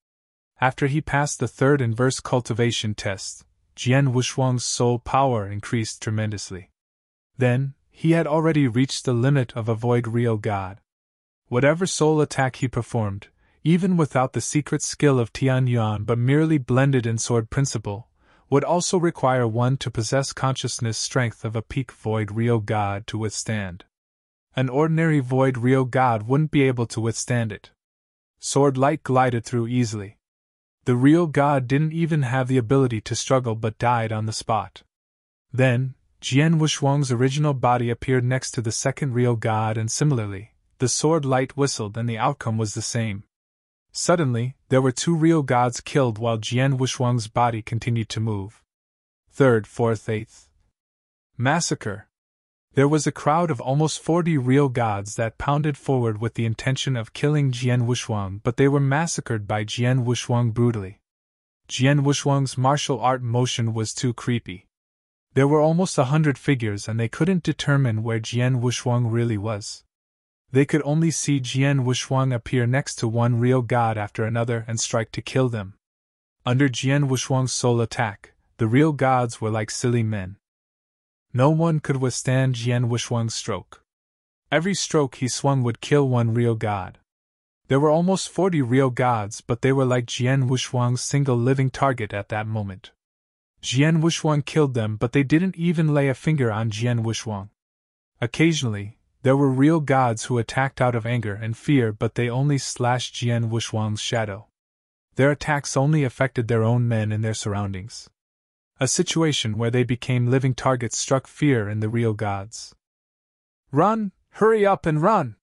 After he passed the 3rd inverse cultivation test, Jian Wushuang's soul power increased tremendously. Then, he had already reached the limit of a void real god. Whatever soul attack he performed, even without the secret skill of Tian Yuan but merely blended in sword principle, would also require one to possess consciousness strength of a peak void Ryo god to withstand. An ordinary void Ryo god wouldn't be able to withstand it. Sword light glided through easily. The Ryo god didn't even have the ability to struggle but died on the spot. Then, Jian Wushuang's original body appeared next to the second Ryo god, and similarly, the sword light whistled and the outcome was the same. Suddenly, there were 2 Ryo gods killed while Jian Wushuang's body continued to move. 3rd, 4th, 8th. Massacre. There was a crowd of almost 40 Ryo gods that pounded forward with the intention of killing Jian Wushuang, but they were massacred by Jian Wushuang brutally. Jian Wushuang's martial art motion was too creepy. There were almost 100 figures and they couldn't determine where Jian Wushuang really was. They could only see Jian Wushuang appear next to one Ryo god after another and strike to kill them. Under Jian Wushuang's soul attack, the Ryo gods were like silly men. No one could withstand Jian Wushuang's stroke. Every stroke he swung would kill one Ryo god. There were almost 40 Ryo gods, but they were like Jian Wushuang's single living target at that moment. Jian Wushuang killed them, but they didn't even lay a finger on Jian Wushuang. Occasionally, there were Ryo gods who attacked out of anger and fear, but they only slashed Jian Wushuang's shadow. Their attacks only affected their own men and their surroundings. A situation where they became living targets struck fear in the Ryo gods. "Run! Hurry up and run!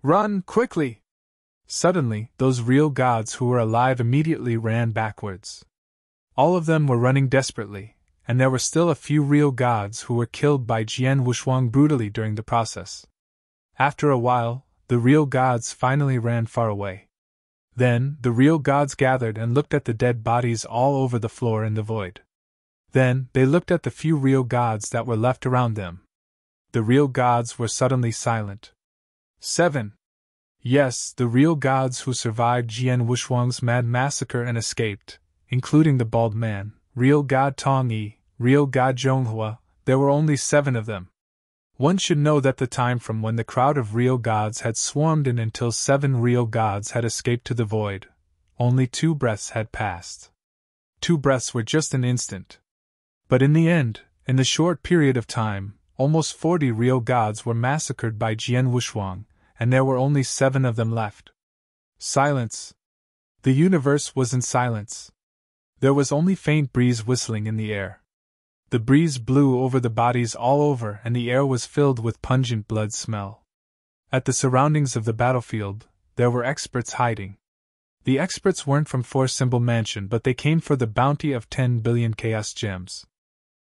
Run, quickly!" Suddenly, those Ryo gods who were alive immediately ran backwards. All of them were running desperately, and there were still a few Ryo gods who were killed by Jian Wushuang brutally during the process. After a while, the Ryo gods finally ran far away. Then, the Ryo gods gathered and looked at the dead bodies all over the floor in the void. Then, they looked at the few Ryo gods that were left around them. The Ryo gods were suddenly silent. 7. Yes, the Ryo gods who survived Jian Wushuang's mad massacre and escaped, including the bald man, Ryo god Tongyi, Ryo god Zhonghua, there were only 7 of them. One should know that the time from when the crowd of Ryo gods had swarmed in until 7 Ryo gods had escaped to the void, only 2 breaths had passed. 2 breaths were just an instant. But in the end, in the short period of time, almost 40 Ryo gods were massacred by Jian Wushuang, and there were only 7 of them left. Silence. The universe was in silence. There was only faint breeze whistling in the air. The breeze blew over the bodies all over, and the air was filled with pungent blood smell. At the surroundings of the battlefield, there were experts hiding. The experts weren't from Four Symbol Mansion, but they came for the bounty of 10 billion Chaos Gems.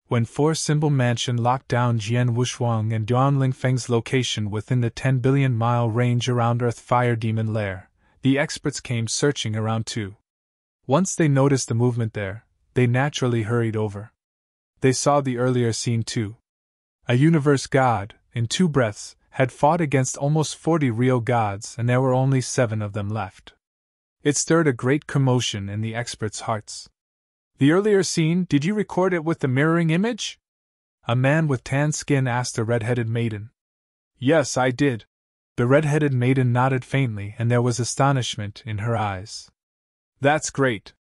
When Four Symbol Mansion locked down Jian Wushuang and Duan Lingfeng's location within the 10 billion mile range around Earth Fire Demon Lair, the experts came searching around too. Once they noticed the movement there, they naturally hurried over. They saw the earlier scene too. A universe god, in 2 breaths, had fought against almost 40 Ryo gods, and there were only 7 of them left. It stirred a great commotion in the experts' hearts. "The earlier scene, did you record it with the mirroring image?" A man with tan skin asked a red-headed maiden. "Yes, I did." The red-headed maiden nodded faintly, and there was astonishment in her eyes. "That's great."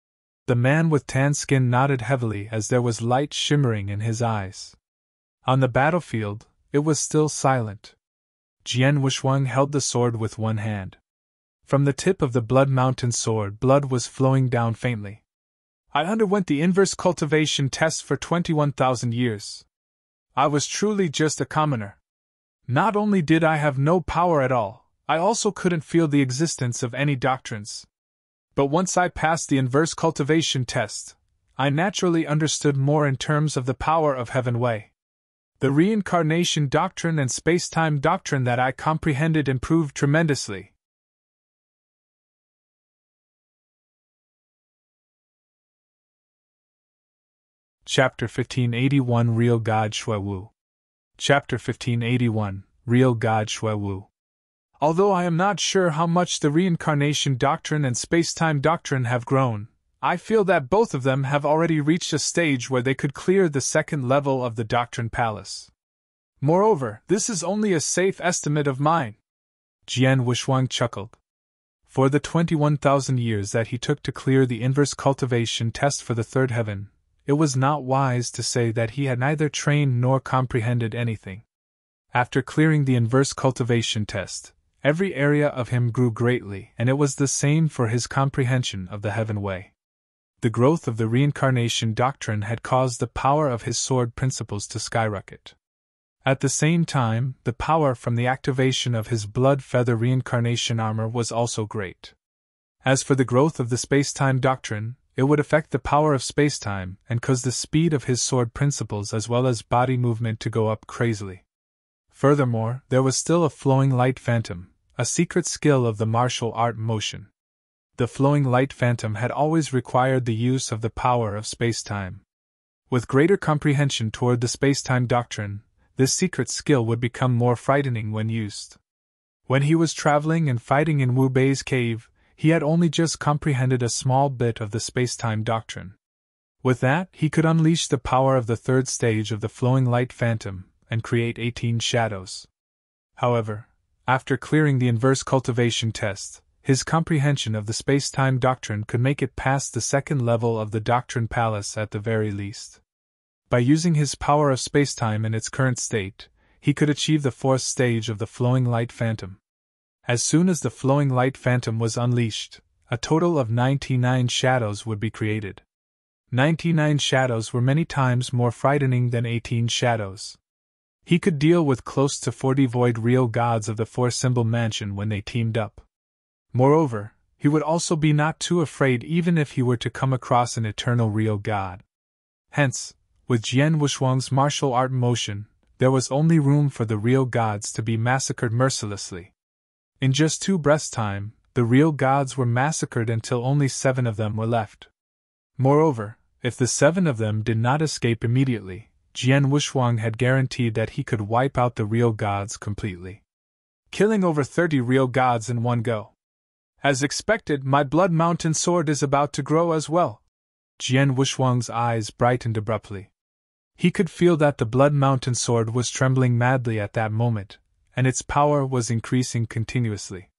The man with tan skin nodded heavily as there was light shimmering in his eyes. On the battlefield, it was still silent. Jian Wushuang held the sword with one hand. From the tip of the Blood Mountain sword, blood was flowing down faintly. "I underwent the inverse cultivation test for 21,000 years. I was truly just a commoner. Not only did I have no power at all, I also couldn't feel the existence of any doctrines. But once I passed the inverse cultivation test, I naturally understood more in terms of the power of Heaven Way. The reincarnation doctrine and space-time doctrine that I comprehended improved tremendously." Chapter 1581 Real God Shui Wu. Chapter 1581 Real God Shui Wu. Although I am not sure how much the reincarnation doctrine and space-time doctrine have grown, I feel that both of them have already reached a stage where they could clear the second level of the Doctrine Palace. Moreover, this is only a safe estimate of mine. Jian Wushuang chuckled. For the 21,000 years that he took to clear the inverse cultivation test for the third heaven, it was not wise to say that he had neither trained nor comprehended anything. After clearing the inverse cultivation test, every area of him grew greatly, and it was the same for his comprehension of the heaven way. The growth of the reincarnation doctrine had caused the power of his sword principles to skyrocket. At the same time, the power from the activation of his blood feather reincarnation armor was also great. As for the growth of the space-time doctrine, it would affect the power of space-time and cause the speed of his sword principles as well as body movement to go up crazily. Furthermore, there was still a flowing light phantom, a secret skill of the martial art motion. The flowing light phantom had always required the use of the power of space-time. With greater comprehension toward the space-time doctrine, this secret skill would become more frightening when used. When he was traveling and fighting in Wu Bei's cave, he had only just comprehended a small bit of the space-time doctrine. With that, he could unleash the power of the third stage of the flowing light phantom and create 18 shadows. However, after clearing the inverse cultivation test, his comprehension of the space-time doctrine could make it past the second level of the Doctrine Palace at the very least. By using his power of space-time in its current state, he could achieve the fourth stage of the flowing light phantom. As soon as the flowing light phantom was unleashed, a total of 99 shadows would be created. 99 shadows were many times more frightening than 18 shadows. He could deal with close to 40 void real gods of the four-symbol mansion when they teamed up. Moreover, he would also be not too afraid even if he were to come across an eternal real god. Hence, with Jian Wushuang's martial art motion, there was only room for the real gods to be massacred mercilessly. In just 2 breaths' time, the real gods were massacred until only 7 of them were left. Moreover, if the 7 of them did not escape immediately, Jian Wushuang had guaranteed that he could wipe out the real gods completely, killing over 30 real gods in one go. As expected, my Blood Mountain sword is about to grow as well. Jian Wushuang's eyes brightened abruptly. He could feel that the Blood Mountain sword was trembling madly at that moment, and its power was increasing continuously.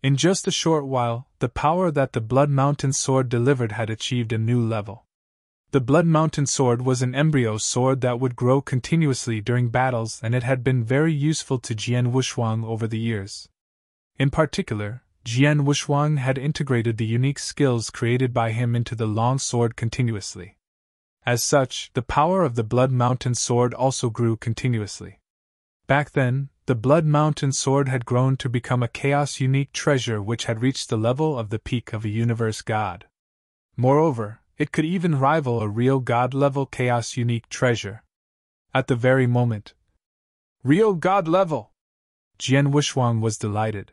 In just a short while, the power that the Blood Mountain sword delivered had achieved a new level. The Blood Mountain sword was an embryo sword that would grow continuously during battles, and it had been very useful to Jian Wushuang over the years. In particular, Jian Wushuang had integrated the unique skills created by him into the long sword continuously. As such, the power of the Blood Mountain sword also grew continuously. Back then, the Blood Mountain sword had grown to become a chaos unique treasure which had reached the level of the peak of a universe god. Moreover, it could even rival a real god-level chaos unique treasure. At the very moment, real god level! Jian Wushuang was delighted.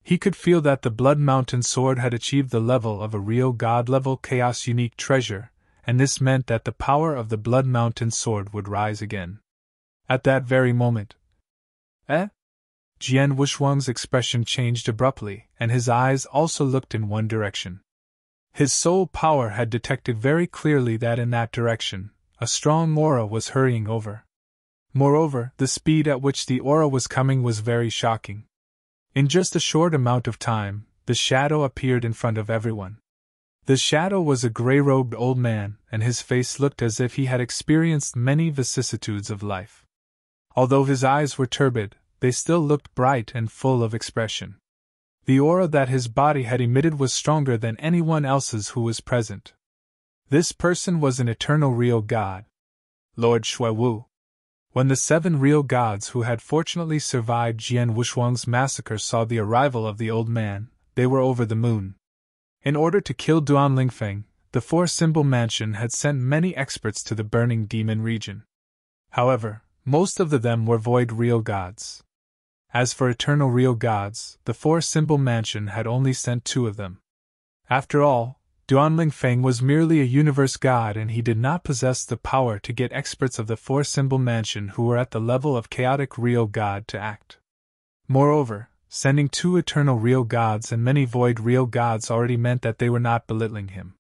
He could feel that the Blood Mountain sword had achieved the level of a real god-level chaos unique treasure, and this meant that the power of the Blood Mountain sword would rise again. At that very moment, Jian Wushuang's expression changed abruptly, and his eyes also looked in one direction. His soul power had detected very clearly that in that direction, a strong aura was hurrying over. Moreover, the speed at which the aura was coming was very shocking. In just a short amount of time, the shadow appeared in front of everyone. The shadow was a gray-robed old man, and his face looked as if he had experienced many vicissitudes of life. Although his eyes were turbid, they still looked bright and full of expression. The aura that his body had emitted was stronger than anyone else's who was present. This person was an eternal real god, Lord Shuiwu. When the 7 real gods who had fortunately survived Jian Wushuang's massacre saw the arrival of the old man, they were over the moon. In order to kill Duan Lingfeng, the four-symbol mansion had sent many experts to the burning demon region. However, most of them were void real gods. As for eternal real gods, the four-symbol mansion had only sent 2 of them. After all, Duan Lingfeng was merely a universe god, and he did not possess the power to get experts of the four-symbol mansion who were at the level of chaotic real god to act. Moreover, sending 2 eternal real gods and many void real gods already meant that they were not belittling him.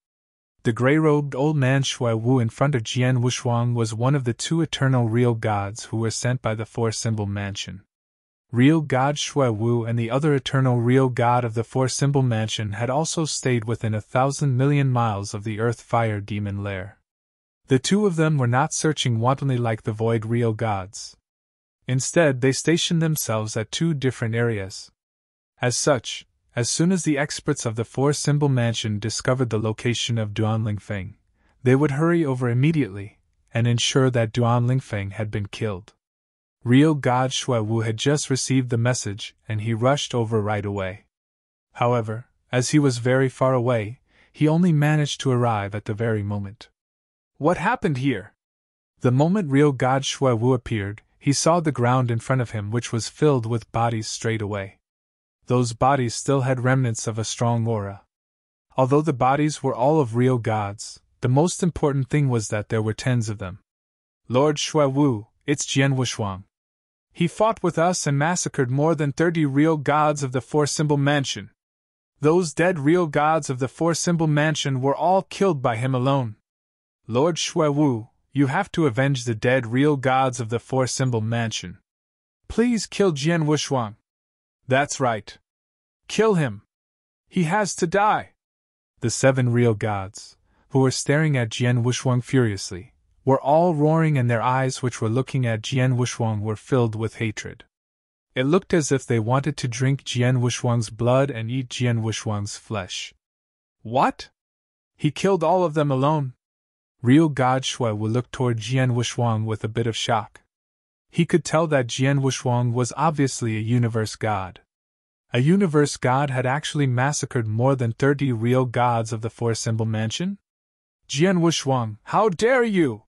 The gray-robed old man Shuiwu in front of Jian Wushuang was one of the 2 eternal real gods who were sent by the four-symbol mansion. Real God Shui Wu and the other eternal real God of the Four-Symbol Mansion had also stayed within 1,000 million miles of the Earth Fire Demon Lair. The two of them were not searching wantonly like the Void Real Gods. Instead, they stationed themselves at two different areas. As such, as soon as the experts of the Four-Symbol Mansion discovered the location of Duan Lingfeng, they would hurry over immediately and ensure that Duan Lingfeng had been killed. Real God Shui Wu had just received the message and he rushed over right away. However, as he was very far away, he only managed to arrive at the very moment. What happened here? The moment Real God Shui Wu appeared, he saw the ground in front of him which was filled with bodies straight away. Those bodies still had remnants of a strong aura. Although the bodies were all of real gods, the most important thing was that there were tens of them. Lord Shui Wu, it's Jian Wushuang. He fought with us and massacred more than 30 real gods of the Four-Symbol Mansion. Those dead real gods of the Four-Symbol Mansion were all killed by him alone. Lord Shui Wu, you have to avenge the dead real gods of the Four-Symbol Mansion. Please kill Jian Wushuang. That's right. Kill him. He has to die. The 7 real gods, who were staring at Jian Wushuang furiously, were all roaring and their eyes which were looking at Jian Wushuang were filled with hatred. It looked as if they wanted to drink Jian Wushuang's blood and eat Jian Wushuang's flesh. What? He killed all of them alone? Real God Shui Wu looked toward Jian Wushuang with a bit of shock. He could tell that Jian Wushuang was obviously a universe god. A universe god had actually massacred more than 30 real gods of the Four-Symbol Mansion? Jian Wushuang, how dare you!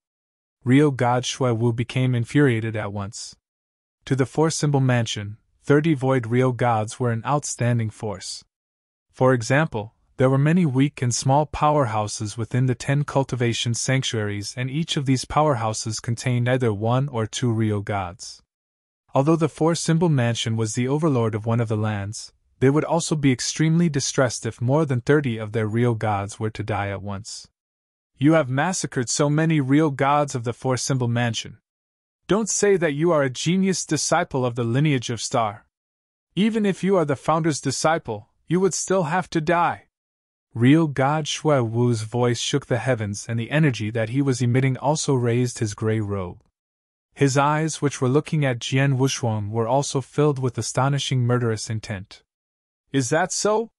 Real God Shui Wu became infuriated at once. To the Four-Symbol Mansion, 30 void real gods were an outstanding force. For example, there were many weak and small powerhouses within the 10 cultivation sanctuaries, and each of these powerhouses contained either 1 or 2 real gods. Although the Four-Symbol Mansion was the overlord of one of the lands, they would also be extremely distressed if more than 30 of their real gods were to die at once. You have massacred so many real gods of the Four-Symbol Mansion. Don't say that you are a genius disciple of the lineage of Star. Even if you are the founder's disciple, you would still have to die. Real God Shui Wu's voice shook the heavens, and the energy that he was emitting also raised his gray robe. His eyes, which were looking at Jian Wushuang, were also filled with astonishing murderous intent. Is that so?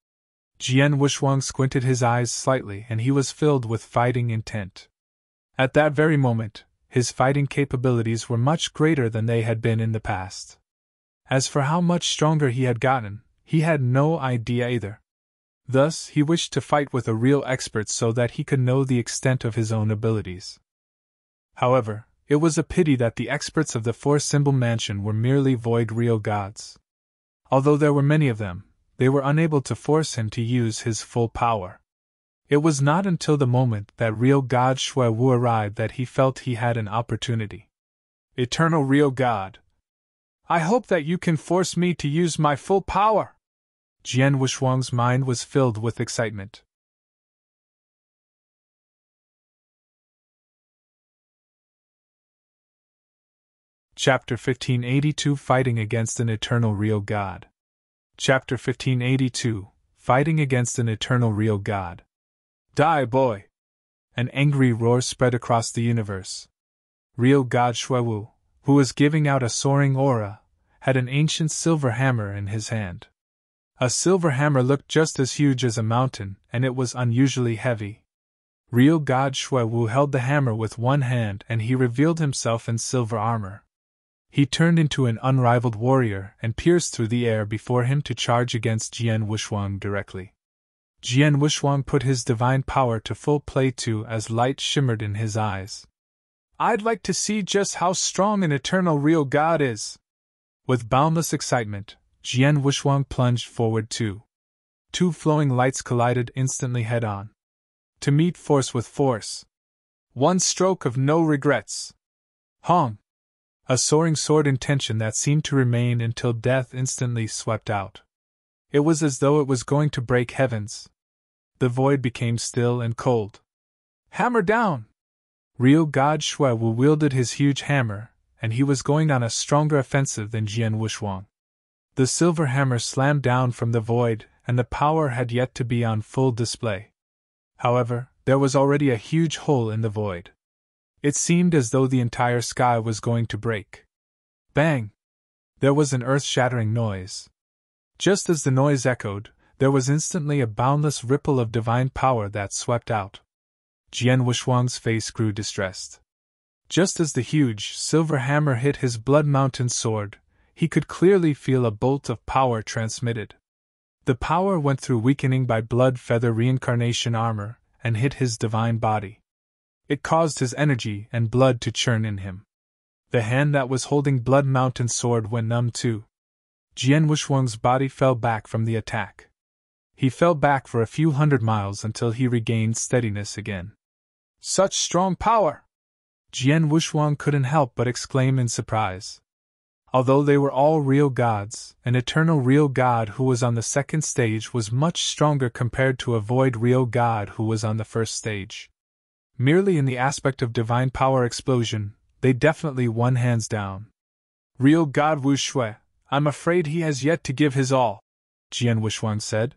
Jian Wushuang squinted his eyes slightly, and he was filled with fighting intent. At that very moment, his fighting capabilities were much greater than they had been in the past. As for how much stronger he had gotten, he had no idea either. Thus, he wished to fight with a real expert so that he could know the extent of his own abilities. However, it was a pity that the experts of the Four-Symbol Mansion were merely void real gods. Although there were many of them, they were unable to force him to use his full power. It was not until the moment that Real God Shui Wu arrived that he felt he had an opportunity. Eternal Real God, I hope that you can force me to use my full power. Jian Wushuang's mind was filled with excitement. Chapter 1582 Fighting Against an Eternal Real God. Chapter 1582 Fighting Against an Eternal Real God. Die, boy! An angry roar spread across the universe. Real God Shui Wu, who was giving out a soaring aura, had an ancient silver hammer in his hand. A silver hammer looked just as huge as a mountain, and it was unusually heavy. Real God Shui Wu held the hammer with one hand, and he revealed himself in silver armor. He turned into an unrivaled warrior and pierced through the air before him to charge against Jian Wushuang directly. Jian Wushuang put his divine power to full play too as light shimmered in his eyes. I'd like to see just how strong an eternal real god is. With boundless excitement, Jian Wushuang plunged forward too. Two flowing lights collided instantly head-on. To meet force with force. One stroke of no regrets. Hong! A soaring sword in tension that seemed to remain until death instantly swept out. It was as though it was going to break heavens. The void became still and cold. Hammer down! Real God Shui Wu wielded his huge hammer, and he was going on a stronger offensive than Jian Wushuang. The silver hammer slammed down from the void, and the power had yet to be on full display. However, there was already a huge hole in the void. It seemed as though the entire sky was going to break. Bang! There was an earth-shattering noise. Just as the noise echoed, there was instantly a boundless ripple of divine power that swept out. Jian Wuxuang's face grew distressed. Just as the huge, silver hammer hit his blood mountain sword, he could clearly feel a bolt of power transmitted. The power went through weakening by blood feather reincarnation armor and hit his divine body. It caused his energy and blood to churn in him. The hand that was holding Blood Mountain sword went numb too. Jian Wuxuang's body fell back from the attack. He fell back for a few hundred miles until he regained steadiness again. Such strong power! Jian Wuxuang couldn't help but exclaim in surprise. Although they were all real gods, an eternal real god who was on the second stage was much stronger compared to a void real god who was on the first stage. Merely in the aspect of divine power explosion, they definitely won hands down. Real god Wu Shui, I'm afraid he has yet to give his all, Jian Wuxuang said.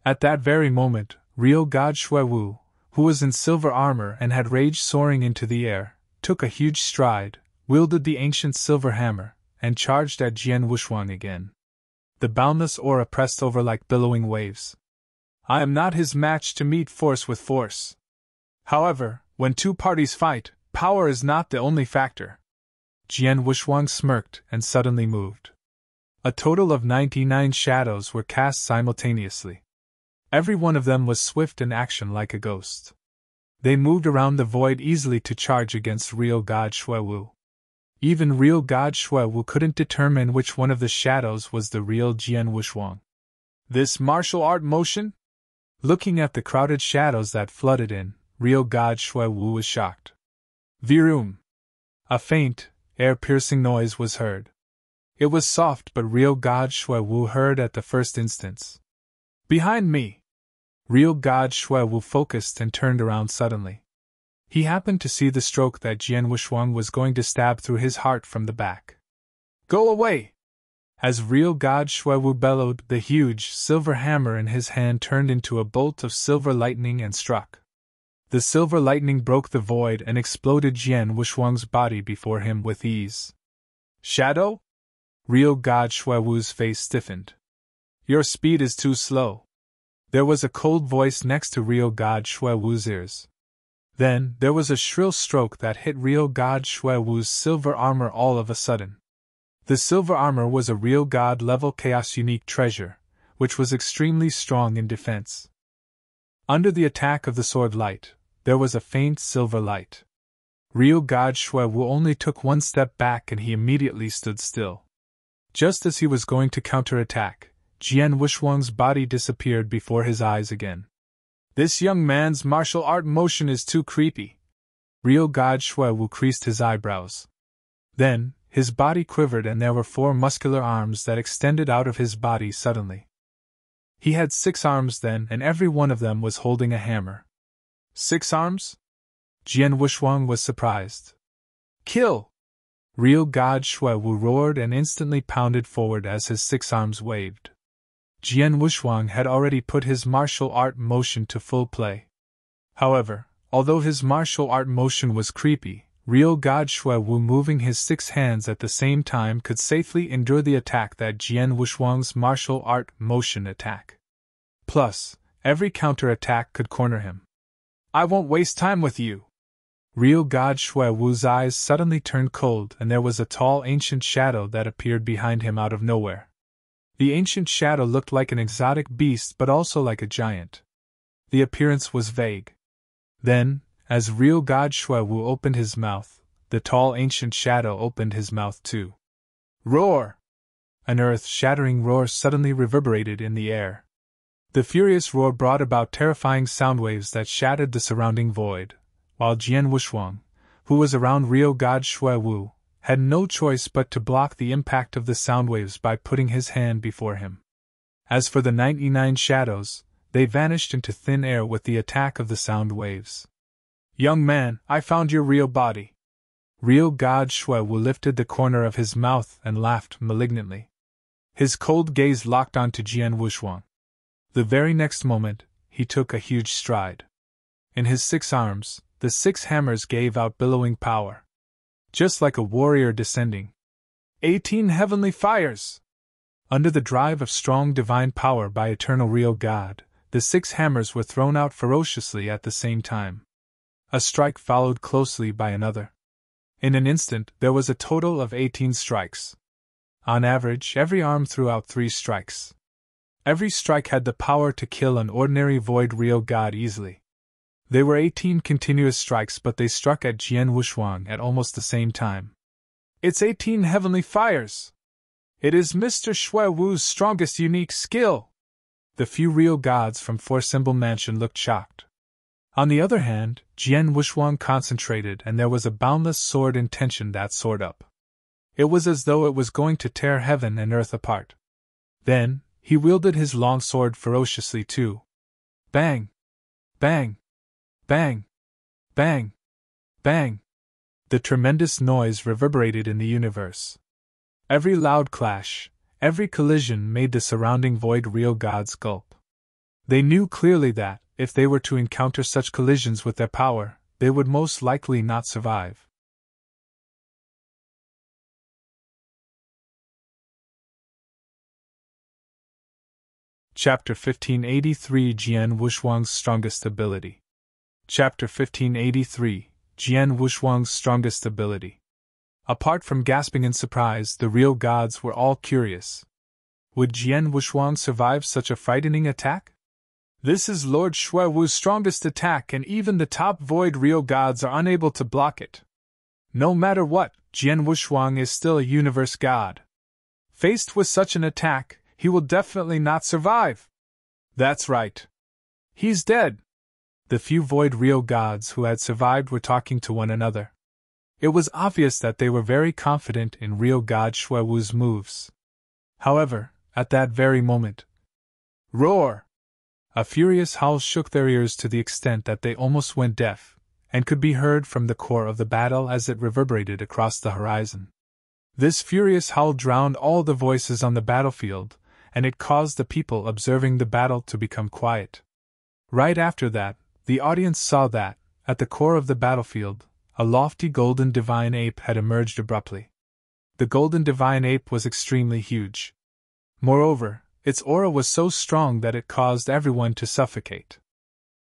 At that very moment, real god Shui Wu, who was in silver armor and had rage soaring into the air, took a huge stride, wielded the ancient silver hammer, and charged at Jian Wuxuang again. The boundless aura pressed over like billowing waves. I am not his match to meet force with force. However, when two parties fight, power is not the only factor. Jian Wuxuang smirked and suddenly moved. A total of 99 shadows were cast simultaneously. Every one of them was swift in action like a ghost. They moved around the void easily to charge against real god Shui Wu. Even real god Shui Wu couldn't determine which one of the shadows was the real Jian Wuxuang. This martial art motion? Looking at the crowded shadows that flooded in, real god Shui Wu was shocked. Virum! A faint, air-piercing noise was heard. It was soft, but real god Shui Wu heard at the first instance. Behind me! Real god Shui Wu focused and turned around suddenly. He happened to see the stroke that Jian Wuxuang was going to stab through his heart from the back. Go away! As real god Shui Wu bellowed, the huge, silver hammer in his hand turned into a bolt of silver lightning and struck. The silver lightning broke the void and exploded Jian Wuxuang's body before him with ease. Shadow? Real god Shui Wu's face stiffened. Your speed is too slow. There was a cold voice next to real god Shui Wu's ears. Then, there was a shrill stroke that hit real god Shui Wu's silver armor all of a sudden. The silver armor was a real god-level chaos unique treasure, which was extremely strong in defense. Under the attack of the sword light, there was a faint silver light. Real god Shui Wu only took one step back and he immediately stood still. Just as he was going to counterattack, Jian Wuxuang's body disappeared before his eyes again. This young man's martial art motion is too creepy. Real god Shui Wu creased his eyebrows. Then, his body quivered and there were 4 muscular arms that extended out of his body suddenly. He had 6 arms then, and every one of them was holding a hammer. 6 arms? Jian Wuxuang was surprised. Kill! Real god Shui Wu roared and instantly pounded forward as his 6 arms waved. Jian Wuxuang had already put his martial art motion to full play. However, although his martial art motion was creepy, real god Shui Wu moving his 6 hands at the same time could safely endure the attack that Jian Wuxuang's martial art motion attack. Plus, every counter-attack could corner him. I won't waste time with you. Real god Shui Wu's eyes suddenly turned cold and there was a tall ancient shadow that appeared behind him out of nowhere. The ancient shadow looked like an exotic beast but also like a giant. The appearance was vague. Then, as real god Shui Wu opened his mouth, the tall ancient shadow opened his mouth too. Roar! An earth-shattering roar suddenly reverberated in the air. The furious roar brought about terrifying sound waves that shattered the surrounding void, while Jian Wuxuang, who was around real god Shui Wu, had no choice but to block the impact of the sound waves by putting his hand before him. As for the 99 shadows, they vanished into thin air with the attack of the sound waves. Young man, I found your real body. Real god Shui Wu lifted the corner of his mouth and laughed malignantly. His cold gaze locked onto Jian Wushuang. The very next moment, he took a huge stride. In his 6 arms, the 6 hammers gave out billowing power. Just like a warrior descending. 18 heavenly fires! Under the drive of strong divine power by eternal real God, the 6 hammers were thrown out ferociously at the same time. A strike followed closely by another. In an instant, there was a total of 18 strikes. On average, every arm threw out 3 strikes. Every strike had the power to kill an ordinary void real god easily. They were 18 continuous strikes, but they struck at Jian Wushuang at almost the same time. It's 18 heavenly fires! It is Mr. Shui Wu's strongest unique skill! The few real gods from Four Symbol Mansion looked shocked. On the other hand, Jian Wushuang concentrated, and there was a boundless sword intention that soared up. It was as though it was going to tear heaven and earth apart. Then, he wielded his long sword ferociously too. Bang! Bang! Bang! Bang! Bang! The tremendous noise reverberated in the universe. Every loud clash, every collision made the surrounding void real gods gulp. They knew clearly that, if they were to encounter such collisions with their power, they would most likely not survive. Chapter 1583 Jian Wushuang's Strongest Ability. Chapter 1583 Jian Wushuang's Strongest Ability. Apart from gasping in surprise, the real gods were all curious. Would Jian Wushuang survive such a frightening attack? This is Lord Shui Wu's strongest attack, and even the top void real gods are unable to block it. No matter what, Jian Wushuang is still a universe god. Faced with such an attack, he will definitely not survive. That's right. He's dead. The few void real gods who had survived were talking to one another. It was obvious that they were very confident in real god Shui Wu's moves. However, at that very moment, roar! A furious howl shook their ears to the extent that they almost went deaf, and could be heard from the core of the battle as it reverberated across the horizon. This furious howl drowned all the voices on the battlefield, and it caused the people observing the battle to become quiet. Right after that, the audience saw that, at the core of the battlefield, a lofty golden divine ape had emerged abruptly. The golden divine ape was extremely huge. Moreover, its aura was so strong that it caused everyone to suffocate.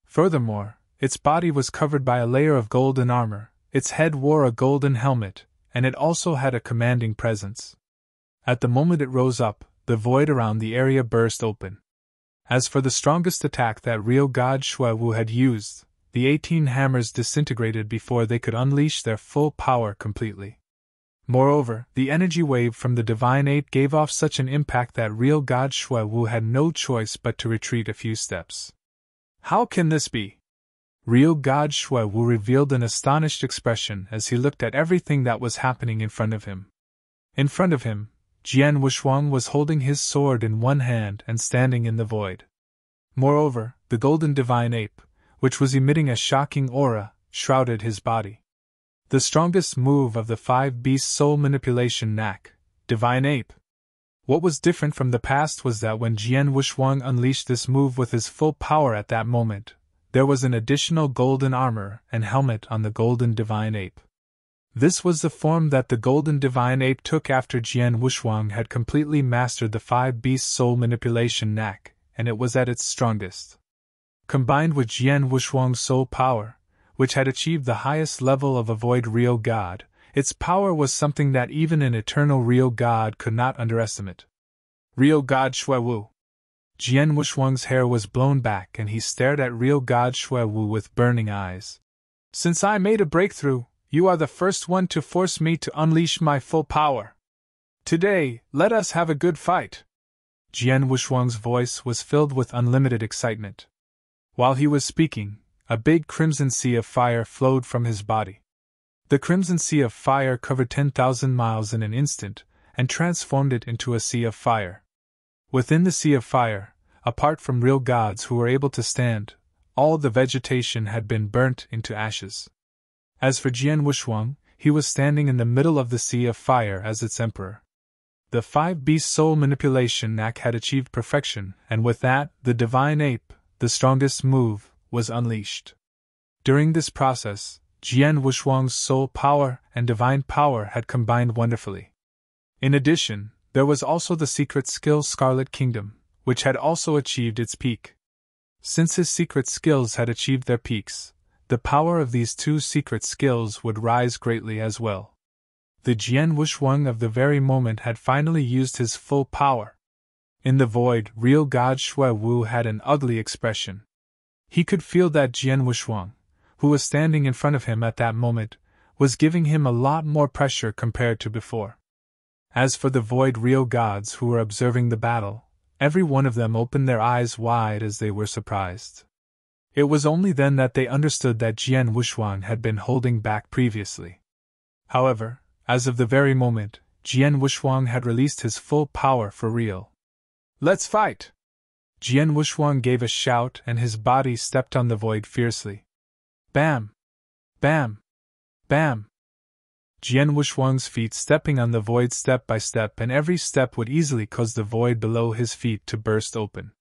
Furthermore, its body was covered by a layer of golden armor, its head wore a golden helmet, and it also had a commanding presence. At the moment it rose up, the void around the area burst open. As for the strongest attack that real god Shui Wu had used, the 18 hammers disintegrated before they could unleash their full power completely. Moreover, the energy wave from the divine ape gave off such an impact that real god Shui Wu had no choice but to retreat a few steps. How can this be? Real god Shui Wu revealed an astonished expression as he looked at everything that was happening in front of him. In front of him, Jian Wushuang was holding his sword in one hand and standing in the void. Moreover, the golden divine ape, which was emitting a shocking aura, shrouded his body. The strongest move of the 5 beast soul manipulation knack, divine ape. What was different from the past was that when Jian Wushuang unleashed this move with his full power at that moment, there was an additional golden armor and helmet on the golden divine ape. This was the form that the golden divine ape took after Jian Wushuang had completely mastered the 5 beast soul manipulation knack, and it was at its strongest. Combined with Jian Wushuang's soul power, which had achieved the highest level of a void real god, its power was something that even an eternal real god could not underestimate. Real god Shui Wu. Jian Wushuang's hair was blown back and he stared at real god Shui Wu with burning eyes. Since I made a breakthrough, you are the first one to force me to unleash my full power. Today, let us have a good fight. Jian Wushuang's voice was filled with unlimited excitement. While he was speaking, a big crimson sea of fire flowed from his body. The crimson sea of fire covered 10,000 miles in an instant, and transformed it into a sea of fire. Within the sea of fire, apart from real gods who were able to stand, all the vegetation had been burnt into ashes. As for Jian Wushuang, he was standing in the middle of the sea of fire as its emperor. The 5-beast soul manipulation knack had achieved perfection, and with that, the divine ape, the strongest move, was unleashed. During this process, Jian Wushuang's soul power and divine power had combined wonderfully. In addition, there was also the secret skill Scarlet Kingdom, which had also achieved its peak. Since his secret skills had achieved their peaks, the power of these two secret skills would rise greatly as well. The Jian Wushuang of the very moment had finally used his full power. In the void, real God Shui Wu had an ugly expression. He could feel that Jian Wushuang, who was standing in front of him at that moment, was giving him a lot more pressure compared to before. As for the void real gods who were observing the battle, every one of them opened their eyes wide as they were surprised. It was only then that they understood that Jian Wushuang had been holding back previously. However, as of the very moment, Jian Wushuang had released his full power for real. "Let's fight!" Jian Wushuang gave a shout and his body stepped on the void fiercely. Bam! Bam! Bam! Jian Wushuang's feet stepping on the void step by step, and every step would easily cause the void below his feet to burst open.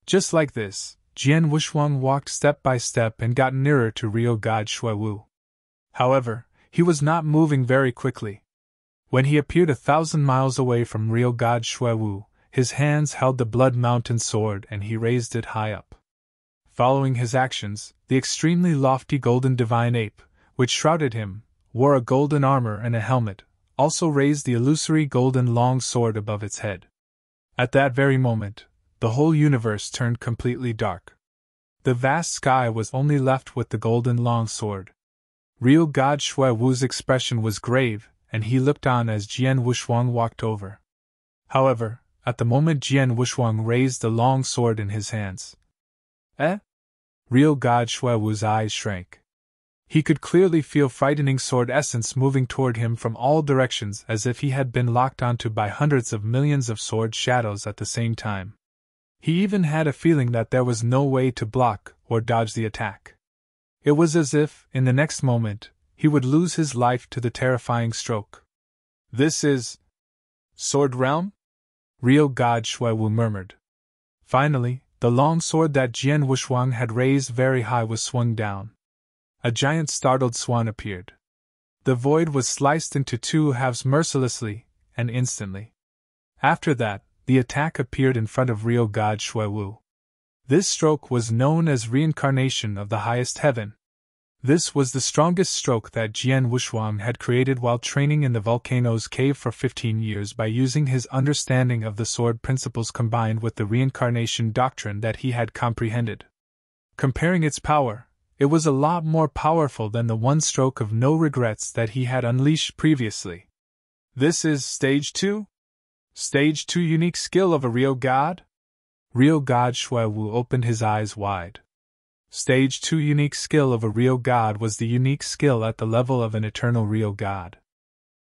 Just like this, Jian Wushuang walked step by step and got nearer to real God Shui Wu. However, he was not moving very quickly. When he appeared 1,000 miles away from real God Shui Wu, his hands held the Blood Mountain sword and he raised it high up. Following his actions, the extremely lofty golden divine ape, which shrouded him, wore a golden armor and a helmet, also raised the illusory golden long sword above its head. At that very moment, the whole universe turned completely dark. The vast sky was only left with the golden long sword. Real God Shui Wu's expression was grave, and he looked on as Jian Wushuang walked over. However, at the moment Jian Wushuang raised the long sword in his hands. Real God Shui Wu's eyes shrank. He could clearly feel frightening sword essence moving toward him from all directions, as if he had been locked onto by hundreds of millions of sword shadows at the same time. He even had a feeling that there was no way to block or dodge the attack. It was as if, in the next moment, he would lose his life to the terrifying stroke. "This is Sword Realm?" Real God Shui Wu murmured. Finally, the long sword that Jian Wushuang had raised very high was swung down. A giant startled swan appeared. The void was sliced into two halves mercilessly and instantly. After that, the attack appeared in front of real God Shui Wu. This stroke was known as reincarnation of the highest heaven. This was the strongest stroke that Jian Wushuang had created while training in the volcano's cave for 15 years by using his understanding of the sword principles combined with the reincarnation doctrine that he had comprehended. Comparing its power, it was a lot more powerful than the one stroke of no regrets that he had unleashed previously. "This is Stage 2? Stage 2 unique skill of a real god?" Real God Shui Wu opened his eyes wide. Stage 2 unique skill of a real god was the unique skill at the level of an eternal real god.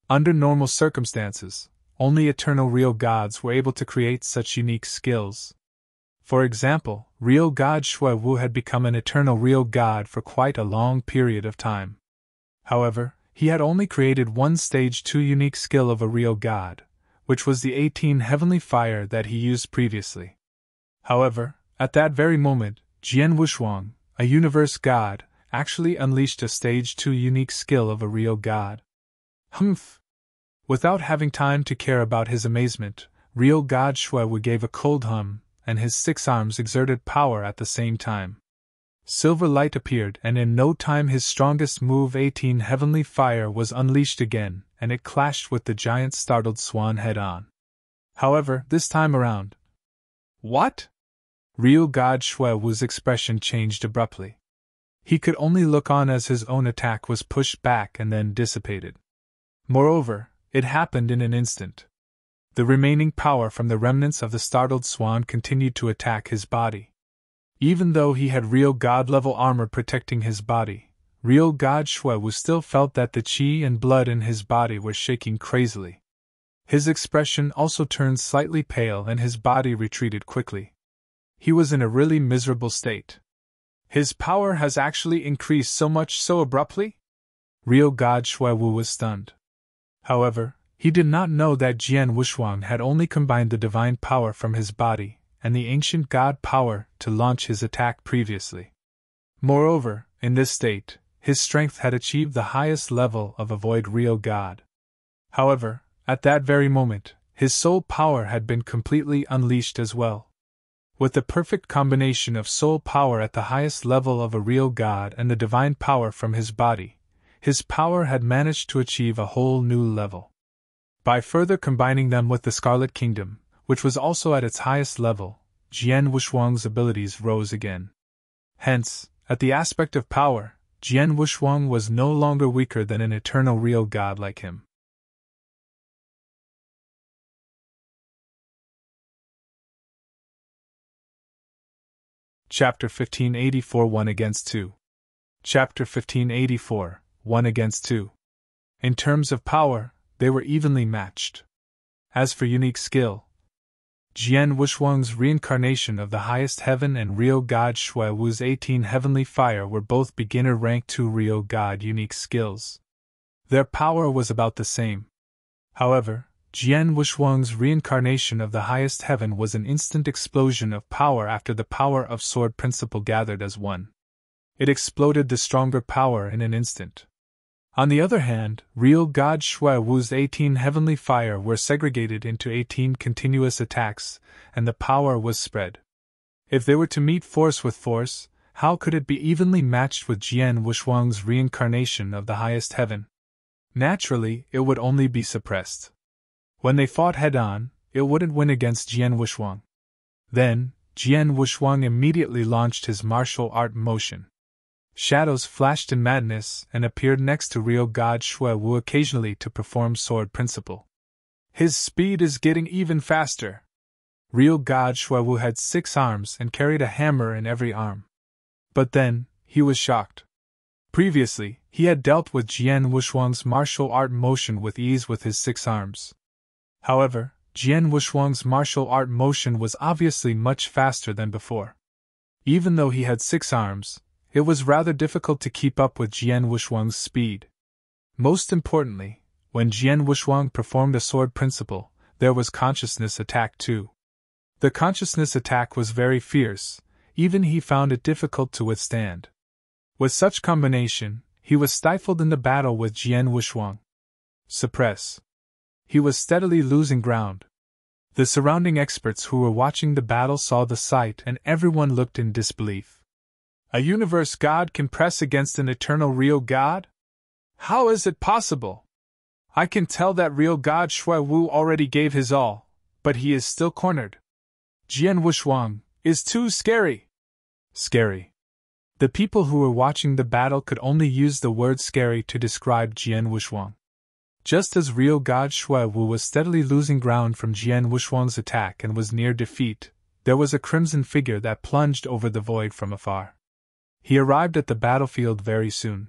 Under normal circumstances, only eternal real gods were able to create such unique skills. For example, real God Shui Wu had become an eternal real god for quite a long period of time. However, he had only created one Stage 2 unique skill of a real god, which was the 18 heavenly fire that he used previously. However, at that very moment, Jian Wushuang, a universe god, actually unleashed a Stage 2 unique skill of a real god. Humph! Without having time to care about his amazement, real God Shui Wu gave a cold hum, and his 6 arms exerted power at the same time. Silver light appeared, and in no time his strongest move 18 heavenly fire was unleashed again, and it clashed with the giant startled swan head-on. However, this time around... What? Real God Shui Wu's expression changed abruptly. He could only look on as his own attack was pushed back and then dissipated. Moreover, it happened in an instant. The remaining power from the remnants of the startled swan continued to attack his body. Even though he had real god-level armor protecting his body, real God Shui Wu still felt that the qi and blood in his body were shaking crazily. His expression also turned slightly pale and his body retreated quickly. He was in a really miserable state. His power has actually increased so much so abruptly? Real God Shui Wu was stunned. However, He did not know that Jian Wushuang had only combined the divine power from his body and the ancient god power to launch his attack previously. Moreover, in this state, his strength had achieved the highest level of a void real god. However, at that very moment, his soul power had been completely unleashed as well. With the perfect combination of soul power at the highest level of a real god and the divine power from his body, his power had managed to achieve a whole new level. By further combining them with the Scarlet Kingdom, which was also at its highest level, Jian Wushuang's abilities rose again. Hence, at the aspect of power, Jian Wushuang was no longer weaker than an eternal real god like him. Chapter 1584 1 against 2. Chapter 1584 1 against 2. In terms of power, they were evenly matched. As for unique skill, Jian Wushuang's reincarnation of the highest heaven and real god Shui Wu's 18 heavenly fire were both beginner rank 2 real god unique skills. Their power was about the same. However, Jian Wushuang's reincarnation of the highest heaven was an instant explosion of power after the power of sword principle gathered as one. It exploded the stronger power in an instant. On the other hand, real god Shui Wu's 18 heavenly fire were segregated into 18 continuous attacks, and the power was spread. If they were to meet force with force, how could it be evenly matched with Jian Wushuang's reincarnation of the highest heaven? Naturally, it would only be suppressed. When they fought head-on, it wouldn't win against Jian Wushuang. Then, Jian Wushuang immediately launched his martial art motion. Shadows flashed in madness and appeared next to real god Shui Wu occasionally to perform sword principle. His speed is getting even faster. Real god Shui Wu had 6 arms and carried a hammer in every arm. But then, he was shocked. Previously, he had dealt with Jian Wushuang's martial art motion with ease with his 6 arms. However, Jian Wushuang's martial art motion was obviously much faster than before. Even though he had 6 arms, it was rather difficult to keep up with Jian Wushuang's speed. Most importantly, when Jian Wushuang performed a sword principle, there was consciousness attack too. The consciousness attack was very fierce, even he found it difficult to withstand. With such combination, he was stifled in the battle with Jian Wushuang. Suppress. He was steadily losing ground. The surrounding experts who were watching the battle saw the sight and everyone looked in disbelief. A universe god can press against an eternal real god? How is it possible? I can tell that real god Shui Wu already gave his all, but he is still cornered. Jian Wushuang is too scary. Scary. The people who were watching the battle could only use the word scary to describe Jian Wushuang. Just as real god Shui Wu was steadily losing ground from Jian Wushuang's attack and was near defeat, there was a crimson figure that plunged over the void from afar. He arrived at the battlefield very soon.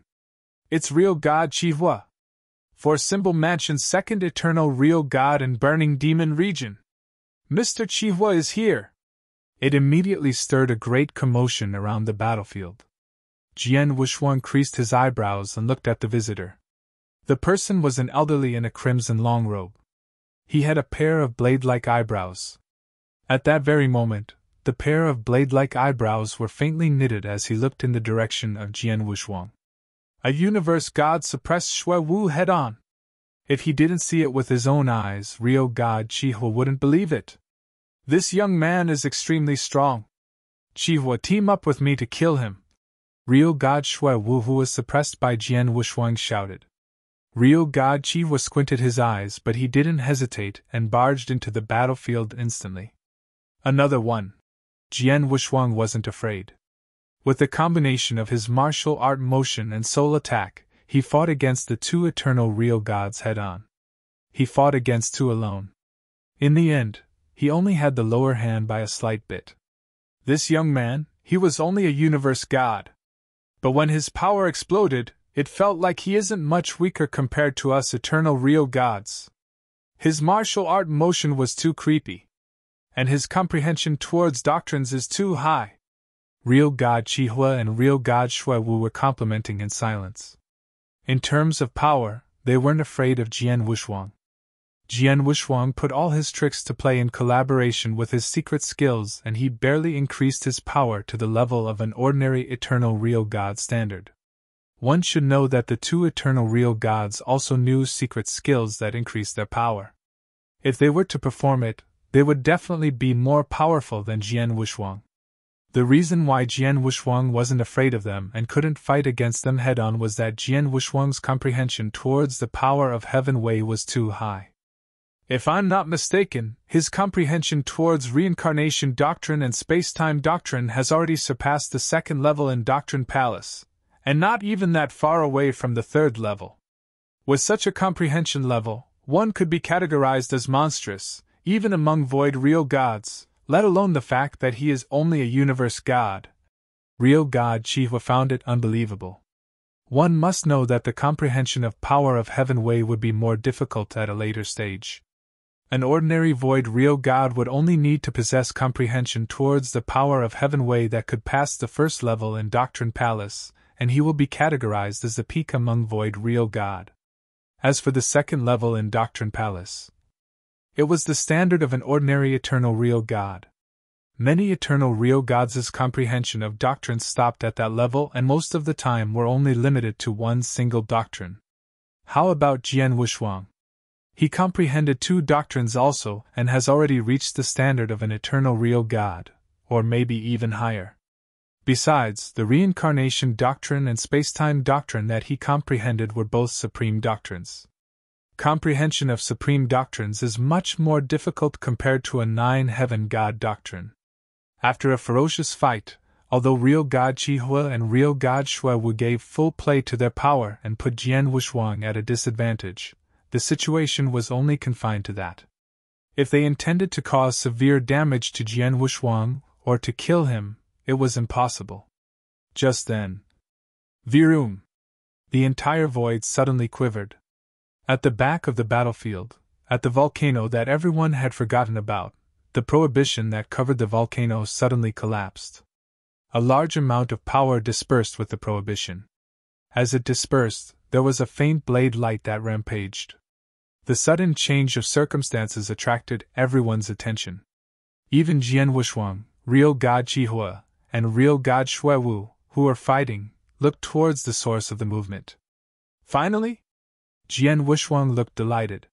It's real god Qihua. For Symbol Mansion's second eternal real god and burning demon region. Mr. Qihua is here. It immediately stirred a great commotion around the battlefield. Jian Wushuang creased his eyebrows and looked at the visitor. The person was an elderly in a crimson long robe. He had a pair of blade-like eyebrows. At that very moment, the pair of blade-like eyebrows were faintly knitted as he looked in the direction of Jian Wushuang. A universe god suppressed Shui Wu head-on. If he didn't see it with his own eyes, real god Qihua wouldn't believe it. This young man is extremely strong. Qihua, team up with me to kill him. Real god Shui Wu, who was suppressed by Jian Wushuang, shouted. Real god Qihua squinted his eyes, but he didn't hesitate and barged into the battlefield instantly. Another one. Jian Wushuang wasn't afraid. With the combination of his martial art motion and soul attack, he fought against the 2 eternal real gods head-on. He fought against 2 alone. In the end, he only had the lower hand by a slight bit. This young man, he was only a universe god. But when his power exploded, it felt like he isn't much weaker compared to us eternal real gods. His martial art motion was too creepy. And his comprehension towards doctrines is too high. Real god Qihua and real god Shui Wu were complimenting in silence. In terms of power, they weren't afraid of Jian Wushuang. Jian Wushuang put all his tricks to play in collaboration with his secret skills, and he barely increased his power to the level of an ordinary eternal real god standard. One should know that the two eternal real gods also knew secret skills that increased their power. If they were to perform it, they would definitely be more powerful than Jian Wushuang. The reason why Jian Wushuang wasn't afraid of them and couldn't fight against them head-on was that Jian Wushuang's comprehension towards the power of Heaven Wei was too high. If I'm not mistaken, his comprehension towards reincarnation doctrine and space-time doctrine has already surpassed the second level in Doctrine Palace, and not even that far away from the third level. With such a comprehension level, one could be categorized as monstrous, even among void real gods, let alone the fact that he is only a universe god. Real God Chihua found it unbelievable. One must know that the comprehension of power of Heaven Wei would be more difficult at a later stage. An ordinary void real god would only need to possess comprehension towards the power of Heaven Wei that could pass the first level in Doctrine Palace, and he will be categorized as the peak among void real god. As for the second level in Doctrine Palace, it was the standard of an ordinary eternal real god. Many eternal real gods' comprehension of doctrines stopped at that level and most of the time were only limited to one single doctrine. How about Jian Wushuang? He comprehended two doctrines also and has already reached the standard of an eternal real god, or maybe even higher. Besides, the reincarnation doctrine and spacetime doctrine that he comprehended were both supreme doctrines. Comprehension of supreme doctrines is much more difficult compared to a nine-heaven god doctrine. After a ferocious fight, although real god Chihua and real god Shuewu gave full play to their power and put Jian Wushuang at a disadvantage, the situation was only confined to that. If they intended to cause severe damage to Jian Wushuang, or to kill him, it was impossible. Just then, Virum! The entire void suddenly quivered. At the back of the battlefield, at the volcano that everyone had forgotten about, the prohibition that covered the volcano suddenly collapsed. A large amount of power dispersed with the prohibition. As it dispersed, there was a faint blade light that rampaged. The sudden change of circumstances attracted everyone's attention. Even Jian Wushuang, real god Chihua, and real god Shuewu, who were fighting, looked towards the source of the movement. Finally, Jian Wushuang looked delighted.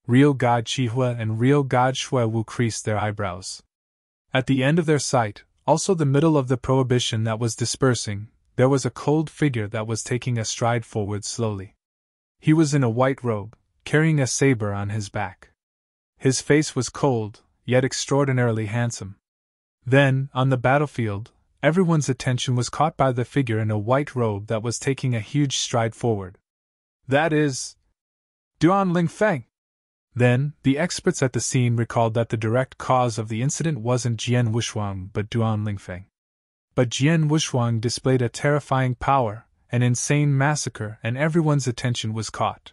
Real god Chihua and real god Shuewu creased their eyebrows. At the end of their sight, also the middle of the prohibition that was dispersing, there was a cold figure that was taking a stride forward slowly. He was in a white robe, carrying a saber on his back. His face was cold, yet extraordinarily handsome. Then, on the battlefield, everyone's attention was caught by the figure in a white robe that was taking a huge stride forward. That is Duan Lingfeng. Then, the experts at the scene recalled that the direct cause of the incident wasn't Jian Wushuang but Duan Lingfeng. But Jian Wushuang displayed a terrifying power, an insane massacre, and everyone's attention was caught.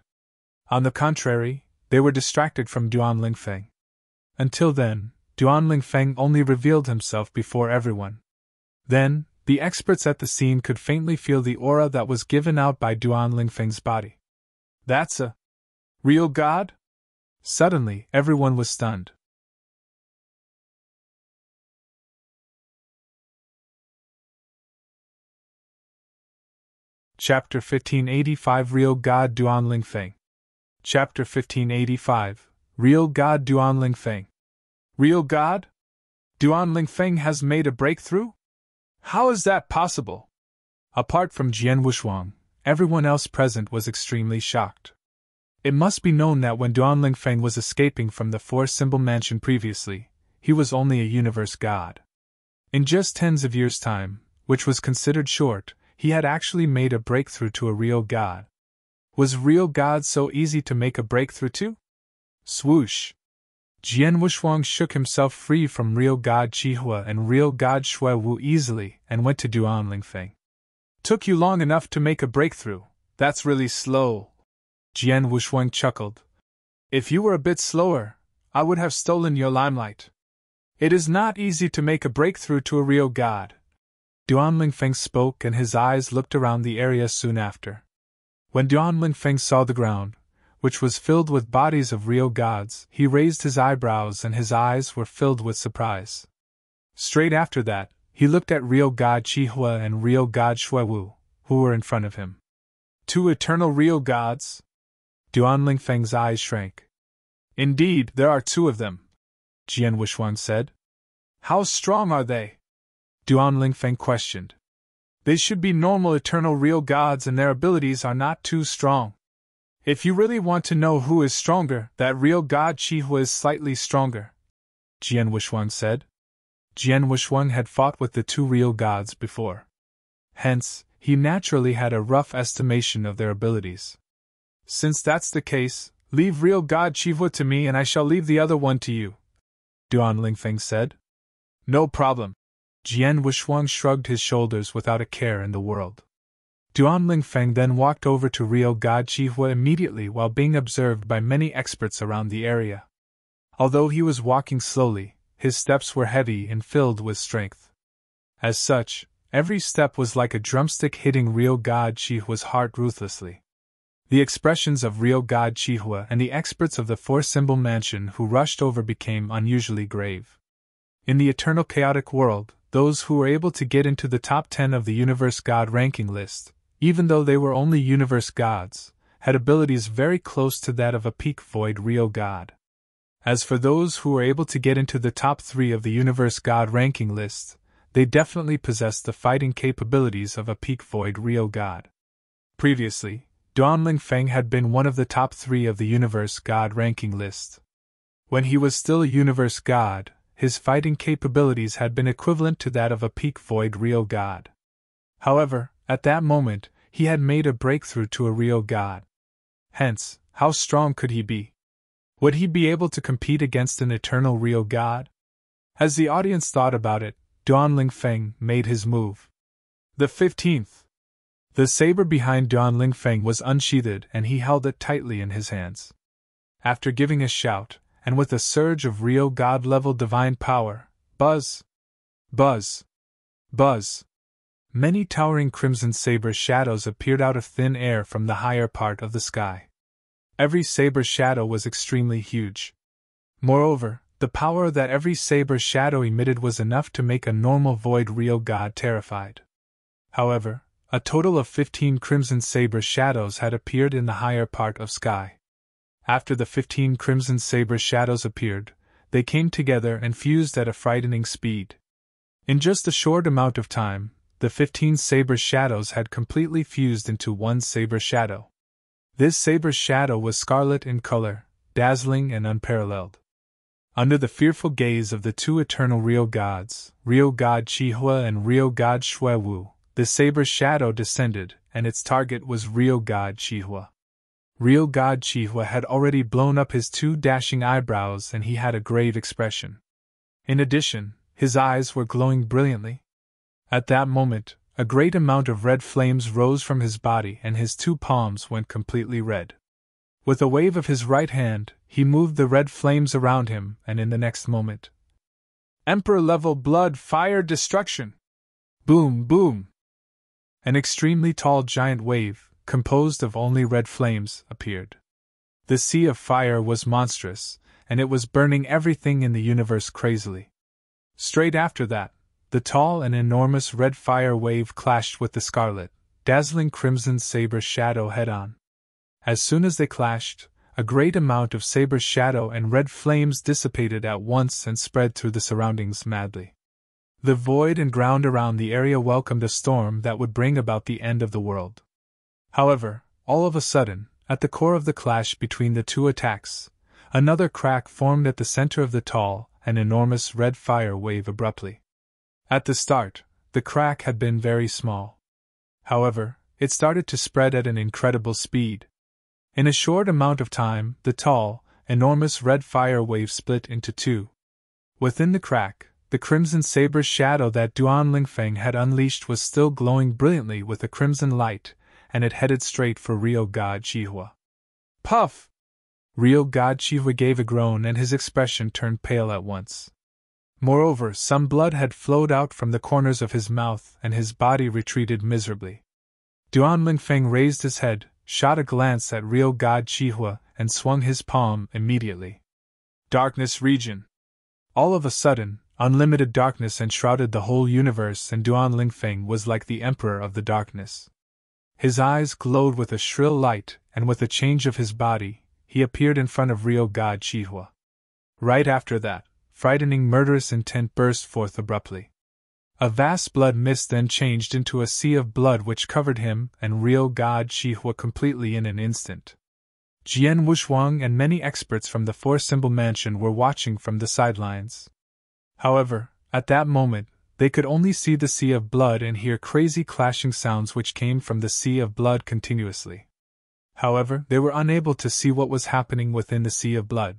On the contrary, they were distracted from Duan Lingfeng. Until then, Duan Lingfeng only revealed himself before everyone. Then, the experts at the scene could faintly feel the aura that was given out by Duan Lingfeng's body. That's a real god? Suddenly, everyone was stunned. Chapter 1585 Real God Duan Lingfeng. Chapter 1585 Real God Duan Lingfeng. Real God? Duan Lingfeng has made a breakthrough? How is that possible? Apart from Jian Wushuang, everyone else present was extremely shocked. It must be known that when Duan Lingfeng was escaping from the four-symbol mansion previously, he was only a universe god. In just tens of years' time, which was considered short, he had actually made a breakthrough to a real god. Was real god so easy to make a breakthrough to? Swoosh! Jian Wushuang shook himself free from real god Chihua and real god Shuewu easily and went to Duan Lingfeng. Took you long enough to make a breakthrough, that's really slow. Jian Wushuang chuckled. If you were a bit slower, I would have stolen your limelight. It is not easy to make a breakthrough to a real god. Duan Lingfeng spoke and his eyes looked around the area soon after. When Duan Lingfeng saw the ground, which was filled with bodies of real gods, he raised his eyebrows and his eyes were filled with surprise. Straight after that, he looked at real god Qihua and real god Shuewu, who were in front of him. Two eternal real gods? Duan Lingfeng's eyes shrank. Indeed, there are two of them, Jian Wushuang said. How strong are they? Duan Lingfeng questioned. They should be normal eternal real gods and their abilities are not too strong. If you really want to know who is stronger, that real god Qihua is slightly stronger, Jian Wushuang said. Jian Wushuang had fought with the two real gods before. Hence, he naturally had a rough estimation of their abilities. Since that's the case, leave real god Qihua to me and I shall leave the other one to you, Duan Lingfeng said. No problem. Jian Wushuang shrugged his shoulders without a care in the world. Duan Lingfeng then walked over to real god Qihua immediately while being observed by many experts around the area. Although he was walking slowly, his steps were heavy and filled with strength. As such, every step was like a drumstick hitting real god Qihua's heart ruthlessly. The expressions of real god Qihua and the experts of the four-symbol mansion who rushed over became unusually grave. In the eternal chaotic world, those who were able to get into the top 10 of the universe god ranking list, even though they were only universe gods, had abilities very close to that of a peak void real god. As for those who were able to get into the top 3 of the universe god ranking list, they definitely possessed the fighting capabilities of a peak void real god. Previously, Duan Lingfeng had been one of the top 3 of the universe god ranking list. When he was still a universe god, his fighting capabilities had been equivalent to that of a peak void real god. However, at that moment, he had made a breakthrough to a real god. Hence, how strong could he be? Would he be able to compete against an eternal real god? As the audience thought about it, Duan Lingfeng made his move. The 15th. The saber behind Duan Lingfeng was unsheathed and he held it tightly in his hands. After giving a shout, and with a surge of real god-level divine power, buzz! Buzz! Buzz! Many towering crimson saber shadows appeared out of thin air from the higher part of the sky. Every saber shadow was extremely huge. Moreover, the power that every saber shadow emitted was enough to make a normal void real god terrified. However, a total of 15 crimson saber shadows had appeared in the higher part of sky. After the 15 crimson saber shadows appeared, they came together and fused at a frightening speed. In just a short amount of time, the 15 saber shadows had completely fused into one saber shadow. This saber shadow was scarlet in color, dazzling and unparalleled. Under the fearful gaze of the two eternal real gods, real god Qihua and real god Shuewu, the saber shadow descended, and its target was real god Qihua. Real god Qihua had already blown up his two dashing eyebrows and he had a grave expression. In addition, his eyes were glowing brilliantly. At that moment, a great amount of red flames rose from his body and his two palms went completely red. With a wave of his right hand, he moved the red flames around him, and in the next moment, Emperor-level blood fire destruction! Boom, boom! An extremely tall giant wave, composed of only red flames, appeared. The sea of fire was monstrous, and it was burning everything in the universe crazily. Straight after that, the tall and enormous red fire wave clashed with the scarlet, dazzling crimson saber shadow head-on. As soon as they clashed, a great amount of saber shadow and red flames dissipated at once and spread through the surroundings madly. The void and ground around the area welcomed a storm that would bring about the end of the world. However, all of a sudden, at the core of the clash between the two attacks, another crack formed at the center of the tall and enormous red fire wave abruptly. At the start, the crack had been very small. However, it started to spread at an incredible speed. In a short amount of time, the tall, enormous red fire wave split into two. Within the crack, the crimson saber shadow that Duan Lingfeng had unleashed was still glowing brilliantly with a crimson light, and it headed straight for real god Qihua. Puff! Real god Qihua gave a groan and his expression turned pale at once. Moreover, some blood had flowed out from the corners of his mouth and his body retreated miserably. Duan Lingfeng raised his head, shot a glance at real god Qihua, and swung his palm immediately. Darkness region. All of a sudden, unlimited darkness enshrouded the whole universe, and Duan Lingfeng was like the emperor of the darkness. His eyes glowed with a shrill light, and with a change of his body, he appeared in front of real God Chihua. Right after that, frightening murderous intent burst forth abruptly. A vast blood mist then changed into a sea of blood which covered him and real God Chihua completely in an instant. Jian Wushuang and many experts from the Four-Symbol Mansion were watching from the sidelines. However, at that moment, they could only see the sea of blood and hear crazy clashing sounds which came from the sea of blood continuously. However, they were unable to see what was happening within the sea of blood.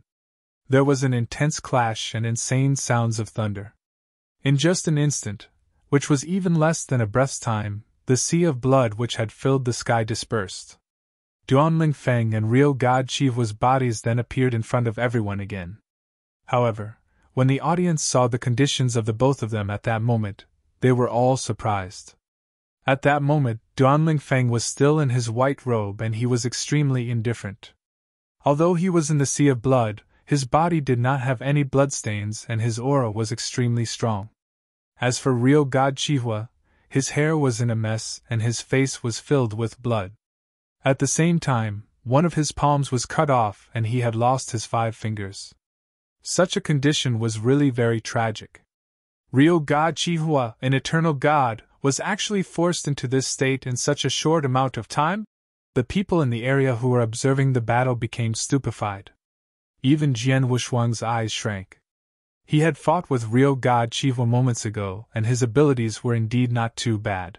There was an intense clash and insane sounds of thunder. In just an instant, which was even less than a breath's time, the sea of blood which had filled the sky dispersed. Duan Lingfeng and real God Chihua's bodies then appeared in front of everyone again. However, when the audience saw the conditions of the both of them at that moment, they were all surprised. At that moment, Duan Lingfeng was still in his white robe and he was extremely indifferent. Although he was in the sea of blood, his body did not have any bloodstains and his aura was extremely strong. As for real God Chihua, his hair was in a mess and his face was filled with blood. At the same time, one of his palms was cut off and he had lost his 5 fingers. Such a condition was really very tragic. Real God Chihua, an eternal god, was actually forced into this state in such a short amount of time? The people in the area who were observing the battle became stupefied. Even Jian Wushuang's eyes shrank. He had fought with real God Chihua moments ago, and his abilities were indeed not too bad.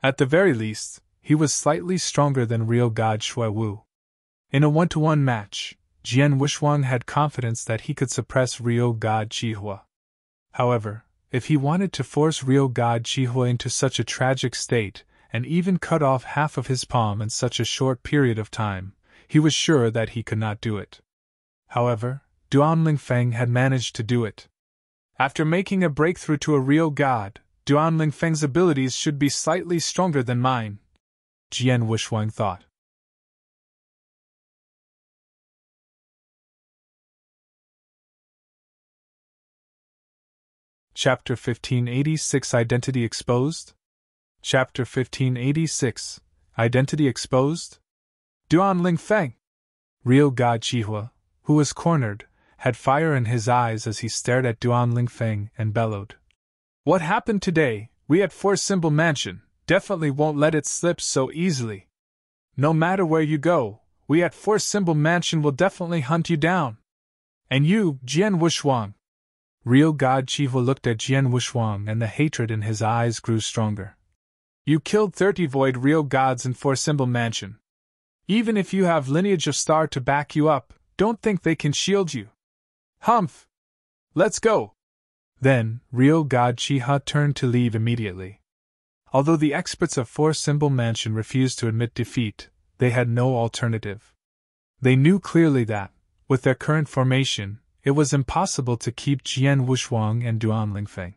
At the very least, he was slightly stronger than real God Shui Wu. In a 1-to-1 match, Jian Wushuang had confidence that he could suppress real God Chihua. However, if he wanted to force real God Chihua into such a tragic state, and even cut off half of his palm in such a short period of time, he was sure that he could not do it. However, Duan Lingfeng had managed to do it. After making a breakthrough to a real god, Duan Lingfeng's abilities should be slightly stronger than mine, Jian Wushuang thought. Chapter 1586 Identity Exposed? Chapter 1586 Identity Exposed? Duan Lingfeng! Real God Chihua, who was cornered, had fire in his eyes as he stared at Duan Lingfeng and bellowed. What happened today, we at Four-Symbol Mansion definitely won't let it slip so easily. No matter where you go, we at Four-Symbol Mansion will definitely hunt you down. And you, Jian Wushuang. Real God Chihua looked at Jian Wushuang and the hatred in his eyes grew stronger. You killed 30 void real gods in Four-Symbol Mansion. Even if you have lineage of star to back you up, don't think they can shield you. Humph! Let's go! Then, real God Chihua turned to leave immediately. Although the experts of Four-Symbol Mansion refused to admit defeat, they had no alternative. They knew clearly that, with their current formation, it was impossible to keep Jian Wushuang and Duan Lingfeng.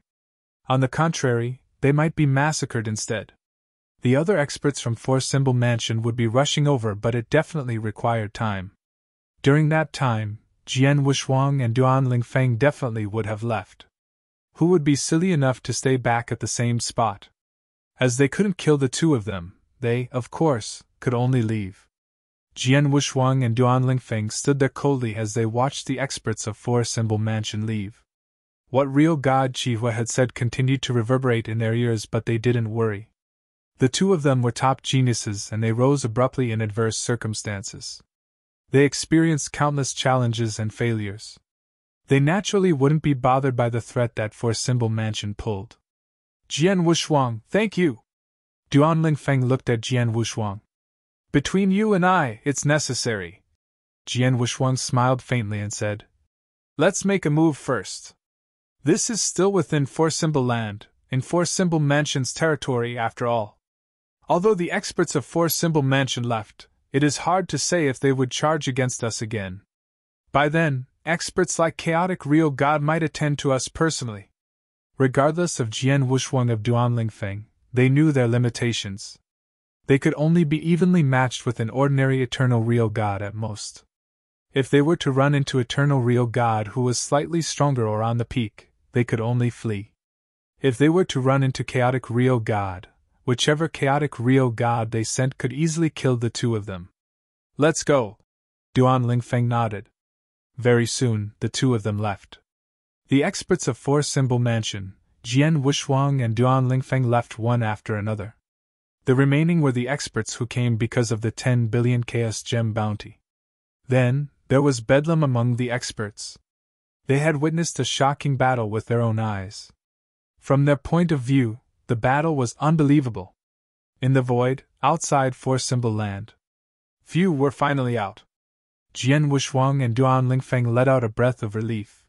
On the contrary, they might be massacred instead. The other experts from Four-Symbol Mansion would be rushing over, but it definitely required time. During that time, Jian Wushuang and Duan Lingfeng definitely would have left. Who would be silly enough to stay back at the same spot? As they couldn't kill the two of them, they, of course, could only leave. Jian Wushuang and Duan Lingfeng stood there coldly as they watched the experts of Four-Symbol Mansion leave. What real God Chihua had said continued to reverberate in their ears, but they didn't worry. The two of them were top geniuses and they rose abruptly in adverse circumstances. They experienced countless challenges and failures. They naturally wouldn't be bothered by the threat that Four-Symbol Mansion pulled. Jian Wushuang, thank you! Duan Lingfeng looked at Jian Wushuang. Between you and I, it's necessary. Jian Wushuang smiled faintly and said, Let's make a move first. This is still within Four-Symbol Land, in Four-Symbol Mansion's territory after all. Although the experts of Four-Symbol Mansion left, it is hard to say if they would charge against us again. By then, experts like Chaotic Real God might attend to us personally. Regardless of Jian Wushuang of Duan Lingfeng, they knew their limitations. They could only be evenly matched with an ordinary eternal real god at most. If they were to run into Eternal Real God who was slightly stronger or on the peak, they could only flee. If they were to run into Chaotic Real God, whichever Chaotic Real God they sent could easily kill the two of them. Let's go. Duan Lingfeng nodded. Very soon, the two of them left. The experts of Four Symbol Mansion, Jian Wushuang and Duan Lingfeng, left one after another. The remaining were the experts who came because of the 10 billion Chaos Gem bounty. Then, there was bedlam among the experts. They had witnessed a shocking battle with their own eyes. From their point of view, the battle was unbelievable. In the void, outside Four Symbol Land, few were finally out. Jian Wushuang and Duan Lingfeng let out a breath of relief.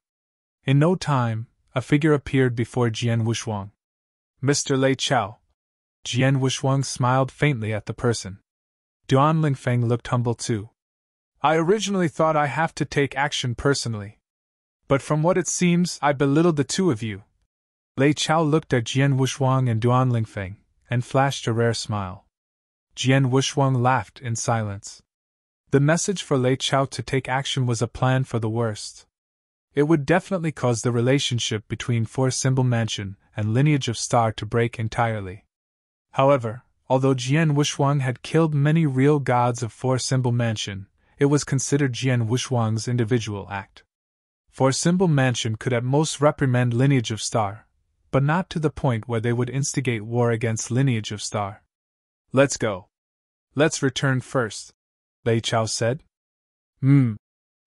In no time, a figure appeared before Jian Wushuang. Mr. Lei Chao. Jian Wushuang smiled faintly at the person. Duan Lingfeng looked humble too. I originally thought I have to take action personally. But from what it seems, I belittled the two of you. Lei Chao looked at Jian Wushuang and Duan Lingfeng, and flashed a rare smile. Jian Wushuang laughed in silence. The message for Lei Chao to take action was a plan for the worst. It would definitely cause the relationship between Four Symbol Mansion and Lineage of Star to break entirely. However, although Jian Wushuang had killed many real gods of Four Symbol Mansion, it was considered Jian Wushuang's individual act. Four Symbol Mansion could at most reprimand Lineage of Star, but not to the point where they would instigate war against Lineage of Star. Let's go. Let's return first, Lei Chao said. Jian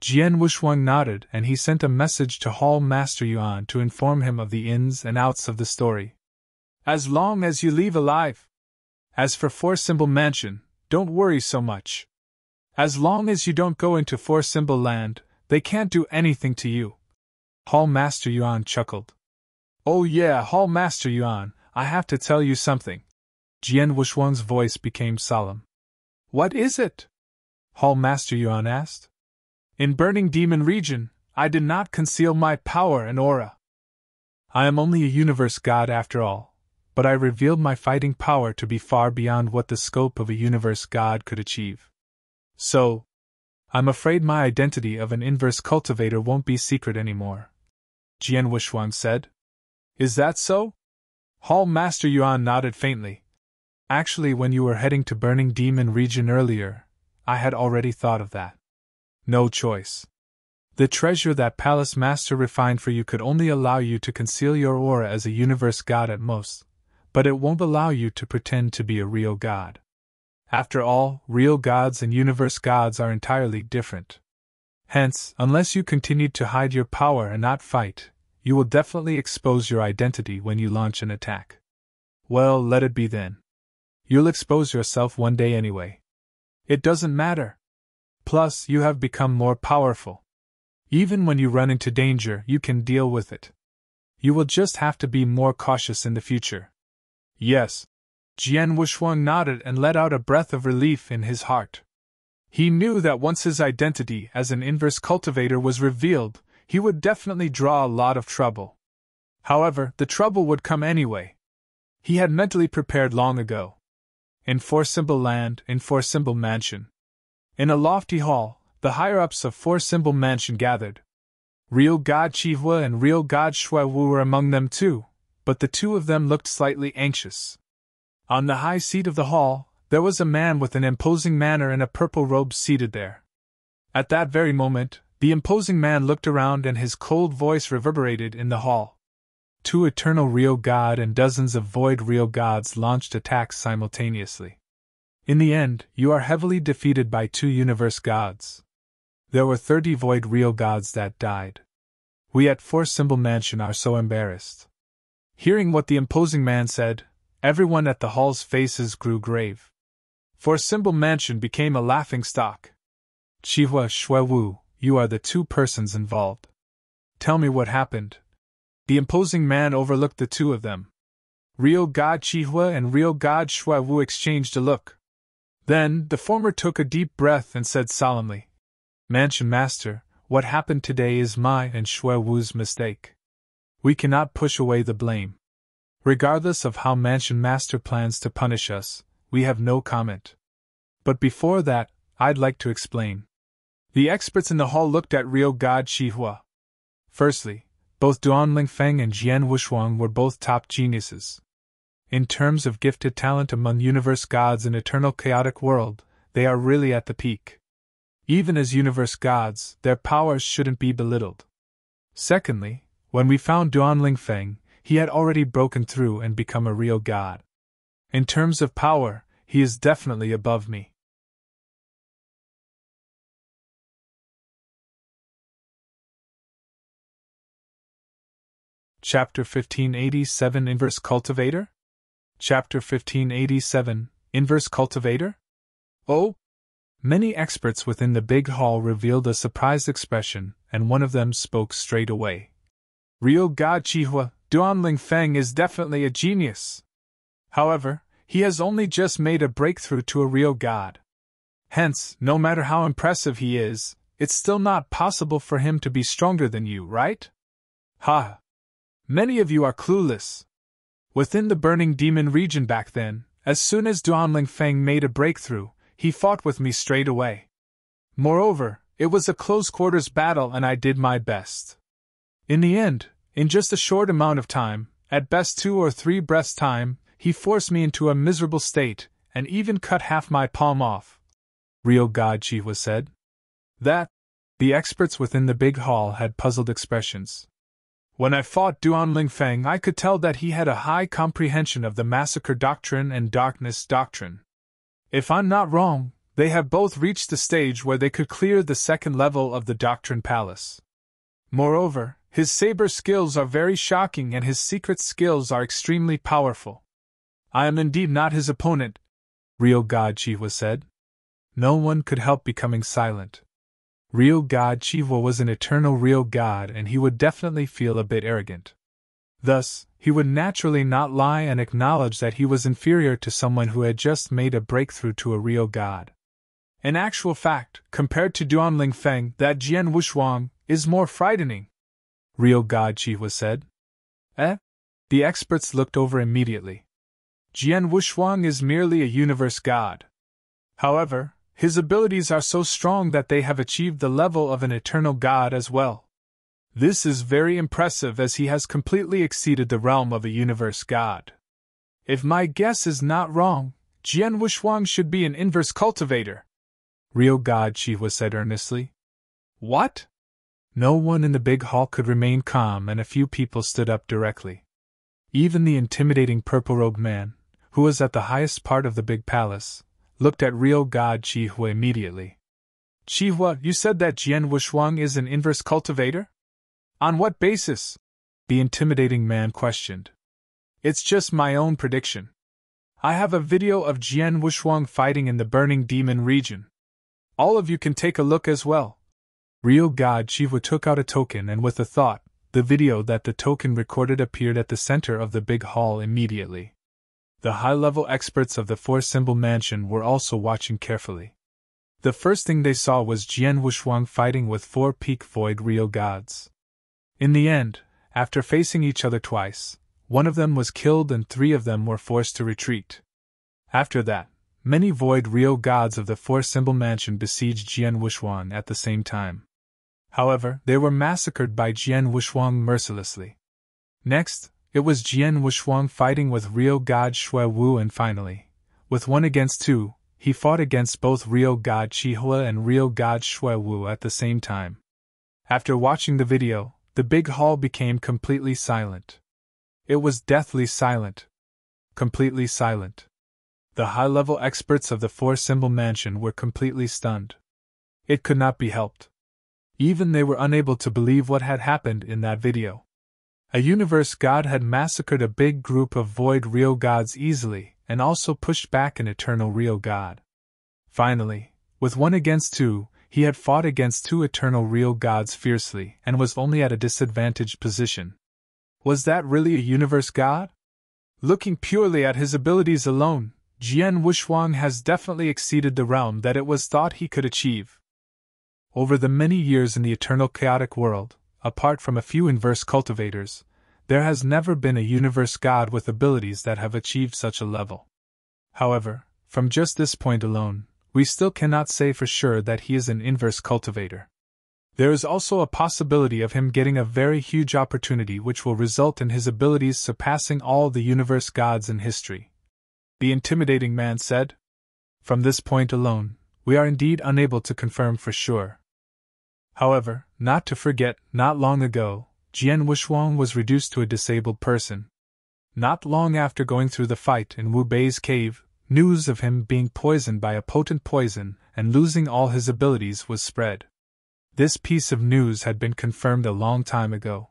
Wushuang nodded, and he sent a message to Hall Master Yuan to inform him of the ins and outs of the story. As long as you leave alive. As for Four Symbol Mansion, don't worry so much. As long as you don't go into Four Symbol Land, they can't do anything to you. Hall Master Yuan chuckled. Oh yeah, Hall Master Yuan, I have to tell you something. Jian Wushuang's voice became solemn. What is it? Hall Master Yuan asked. In Burning Demon Region, I did not conceal my power and aura. I am only a universe god after all, but I revealed my fighting power to be far beyond what the scope of a universe god could achieve. So, I'm afraid my identity of an inverse cultivator won't be secret anymore, Jian Wushuang said. Is that so? Hall Master Yuan nodded faintly. Actually, when you were heading to Burning Demon Region earlier, I had already thought of that. No choice. The treasure that Palace Master refined for you could only allow you to conceal your aura as a universe god at most, but it won't allow you to pretend to be a real god. After all, real gods and universe gods are entirely different. Hence, unless you continue to hide your power and not fight, you will definitely expose your identity when you launch an attack. Well, let it be then. You'll expose yourself one day anyway. It doesn't matter. Plus, you have become more powerful. Even when you run into danger, you can deal with it. You will just have to be more cautious in the future. Yes. Jian Wushuang nodded and let out a breath of relief in his heart. He knew that once his identity as an inverse cultivator was revealed, he would definitely draw a lot of trouble. However, the trouble would come anyway. He had mentally prepared long ago. In Four Symbol Land, in Four Symbol Mansion. In a lofty hall, the higher-ups of Four Symbol Mansion gathered. Real God Qihua and Real God Shuewu were among them too, but the two of them looked slightly anxious. On the high seat of the hall, there was a man with an imposing manner in a purple robe seated there. At that very moment, the imposing man looked around and his cold voice reverberated in the hall. 2 eternal real god and dozens of void real gods launched attacks simultaneously. In the end, you are heavily defeated by 2 universe gods. There were 30 void real gods that died. We at Four Symbol Mansion are so embarrassed. Hearing what the imposing man said, everyone at the hall's faces grew grave. Four Symbol Mansion became a laughingstock. Qihua Shuewu, you are the 2 persons involved. Tell me what happened. The imposing man overlooked the 2 of them. Real God Qihua and Real God Shuewu exchanged a look. Then, the former took a deep breath and said solemnly, Mansion Master, what happened today is my and Shuewu's mistake. We cannot push away the blame. Regardless of how Mansion Master plans to punish us, we have no comment. But before that, I'd like to explain. The experts in the hall looked at real God Qihua. Firstly, both Duan Lingfeng and Jian Wushuang were both top geniuses. In terms of gifted talent among universe gods in eternal chaotic world, they are really at the peak. Even as universe gods, their powers shouldn't be belittled. Secondly, when we found Duan Lingfeng, he had already broken through and become a real god. In terms of power, he is definitely above me. Chapter 1587 Inverse Cultivator? Chapter 1587 Inverse Cultivator? Oh! Many experts within the big hall revealed a surprised expression, and one of them spoke straight away. Real God Qihua, Duan Lingfeng is definitely a genius. However, he has only just made a breakthrough to a real god. Hence, no matter how impressive he is, it's still not possible for him to be stronger than you, right? Ha! Many of you are clueless. Within the burning demon region back then, as soon as Duan Lingfeng made a breakthrough, he fought with me straight away. Moreover, it was a close-quarters battle and I did my best. In the end, in just a short amount of time, at best 2 or 3 breaths time, he forced me into a miserable state, and even cut half my palm off. Real God Qihua said. That? The experts within the big hall had puzzled expressions. When I fought Duan Lingfeng, I could tell that he had a high comprehension of the massacre doctrine and darkness doctrine. If I'm not wrong, they have both reached the stage where they could clear the second level of the Doctrine Palace. Moreover, his saber skills are very shocking and his secret skills are extremely powerful. I am indeed not his opponent, Real God Qihua said. No one could help becoming silent. Real God Qihua was an eternal real god and he would definitely feel a bit arrogant. Thus, he would naturally not lie and acknowledge that he was inferior to someone who had just made a breakthrough to a real god. In actual fact, compared to Duan Lingfeng, that Jian Wushuang is more frightening, Real God Qihua said. Eh? The experts looked over immediately. Jian Wushuang is merely a universe god. However, his abilities are so strong that they have achieved the level of an eternal god as well. This is very impressive as he has completely exceeded the realm of a universe god. If my guess is not wrong, Jian Wushuang should be an inverse cultivator, Real God Qihua said earnestly. What? No one in the big hall could remain calm and a few people stood up directly. Even the intimidating purple-robed man, who was at the highest part of the big palace, looked at Real God Qihua immediately. Qihua, you said that Jian Wushuang is an inverse cultivator? On what basis? The intimidating man questioned. It's just my own prediction. I have a video of Jian Wushuang fighting in the burning demon region. All of you can take a look as well. Real God Qihua took out a token and with a thought, the video that the token recorded appeared at the center of the big hall immediately. The high-level experts of the four-symbol mansion were also watching carefully. The first thing they saw was Jian Wushuang fighting with 4 peak void real gods. In the end, after facing each other twice, one of them was killed and 3 of them were forced to retreat. After that, many void real gods of the four-symbol mansion besieged Jian Wushuang at the same time. However, they were massacred by Jian Wushuang mercilessly. Next, it was Jian Wushuang fighting with real god Shui Wu and finally, with 1 against 2, he fought against both real god Qihua and real god Shui Wu at the same time. After watching the video, the big hall became completely silent. It was deathly silent. Completely silent. The high-level experts of the four-symbol mansion were completely stunned. It could not be helped. Even they were unable to believe what had happened in that video. A universe god had massacred a big group of void real gods easily, and also pushed back an eternal real god. Finally, with 1 against 2, he had fought against 2 eternal real gods fiercely and was only at a disadvantaged position. Was that really a universe god? Looking purely at his abilities alone, Jian Wushuang has definitely exceeded the realm that it was thought he could achieve. Over the many years in the eternal chaotic world, apart from a few inverse cultivators, there has never been a universe god with abilities that have achieved such a level. However, from just this point alone, we still cannot say for sure that he is an inverse cultivator. There is also a possibility of him getting a very huge opportunity which will result in his abilities surpassing all the universe gods in history. The intimidating man said. From this point alone, we are indeed unable to confirm for sure. However, not to forget, not long ago, Jian Wushuang was reduced to a disabled person. Not long after going through the fight in Wu Bei's cave, news of him being poisoned by a potent poison and losing all his abilities was spread. This piece of news had been confirmed a long time ago.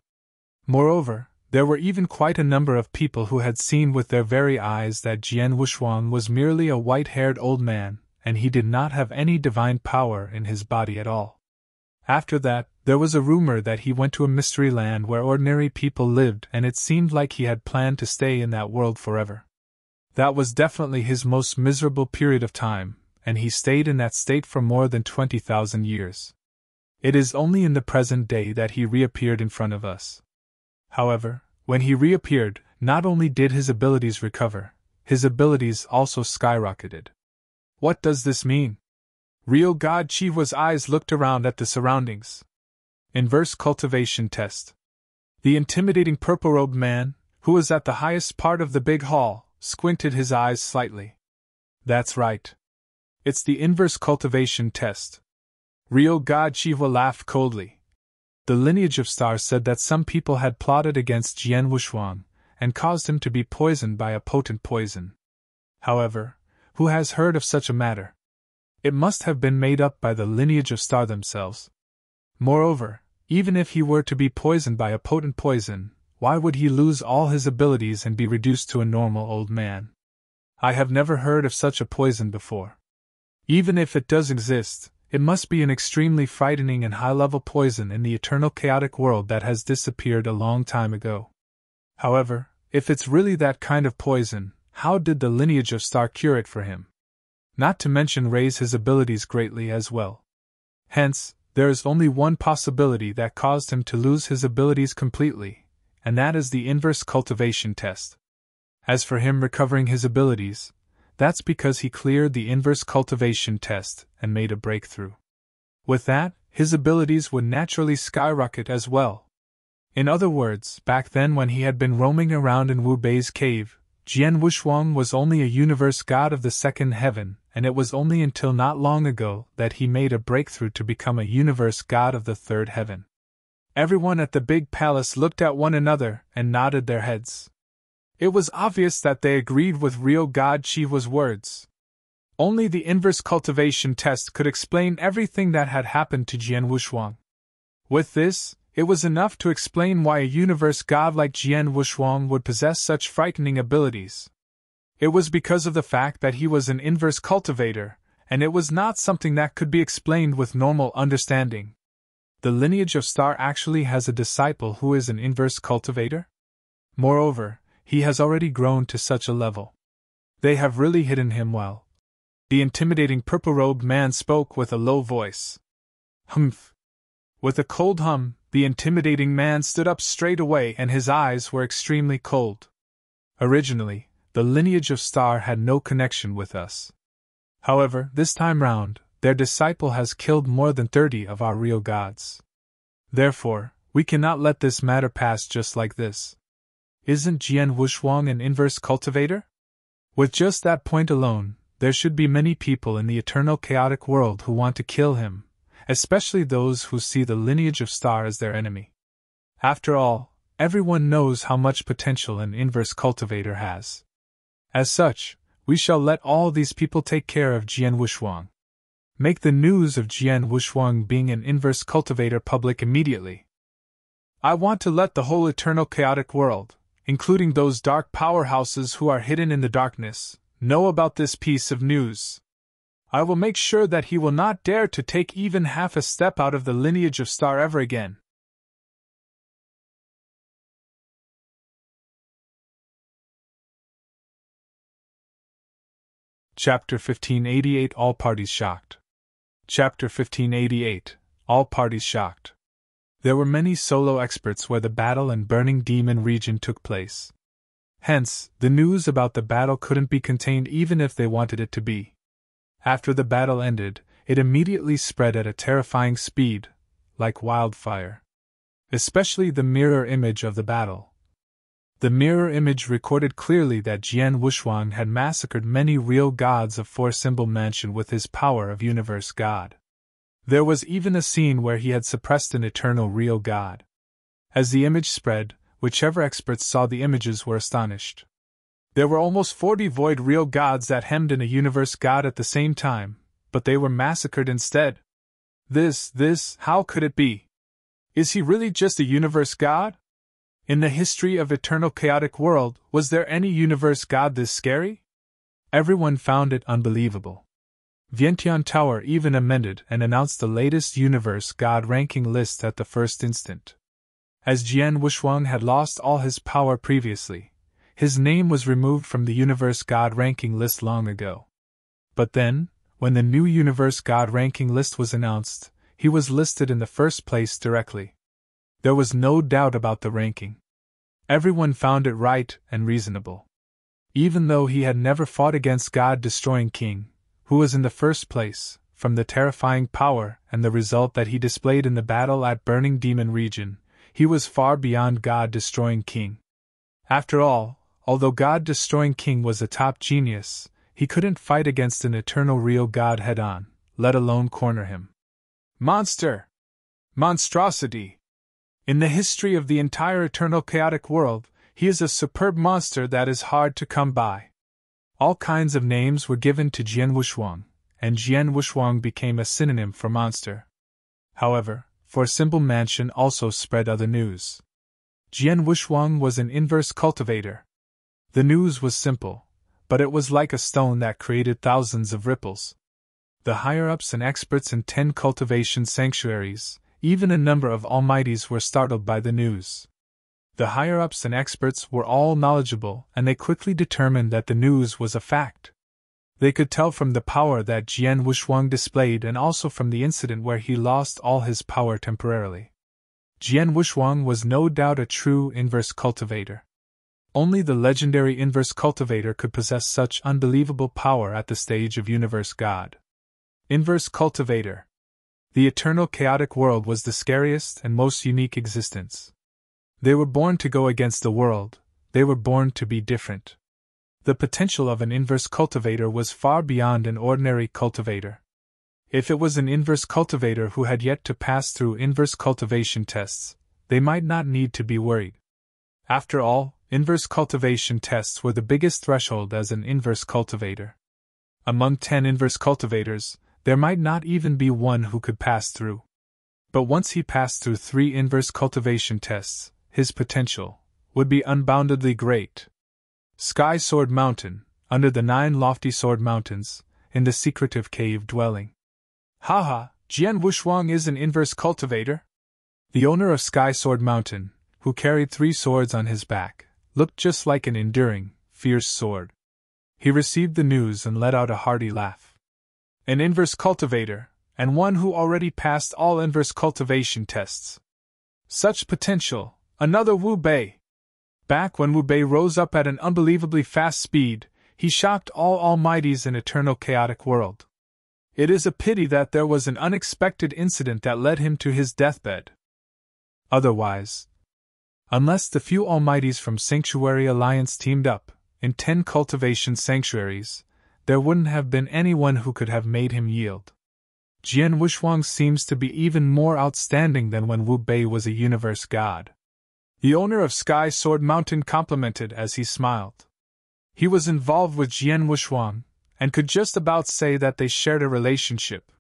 Moreover, there were even quite a number of people who had seen with their very eyes that Jian Wushuang was merely a white-haired old man, and he did not have any divine power in his body at all. After that, there was a rumor that he went to a mystery land where ordinary people lived, and it seemed like he had planned to stay in that world forever. That was definitely his most miserable period of time, and he stayed in that state for more than 20,000 years. It is only in the present day that he reappeared in front of us. However, when he reappeared, not only did his abilities recover, his abilities also skyrocketed. What does this mean? Real God Chiwa's eyes looked around at the surroundings. Inverse cultivation test. The intimidating purple-robed man, who was at the highest part of the big hall, squinted his eyes slightly. That's right. It's the inverse cultivation test. Real God Chiwa laughed coldly. The lineage of stars said that some people had plotted against Jian Wushuang and caused him to be poisoned by a potent poison. However, who has heard of such a matter? It must have been made up by the lineage of star themselves. Moreover, even if he were to be poisoned by a potent poison, why would he lose all his abilities and be reduced to a normal old man? I have never heard of such a poison before. Even if it does exist, it must be an extremely frightening and high-level poison in the eternal chaotic world that has disappeared a long time ago. However, if it's really that kind of poison, how did the lineage of star cure it for him? Not to mention raise his abilities greatly as well. Hence, there is only one possibility that caused him to lose his abilities completely, and that is the inverse cultivation test. As for him recovering his abilities, that's because he cleared the inverse cultivation test and made a breakthrough. With that, his abilities would naturally skyrocket as well. In other words, back then when he had been roaming around in Wu Bei's cave, Jian Wushuang was only a universe god of the second heaven, and it was only until not long ago that he made a breakthrough to become a universe god of the third heaven. Everyone at the big palace looked at one another and nodded their heads. It was obvious that they agreed with real God Chiwa's words. Only the inverse cultivation test could explain everything that had happened to Jian Wushuang. With this, it was enough to explain why a universe god like Jian Wushuang would possess such frightening abilities. It was because of the fact that he was an inverse cultivator, and it was not something that could be explained with normal understanding. The lineage of Star actually has a disciple who is an inverse cultivator? Moreover, he has already grown to such a level. They have really hidden him well. The intimidating purple-robed man spoke with a low voice. Humph. With a cold hum, the intimidating man stood up straight away and his eyes were extremely cold. Originally, the lineage of Star had no connection with us. However, this time round, their disciple has killed more than 30 of our real gods. Therefore, we cannot let this matter pass just like this. Isn't Jian Wushuang an inverse cultivator? With just that point alone, there should be many people in the eternal chaotic world who want to kill him, especially those who see the lineage of Star as their enemy. After all, everyone knows how much potential an inverse cultivator has. As such, we shall let all these people take care of Jian Wushuang. Make the news of Jian Wushuang being an inverse cultivator public immediately. I want to let the whole eternal chaotic world, including those dark powerhouses who are hidden in the darkness, know about this piece of news. I will make sure that he will not dare to take even half a step out of the lineage of Star ever again. Chapter 1588 All Parties Shocked. Chapter 1588 All Parties Shocked. There were many solo experts where the battle in Burning Demon region took place. Hence, the news about the battle couldn't be contained even if they wanted it to be. After the battle ended, it immediately spread at a terrifying speed, like wildfire. Especially the mirror image of the battle. The mirror image recorded clearly that Jian Wuxuang had massacred many real gods of Four-Symbol Mansion with his power of universe god. There was even a scene where he had suppressed an eternal real god. As the image spread, whichever experts saw the images were astonished. There were almost 40 void real gods that hemmed in a universe god at the same time, but they were massacred instead. How could it be? Is he really just a universe god? In the history of eternal chaotic world, was there any universe god this scary? Everyone found it unbelievable. Vientiane Tower even amended and announced the latest universe god ranking list at the first instant. As Jian Wuxuang had lost all his power previously, his name was removed from the universe god ranking list long ago. But then, when the new universe god ranking list was announced, he was listed in the first place directly. There was no doubt about the ranking. Everyone found it right and reasonable. Even though he had never fought against God-destroying King, who was in the first place, from the terrifying power and the result that he displayed in the battle at Burning Demon Region, he was far beyond God-destroying King. After all, although God-destroying King was a top genius, he couldn't fight against an eternal real god head-on, let alone corner him. Monster! Monstrosity! In the history of the entire eternal chaotic world, he is a superb monster that is hard to come by. All kinds of names were given to Jian Wuxuang, and Jian Wuxuang became a synonym for monster. However, Four-Symbol Mansion also spread other news. Jian Wuxuang was an inverse cultivator. The news was simple, but it was like a stone that created thousands of ripples. The higher-ups and experts in 10 cultivation sanctuaries, even a number of almighties, were startled by the news. The higher-ups and experts were all knowledgeable, and they quickly determined that the news was a fact. They could tell from the power that Jian Wuxuang displayed and also from the incident where he lost all his power temporarily. Jian Wuxuang was no doubt a true inverse cultivator. Only the legendary inverse cultivator could possess such unbelievable power at the stage of universe god. Inverse cultivator. The eternal chaotic world was the scariest and most unique existence. They were born to go against the world, they were born to be different. The potential of an inverse cultivator was far beyond an ordinary cultivator. If it was an inverse cultivator who had yet to pass through inverse cultivation tests, they might not need to be worried. After all, inverse cultivation tests were the biggest threshold as an inverse cultivator. Among 10 inverse cultivators, there might not even be one who could pass through. But once he passed through 3 inverse cultivation tests, his potential would be unboundedly great. Sky Sword Mountain, under the 9 lofty sword mountains, in the secretive cave dwelling. Haha, Jian Wuxuang is an inverse cultivator? The owner of Sky Sword Mountain, who carried 3 swords on his back, looked just like an enduring, fierce sword. He received the news and let out a hearty laugh. An inverse cultivator, and one who already passed all inverse cultivation tests. Such potential, another Wu Bei. Back when Wu Bei rose up at an unbelievably fast speed, he shocked all almighties in eternal chaotic world. It is a pity that there was an unexpected incident that led him to his deathbed. Otherwise, unless the few almighties from Sanctuary Alliance teamed up, in 10 cultivation sanctuaries, there wouldn't have been anyone who could have made him yield. Jian Wuxuang seems to be even more outstanding than when Wu Bei was a universe god. The owner of Sky Sword Mountain complimented as he smiled. He was involved with Jian Wuxuang, and could just about say that they shared a relationship.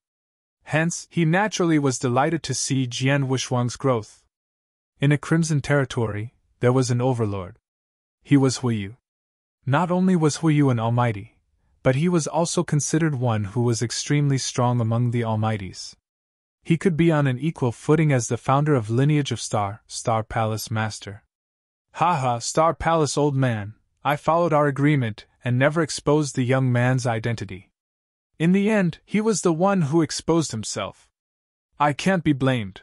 Hence, he naturally was delighted to see Jian Wuxuang's growth. In a Crimson territory, there was an overlord. He was Huiyu. Not only was Huiyu an almighty, but he was also considered one who was extremely strong among the almighties. He could be on an equal footing as the founder of Lineage of Star Palace Master. Haha, Star Palace old man, I followed our agreement and never exposed the young man's identity. In the end, he was the one who exposed himself. I can't be blamed.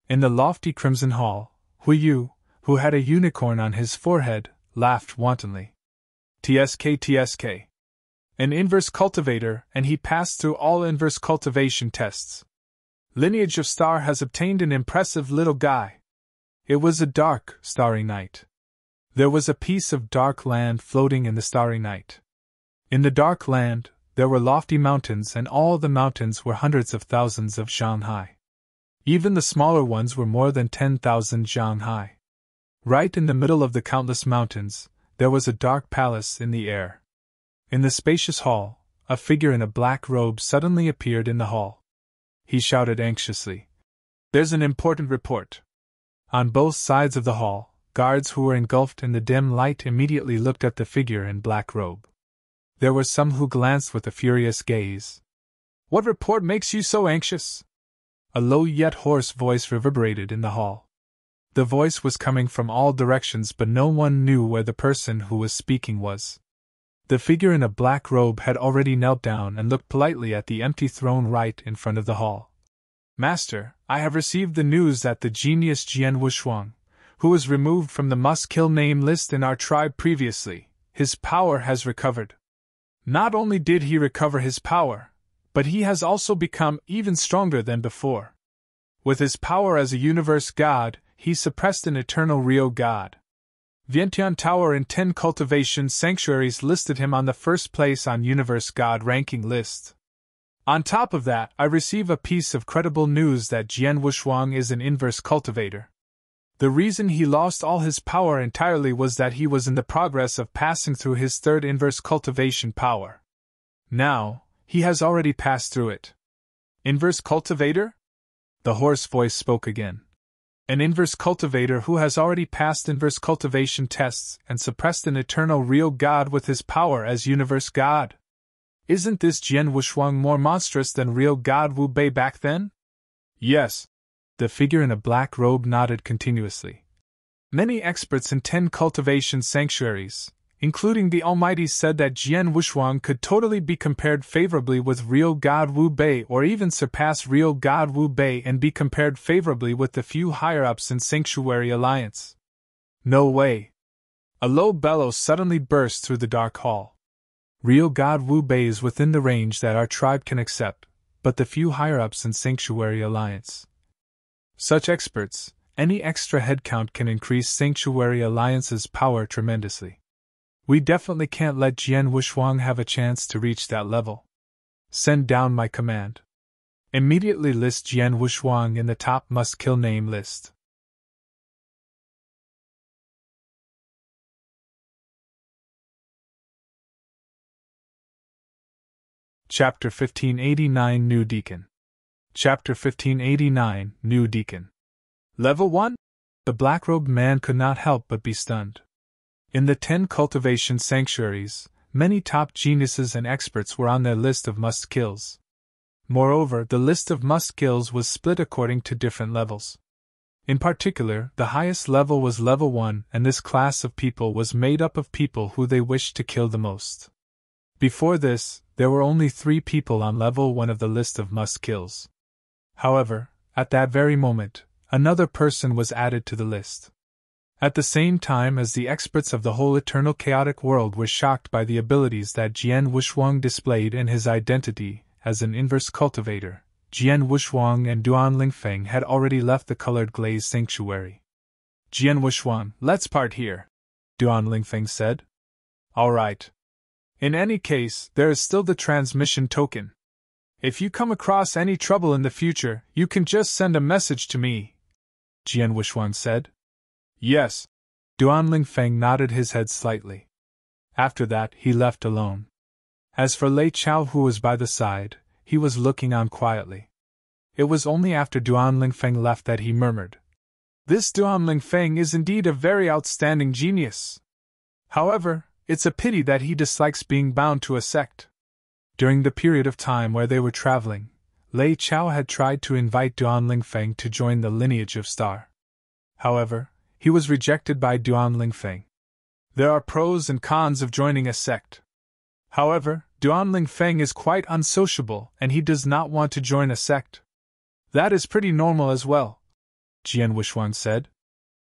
In the lofty Crimson Hall, Huiyu, who had a unicorn on his forehead, laughed wantonly. TSK. An inverse cultivator, and he passed through all inverse cultivation tests. Lineage of Star has obtained an impressive little guy. It was a dark, starry night. There was a piece of dark land floating in the starry night. In the dark land, there were lofty mountains, and all the mountains were hundreds of thousands of zhang high. Even the smaller ones were more than 10,000 zhang high. Right in the middle of the countless mountains, there was a dark palace in the air. In the spacious hall, a figure in a black robe suddenly appeared in the hall. He shouted anxiously, "There's an important report." On both sides of the hall, guards who were engulfed in the dim light immediately looked at the figure in black robe. There were some who glanced with a furious gaze. "What report makes you so anxious?" A low yet hoarse voice reverberated in the hall. The voice was coming from all directions, but no one knew where the person who was speaking was. The figure in a black robe had already knelt down and looked politely at the empty throne right in front of the hall. "Master, I have received the news that the genius Jian Wushuang, who was removed from the must-kill name list in our tribe previously, his power has recovered. Not only did he recover his power, but he has also become even stronger than before. With his power as a universe god, he suppressed an eternal Rio god. Vientiane Tower in 10 cultivation sanctuaries listed him on the first place on universe god ranking list. On top of that, I receive a piece of credible news that Jian Wushuang is an inverse cultivator. The reason he lost all his power entirely was that he was in the progress of passing through his third inverse cultivation power. Now, he has already passed through it." "Inverse cultivator?" The hoarse voice spoke again. "An inverse cultivator who has already passed inverse cultivation tests and suppressed an eternal real god with his power as universe god. Isn't this Jian Wushuang more monstrous than real god Wu Bei back then?" "Yes." The figure in a black robe nodded continuously. "Many experts in 10 cultivation sanctuaries, including the Almighty, said that Jian Wushuang could totally be compared favorably with real god Wu Bei, or even surpass real god Wu Bei and be compared favorably with the few higher-ups in Sanctuary Alliance." "No way!" A low bellow suddenly burst through the dark hall. "Real god Wu Bei is within the range that our tribe can accept, but the few higher-ups in Sanctuary Alliance. Such experts, any extra headcount can increase Sanctuary Alliance's power tremendously. We definitely can't let Jian Wushuang have a chance to reach that level. Send down my command. Immediately list Jian Wushuang in the top must-kill name list." Chapter 1589 New Deacon. Chapter 1589 New Deacon. Level 1? The black-robed man could not help but be stunned. In the 10 cultivation sanctuaries, many top geniuses and experts were on their list of must-kills. Moreover, the list of must-kills was split according to different levels. In particular, the highest level was level 1, and this class of people was made up of people who they wished to kill the most. Before this, there were only 3 people on level 1 of the list of must-kills. However, at that very moment, another person was added to the list. At the same time as the experts of the whole eternal chaotic world were shocked by the abilities that Jian Wushuang displayed and his identity as an inverse cultivator, Jian Wushuang and Duan Lingfeng had already left the colored glaze sanctuary. "Jian Wushuang, let's part here," Duan Lingfeng said. "All right. In any case, there is still the transmission token. If you come across any trouble in the future, you can just send a message to me," Jian Wushuang said. "Yes." Duan Lingfeng nodded his head slightly. After that, he left alone. As for Lei Chao, who was by the side, he was looking on quietly. It was only after Duan Lingfeng left that he murmured, "This Duan Lingfeng is indeed a very outstanding genius. However, it's a pity that he dislikes being bound to a sect." During the period of time where they were traveling, Lei Chao had tried to invite Duan Lingfeng to join the lineage of Star. However, he was rejected by Duan Lingfeng. There are pros and cons of joining a sect. However, Duan Lingfeng is quite unsociable and he does not want to join a sect. "That is pretty normal as well," Jian Wushuang said.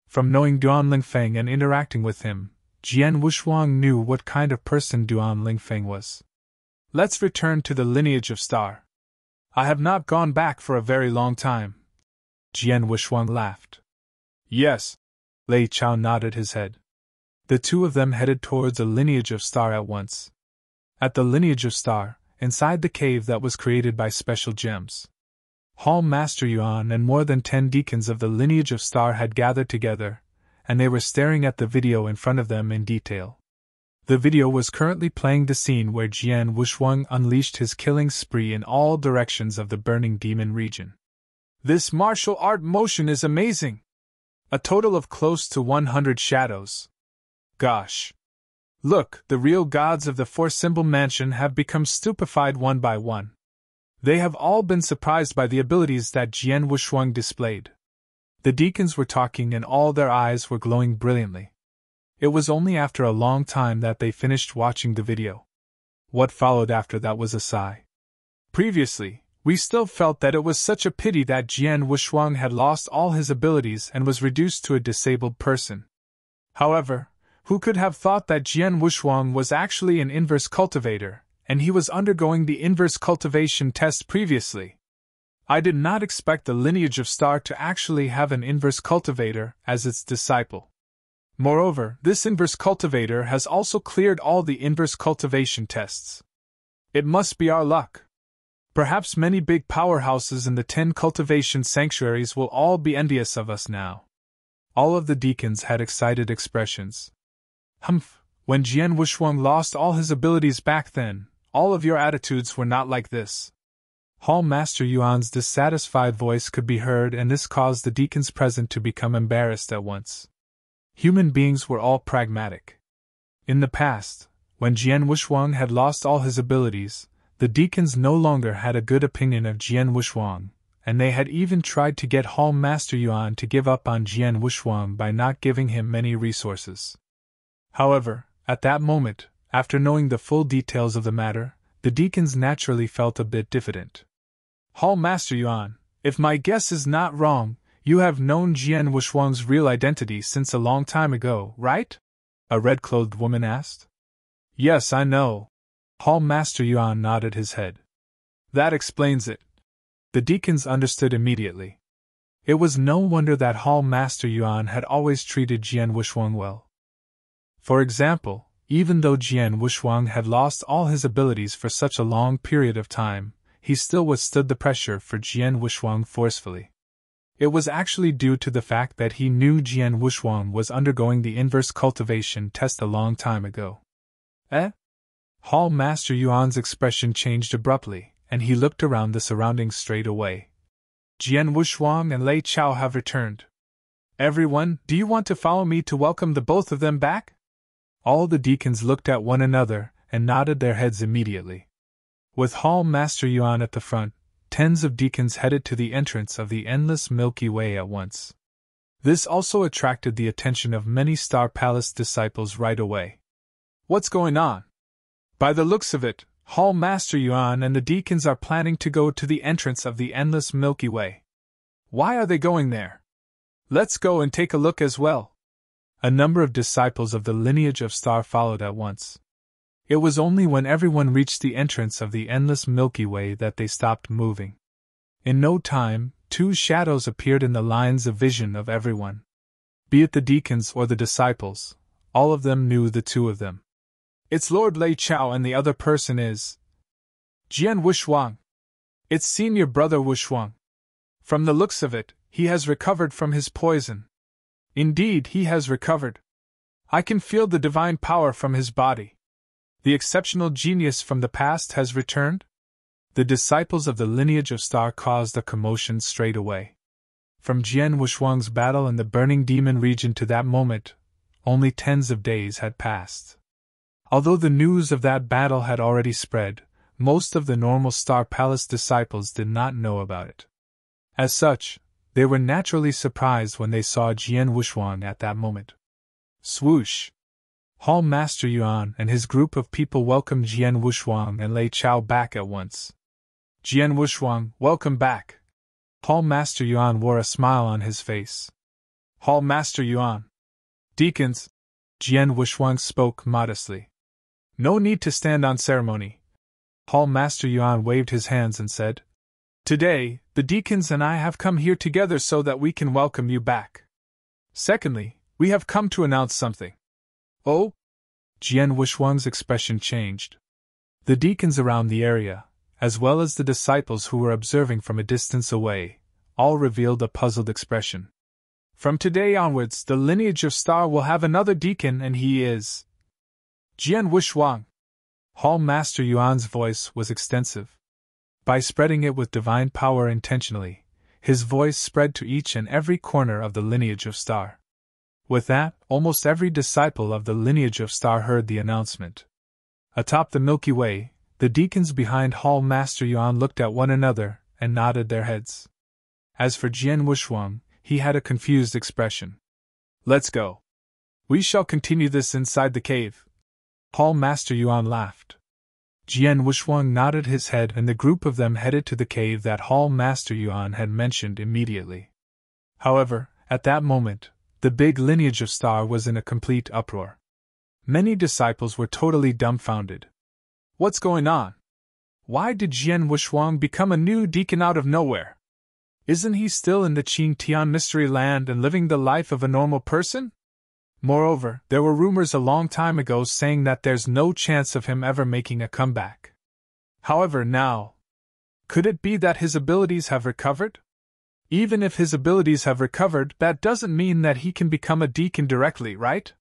From knowing Duan Lingfeng and interacting with him, Jian Wushuang knew what kind of person Duan Lingfeng was. Let's return to the lineage of Star. I have not gone back for a very long time. Jian Wushuang laughed. Yes. Lei Chao nodded his head. The two of them headed towards the lineage of Star at once. At the lineage of Star, inside the cave that was created by special gems, Hall Master Yuan and more than 10 deacons of the lineage of Star had gathered together, and they were staring at the video in front of them in detail. The video was currently playing the scene where Jian Wushuang unleashed his killing spree in all directions of the burning demon region. This martial art motion is amazing! A total of close to 100 shadows. Gosh! Look, the real gods of the four-symbol mansion have become stupefied one by one. They have all been surprised by the abilities that Jian Wushuang displayed. The deacons were talking and all their eyes were glowing brilliantly. It was only after a long time that they finished watching the video. What followed after that was a sigh. Previously, we still felt that it was such a pity that Jian Wushuang had lost all his abilities and was reduced to a disabled person. However, who could have thought that Jian Wushuang was actually an inverse cultivator, and he was undergoing the inverse cultivation test previously? I did not expect the lineage of Star to actually have an inverse cultivator as its disciple. Moreover, this inverse cultivator has also cleared all the inverse cultivation tests. It must be our luck. Perhaps many big powerhouses in the 10 cultivation sanctuaries will all be envious of us now. All of the deacons had excited expressions. Humph, when Jian Wushuang lost all his abilities back then, all of your attitudes were not like this. Hall Master Yuan's dissatisfied voice could be heard, and this caused the deacons present to become embarrassed at once. Human beings were all pragmatic. In the past, when Jian Wushuang had lost all his abilities, the deacons no longer had a good opinion of Jian Wushuang, and they had even tried to get Hall Master Yuan to give up on Jian Wushuang by not giving him many resources. However, at that moment, after knowing the full details of the matter, the deacons naturally felt a bit diffident. Hall Master Yuan, if my guess is not wrong, you have known Jian Wushuang's real identity since a long time ago, right? A red-clothed woman asked. Yes, I know. Hall Master Yuan nodded his head. That explains it. The deacons understood immediately. It was no wonder that Hall Master Yuan had always treated Jian Wushuang well. For example, even though Jian Wushuang had lost all his abilities for such a long period of time, he still withstood the pressure for Jian Wushuang forcefully. It was actually due to the fact that he knew Jian Wushuang was undergoing the inverse cultivation test a long time ago. Eh? Hall Master Yuan's expression changed abruptly, and he looked around the surroundings straight away. Jian Wushuang and Lei Chao have returned. Everyone, do you want to follow me to welcome the both of them back? All the deacons looked at one another and nodded their heads immediately. With Hall Master Yuan at the front, tens of deacons headed to the entrance of the endless Milky Way at once. This also attracted the attention of many Star Palace disciples right away. What's going on? By the looks of it, Hall Master Yuan and the deacons are planning to go to the entrance of the endless Milky Way. Why are they going there? Let's go and take a look as well. A number of disciples of the lineage of Star followed at once. It was only when everyone reached the entrance of the endless Milky Way that they stopped moving. In no time, 2 shadows appeared in the lines of vision of everyone. Be it the deacons or the disciples, all of them knew the two of them. It's Lord Lei Chao, and the other person is Jian Wushuang. It's senior brother Wushuang. From the looks of it, he has recovered from his poison. Indeed, he has recovered. I can feel the divine power from his body. The exceptional genius from the past has returned? The disciples of the lineage of Star caused a commotion straight away. From Jian Wushuang's battle in the burning demon region to that moment, only tens of days had passed. Although the news of that battle had already spread, most of the normal Star Palace disciples did not know about it. As such, they were naturally surprised when they saw Jian Wushuang at that moment. Swoosh! Hall Master Yuan and his group of people welcomed Jian Wushuang and Lei Chao back at once. Jian Wushuang, welcome back. Hall Master Yuan wore a smile on his face. Hall Master Yuan. Deacons, Jian Wushuang spoke modestly. No need to stand on ceremony. Hall Master Yuan waved his hands and said, "Today, the deacons and I have come here together so that we can welcome you back. Secondly, we have come to announce something." "Oh?" Jian Wushuang's expression changed. The deacons around the area, as well as the disciples who were observing from a distance away, all revealed a puzzled expression. "From today onwards, the lineage of Star will have another deacon, and he is Jian Wushuang." Hall Master Yuan's voice was extensive. By spreading it with divine power intentionally, his voice spread to each and every corner of the lineage of Star. With that, almost every disciple of the lineage of Star heard the announcement. Atop the Milky Way, the deacons behind Hall Master Yuan looked at one another and nodded their heads. As for Jian Wushuang, he had a confused expression. "Let's go. We shall continue this inside the cave." Hall Master Yuan laughed. Jian Wushuang nodded his head and the group of them headed to the cave that Hall Master Yuan had mentioned immediately. However, at that moment, the big lineage of Star was in a complete uproar. Many disciples were totally dumbfounded. What's going on? Why did Jian Wushuang become a new deacon out of nowhere? Isn't he still in the Qing Tian mystery land and living the life of a normal person? Moreover, there were rumors a long time ago saying that there's no chance of him ever making a comeback. However, now, could it be that his abilities have recovered? Even if his abilities have recovered, that doesn't mean that he can become a deacon directly, right?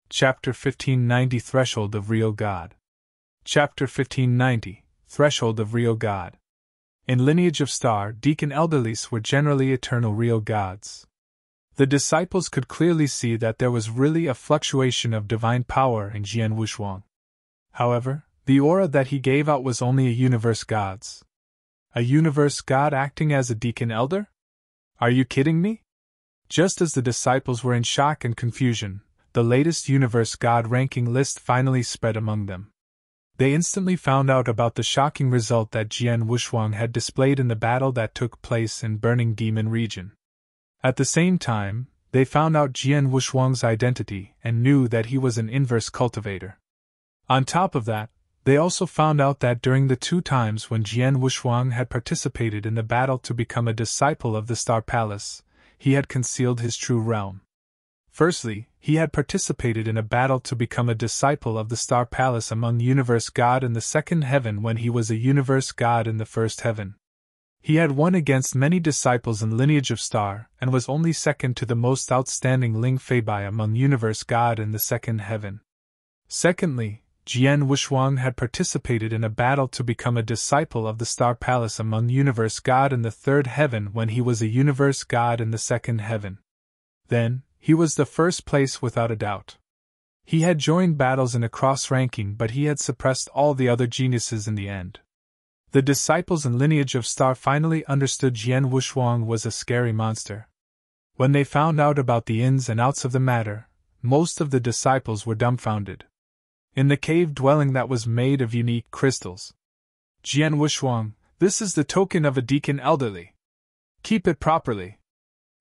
Chapter 1590 Threshold of Real God. Chapter 1590 Threshold of Real God. In lineage of Star, deacon elderlies were generally eternal real gods. The disciples could clearly see that there was really a fluctuation of divine power in Jian Wushuang. However, the aura that he gave out was only a universe god's. A universe god acting as a deacon elder? Are you kidding me? Just as the disciples were in shock and confusion, the latest universe god ranking list finally spread among them. They instantly found out about the shocking result that Jian Wushuang had displayed in the battle that took place in Burning Demon region. At the same time, they found out Jian Wushuang's identity and knew that he was an inverse cultivator. On top of that, they also found out that during the 2 times when Jian Wushuang had participated in the battle to become a disciple of the Star Palace, he had concealed his true realm. Firstly, he had participated in a battle to become a disciple of the Star Palace among Universe God in the 2nd heaven when he was a Universe God in the 1st heaven. He had won against many disciples in lineage of Star and was only second to the most outstanding Ling Feibai among Universe God in the 2nd heaven. Secondly, Jian Wushuang had participated in a battle to become a disciple of the Star Palace among Universe God in the 3rd heaven when he was a Universe God in the 2nd heaven. Then, he was the first place without a doubt. He had joined battles in a cross-ranking, but he had suppressed all the other geniuses in the end. The disciples in lineage of Star finally understood Jian Wushuang was a scary monster. When they found out about the ins and outs of the matter, most of the disciples were dumbfounded. In the cave dwelling that was made of unique crystals. Jian Wushuang, this is the token of a deacon elderly. Keep it properly.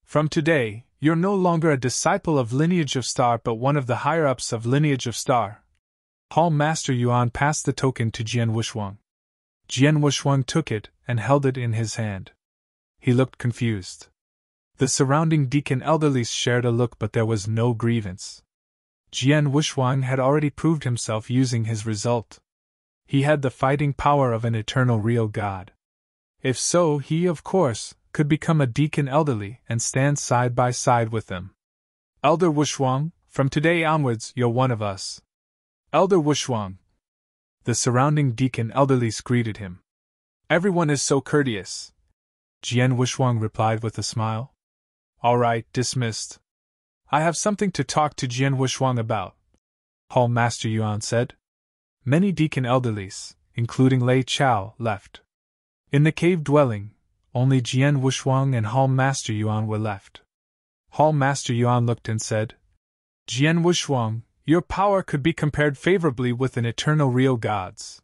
From today, you're no longer a disciple of Lineage of Star but one of the higher-ups of Lineage of Star. Hall Master Yuan passed the token to Jian Wushuang. Jian Wushuang took it and held it in his hand. He looked confused. The surrounding deacon elderlies shared a look, but there was no grievance. Jian Wushuang had already proved himself using his result. He had the fighting power of an eternal real god. If so, he, of course, could become a deacon elderly and stand side by side with them. Elder Wushuang, from today onwards you're one of us. Elder Wushuang. The surrounding deacon elderlies greeted him. Everyone is so courteous. Jian Wushuang replied with a smile. All right, dismissed. I have something to talk to Jian Wushuang about, Hall Master Yuan said. Many deacon elderlies, including Lei Chao, left. In the cave dwelling, only Jian Wushuang and Hall Master Yuan were left. Hall Master Yuan looked and said, Jian Wushuang, your power could be compared favorably with an eternal real god's.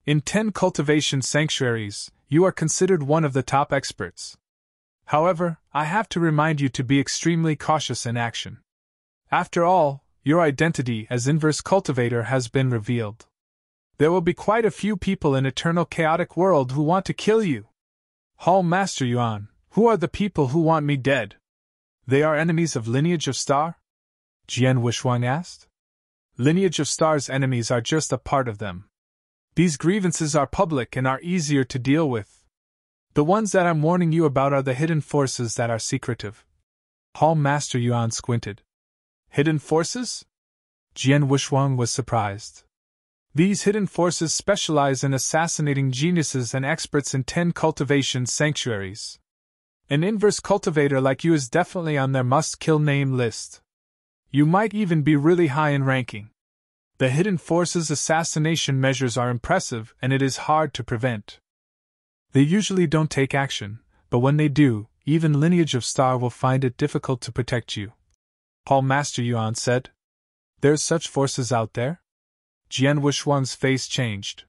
In 10 cultivation sanctuaries, you are considered one of the top experts. However, I have to remind you to be extremely cautious in action. After all, your identity as inverse cultivator has been revealed. There will be quite a few people in Eternal Chaotic World who want to kill you. Hall Master Yuan, who are the people who want me dead? They are enemies of Lineage of Star? Jian Wushuang asked. Lineage of Star's enemies are just a part of them. These grievances are public and are easier to deal with. The ones that I'm warning you about are the hidden forces that are secretive. Hall Master Yuan squinted. Hidden forces? Jian Wushuang was surprised. These hidden forces specialize in assassinating geniuses and experts in 10 cultivation sanctuaries. An inverse cultivator like you is definitely on their must-kill name list. You might even be really high in ranking. The hidden forces assassination measures are impressive and it is hard to prevent. They usually don't take action, but when they do, even Lineage of Star will find it difficult to protect you. Hall Master Yuan said. There's such forces out there? Jian Wushuang's face changed.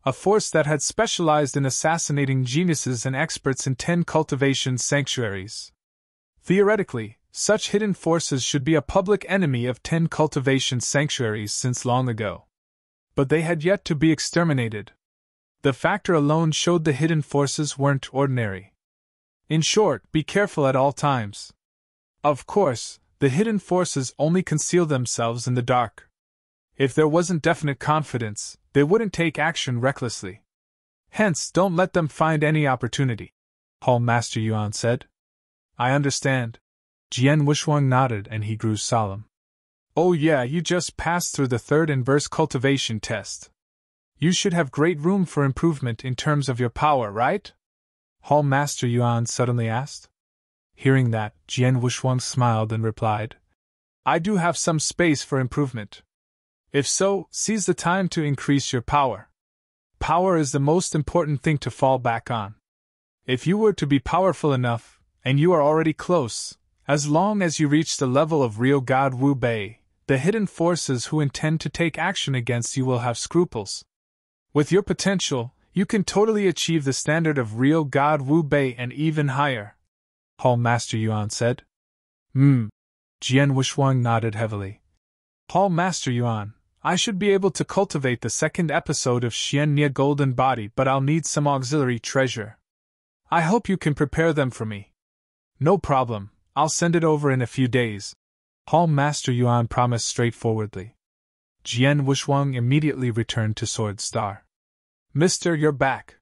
A force that had specialized in assassinating geniuses and experts in 10 cultivation sanctuaries. Theoretically, such hidden forces should be a public enemy of 10 cultivation sanctuaries since long ago. But they had yet to be exterminated. The factor alone showed the hidden forces weren't ordinary. In short, be careful at all times. Of course, the hidden forces only conceal themselves in the dark. If there wasn't definite confidence, they wouldn't take action recklessly. Hence, don't let them find any opportunity, Hall Master Yuan said. I understand. Jian Wushuang nodded and he grew solemn. Oh yeah, you just passed through the 3rd inverse cultivation test. You should have great room for improvement in terms of your power, right? Hall Master Yuan suddenly asked. Hearing that, Jian Wushuang smiled and replied, I do have some space for improvement. If so, seize the time to increase your power. Power is the most important thing to fall back on. If you were to be powerful enough, and you are already close, as long as you reach the level of real God Wu Bei, the hidden forces who intend to take action against you will have scruples. With your potential, you can totally achieve the standard of real God Wu Bei and even higher, Hall Master Yuan said. Jian Wushuang nodded heavily. Hall Master Yuan, I should be able to cultivate the 2nd episode of Xian Nie Golden Body, but I'll need some auxiliary treasure. I hope you can prepare them for me. No problem, I'll send it over in a few days, Hall Master Yuan promised straightforwardly. Jian Wushuang immediately returned to Sword Star. Mister, you're back.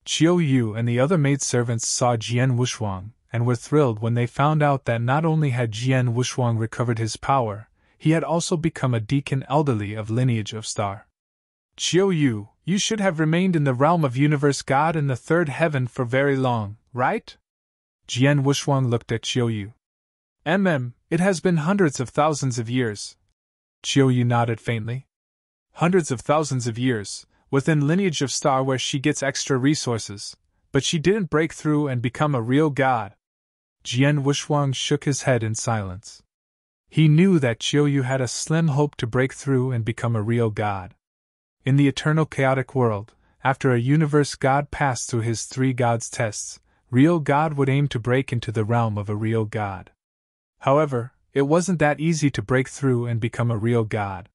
Qiu Yu and the other maidservants saw Jian Wushuang, and were thrilled when they found out that not only had Jian Wushuang recovered his power, he had also become a deacon elderly of Lineage of Star. Qiu Yu, you should have remained in the realm of Universe God in the 3rd heaven for very long, right? Jian Wushuang looked at Qiu Yu. It has been hundreds of thousands of years. Qiu Yu nodded faintly. Hundreds of thousands of years, within Lineage of Star where she gets extra resources, but she didn't break through and become a real god. Jian Wushuang shook his head in silence. He knew that Qiu Yu had a slim hope to break through and become a real god. In the Eternal Chaotic World, after a universe god passed through his 3 gods tests, real god would aim to break into the realm of a real god. However, it wasn't that easy to break through and become a real god.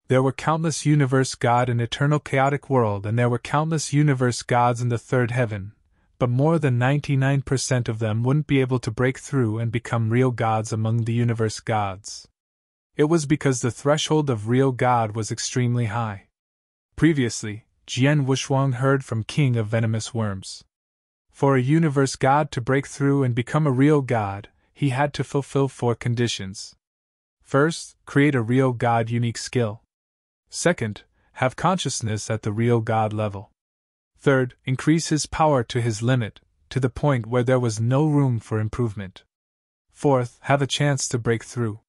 There were countless universe god in Eternal Chaotic World and there were countless universe gods in the 3rd heaven, but more than 99% of them wouldn't be able to break through and become real gods among the universe gods. It was because the threshold of real god was extremely high. Previously, Jian Wushuang heard from King of Venomous Worms. For a universe god to break through and become a real god, he had to fulfill 4 conditions. First, create a real god unique skill. Second, have consciousness at the real god level. Third, increase his power to his limit, to the point where there was no room for improvement. Fourth, have a chance to break through.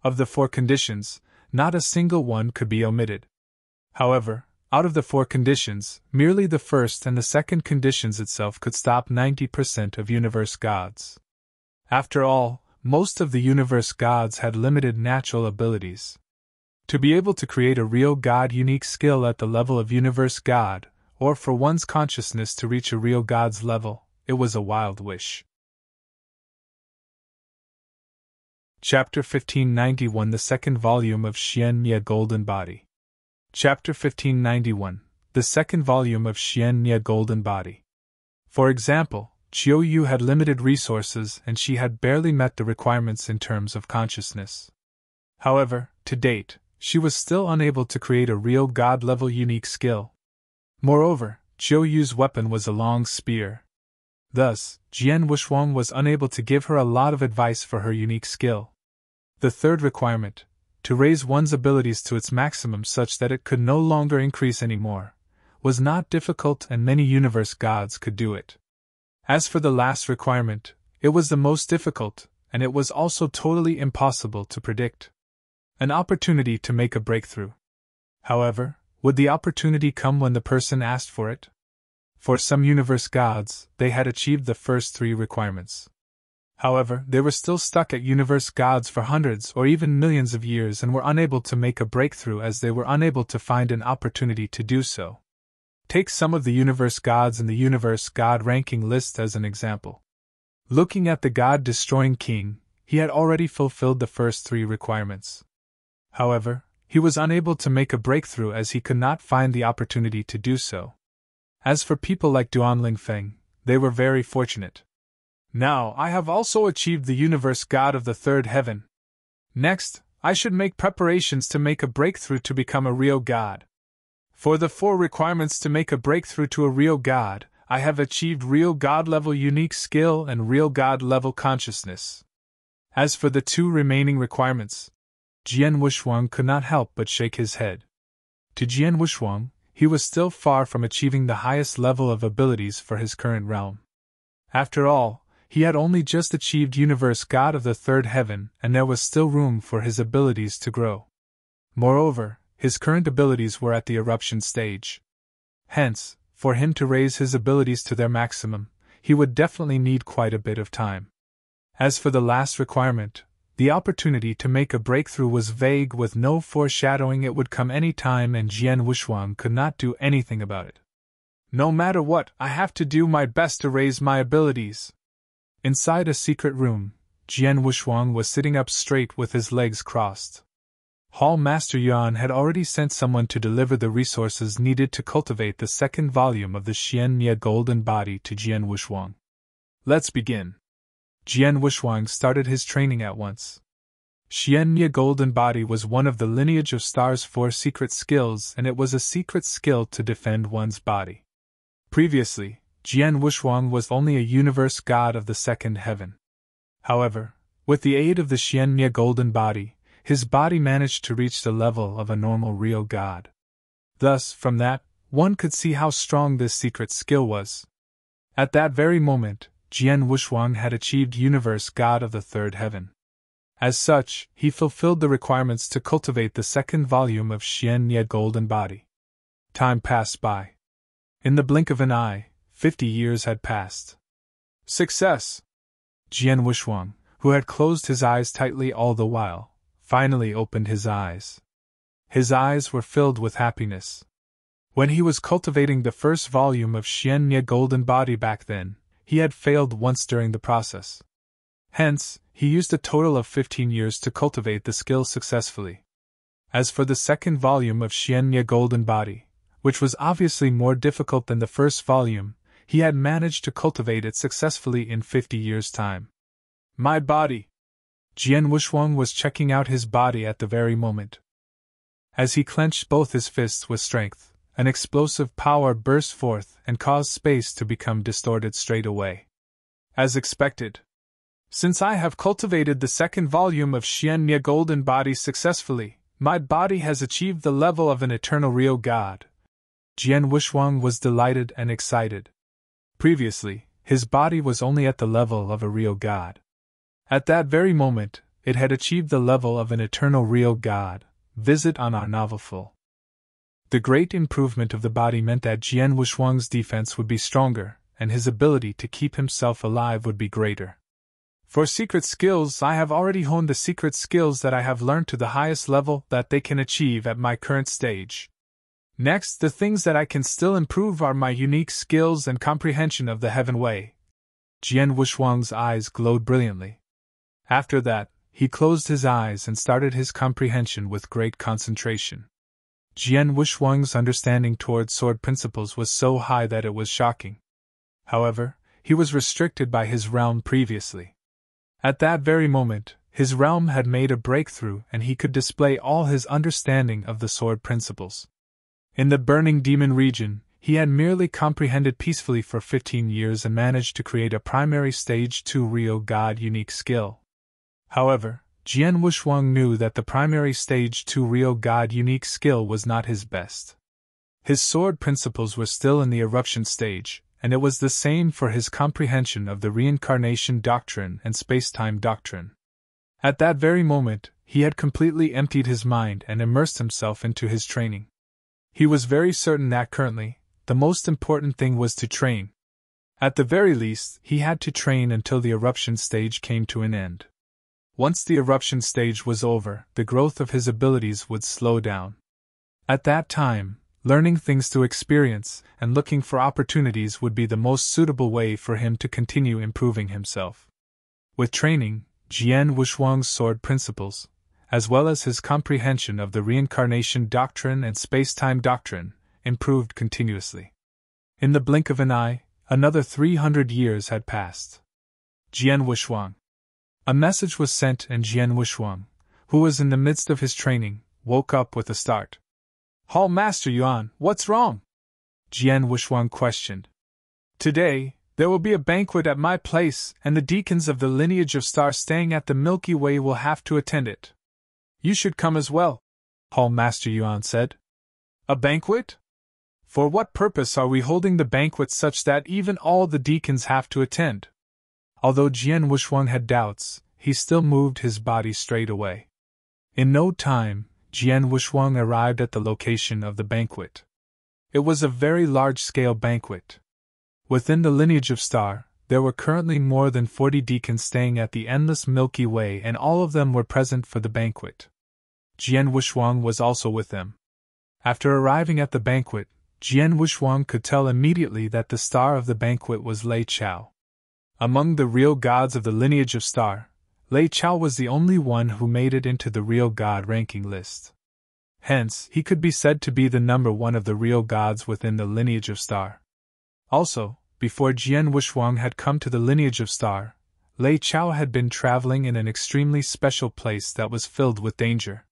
Of the 4 conditions, not a single one could be omitted. However, out of the 4 conditions, merely the first and the second conditions itself could stop 90% of universe gods. After all, most of the universe gods had limited natural abilities. To be able to create a real god unique skill at the level of universe god, or for one's consciousness to reach a real god's level, it was a wild wish. Chapter 1591, the second volume of Xian Nie Golden Body. Chapter 1591, the second volume of Xian Nie Golden Body. For example, Chiu Yu had limited resources and she had barely met the requirements in terms of consciousness. However, to date, she was still unable to create a real god-level unique skill. Moreover, Chiu Yu's weapon was a long spear. Thus, Jian Wushuang was unable to give her a lot of advice for her unique skill. The third requirement, to raise one's abilities to its maximum such that it could no longer increase anymore, was not difficult and many universe gods could do it. As for the last requirement, it was the most difficult, and it was also totally impossible to predict. An opportunity to make a breakthrough. However, would the opportunity come when the person asked for it? For some universe gods, they had achieved the first three requirements. However, they were still stuck at universe gods for hundreds or even millions of years and were unable to make a breakthrough as they were unable to find an opportunity to do so. Take some of the universe gods in the universe god ranking list as an example. Looking at the god-destroying king, he had already fulfilled the first three requirements. However, he was unable to make a breakthrough as he could not find the opportunity to do so. As for people like Duanling Feng, they were very fortunate. Now I have also achieved the universe god of the third heaven. Next, I should make preparations to make a breakthrough to become a real god. For the four requirements to make a breakthrough to a real god, I have achieved real god-level unique skill and real god-level consciousness. As for the two remaining requirements, Jian Wushuang could not help but shake his head. To Jian Wushuang, he was still far from achieving the highest level of abilities for his current realm. After all, he had only just achieved universe god of the third heaven and there was still room for his abilities to grow. Moreover, his current abilities were at the eruption stage. Hence, for him to raise his abilities to their maximum, he would definitely need quite a bit of time. As for the last requirement, the opportunity to make a breakthrough was vague with no foreshadowing it would come any time and Jian Wushuang could not do anything about it. No matter what, I have to do my best to raise my abilities. Inside a secret room, Jian Wushuang was sitting up straight with his legs crossed. Hall Master Yuan had already sent someone to deliver the resources needed to cultivate the second volume of the Xian Nie Golden Body to Jian Wushuang. Let's begin. Jian Wushuang started his training at once. Xian Nie Golden Body was one of the lineage of Star's four secret skills and it was a secret skill to defend one's body. Previously, Jian Wushuang was only a universe god of the second heaven. However, with the aid of the Xian Nie Golden Body, his body managed to reach the level of a normal real god. Thus, from that, one could see how strong this secret skill was. At that very moment, Jian Wushuang had achieved universe god of the third heaven. As such, he fulfilled the requirements to cultivate the second volume of Xian Nie Golden Body. Time passed by. In the blink of an eye, 50 years had passed. Success! Jian Wushuang, who had closed his eyes tightly all the while, finally opened his eyes. His eyes were filled with happiness. When he was cultivating the first volume of Xian Nie Golden Body back then, he had failed once during the process. Hence, he used a total of 15 years to cultivate the skill successfully. As for the second volume of Xian Nie Golden Body, which was obviously more difficult than the first volume, he had managed to cultivate it successfully in 50 years' time. My body! Jian Wushuang was checking out his body at the very moment. As he clenched both his fists with strength, an explosive power burst forth and caused space to become distorted straight away. As expected. Since I have cultivated the second volume of Xian Nie Golden Body successfully, my body has achieved the level of an eternal real god. Jian Wushuang was delighted and excited. Previously, his body was only at the level of a real god. At that very moment, it had achieved the level of an eternal real god. Visit on our novel full. The great improvement of the body meant that Jian Wushuang's defense would be stronger, and his ability to keep himself alive would be greater. For secret skills, I have already honed the secret skills that I have learned to the highest level that they can achieve at my current stage. Next, the things that I can still improve are my unique skills and comprehension of the Heaven Way. Jian Wushuang's eyes glowed brilliantly. After that, he closed his eyes and started his comprehension with great concentration. Jian Wuxuang's understanding toward sword principles was so high that it was shocking. However, he was restricted by his realm previously. At that very moment, his realm had made a breakthrough and he could display all his understanding of the sword principles. In the burning demon region, he had merely comprehended peacefully for 15 years and managed to create a primary stage 2 real god unique skill. However, Jian Wuxuang knew that the primary stage 2 real god unique skill was not his best. His sword principles were still in the eruption stage, and it was the same for his comprehension of the reincarnation doctrine and space-time doctrine. At that very moment, he had completely emptied his mind and immersed himself into his training. He was very certain that currently, the most important thing was to train. At the very least, he had to train until the eruption stage came to an end. Once the eruption stage was over, the growth of his abilities would slow down. At that time, learning things through experience and looking for opportunities would be the most suitable way for him to continue improving himself. With training, Jian Wuxuang's sword principles, as well as his comprehension of the reincarnation doctrine and space-time doctrine, improved continuously. In the blink of an eye, another 300 years had passed. Jian Wuxuang. A message was sent and Jian Wuxuang, who was in the midst of his training, woke up with a start. Hall Master Yuan, what's wrong? Jian Wuxuang questioned. Today, there will be a banquet at my place and the deacons of the lineage of Star staying at the Milky Way will have to attend it. You should come as well, Hall Master Yuan said. A banquet? For what purpose are we holding the banquet such that even all the deacons have to attend? Although Jian Wuxuang had doubts, he still moved his body straight away. In no time, Jian Wuxuang arrived at the location of the banquet. It was a very large-scale banquet. Within the lineage of Star, there were currently more than 40 deacons staying at the endless Milky Way and all of them were present for the banquet. Jian Wuxuang was also with them. After arriving at the banquet, Jian Wuxuang could tell immediately that the star of the banquet was Lei Chao. Among the real gods of the lineage of Star, Lei Chao was the only one who made it into the real god ranking list. Hence, he could be said to be the number one of the real gods within the lineage of Star. Also, before Jian Wuxuang had come to the lineage of Star, Lei Chao had been traveling in an extremely special place that was filled with danger.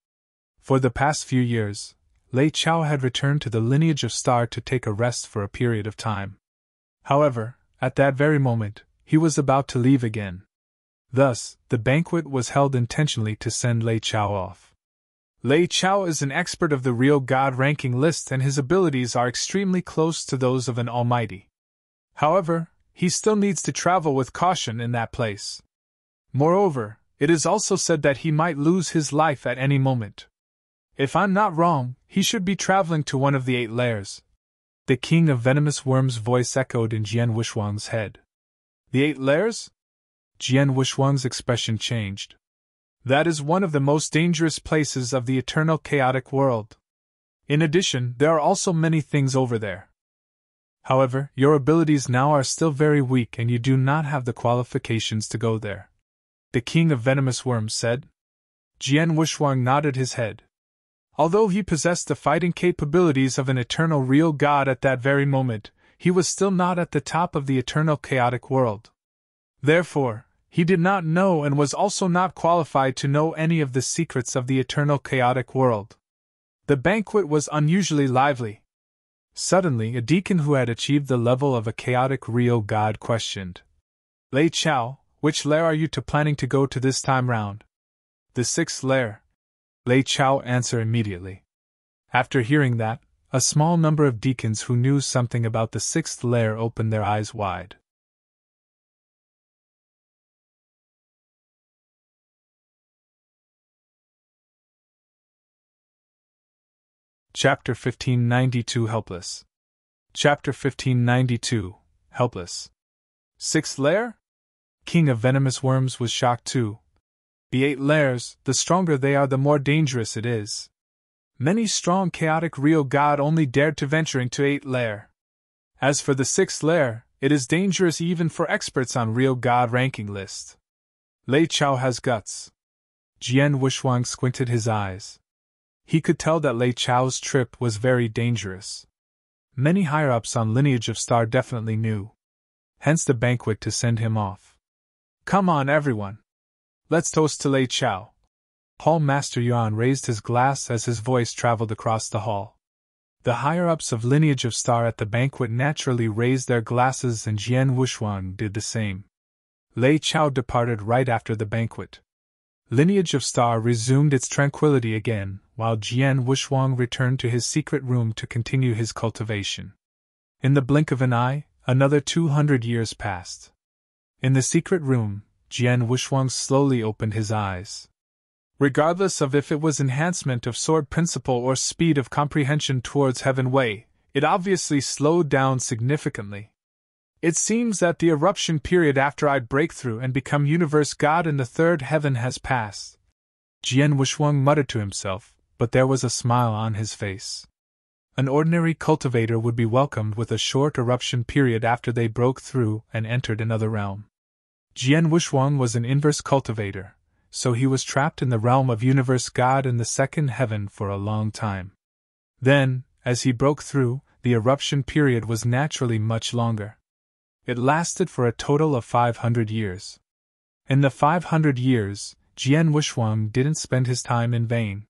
For the past few years, Lei Chao had returned to the lineage of Star to take a rest for a period of time. However, at that very moment, he was about to leave again. Thus, the banquet was held intentionally to send Lei Chao off. Lei Chao is an expert of the real god ranking list and his abilities are extremely close to those of an almighty. However, he still needs to travel with caution in that place. Moreover, it is also said that he might lose his life at any moment. If I'm not wrong, he should be traveling to one of the 8 lairs. The king of venomous worms' voice echoed in Jian Wuxuang's head. The 8 lairs? Jian Wuxuang's expression changed. That is one of the most dangerous places of the eternal chaotic world. In addition, there are also many things over there. However, your abilities now are still very weak and you do not have the qualifications to go there. The king of venomous worms said. Jian Wuxuang nodded his head. Although he possessed the fighting capabilities of an eternal real god at that very moment, he was still not at the top of the eternal chaotic world. Therefore, he did not know and was also not qualified to know any of the secrets of the eternal chaotic world. The banquet was unusually lively. Suddenly, a deacon who had achieved the level of a chaotic real god questioned. Lei Chao, which lair are you planning to go to this time round? The 6th lair. Lei Chao answered immediately. After hearing that, a small number of deacons who knew something about the 6th lair opened their eyes wide. Chapter 1592 Helpless. Chapter 1592 Helpless. 6th lair? King of venomous worms was shocked too. The 8 lairs, the stronger they are, the more dangerous it is. Many strong chaotic real god only dared to venture into 8 lair. As for the 6th lair, it is dangerous even for experts on real god ranking list. Lei Chao has guts. Jian Wushuang squinted his eyes. He could tell that Lei Chao's trip was very dangerous. Many higher-ups on Lineage of Star definitely knew. Hence the banquet to send him off. Come on, everyone. Let's toast to Lei Chao. Hall Master Yuan raised his glass as his voice traveled across the hall. The higher-ups of Lineage of Star at the banquet naturally raised their glasses, and Jian Wushuang did the same. Lei Chao departed right after the banquet. Lineage of Star resumed its tranquility again, while Jian Wushuang returned to his secret room to continue his cultivation. In the blink of an eye, another 200 years passed. In the secret room, Jian Wushuang slowly opened his eyes. Regardless of if it was enhancement of sword principle or speed of comprehension towards Heaven Way, it obviously slowed down significantly. It seems that the eruption period after I break through and become Universe God in the third heaven has passed. Jian Wushuang muttered to himself, but there was a smile on his face. An ordinary cultivator would be welcomed with a short eruption period after they broke through and entered another realm. Jian Wushuang was an inverse cultivator, so he was trapped in the realm of Universe God in the second heaven for a long time. Then, as he broke through, the eruption period was naturally much longer. It lasted for a total of 500 years. In the 500 years, Jian Wushuang didn't spend his time in vain.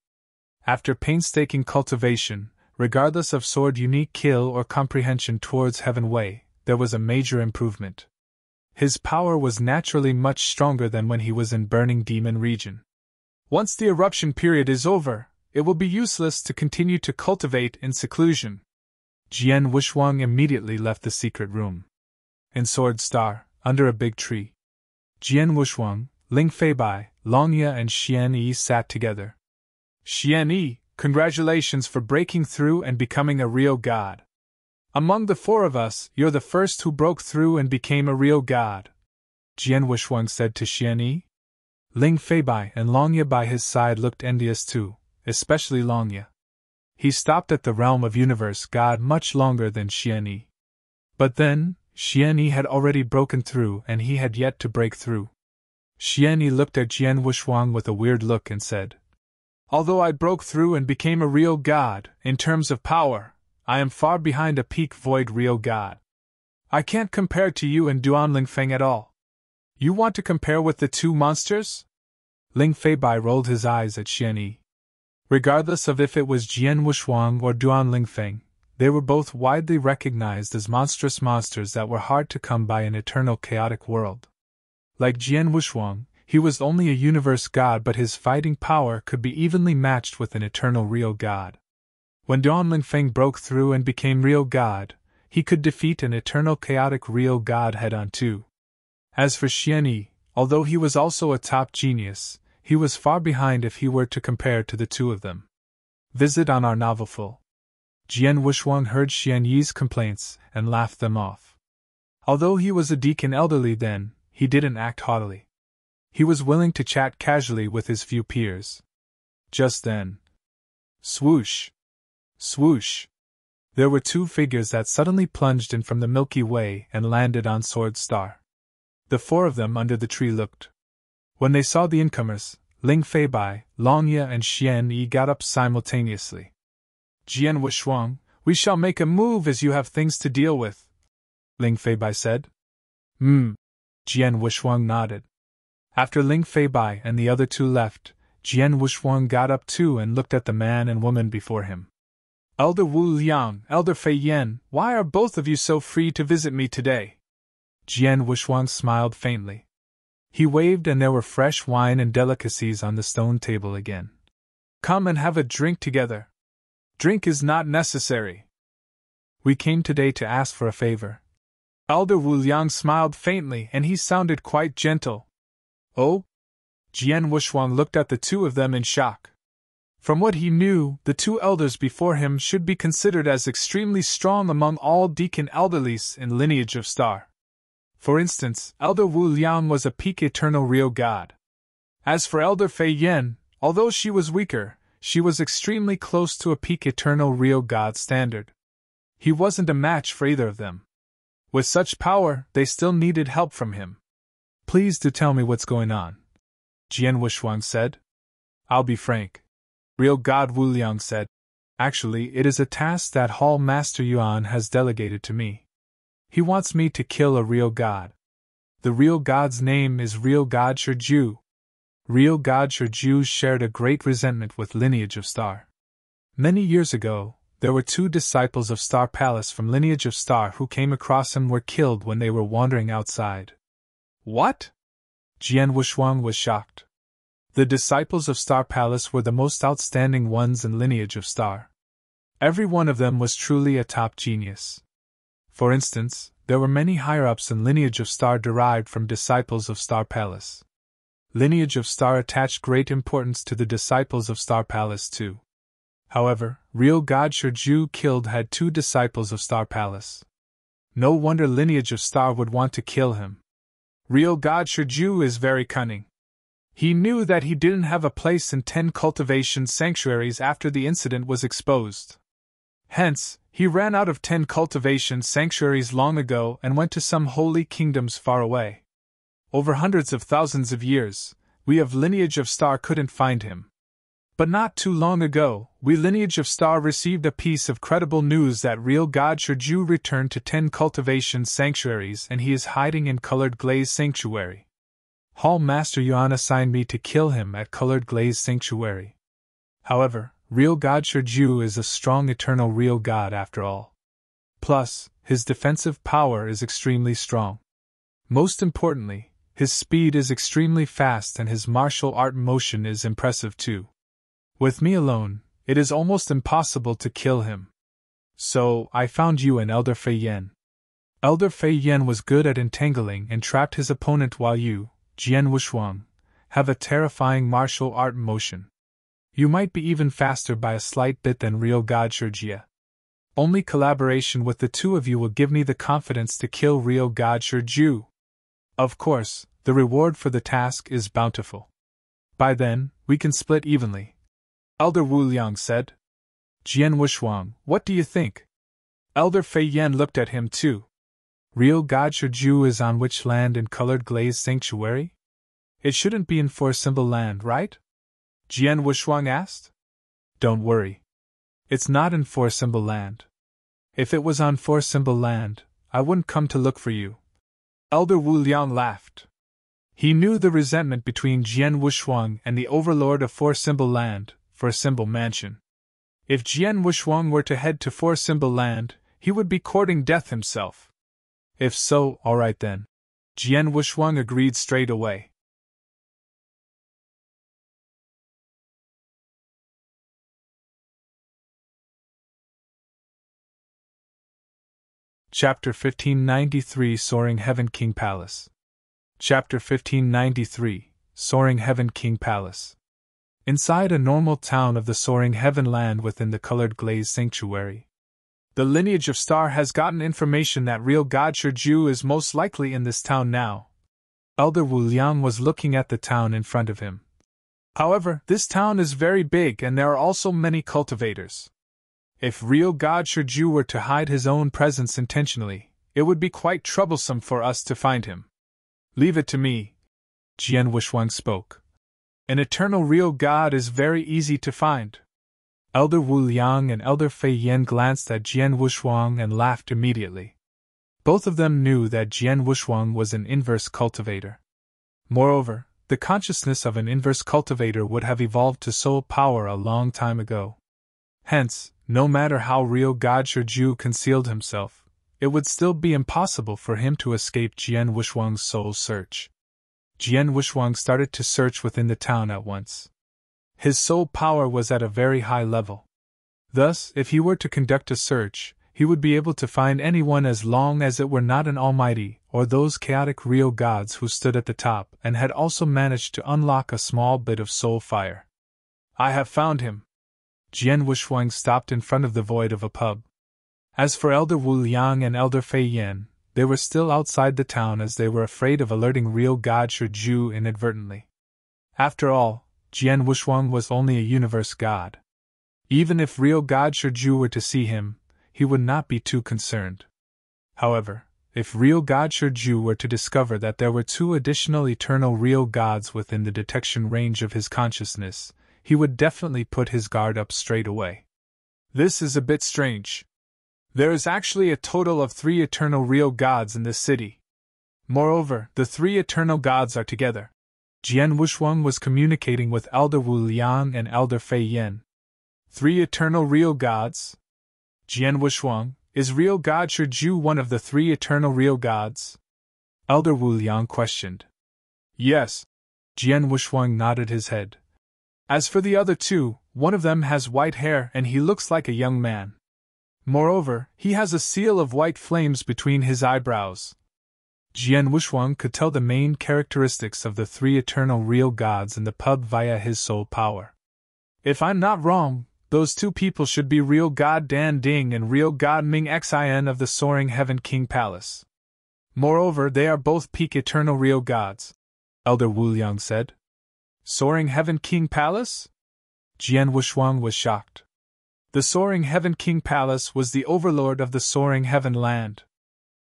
After painstaking cultivation, regardless of sword unique kill or comprehension towards Heaven Way, there was a major improvement. His power was naturally much stronger than when he was in Burning Demon region. Once the eruption period is over, it will be useless to continue to cultivate in seclusion. Jian Wushuang immediately left the secret room. In Sword Star, under a big tree, Jian Wushuang, Ling Feibai, Long Ye and Xian Yi sat together. Xian Yi, congratulations for breaking through and becoming a real god. Among the four of us, you're the first who broke through and became a real god, Jian Wushuang said to Xian Yi. Ling Feibai and Long Ye by his side looked envious too, especially Long Ye. He stopped at the realm of Universe God much longer than Xian Yi. But then, Xian Yi had already broken through and he had yet to break through. Xian Yi looked at Jian Wushuang with a weird look and said, Although I broke through and became a real god, in terms of power, I am far behind a peak void real god. I can't compare to you and Duan Lingfeng at all. You want to compare with the two monsters? Ling Feibai rolled his eyes at Xian Yi. Regardless of if it was Jian Wushuang or Duan Lingfeng, they were both widely recognized as monstrous monsters that were hard to come by in eternal chaotic world. Like Jian Wushuang, he was only a universe god, but his fighting power could be evenly matched with an eternal real god. When Duan Lingfeng broke through and became real god, he could defeat an eternal chaotic real god head-on too. As for Xian Yi, although he was also a top genius, he was far behind if he were to compare to the two of them. Visit on our novel full. Jian Wushuang heard Xian Yi's complaints and laughed them off. Although he was a deacon elderly then, he didn't act haughtily. He was willing to chat casually with his few peers. Just then, swoosh! Swoosh! There were two figures that suddenly plunged in from the Milky Way and landed on Sword Star. The four of them under the tree looked. When they saw the incomers, Ling Feibai, Long Ye and Xian Yi got up simultaneously. Jian Wushuang, we shall make a move as you have things to deal with, Ling Feibai said. Jian Wushuang nodded. After Ling Feibai and the other two left, Jian Wushuang got up too and looked at the man and woman before him. Elder Wu Liang, Elder Fei Yan, why are both of you so free to visit me today? Jian Wushuang smiled faintly. He waved and there were fresh wine and delicacies on the stone table again. Come and have a drink together. Drink is not necessary. We came today to ask for a favor. Elder Wu Liang smiled faintly and he sounded quite gentle. Oh? Jian Wushuang looked at the two of them in shock. From what he knew, the two elders before him should be considered as extremely strong among all deacon elderlies in Lineage of Star. For instance, Elder Wu Liang was a peak eternal real god. As for Elder Fei Yan, although she was weaker, she was extremely close to a peak eternal real god standard. He wasn't a match for either of them. With such power, they still needed help from him. Please do tell me what's going on, Jian Wushuang said. I'll be frank, real God Wu Liang said. Actually, it is a task that Hall Master Yuan has delegated to me. He wants me to kill a real god. The real god's name is Real God Shiju. Real God Shiju shared a great resentment with Lineage of Star. Many years ago, there were 2 disciples of Star Palace from Lineage of Star who came across him were killed when they were wandering outside. What? Jian Wushuang was shocked. The disciples of Star Palace were the most outstanding ones in Lineage of Star. Every one of them was truly a top genius. For instance, there were many higher-ups in Lineage of Star derived from disciples of Star Palace. Lineage of Star attached great importance to the disciples of Star Palace too. However, Real God Shiju killed had 2 disciples of Star Palace. No wonder Lineage of Star would want to kill him. Real God Shiju is very cunning. He knew that he didn't have a place in 10 cultivation sanctuaries after the incident was exposed. Hence, he ran out of 10 cultivation sanctuaries long ago and went to some holy kingdoms far away. Over hundreds of thousands of years, we of Lineage of Star couldn't find him. But not too long ago, we Lineage of Star received a piece of credible news that Real God Shiju returned to 10 cultivation sanctuaries and he is hiding in Colored Glaze Sanctuary. Hall Master Yuan assigned me to kill him at Colored Glaze Sanctuary. However, Real God Shiju is a strong eternal real god after all. Plus, his defensive power is extremely strong. Most importantly, his speed is extremely fast and his martial art motion is impressive too. With me alone, it is almost impossible to kill him. So, I found you and Elder Fei Yan. Elder Fei Yan was good at entangling and trapped his opponent while you, Jian Wushuang, have a terrifying martial art motion. You might be even faster by a slight bit than Real God Shijie. Only collaboration with the 2 of you will give me the confidence to kill Real God Shiju. Of course, the reward for the task is bountiful. By then, we can split evenly. Elder Wu Liang said. Jian Wushuang, what do you think? Elder Fei Yan looked at him too. Real God Shiju is on which land in Colored Glaze Sanctuary? It shouldn't be in Four Symbol Land, right? Jian Wushuang asked. Don't worry. It's not in Four Symbol Land. If it was on Four Symbol Land, I wouldn't come to look for you. Elder Wu Liang laughed. He knew the resentment between Jian Wushuang and the overlord of Four Symbol Land, Four Symbol Mansion. If Jian Wushuang were to head to Four Symbol Land, he would be courting death himself. If so, all right then. Jian Wushuang agreed straight away. Chapter 1593 Soaring Heaven King Palace. Chapter 1593 Soaring Heaven King Palace. Inside a normal town of the Soaring Heaven Land within the Colored Glaze Sanctuary. The Lineage of Star has gotten information that Real God Shiju is most likely in this town now. Elder Wu Liang was looking at the town in front of him. However, this town is very big and there are also many cultivators. If Real God Shiju were to hide his own presence intentionally, it would be quite troublesome for us to find him. Leave it to me. Jian Wushuang spoke. An eternal real god is very easy to find. Elder Wu Liang and Elder Fei Yan glanced at Jian Wushuang and laughed immediately. Both of them knew that Jian Wushuang was an inverse cultivator. Moreover, the consciousness of an inverse cultivator would have evolved to soul power a long time ago. Hence, no matter how Real God Shiju concealed himself, it would still be impossible for him to escape Jian Wushuang's soul search. Jian Wushuang started to search within the town at once. His soul power was at a very high level. Thus, if he were to conduct a search, he would be able to find anyone as long as it were not an almighty or those chaotic real gods who stood at the top and had also managed to unlock a small bit of soul fire. I have found him. Jian Wushuang stopped in front of the void of a pub. As for Elder Wu Liang and Elder Fei Yan, they were still outside the town as they were afraid of alerting Real God Shiju inadvertently. After all, Jian Wushuang was only a universe god. Even if Real God Shiju were to see him, he would not be too concerned. However, if Real God Shiju were to discover that there were 2 additional eternal real gods within the detection range of his consciousness, he would definitely put his guard up straight away. This is a bit strange. There is actually a total of 3 eternal real gods in this city. Moreover, the 3 eternal gods are together. Jian Wushuang was communicating with Elder Wu Liang and Elder Fei Yan. 3 eternal real gods? Jian Wushuang, is real God Shiju one of the 3 eternal real gods? Elder Wu Liang questioned. Yes. Jian Wushuang nodded his head. As for the other 2, one of them has white hair and he looks like a young man. Moreover, he has a seal of white flames between his eyebrows. Jian Wushuang could tell the main characteristics of the 3 eternal real gods in the pub via his soul power. If I'm not wrong, those 2 people should be real God Dan Ding and real God Ming Xin of the Soaring Heaven King Palace. Moreover, they are both peak eternal real gods, Elder Wu Liang said. Soaring Heaven King Palace? Jian Wushuang was shocked. The Soaring Heaven King Palace was the overlord of the Soaring Heaven land.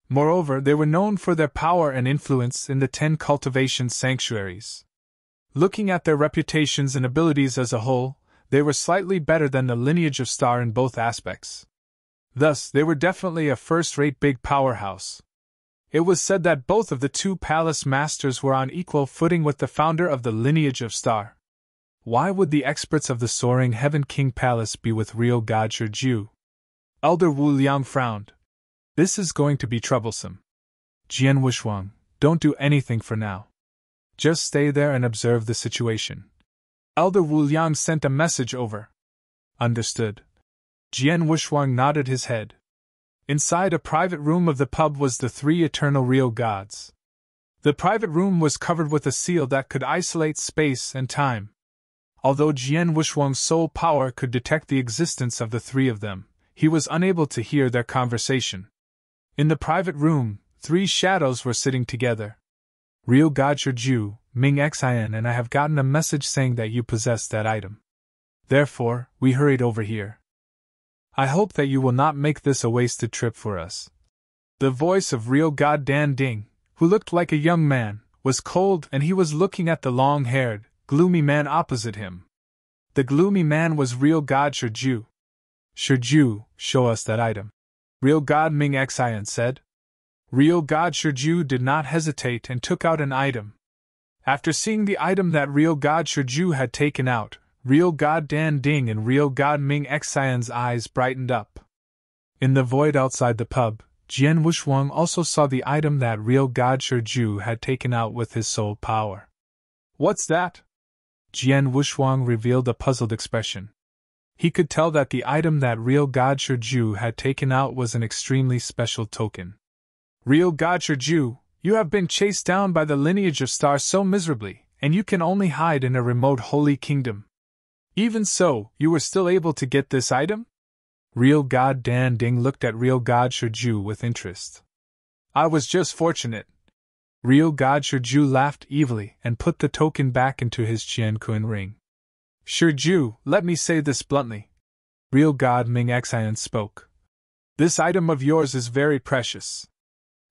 Moreover, they were known for their power and influence in the 10 cultivation sanctuaries. Looking at their reputations and abilities as a whole, they were slightly better than the lineage of Star in both aspects. Thus, they were definitely a first-rate big powerhouse. It was said that both of the 2 palace masters were on equal footing with the founder of the lineage of Star. Why would the experts of the Soaring Heaven King Palace be with real God Shiju? Elder Wu Liang frowned. This is going to be troublesome. Jian Wushuang, don't do anything for now. Just stay there and observe the situation. Elder Wu Liang sent a message over. Understood. Jian Wushuang nodded his head. Inside a private room of the pub was the 3 eternal real gods. The private room was covered with a seal that could isolate space and time. Although Jian Wushuang's soul power could detect the existence of the 3 of them, he was unable to hear their conversation. In the private room, 3 shadows were sitting together. Real God Shiju, Ming Xin, and I have gotten a message saying that you possess that item. Therefore, we hurried over here. I hope that you will not make this a wasted trip for us. The voice of real God Dan Ding, who looked like a young man, was cold and he was looking at the long-haired, gloomy man opposite him. The gloomy man was real God Shiju. Shiju, show us that item. Real God Ming Xin said. Real God Shiju did not hesitate and took out an item. After seeing the item that real God Shiju had taken out, real God Dan Ding and real God Ming Xion's eyes brightened up. In the void outside the pub, Jian Wushuang also saw the item that real God Shiju had taken out with his soul power. What's that? Jian Wushuang revealed a puzzled expression. He could tell that the item that real God Shiju had taken out was an extremely special token. Real God Shiju, you have been chased down by the lineage of Star so miserably, and you can only hide in a remote holy kingdom. Even so, you were still able to get this item? Real God Dan Ding looked at real God Shiju with interest. I was just fortunate. Real God Shiju laughed evilly and put the token back into his Qiankun ring. Shiju, let me say this bluntly. Real God Ming Xian spoke. This item of yours is very precious.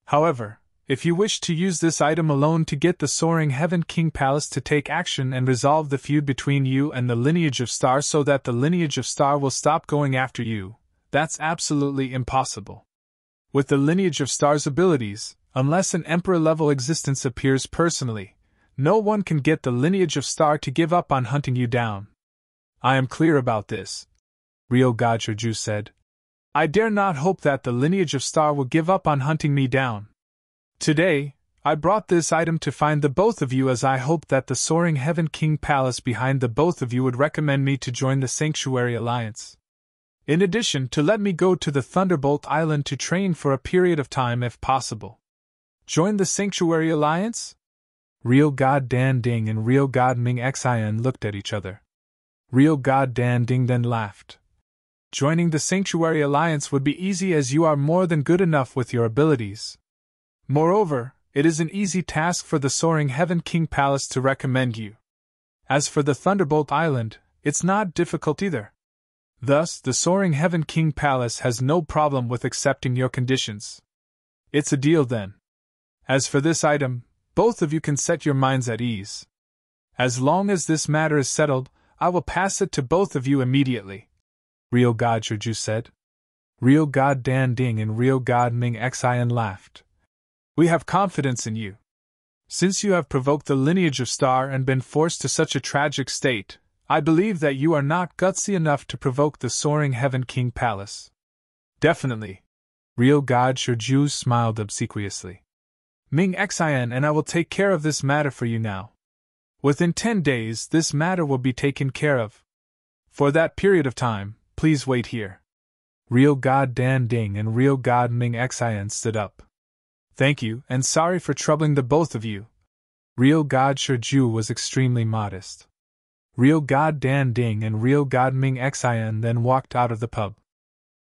However, if you wish to use this item alone to get the Soaring Heaven King Palace to take action and resolve the feud between you and the lineage of Star so that the lineage of Star will stop going after you, that's absolutely impossible. With the lineage of Star's abilities, unless an Emperor-level existence appears personally, no one can get the lineage of Star to give up on hunting you down. I am clear about this, real God Shiju said. I dare not hope that the lineage of Star will give up on hunting me down. Today, I brought this item to find the both of you as I hoped that the Soaring Heaven King Palace behind the both of you would recommend me to join the Sanctuary Alliance. In addition, to let me go to the Thunderbolt Island to train for a period of time if possible. Join the Sanctuary Alliance? Real God Dan Ding and Real God Ming Xian looked at each other. Real God Dan Ding then laughed. Joining the Sanctuary Alliance would be easy as you are more than good enough with your abilities. Moreover, it is an easy task for the Soaring Heaven King Palace to recommend you. As for the Thunderbolt Island, it's not difficult either. Thus, the Soaring Heaven King Palace has no problem with accepting your conditions. It's a deal then. As for this item, both of you can set your minds at ease. As long as this matter is settled, I will pass it to both of you immediately, Real God Shiju said. Real God Dan Ding and Real God Ming Xian laughed. We have confidence in you. Since you have provoked the lineage of Star and been forced to such a tragic state, I believe that you are not gutsy enough to provoke the soaring Heaven King Palace. Definitely. Real God Shiju smiled obsequiously. Ming Xian and I will take care of this matter for you now. Within 10 days, this matter will be taken care of. For that period of time, please wait here. Real God Dan Ding and Real God Ming Xian stood up. Thank you, and sorry for troubling the both of you. Real God Shiju was extremely modest. Real God Dan Ding and Real God Ming Xian then walked out of the pub.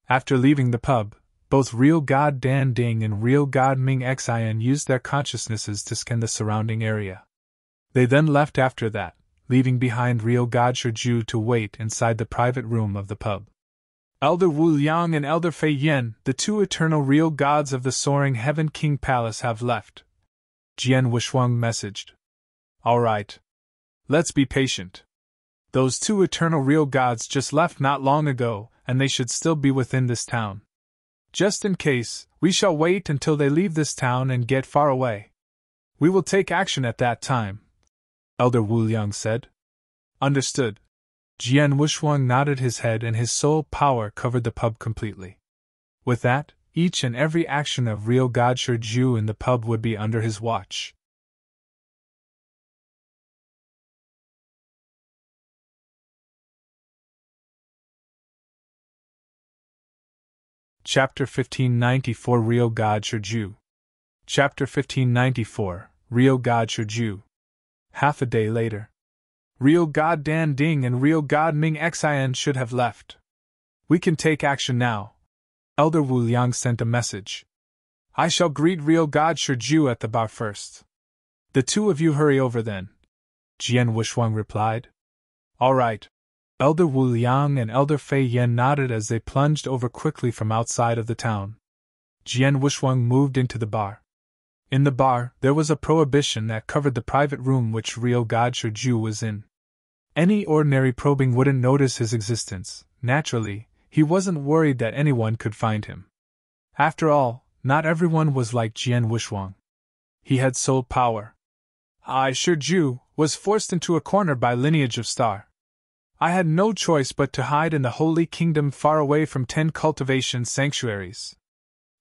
After leaving the pub, both Real God Dan Ding and Real God Ming Xian used their consciousnesses to scan the surrounding area. They then left after that, leaving behind Real God Shiju to wait inside the private room of the pub. Elder Wu Liang and Elder Fei Yen, the two eternal real gods of the soaring Heaven King Palace, have left, Jian Wushuang messaged. All right. Let's be patient. Those two eternal real gods just left not long ago, and they should still be within this town. Just in case, we shall wait until they leave this town and get far away. We will take action at that time, Elder Wu Liang said. Understood. Jian Wushuang nodded his head and his soul power covered the pub completely. With that, each and every action of Real God Shiju in the pub would be under his watch. Chapter 1594 Real God Shiju. Chapter 1594 Real God Shiju. Half a day later. Real God Dan Ding and Real God Ming Xian should have left. We can take action now. Elder Wu Liang sent a message. I shall greet Real God Shiju at the bar first. The two of you hurry over then, Jian Wushuang replied. All right. Elder Wu Liang and Elder Fei Yen nodded as they plunged over quickly from outside of the town. Jian Wushuang moved into the bar. In the bar, there was a prohibition that covered the private room which Real God Shiju was in. Any ordinary probing wouldn't notice his existence. Naturally, he wasn't worried that anyone could find him. After all, not everyone was like Jian Wushuang. He had soul power. I, Shiju, was forced into a corner by lineage of Star. I had no choice but to hide in the Holy Kingdom far away from 10 cultivation sanctuaries.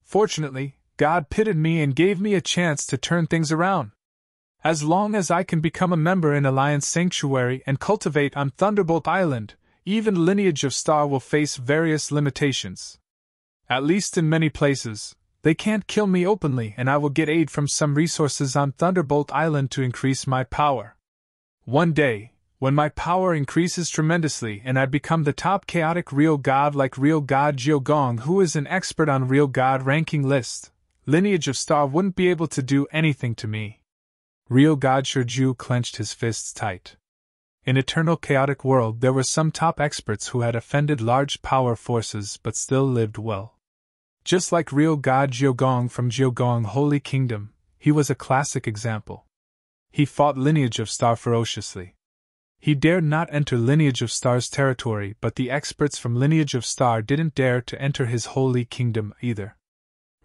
Fortunately, God pitted me and gave me a chance to turn things around. As long as I can become a member in Alliance Sanctuary and cultivate on Thunderbolt Island, even Lineage of Star will face various limitations. At least in many places, they can't kill me openly and I will get aid from some resources on Thunderbolt Island to increase my power. One day, when my power increases tremendously and I become the top chaotic real god like Real God Jiogong, who is an expert on Real God ranking list, Lineage of Star wouldn't be able to do anything to me. Real God Shiju clenched his fists tight. In Eternal Chaotic World there were some top experts who had offended large power forces but still lived well. Just like Real God Jiogong from Jiogong Holy Kingdom, he was a classic example. He fought Lineage of Star ferociously. He dared not enter Lineage of Star's territory, but the experts from Lineage of Star didn't dare to enter his Holy Kingdom either.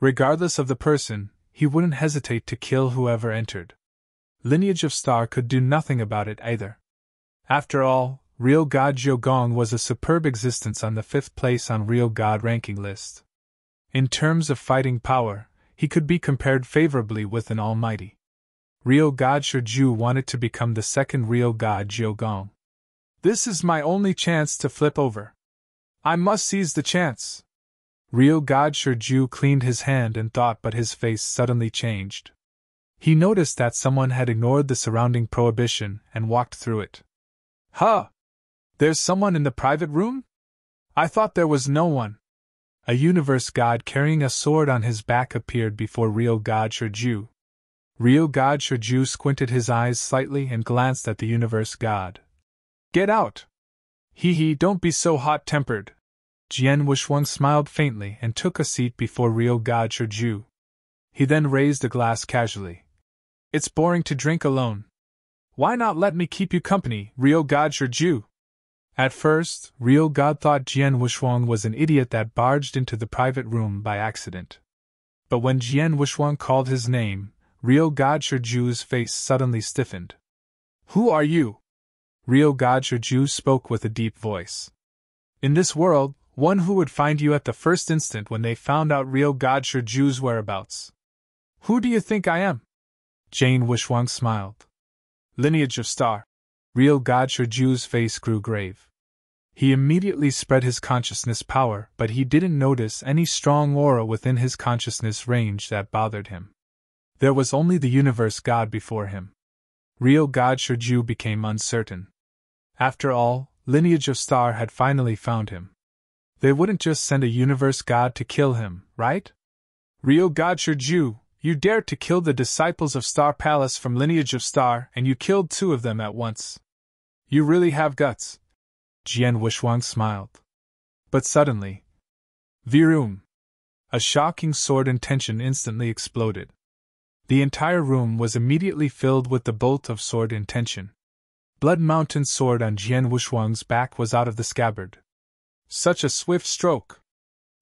Regardless of the person, he wouldn't hesitate to kill whoever entered. Lineage of Star could do nothing about it either. After all, Real God Jiogong was a superb existence on the 5th place on Real God ranking list. In terms of fighting power, he could be compared favorably with an almighty. Real God Shiju wanted to become the second Real God Jiogong. This is my only chance to flip over. I must seize the chance. Real God Shiju cleaned his hand and thought, but his face suddenly changed. He noticed that someone had ignored the surrounding prohibition and walked through it. Huh! There's someone in the private room? I thought there was no one. A universe god carrying a sword on his back appeared before Real God Shiju. Real God Shiju squinted his eyes slightly and glanced at the universe god. Get out! Hee, don't be so hot-tempered. Jian Wushuang smiled faintly and took a seat before Real God Shiju. He then raised a glass casually. It's boring to drink alone. Why not let me keep you company, Real God Shiju? At first, Real God thought Jian Wushuang was an idiot that barged into the private room by accident. But when Jian Wushuang called his name, Real God Shurju's face suddenly stiffened. Who are you? Real God Shurju spoke with a deep voice. In this world, one who would find you at the first instant when they found out Real God Shurju's whereabouts. Who do you think I am? Jian Wushuang smiled. Lineage of Star. Real God Shurju's face grew grave. He immediately spread his consciousness power, but he didn't notice any strong aura within his consciousness range that bothered him. There was only the universe God before him. Real God Shurju became uncertain. After all, Lineage of Star had finally found him. They wouldn't just send a universe God to kill him, right? Real God Shurju, you dared to kill the disciples of Star Palace from Lineage of Star, and you killed 2 of them at once. You really have guts. Jian Wushuang smiled. But suddenly, Virum! A shocking sword intention instantly exploded. The entire room was immediately filled with the bolt of sword intention. Blood Mountain's sword on Jian Wushuang's back was out of the scabbard. Such a swift stroke!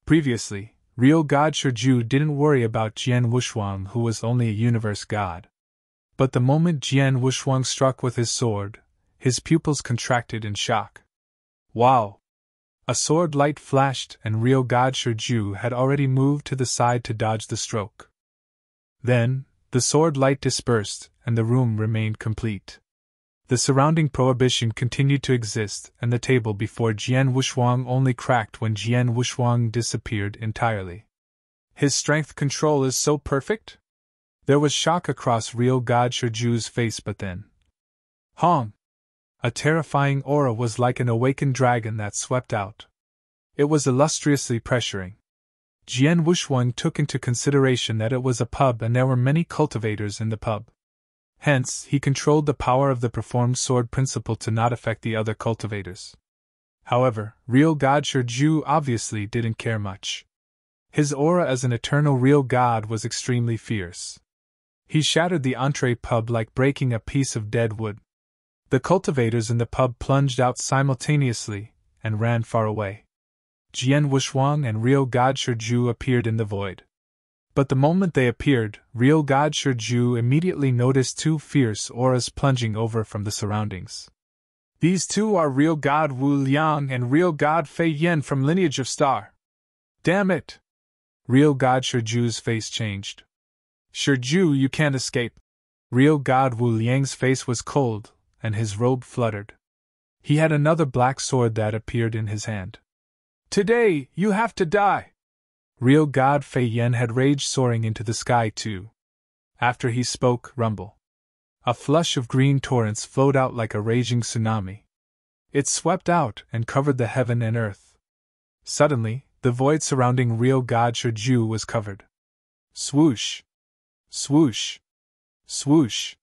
Previously, Real God Shurju didn't worry about Jian Wushuang, who was only a universe god. But the moment Jian Wushuang struck with his sword, his pupils contracted in shock. Wow! A sword light flashed, and Real God Shurju had already moved to the side to dodge the stroke. Then, the sword light dispersed, and the room remained complete. The surrounding prohibition continued to exist, and the table before Jian Wushuang only cracked when Jian Wushuang disappeared entirely. His strength control is so perfect? There was shock across Real God Shurju's face, but then, Hong! A terrifying aura was like an awakened dragon that swept out. It was illustriously pressuring. Jian Wushuang took into consideration that it was a pub and there were many cultivators in the pub. Hence, he controlled the power of the performed sword principle to not affect the other cultivators. However, Real God Shurju obviously didn't care much. His aura as an eternal real god was extremely fierce. He shattered the entree pub like breaking a piece of dead wood. The cultivators in the pub plunged out simultaneously and ran far away. Jian Wushuang and Real God Shurju appeared in the void. But the moment they appeared, Real God Shurju immediately noticed 2 fierce auras plunging over from the surroundings. These 2 are Real God Wu Liang and Real God Fei Yen from Lineage of Star. Damn it! Real God Shurju's face changed. Shurju, you can't escape. Real God Wu Liang's face was cold, and his robe fluttered. He had another black sword that appeared in his hand. Today, you have to die! Real God Fei Yen had rage soaring into the sky too. After he spoke, rumble. A flush of green torrents flowed out like a raging tsunami. It swept out and covered the heaven and earth. Suddenly, the void surrounding Real God Shurju was covered. Swoosh! Swoosh! Swoosh!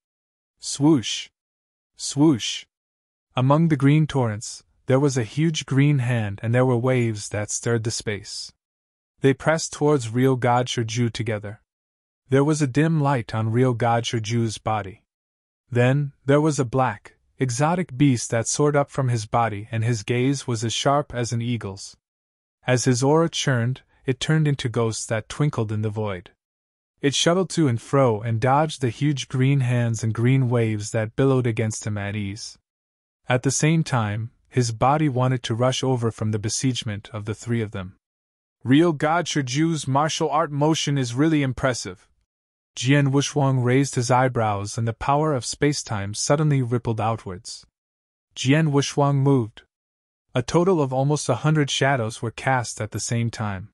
Swoosh! Swoosh! Among the green torrents, there was a huge green hand and there were waves that stirred the space. They pressed towards Real God Shurju together. There was a dim light on Real God Shurju's body. Then, there was a black, exotic beast that soared up from his body and his gaze was as sharp as an eagle's. As his aura churned, it turned into ghosts that twinkled in the void. It shuttled to and fro and dodged the huge green hands and green waves that billowed against him at ease. At the same time, his body wanted to rush over from the besiegement of the 3 of them. Real God Shurju's martial art motion is really impressive. Jian Wushuang raised his eyebrows and the power of spacetime suddenly rippled outwards. Jian Wushuang moved. A total of almost 100 shadows were cast at the same time.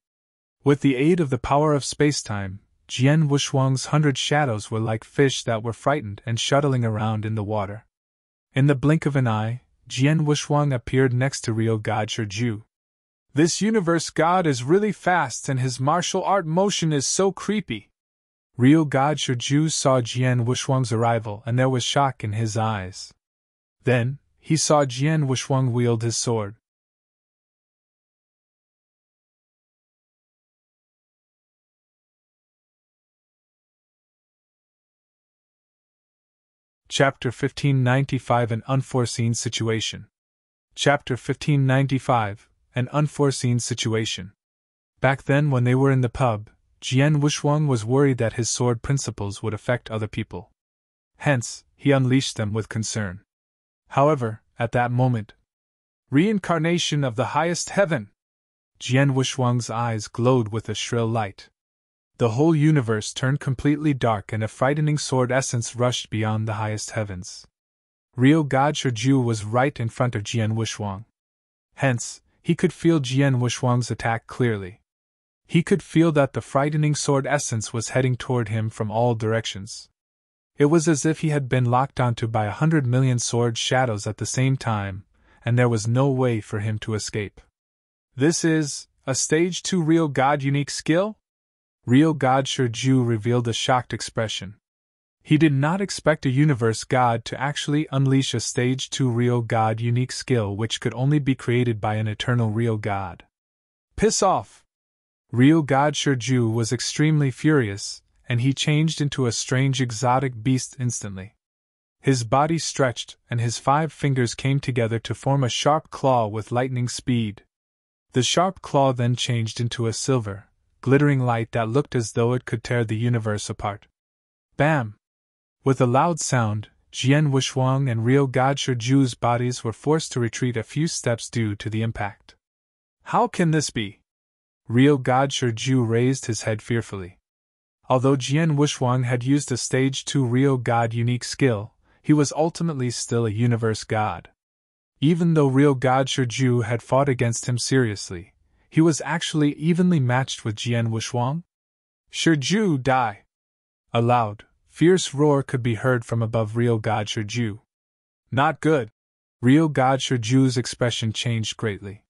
With the aid of the power of spacetime, Jian Wushuang's 100 shadows were like fish that were frightened and shuttling around in the water. In the blink of an eye, Jian Wushuang appeared next to Real God Shurju. This universe god is really fast and his martial art motion is so creepy. Real God Shurju saw Jian Wushuang's arrival and there was shock in his eyes. Then, he saw Jian Wushuang wield his sword. Chapter 1595 An Unforeseen Situation. Chapter 1595, An Unforeseen Situation. Back then, when they were in the pub, Jian Wuxuang was worried that his sword principles would affect other people. Hence, he unleashed them with concern. However, at that moment, reincarnation of the highest heaven! Jian Wuxuang's eyes glowed with a shrill light. The whole universe turned completely dark and a frightening sword essence rushed beyond the highest heavens. Real God Shiju was right in front of Jian Wuxuang. Hence, he could feel Jian Wuxuang's attack clearly. He could feel that the frightening sword essence was heading toward him from all directions. It was as if he had been locked onto by 100 million sword shadows at the same time, and there was no way for him to escape. This is a Stage 2 Real God unique skill? Real God Shiju revealed a shocked expression. He did not expect a universe god to actually unleash a Stage 2 Real God unique skill which could only be created by an eternal real god. Piss off! Real God Shiju was extremely furious, and he changed into a strange exotic beast instantly. His body stretched, and his 5 fingers came together to form a sharp claw with lightning speed. The sharp claw then changed into a silver, glittering light that looked as though it could tear the universe apart. Bam! With a loud sound, Jian Wuxuang and Real God Shiju's bodies were forced to retreat a few steps due to the impact. How can this be? Real God Shiju raised his head fearfully. Although Jian Wuxuang had used a Stage 2 Real God unique skill, he was ultimately still a universe god. Even though Real God Shiju had fought against him seriously, he was actually evenly matched with Jian Wuxuang. Shiju, die! A loud, fierce roar could be heard from above Real God Shiju. Not good! Real God Shiju's expression changed greatly.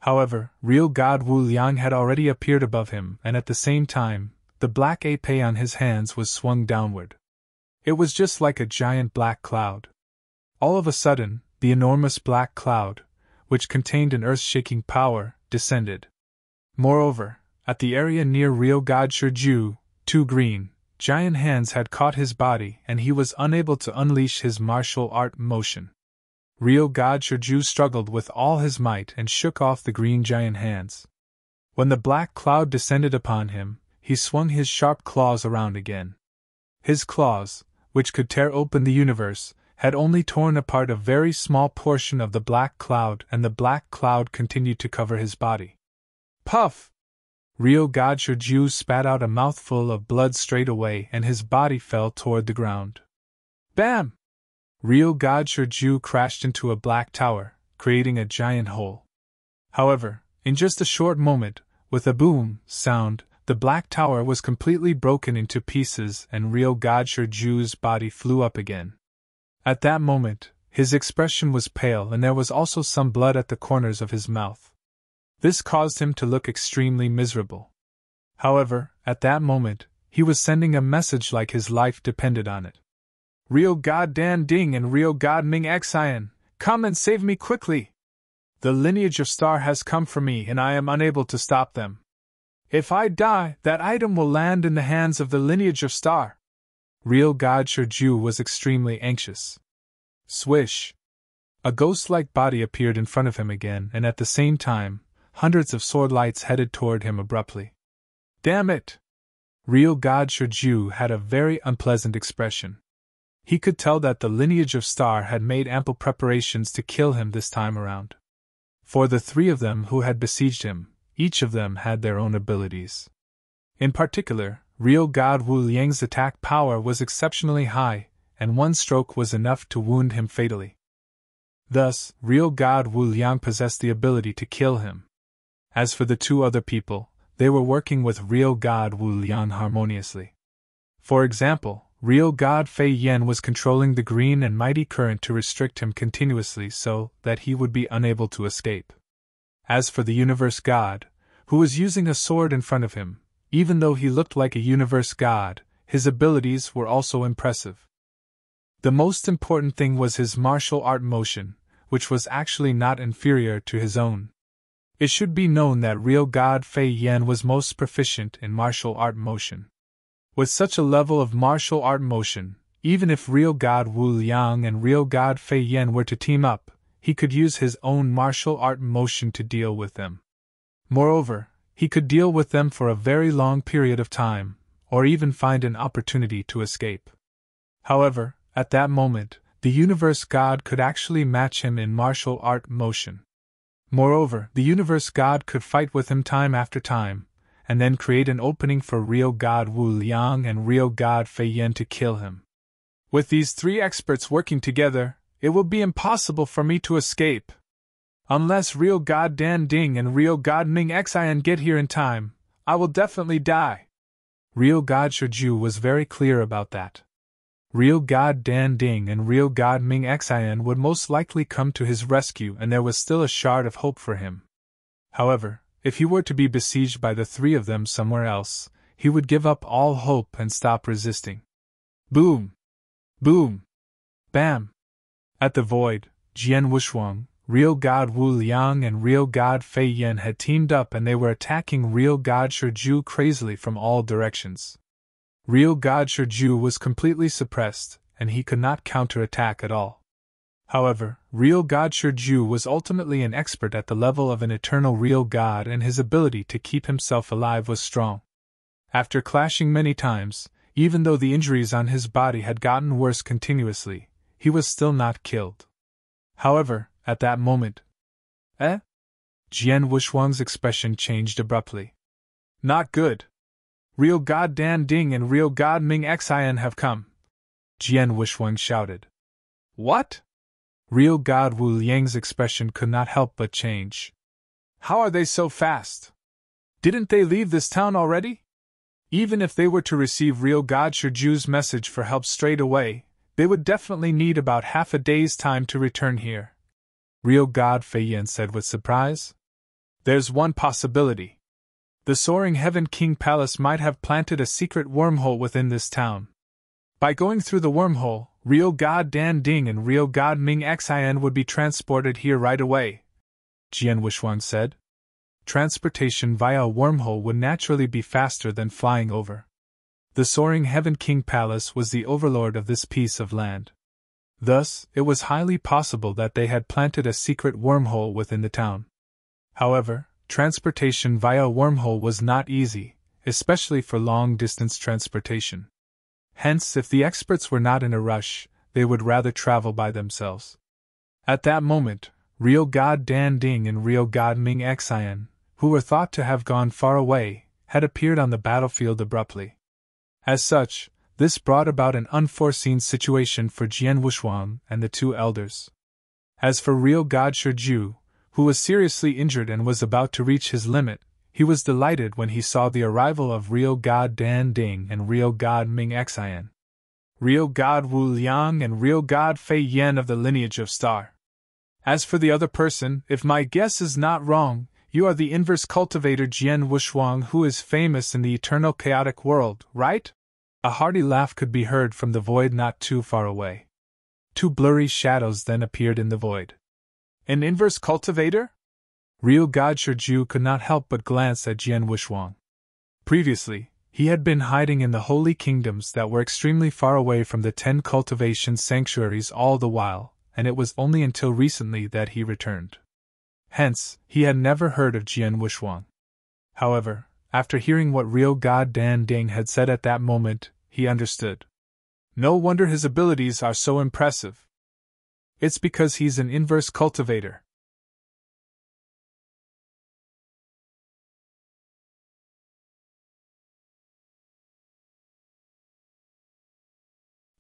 However, Real God Wu Liang had already appeared above him, and at the same time, the black épée on his hands was swung downward. It was just like a giant black cloud. All of a sudden, the enormous black cloud, which contained an earth-shaking power, descended. Moreover, at the area near Real God Shiju, 2 green, giant hands had caught his body and he was unable to unleash his martial art motion. Real God Shiju struggled with all his might and shook off the green giant hands. When the black cloud descended upon him, he swung his sharp claws around again. His claws, which could tear open the universe, had only torn apart a very small portion of the black cloud, and the black cloud continued to cover his body. Puff! Real God Shiju spat out a mouthful of blood straight away and his body fell toward the ground. Bam! Real God Shiju crashed into a black tower, creating a giant hole. However, in just a short moment, with a boom sound, the black tower was completely broken into pieces and Real God Shiju's body flew up again. At that moment, his expression was pale and there was also some blood at the corners of his mouth. This caused him to look extremely miserable. However, at that moment, he was sending a message like his life depended on it. Real God Dan Ding and Real God Ming Xian, come and save me quickly! The lineage of Star has come for me and I am unable to stop them. If I die, that item will land in the hands of the lineage of Star. Real God Shiju was extremely anxious. Swish! A ghost-like body appeared in front of him again, and at the same time, hundreds of sword lights headed toward him abruptly. Damn it! Real God Shiju had a very unpleasant expression. He could tell that the lineage of Star had made ample preparations to kill him this time around. For the 3 of them who had besieged him, each of them had their own abilities. In particular, Real God Wu Liang's attack power was exceptionally high, and one stroke was enough to wound him fatally. Thus, Real God Wu Liang possessed the ability to kill him. As for the 2 other people, they were working with Real God Wu Liang harmoniously. For example, Real God Fei Yan was controlling the green and mighty current to restrict him continuously so that he would be unable to escape. As for the universe god, who was using a sword in front of him, even though he looked like a universe god, his abilities were also impressive. The most important thing was his martial art motion, which was actually not inferior to his own. It should be known that Real God Fei Yan was most proficient in martial art motion. With such a level of martial art motion, even if Real God Wu Liang and Real God Fei Yan were to team up, he could use his own martial art motion to deal with them. Moreover, he could deal with them for a very long period of time, or even find an opportunity to escape. However, at that moment, the universe god could actually match him in martial art motion. Moreover, the universe god could fight with him time after time, and then create an opening for real god Wu Liang and real god Fei Yan to kill him. With these three experts working together, it will be impossible for me to escape. Unless real god Dan Ding and real god Ming Xian get here in time, I will definitely die. Real god Shiju was very clear about that. Real god Dan Ding and real god Ming Xian would most likely come to his rescue, and there was still a shard of hope for him. However, if he were to be besieged by the three of them somewhere else, he would give up all hope and stop resisting. Boom! Boom! Bam! At the void, Jian Wushuang, real god Wu Liang and real god Fei Yan had teamed up, and they were attacking real god Shiju crazily from all directions. Real god Shiju was completely suppressed, and he could not counterattack at all. However, real god Shiju was ultimately an expert at the level of an eternal real god, and his ability to keep himself alive was strong. After clashing many times, even though the injuries on his body had gotten worse continuously, he was still not killed. However, at that moment, Jian Wushuang's expression changed abruptly. Not good. Real god Dan Ding and real god Ming Xian have come. Jian Wushuang shouted. What? Real god Wu Liang's expression could not help but change. How are they so fast? Didn't they leave this town already? Even if they were to receive real god Shiju's message for help straight away, they would definitely need about half a day's time to return here. Real god Fei Yan said with surprise. There's one possibility. The Soaring Heaven King Palace might have planted a secret wormhole within this town. By going through the wormhole, real god Dan Ding and real god Ming Xian would be transported here right away, Jian Wushuang said. Transportation via a wormhole would naturally be faster than flying over. The Soaring Heaven King Palace was the overlord of this piece of land. Thus, it was highly possible that they had planted a secret wormhole within the town. However, transportation via a wormhole was not easy, especially for long-distance transportation. Hence, if the experts were not in a rush, they would rather travel by themselves. At that moment, real god Dan Ding and real god Ming Xian, who were thought to have gone far away, had appeared on the battlefield abruptly. As such, this brought about an unforeseen situation for Jian Wushuang and the two elders. As for real god Shiju, who was seriously injured and was about to reach his limit, he was delighted when he saw the arrival of real god Dan Ding and real god Ming Xian. Real god Wu Liang and real god Fei Yan of the lineage of Star. As for the other person, if my guess is not wrong, you are the inverse cultivator Jian Wushuang, who is famous in the eternal chaotic world, right? A hearty laugh could be heard from the void not too far away. Two blurry shadows then appeared in the void. An inverse cultivator? Real god Shiju could not help but glance at Jian Wushuang. Previously, he had been hiding in the holy kingdoms that were extremely far away from the 10 cultivation sanctuaries all the while, and it was only until recently that he returned. Hence, he had never heard of Jian Wushuang. However, after hearing what real god Dan Ding had said at that moment, he understood. No wonder his abilities are so impressive. It's because he's an inverse cultivator.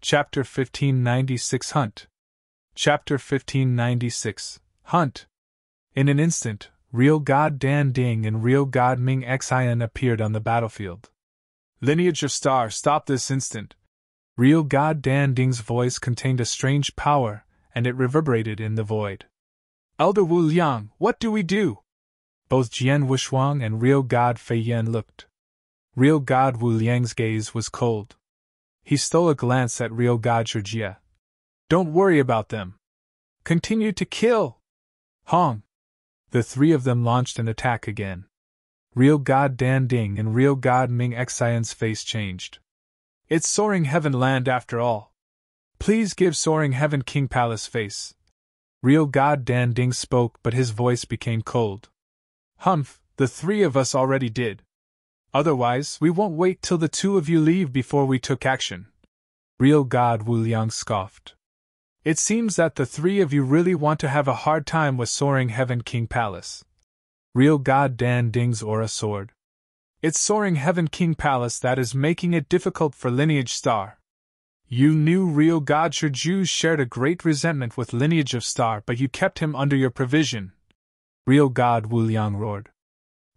Chapter 1596 Hunt. Chapter 1596 Hunt. In an instant, real god Dan Ding and real god Ming Xian appeared on the battlefield. Lineage of Star, stop this instant. Real god Dan Ding's voice contained a strange power, and it reverberated in the void. Elder Wu Liang, what do we do? Both Jian Wushuang and real god Fei Yan looked. Real god Wu Liang's gaze was cold. He stole a glance at real god Shijie. Don't worry about them. Continue to kill. Hong. The three of them launched an attack again. Real god Dan Ding and real god Ming Xian's face changed. It's Soaring Heaven land after all. Please give Soaring Heaven King Palace face. Real God Dan Ding spoke, but his voice became cold. Humph, the three of us already did. Otherwise, we won't wait till the two of you leave before we took action. Real God Wu Liang scoffed. It seems that the three of you really want to have a hard time with Soaring Heaven King Palace. Real God Dan Ding's aura soared. It's Soaring Heaven King Palace that is making it difficult for Lineage Star. You knew Real God Shiju shared a great resentment with Lineage of Star, but you kept him under your provision. Real God Wu Liang roared.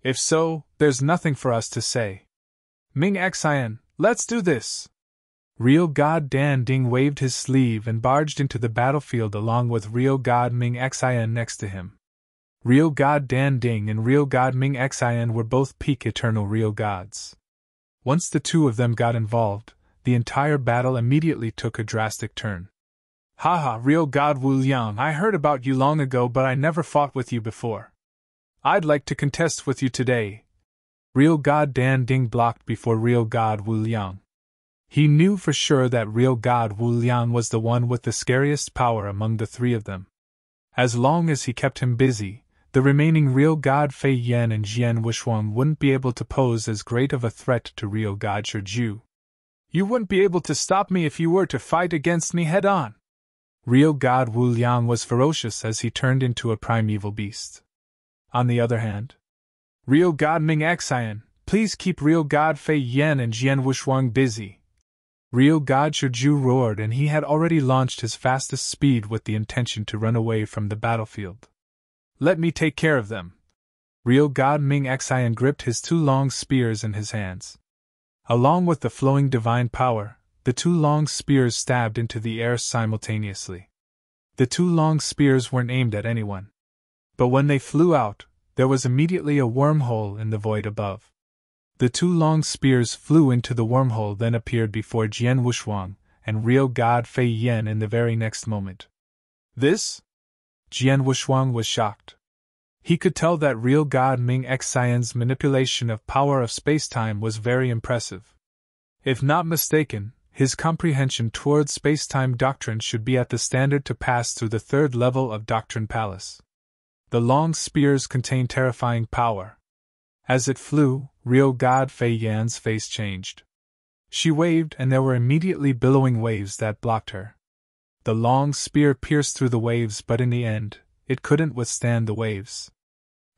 If so, there's nothing for us to say. Ming Xian, let's do this! Real God Dan Ding waved his sleeve and barged into the battlefield along with Real God Ming Xian next to him. Real God Dan Ding and Real God Ming Xian were both peak eternal real gods. Once the two of them got involved, the entire battle immediately took a drastic turn. Haha, Real God Wu Liang, I heard about you long ago, but I never fought with you before. I'd like to contest with you today. Real God Dan Ding blocked before Real God Wu Liang. He knew for sure that Real God Wu Liang was the one with the scariest power among the three of them. As long as he kept him busy, the remaining Real God Fei Yan and Jian Wushuang wouldn't be able to pose as great of a threat to Real God Shiju. You wouldn't be able to stop me if you were to fight against me head-on. Real God Wu Liang was ferocious as he turned into a primeval beast. On the other hand, Real God Ming Xian, please keep Real God Fei Yan and Jian Wushuang busy. Real God Shiju roared, and he had already launched his fastest speed with the intention to run away from the battlefield. Let me take care of them. Real God Ming Xian gripped his two long spears in his hands. Along with the flowing divine power, the two long spears stabbed into the air simultaneously. The two long spears weren't aimed at anyone. But when they flew out, there was immediately a wormhole in the void above. The two long spears flew into the wormhole, then appeared before Jian Wushuang and Real God Fei Yan in the very next moment. This? Jian Wushuang was shocked. He could tell that Real God Ming Xian's manipulation of power of space-time was very impressive. If not mistaken, his comprehension towards space-time doctrine should be at the standard to pass through the third level of Doctrine Palace. The long spears contained terrifying power. As it flew, Real God Fei Yan's face changed. She waved, and there were immediately billowing waves that blocked her. The long spear pierced through the waves, but in the end, it couldn't withstand the waves.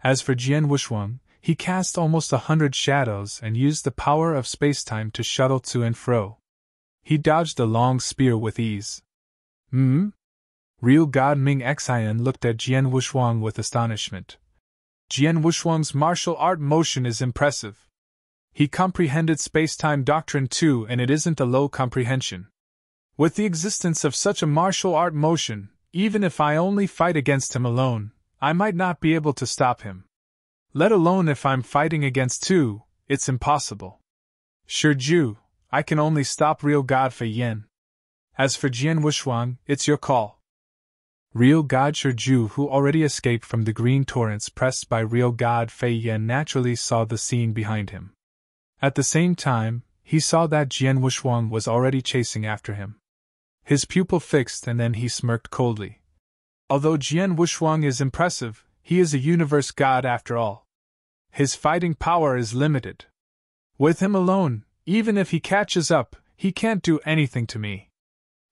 As for Jian Wushuang, he cast almost 100 shadows and used the power of spacetime to shuttle to and fro. He dodged the long spear with ease. Real God Ming Xian looked at Jian Wushuang with astonishment. Jian Wushuang's martial art motion is impressive. He comprehended spacetime doctrine too, and it isn't a low comprehension. With the existence of such a martial art motion, even if I only fight against him alone, I might not be able to stop him. Let alone if I'm fighting against two, it's impossible. Shiju, I can only stop Real God Fei Yan. As for Jian Wushuang, it's your call. Real God Shiju, who already escaped from the green torrents pressed by Real God Fei Yan, naturally saw the scene behind him. At the same time, he saw that Jian Wushuang was already chasing after him. His pupil fixed, and then he smirked coldly. Although Jian Wushuang is impressive, he is a universe god after all. His fighting power is limited. With him alone, even if he catches up, he can't do anything to me.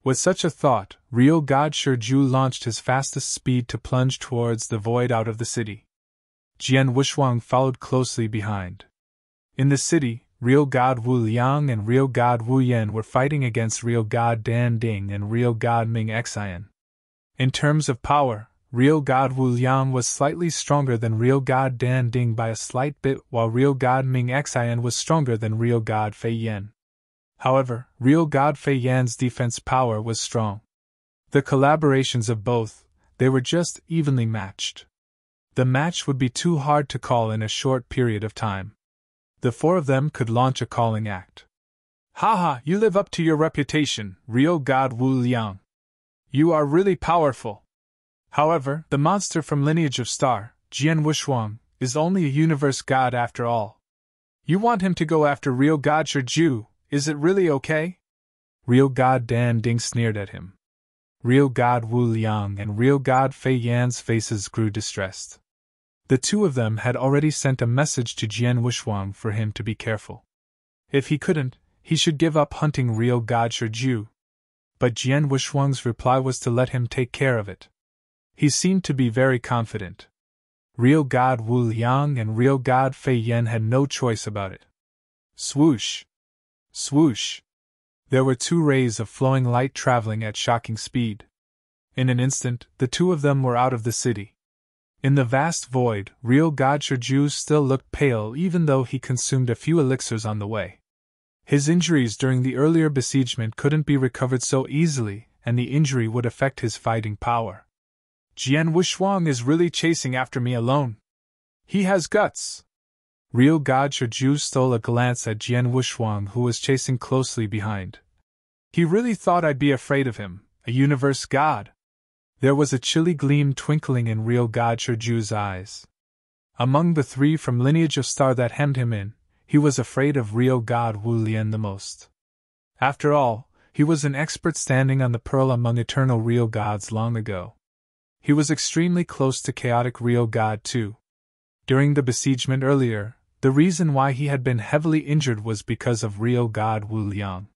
With such a thought, Real God Shiju launched his fastest speed to plunge towards the void out of the city. Jian Wushuang followed closely behind. In the city, Real God Wu Liang and Real God Wu Yan were fighting against Real God Dan Ding and Real God Ming Xian. In terms of power, Real God Wu Liang was slightly stronger than Real God Dan Ding by a slight bit, while Real God Ming Xian was stronger than Real God Fei Yan. However, Real God Fei Yan's defense power was strong. The collaborations of both, they were just evenly matched. The match would be too hard to call in a short period of time. The four of them could launch a calling act. Haha, you live up to your reputation, Real God Wu Liang. You are really powerful. However, the monster from Lineage of Star, Jian Wushuang, is only a universe god after all. You want him to go after Real God Shiju, is it really okay? Real God Dan Ding sneered at him. Real God Wu Liang and real God Fei Yan's faces grew distressed. The two of them had already sent a message to Jian Wushuang for him to be careful. If he couldn't, he should give up hunting real God Shiju. But Jian Wushuang's reply was to let him take care of it. He seemed to be very confident. Real God Wu Liang and real God Fei Yan had no choice about it. Swoosh! Swoosh! There were two rays of flowing light traveling at shocking speed. In an instant, the two of them were out of the city. In the vast void, real God Shiju still looked pale even though he consumed a few elixirs on the way. His injuries during the earlier besiegement couldn't be recovered so easily, and the injury would affect his fighting power. Jian Wushuang is really chasing after me alone. He has guts. Real God Shiju stole a glance at Jian Wushuang, who was chasing closely behind. He really thought I'd be afraid of him, a universe god. There was a chilly gleam twinkling in real God Shiju's eyes. Among the three from lineage of star that hemmed him in, he was afraid of real God Wu Lian the most. After all, he was an expert standing on the pearl among eternal real gods long ago. He was extremely close to chaotic real God too. During the besiegement earlier, the reason why he had been heavily injured was because of real God Wu Liang.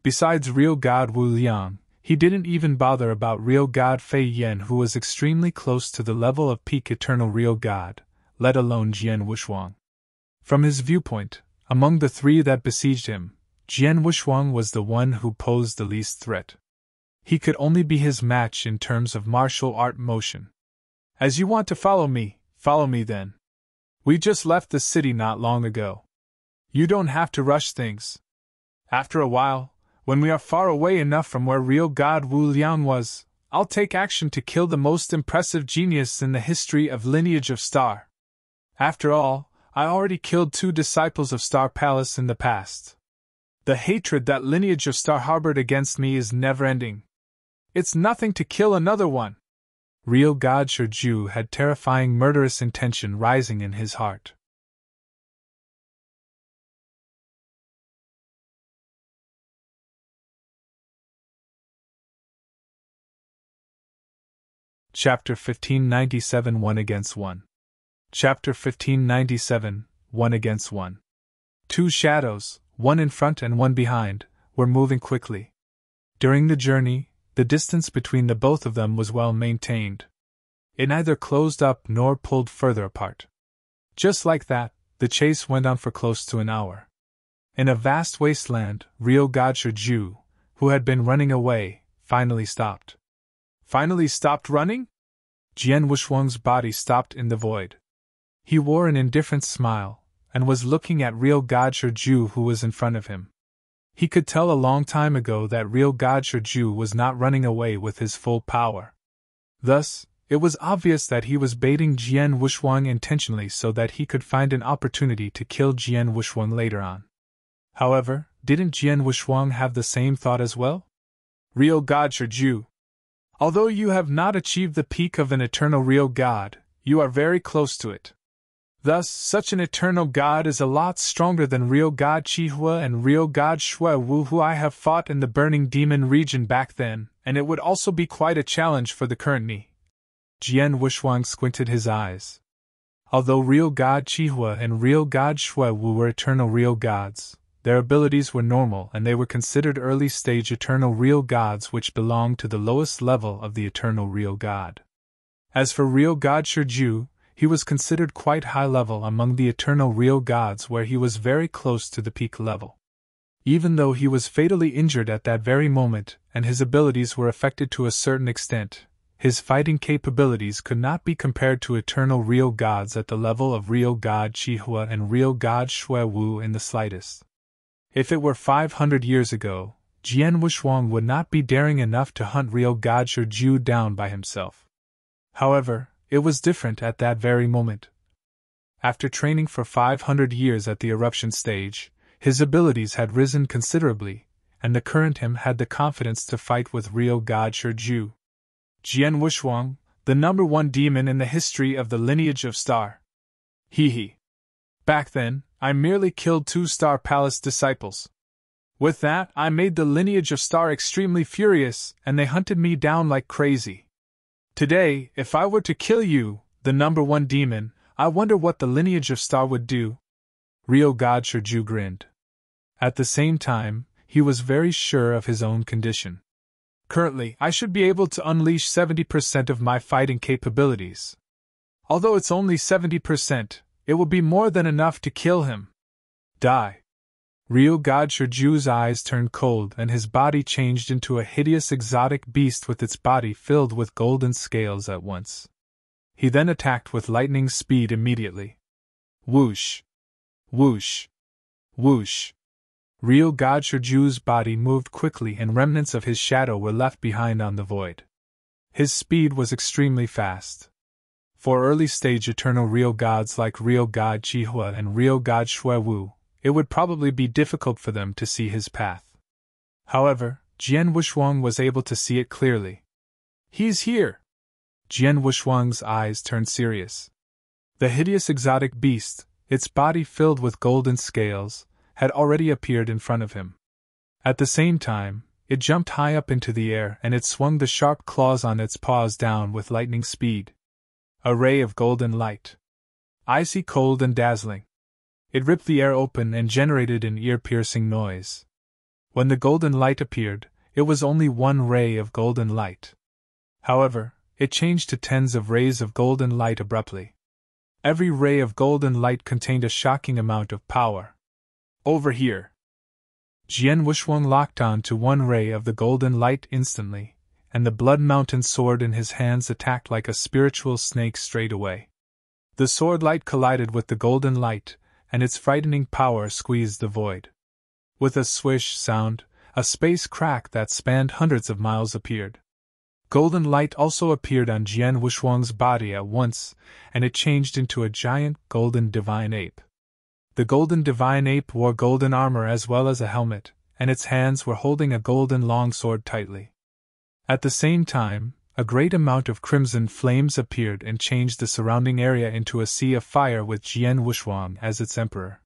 Besides real God Wu Liang, he didn't even bother about real God Fei Yan, who was extremely close to the level of peak eternal real God, let alone Jian Wushuang. From his viewpoint, among the three that besieged him, Jian Wushuang was the one who posed the least threat. He could only be his match in terms of martial art motion. As you want to follow me then. We just left the city not long ago. You don't have to rush things. After a while, when we are far away enough from where real God Wu Liang was, I'll take action to kill the most impressive genius in the history of Lineage of Star. After all, I already killed 2 disciples of Star Palace in the past. The hatred that Lineage of Star harbored against me is never-ending. It's nothing to kill another one. Real God Shiju had terrifying murderous intention rising in his heart. Chapter 1597 One Against One. Chapter 1597 One Against One. 2 shadows, one in front and one behind, were moving quickly. During the journey, the distance between the both of them was well maintained. It neither closed up nor pulled further apart. Just like that, the chase went on for close to an hour. In a vast wasteland, real God Shiju, who had been running away, finally stopped. Finally stopped running? Jian Wushuang's body stopped in the void. He wore an indifferent smile, and was looking at real God Shiju, who was in front of him. He could tell a long time ago that real God Shiju was not running away with his full power. Thus, it was obvious that he was baiting Jian Wushuang intentionally so that he could find an opportunity to kill Jian Wushuang later on. However, didn't Jian Wushuang have the same thought as well? Real God Shiju, although you have not achieved the peak of an eternal real god, you are very close to it. Thus, such an eternal god is a lot stronger than real God Qihua and real God Shui Wu, who I have fought in the Burning Demon region back then, and it would also be quite a challenge for the current me. Jian Wushuang squinted his eyes. Although real God Qihua and real God Shui Wu were eternal real gods, their abilities were normal and they were considered early-stage eternal real gods which belonged to the lowest level of the eternal real god. As for real God Shiju, he was considered quite high level among the eternal real gods, where he was very close to the peak level. Even though he was fatally injured at that very moment, and his abilities were affected to a certain extent, his fighting capabilities could not be compared to eternal real gods at the level of real God Qihua and real God Shui Wu in the slightest. If it were 500 years ago, Jian Wushuang would not be daring enough to hunt real God Shiju down by himself. However, it was different at that very moment. After training for 500 years at the eruption stage, his abilities had risen considerably, and the current him had the confidence to fight with real God Shiju. Jian Wushuang, the #1 demon in the history of the Lineage of Star. He. Back then, I merely killed 2 Star Palace disciples. With that, I made the lineage of Star extremely furious, and they hunted me down like crazy. Today, if I were to kill you, the number one demon, I wonder what the lineage of Star would do." Ryo-God Shirju grinned. At the same time, he was very sure of his own condition. Currently, I should be able to unleash 70% of my fighting capabilities. Although it's only 70%, it will be more than enough to kill him. Die. Ryo-God Shirju's eyes turned cold and his body changed into a hideous exotic beast with its body filled with golden scales at once. He then attacked with lightning speed immediately. Whoosh! Whoosh! Whoosh! Ryo-God Shirju's body moved quickly and remnants of his shadow were left behind on the void. His speed was extremely fast. For early-stage eternal Ryo-Gods like Ryo-God Chihua and Ryo-God Shuewu, it would probably be difficult for them to see his path. However, Jian Wushuang was able to see it clearly. "He's here!" Jian Wushuang's eyes turned serious. The hideous exotic beast, its body filled with golden scales, had already appeared in front of him. At the same time, it jumped high up into the air and it swung the sharp claws on its paws down with lightning speed. A ray of golden light. Icy cold and dazzling. It ripped the air open and generated an ear-piercing noise. When the golden light appeared, it was only one ray of golden light. However, it changed to tens of rays of golden light abruptly. Every ray of golden light contained a shocking amount of power. "Over here!" Jian Wushuang locked on to one ray of the golden light instantly, and the Blood Mountain sword in his hands attacked like a spiritual snake straight away. The sword light collided with the golden light, and its frightening power squeezed the void. With a swish sound, a space crack that spanned hundreds of miles appeared. Golden light also appeared on Jian Wushuang's body at once, and it changed into a giant golden divine ape. The golden divine ape wore golden armor as well as a helmet, and its hands were holding a golden longsword tightly. At the same time, a great amount of crimson flames appeared and changed the surrounding area into a sea of fire with Jian Wushuang as its emperor.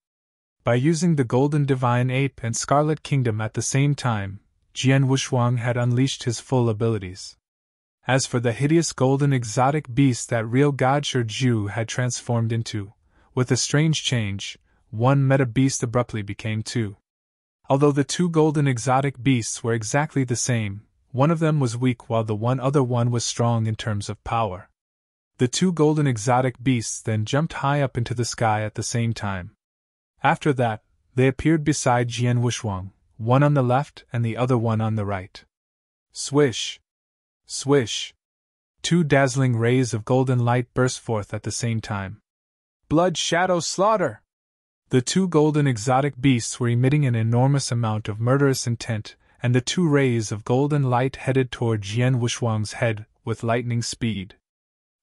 By using the golden divine ape and scarlet kingdom at the same time, Jian Wushuang had unleashed his full abilities. As for the hideous golden exotic beast that Ryo-God Shirju had transformed into, with a strange change, one meta beast abruptly became two. Although the two golden exotic beasts were exactly the same, one of them was weak while the other one was strong in terms of power. The two golden exotic beasts then jumped high up into the sky at the same time. After that, they appeared beside Jian Wushuang, one on the left and the other one on the right. Swish! Swish! Two dazzling rays of golden light burst forth at the same time. Blood Shadow Slaughter! The two golden exotic beasts were emitting an enormous amount of murderous intent, and the two rays of golden light headed toward Jian Wushuang's head with lightning speed.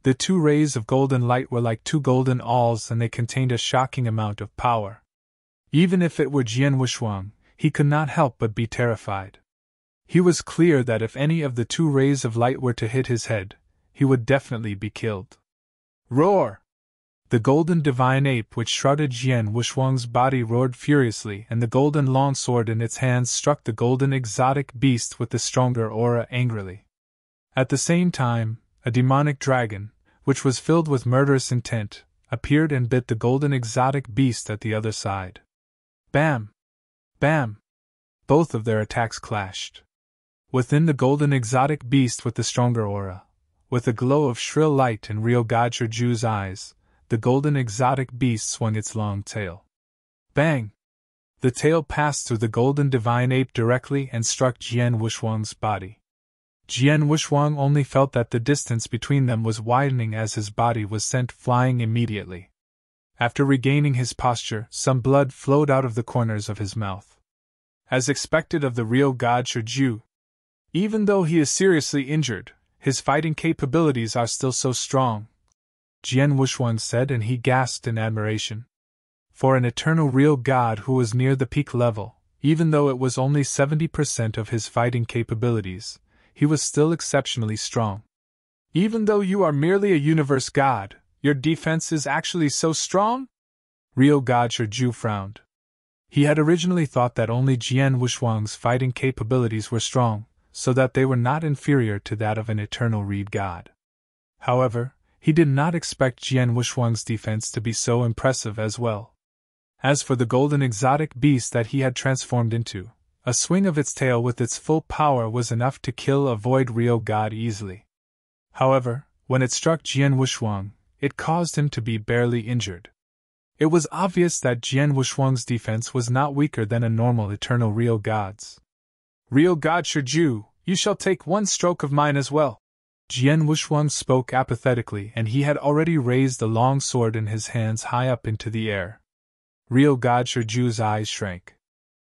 The two rays of golden light were like two golden awls and they contained a shocking amount of power. Even if it were Jian Wushuang, he could not help but be terrified. He was clear that if any of the two rays of light were to hit his head, he would definitely be killed. Roar! The golden divine ape which shrouded Jian Wushuang's body roared furiously, and the golden longsword in its hands struck the golden exotic beast with the stronger aura angrily. At the same time, a demonic dragon, which was filled with murderous intent, appeared and bit the golden exotic beast at the other side. Bam! Bam! Both of their attacks clashed. Within the golden exotic beast with the stronger aura, with a glow of shrill light in Ryo-God Shirju's eyes, the golden exotic beast swung its long tail. Bang! The tail passed through the golden divine ape directly and struck Jian Wushuang's body. Jian Wushuang only felt that the distance between them was widening as his body was sent flying immediately. After regaining his posture, some blood flowed out of the corners of his mouth. As expected of the Ryo-God Shirju, even though he is seriously injured, his fighting capabilities are still so strong, Jian Wushuang said, and he gasped in admiration. For an eternal real god who was near the peak level, even though it was only 70% of his fighting capabilities, he was still exceptionally strong. Even though you are merely a universe god, your defense is actually so strong? Ryo-God Shirju frowned. He had originally thought that only Jian Wushuang's fighting capabilities were strong, so that they were not inferior to that of an eternal reed god. However, he did not expect Jian Wushuang's defense to be so impressive as well. As for the golden exotic beast that he had transformed into, a swing of its tail with its full power was enough to kill a void real god easily. However, when it struck Jian Wushuang, it caused him to be barely injured. It was obvious that Jian Wushuang's defense was not weaker than a normal eternal real god's. Real god Shiju, you shall take one stroke of mine as well. Jian Wushuang spoke apathetically, and he had already raised the long sword in his hands high up into the air. Real god Shiju's eyes shrank.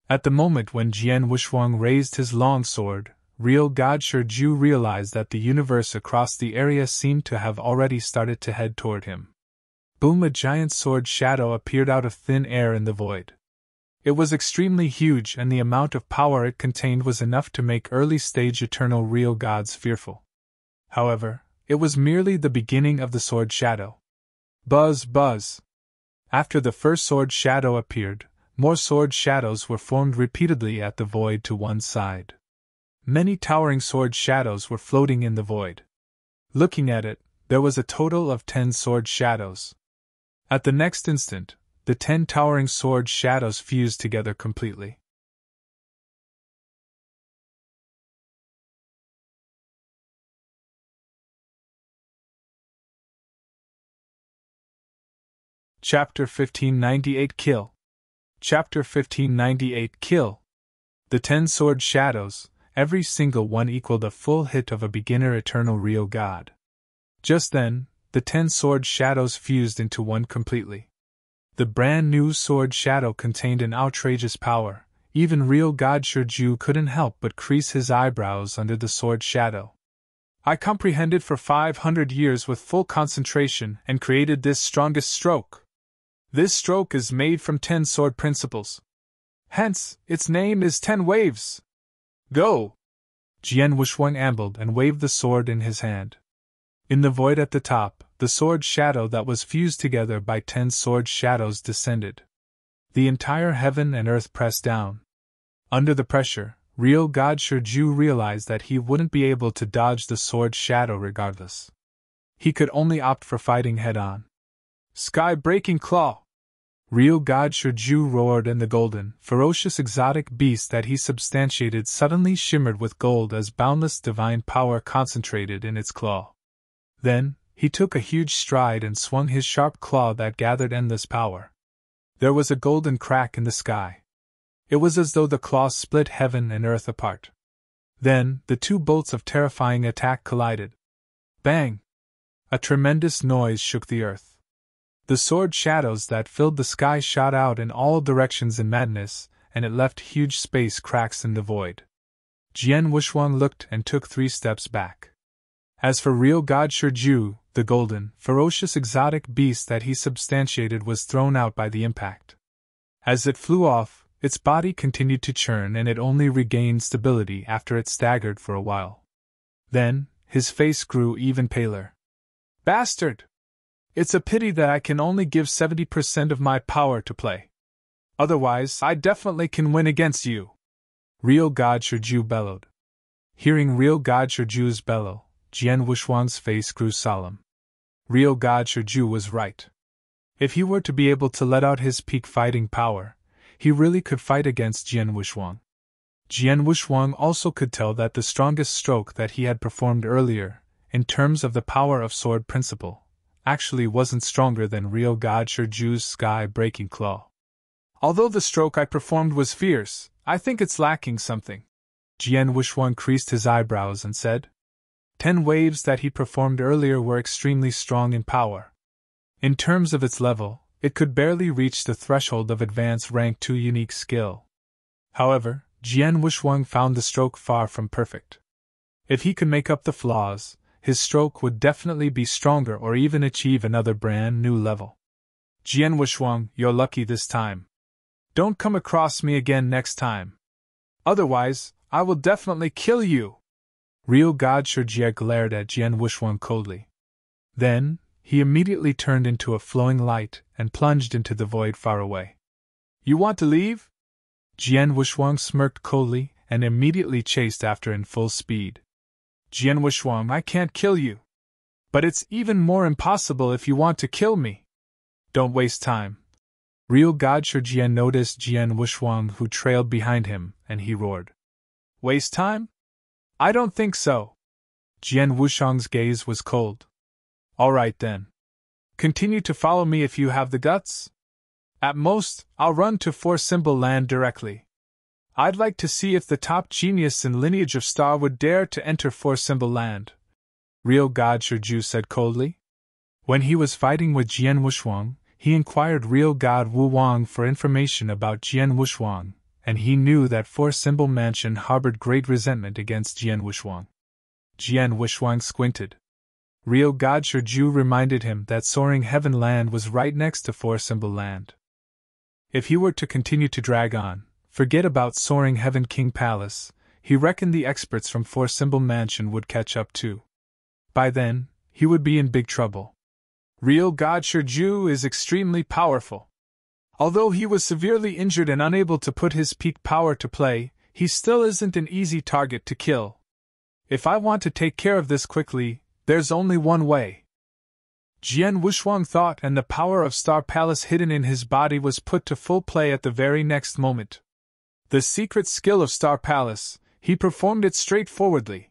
At the moment when Jian Wushuang raised his long sword, real god Shiju realized that the universe across the area seemed to have already started to head toward him. Boom! A giant sword shadow appeared out of thin air in the void. It was extremely huge, and the amount of power it contained was enough to make early-stage eternal real gods fearful. However, it was merely the beginning of the sword shadow. Buzz, buzz! After the first sword shadow appeared, more sword shadows were formed repeatedly at the void to one side. Many towering sword shadows were floating in the void. Looking at it, there was a total of 10 sword shadows. At the next instant, the 10 towering sword shadows fused together completely. Chapter 1598 Kill. Chapter 1598 Kill. The 10 sword shadows, every single one equaled a full hit of a beginner eternal real god. Just then, the 10 sword shadows fused into one completely. The brand new sword shadow contained an outrageous power. Even real god Shiju couldn't help but crease his eyebrows under the sword shadow. I comprehended for 500 years with full concentration and created this strongest stroke. This stroke is made from 10 sword principles. Hence, its name is 10 waves. Go! Jian Wushuang ambled and waved the sword in his hand. In the void at the top, the sword shadow that was fused together by 10 sword shadows descended. The entire heaven and earth pressed down. Under the pressure, real god Shiju realized that he wouldn't be able to dodge the sword shadow regardless. He could only opt for fighting head-on. Sky-breaking claw! Real god Shiju roared, and the golden, ferocious exotic beast that he substantiated suddenly shimmered with gold as boundless divine power concentrated in its claw. Then, he took a huge stride and swung his sharp claw that gathered endless power. There was a golden crack in the sky. It was as though the claw split heaven and earth apart. Then, the two bolts of terrifying attack collided. Bang! A tremendous noise shook the earth. The sword shadows that filled the sky shot out in all directions in madness, and it left huge space cracks in the void. Jian Wushuang looked and took 3 steps back. As for real god Shiju, the golden, ferocious exotic beast that he substantiated was thrown out by the impact. As it flew off, its body continued to churn, and it only regained stability after it staggered for a while. Then, his face grew even paler. Bastard! It's a pity that I can only give 70% of my power to play. Otherwise, I definitely can win against you. Real god Shiju bellowed. Hearing real god Shiju's bellow, Jian Wushuang's face grew solemn. Real god Shiju was right. If he were to be able to let out his peak fighting power, he really could fight against Jian Wushuang. Jian Wushuang also could tell that the strongest stroke that he had performed earlier, in terms of the power of sword principle, actually wasn't stronger than real god Shiju's sky-breaking claw. Although the stroke I performed was fierce, I think it's lacking something. Jian Wushuang creased his eyebrows and said. 10 waves that he performed earlier were extremely strong in power. In terms of its level, it could barely reach the threshold of advanced rank 2 unique skill. However, Jian Wushuang found the stroke far from perfect. If he could make up the flaws, his stroke would definitely be stronger or even achieve another brand new level. Jian Wushuang, you're lucky this time. Don't come across me again next time. Otherwise, I will definitely kill you. Real god Shiju glared at Jian Wushuang coldly. Then, he immediately turned into a flowing light and plunged into the void far away. You want to leave? Jian Wushuang smirked coldly and immediately chased after in full speed. Jian Wushuang, I can't kill you. But it's even more impossible if you want to kill me. Don't waste time. Real God Shi Jian noticed Jian Wushuang, who trailed behind him, and he roared. Waste time? I don't think so. Jian Wushuang's gaze was cold. All right then. Continue to follow me if you have the guts. At most, I'll run to Four Symbol Land directly. I'd like to see if the top genius in Lineage of Star would dare to enter Four Symbol Land. Real God Shiju said coldly. When he was fighting with Jian Wushuang, he inquired Real God Wu Wang for information about Jian Wushuang, and he knew that Four Symbol Mansion harbored great resentment against Jian Wushuang. Jian Wushuang squinted. Real God Shiju reminded him that Soaring Heaven Land was right next to Four Symbol Land. If he were to continue to drag on, forget about Soaring Heaven King Palace, he reckoned the experts from Four Symbol Mansion would catch up too. By then, he would be in big trouble. Real God Shiju is extremely powerful. Although he was severely injured and unable to put his peak power to play, he still isn't an easy target to kill. If I want to take care of this quickly, there's only one way. Jian Wushuang thought, and the power of Star Palace hidden in his body was put to full play at the very next moment. The secret skill of Star Palace, he performed it straightforwardly.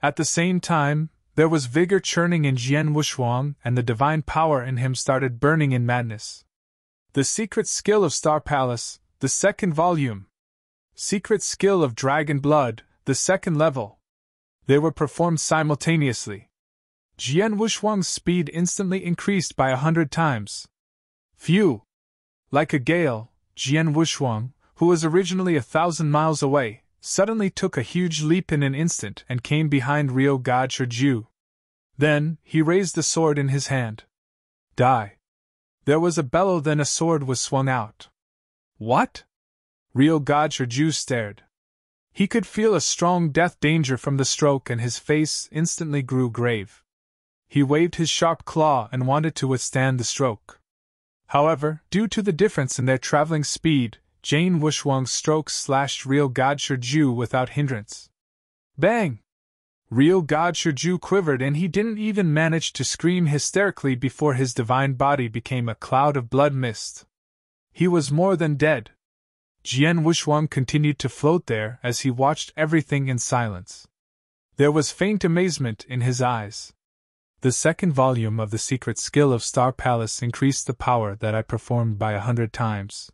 At the same time, there was vigor churning in Jian Wushuang, and the divine power in him started burning in madness. The secret skill of Star Palace, the second volume. Secret skill of Dragon Blood, the second level. They were performed simultaneously. Jian Wushuang's speed instantly increased by 100 times. Phew! Like a gale, Jian Wushuang, who was originally 1,000 miles away, suddenly took a huge leap in an instant and came behind Real God Shiju. Then, he raised the sword in his hand. Die! There was a bellow, then a sword was swung out. What? Real God Shiju stared. He could feel a strong death danger from the stroke, and his face instantly grew grave. He waved his sharp claw and wanted to withstand the stroke. However, due to the difference in their traveling speed, Jian Wushuang's stroke slashed Real God Shiju without hindrance. Bang! Real God Shiju quivered, and he didn't even manage to scream hysterically before his divine body became a cloud of blood mist. He was more than dead. Jian Wushuang continued to float there as he watched everything in silence. There was faint amazement in his eyes. The second volume of the secret skill of Star Palace increased the power that I performed by 100 times.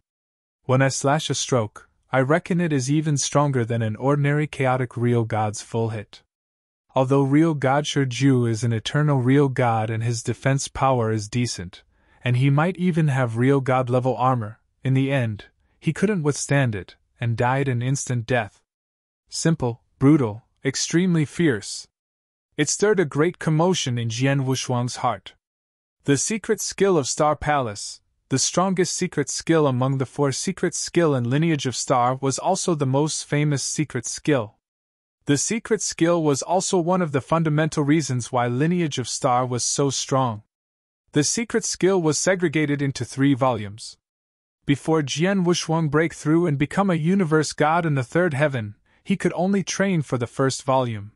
When I slash a stroke, I reckon it is even stronger than an ordinary chaotic Real God's full hit. Although Real God Shiju is an eternal Real God and his defense power is decent, and he might even have Real God level armor, in the end, he couldn't withstand it, and died an instant death. Simple, brutal, extremely fierce. It stirred a great commotion in Jian Wushuang's heart. The secret skill of Star Palace, the strongest secret skill among the 4 secret skill in Lineage of Star, was also the most famous secret skill. The secret skill was also one of the fundamental reasons why Lineage of Star was so strong. The secret skill was segregated into 3 volumes. Before Jian Wushuang break through and become a universe god in the 3rd heaven, he could only train for the first volume.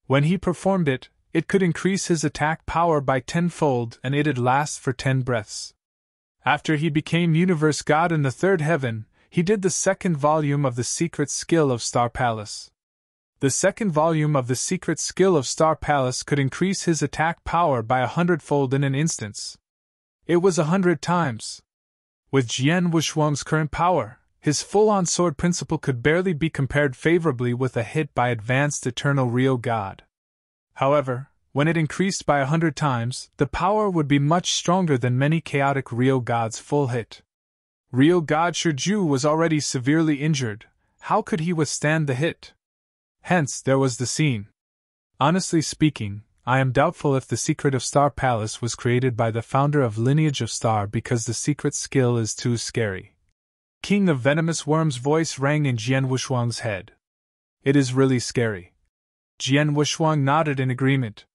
When he performed it, it could increase his attack power by 10-fold, and it'd last for 10 breaths. After he became universe god in the 3rd heaven, he did the 2nd volume of the secret skill of Star Palace. The 2nd volume of the secret skill of Star Palace could increase his attack power by 100-fold in an instance. It was 100 times. With Jian Wushuang's current power, his full-on sword principle could barely be compared favorably with a hit by advanced Eternal Real God. However, when it increased by 100 times, the power would be much stronger than many chaotic Real Gods' full hit. Real God Shiju was already severely injured. How could he withstand the hit? Hence, there was the scene. Honestly speaking, I am doubtful if the secret of Star Palace was created by the founder of Lineage of Star, because the secret skill is too scary. King of Venomous Worm's voice rang in Jian Wushuang's head. It is really scary. Jian Wushuang nodded in agreement.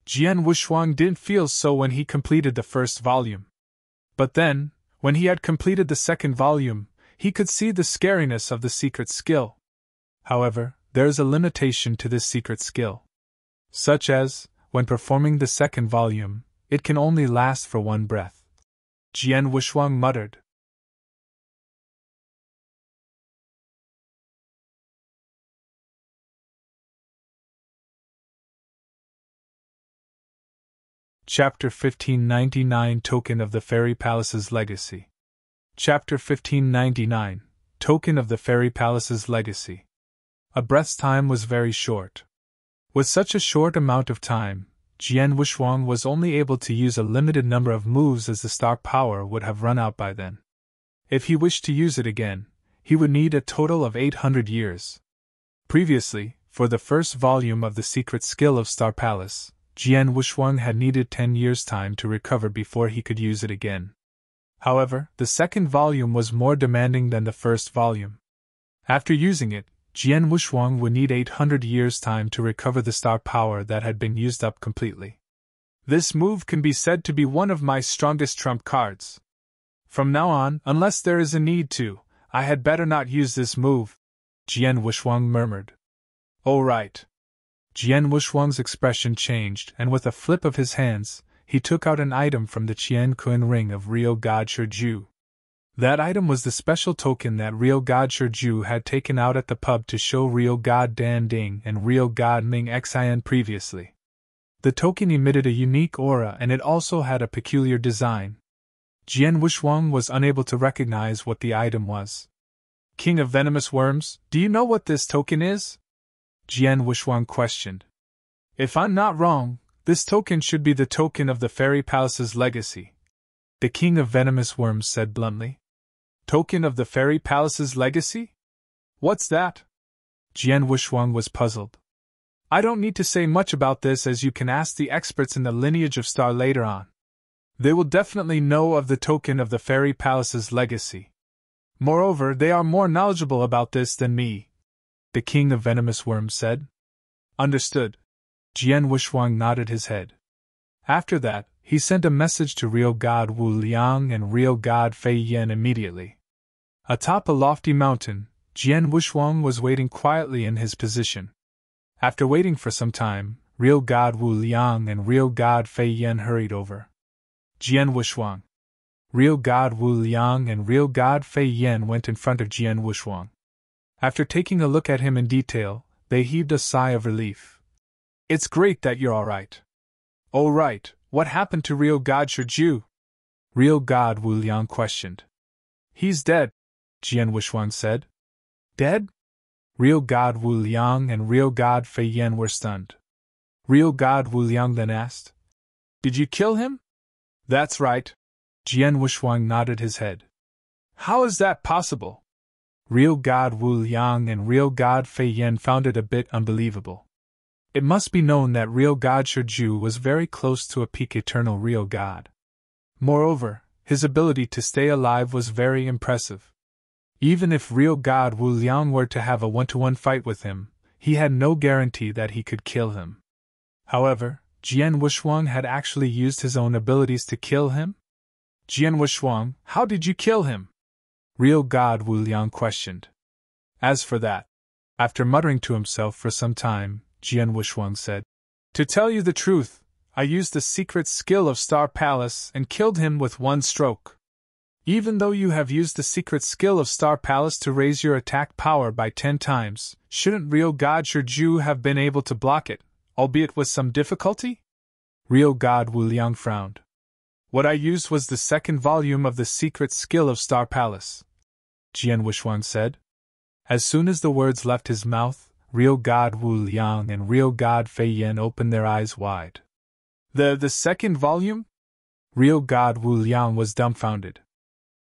Jian Wushuang didn't feel so when he completed the first volume. But then, When he had completed the second volume, he could see the scariness of the secret skill. However, there is a limitation to this secret skill. Such as, when performing the second volume, it can only last for one breath. Jian Wuxuang muttered. Chapter 1599 Token of the Fairy Palace's Legacy. Chapter 1599 Token of the Fairy Palace's Legacy. A breath's time was very short. With such a short amount of time, Jian Wuxuang was only able to use a limited number of moves as the star power would have run out by then. If he wished to use it again, he would need a total of 800 years. Previously, for the first volume of the secret skill of Star Palace, Jian Wuxuang had needed 10 years' time to recover before he could use it again. However, the second volume was more demanding than the first volume. After using it, Jian Wuxuang would need 800 years' time to recover the star power that had been used up completely. This move can be said to be one of my strongest trump cards. From now on, unless there is a need to, I had better not use this move, Jian Wuxuang murmured. Oh right. Jian Wuxuang's expression changed, and with a flip of his hands, he took out an item from the Qian Kun ring of Real God Shiju. That item was the special token that Real God Shiju had taken out at the pub to show Real God Dan Ding and Real God Ming Xian previously. The token emitted a unique aura and it also had a peculiar design. Jian Wuxuang was unable to recognize what the item was. King of Venomous Worms, do you know what this token is? Jian Wuxuang questioned. If I'm not wrong, this token should be the token of the Fairy Palace's legacy, the King of Venomous Worms said bluntly. Token of the Fairy Palace's legacy? What's that? Jian Wuxuang was puzzled. I don't need to say much about this, as you can ask the experts in the lineage of Star later on. They will definitely know of the token of the Fairy Palace's legacy. Moreover, they are more knowledgeable about this than me, the King of Venomous Worms said. Understood. Jian Wuxuang nodded his head. After that, he sent a message to Real God Wu Liang and Real God Fei Yan immediately. Atop a lofty mountain, Jian Wuxuang was waiting quietly in his position. After waiting for some time, Real God Wu Liang and Real God Fei Yan hurried over. Jian Wuxuang. Real God Wu Liang and Real God Fei Yan went in front of Jian Wuxuang. After taking a look at him in detail, they heaved a sigh of relief. It's great that you're all right. Oh right, what happened to Real God Shiju? Real God Wu Liang questioned. He's dead, Jian Wuxuang said. Dead? Real God Wu Liang and Real God Fei Yan were stunned. Real God Wu Liang then asked, Did you kill him? That's right. Jian Wuxuang nodded his head. How is that possible? Real God Wu Liang and Real God Fei Yan found it a bit unbelievable. It must be known that Real God Shiju was very close to a peak eternal Real God. Moreover, his ability to stay alive was very impressive. Even if Real God Wu Liang were to have a one-to-one fight with him, he had no guarantee that he could kill him. However, Jian Wuxuang had actually used his own abilities to kill him? Jian Wuxuang, how did you kill him? Real God Wu Liang questioned. As for that, after muttering to himself for some time, Jian Wuxuang said, To tell you the truth, I used the secret skill of Star Palace and killed him with one stroke. Even though you have used the secret skill of Star Palace to raise your attack power by 10 times, shouldn't Real God Shiju have been able to block it, albeit with some difficulty? Real God Wu Liang frowned. What I used was the second volume of the secret skill of Star Palace, Jian Wuxuang said. As soon as the words left his mouth, Real God Wu Liang and Real God Fei Yan opened their eyes wide. The second volume? Real God Wu Liang was dumbfounded.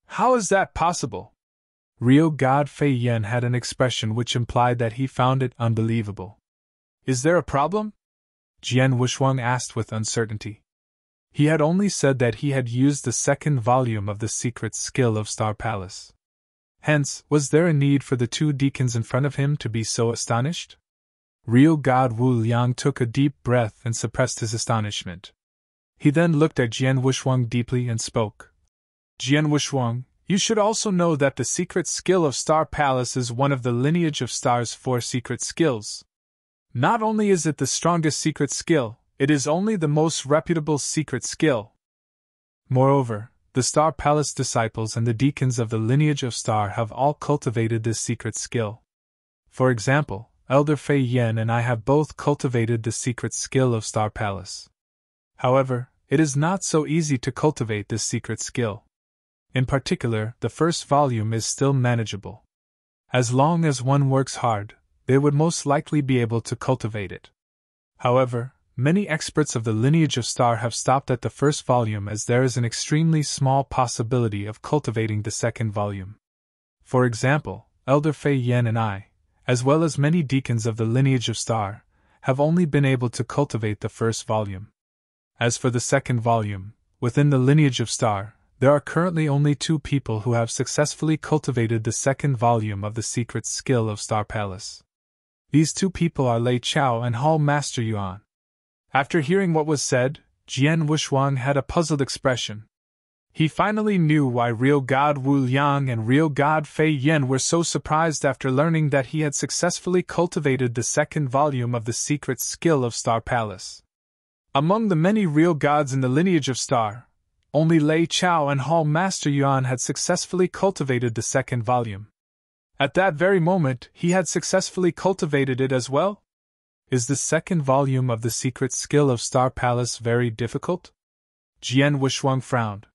How is that possible? Real God Fei Yan had an expression which implied that he found it unbelievable. Is there a problem? Jian Wuxuang asked with uncertainty. He had only said that he had used the second volume of the secret skill of Star Palace. Hence, was there a need for the two deacons in front of him to be so astonished? Real God Wu Liang took a deep breath and suppressed his astonishment. He then looked at Jian Wuxuang deeply and spoke. Jian Wushuang, you should also know that the secret skill of Star Palace is one of the lineage of Star's 4 secret skills. Not only is it the strongest secret skill, it is only the most reputable secret skill. Moreover, the Star Palace disciples and the deacons of the lineage of Star have all cultivated this secret skill. For example, Elder Fei Yen and I have both cultivated the secret skill of Star Palace. However, it is not so easy to cultivate this secret skill. In particular, the first volume is still manageable. As long as one works hard, they would most likely be able to cultivate it. However, many experts of the lineage of Star have stopped at the first volume as there is an extremely small possibility of cultivating the second volume. For example, Elder Fei Yen and I, as well as many deacons of the lineage of Star, have only been able to cultivate the first volume. As for the second volume, within the lineage of Star, there are currently only 2 people who have successfully cultivated the second volume of the secret skill of Star Palace. These 2 people are Lei Chao and Hall Master Yuan. After hearing what was said, Jian Wushuang had a puzzled expression. He finally knew why real God Wu Liang and real God Fei Yen were so surprised after learning that he had successfully cultivated the second volume of the secret skill of Star Palace. Among the many real gods in the lineage of Star, only Lei Chao and Hall Master Yuan had successfully cultivated the second volume. At that very moment, he had successfully cultivated it as well? Is the second volume of the secret skill of Star Palace very difficult? Jian Wushuang frowned.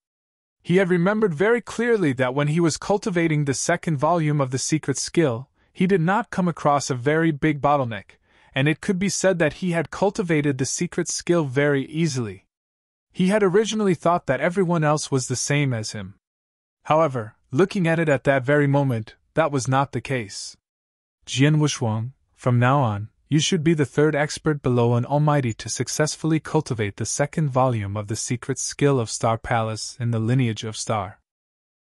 He had remembered very clearly that when he was cultivating the second volume of the secret skill, he did not come across a very big bottleneck, and it could be said that he had cultivated the secret skill very easily. He had originally thought that everyone else was the same as him. However, looking at it at that very moment, that was not the case. Jian Wushuang, from now on, you should be the 3rd expert below an almighty to successfully cultivate the second volume of the secret skill of Star Palace in the lineage of Star.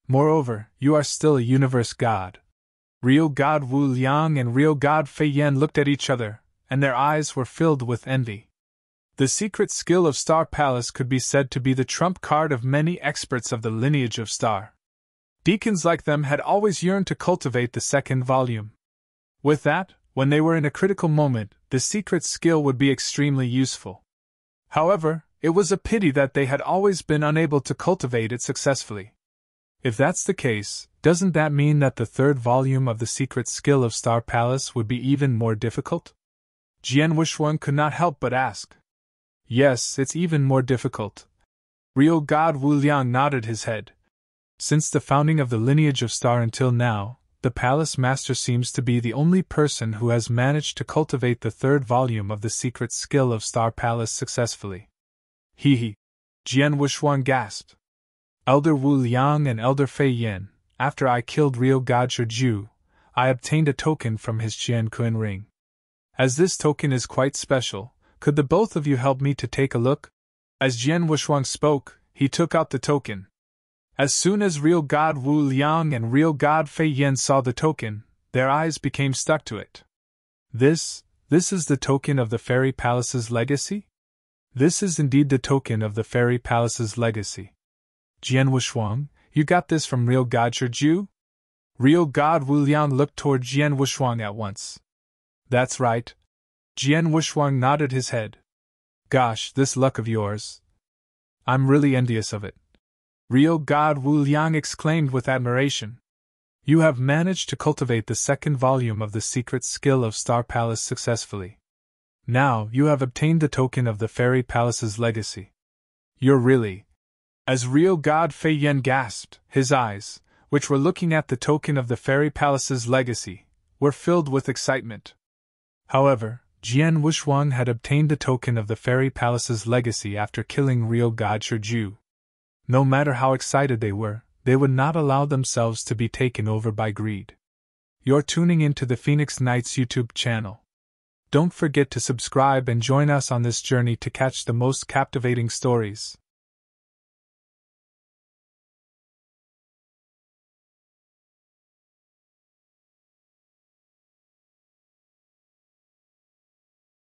Moreover, you are still a universe god. Real God Wu Liang and real God Fei Yen looked at each other, and their eyes were filled with envy. The secret skill of Star Palace could be said to be the trump card of many experts of the lineage of Star. Deacons like them had always yearned to cultivate the second volume. With that, when they were in a critical moment, the secret skill would be extremely useful. However, it was a pity that they had always been unable to cultivate it successfully. If that's the case, doesn't that mean that the 3rd volume of the secret skill of Star Palace would be even more difficult? Jian Wushuang could not help but ask. Yes, it's even more difficult. Real God Wu Liang nodded his head. Since the founding of the lineage of Star until now, the Palace Master seems to be the only person who has managed to cultivate the 3rd volume of the secret skill of Star Palace successfully. He. Jian Wushuang gasped. Elder Wu Liang and Elder Fei Yen, after I killed real God Shiju, I obtained a token from his Qianquan ring. As this token is quite special, could the both of you help me to take a look? As Jian Wushuang spoke, he took out the token. As soon as real God Wu Liang and real God Fei Yen saw the token, their eyes became stuck to it. This is the token of the Fairy Palace's legacy? This is indeed the token of the Fairy Palace's legacy. Jian Wushuang, you got this from real God Shiju? Real God Wu Liang looked toward Jian Wushuang at once. That's right. Jian Wushuang nodded his head. Gosh, this luck of yours. I'm really envious of it. Real God Wu Liang exclaimed with admiration. You have managed to cultivate the second volume of the secret skill of Star Palace successfully. Now you have obtained the token of the Fairy Palace's legacy. You're really... As real God Fei Yen gasped, his eyes, which were looking at the token of the Fairy Palace's legacy, were filled with excitement. However, Jian Wushuang had obtained the token of the Fairy Palace's legacy after killing real God Shiju. No matter how excited they would not allow themselves to be taken over by greed. You're tuning into the Phoenix Knights YouTube channel. Don't forget to subscribe and join us on this journey to catch the most captivating stories.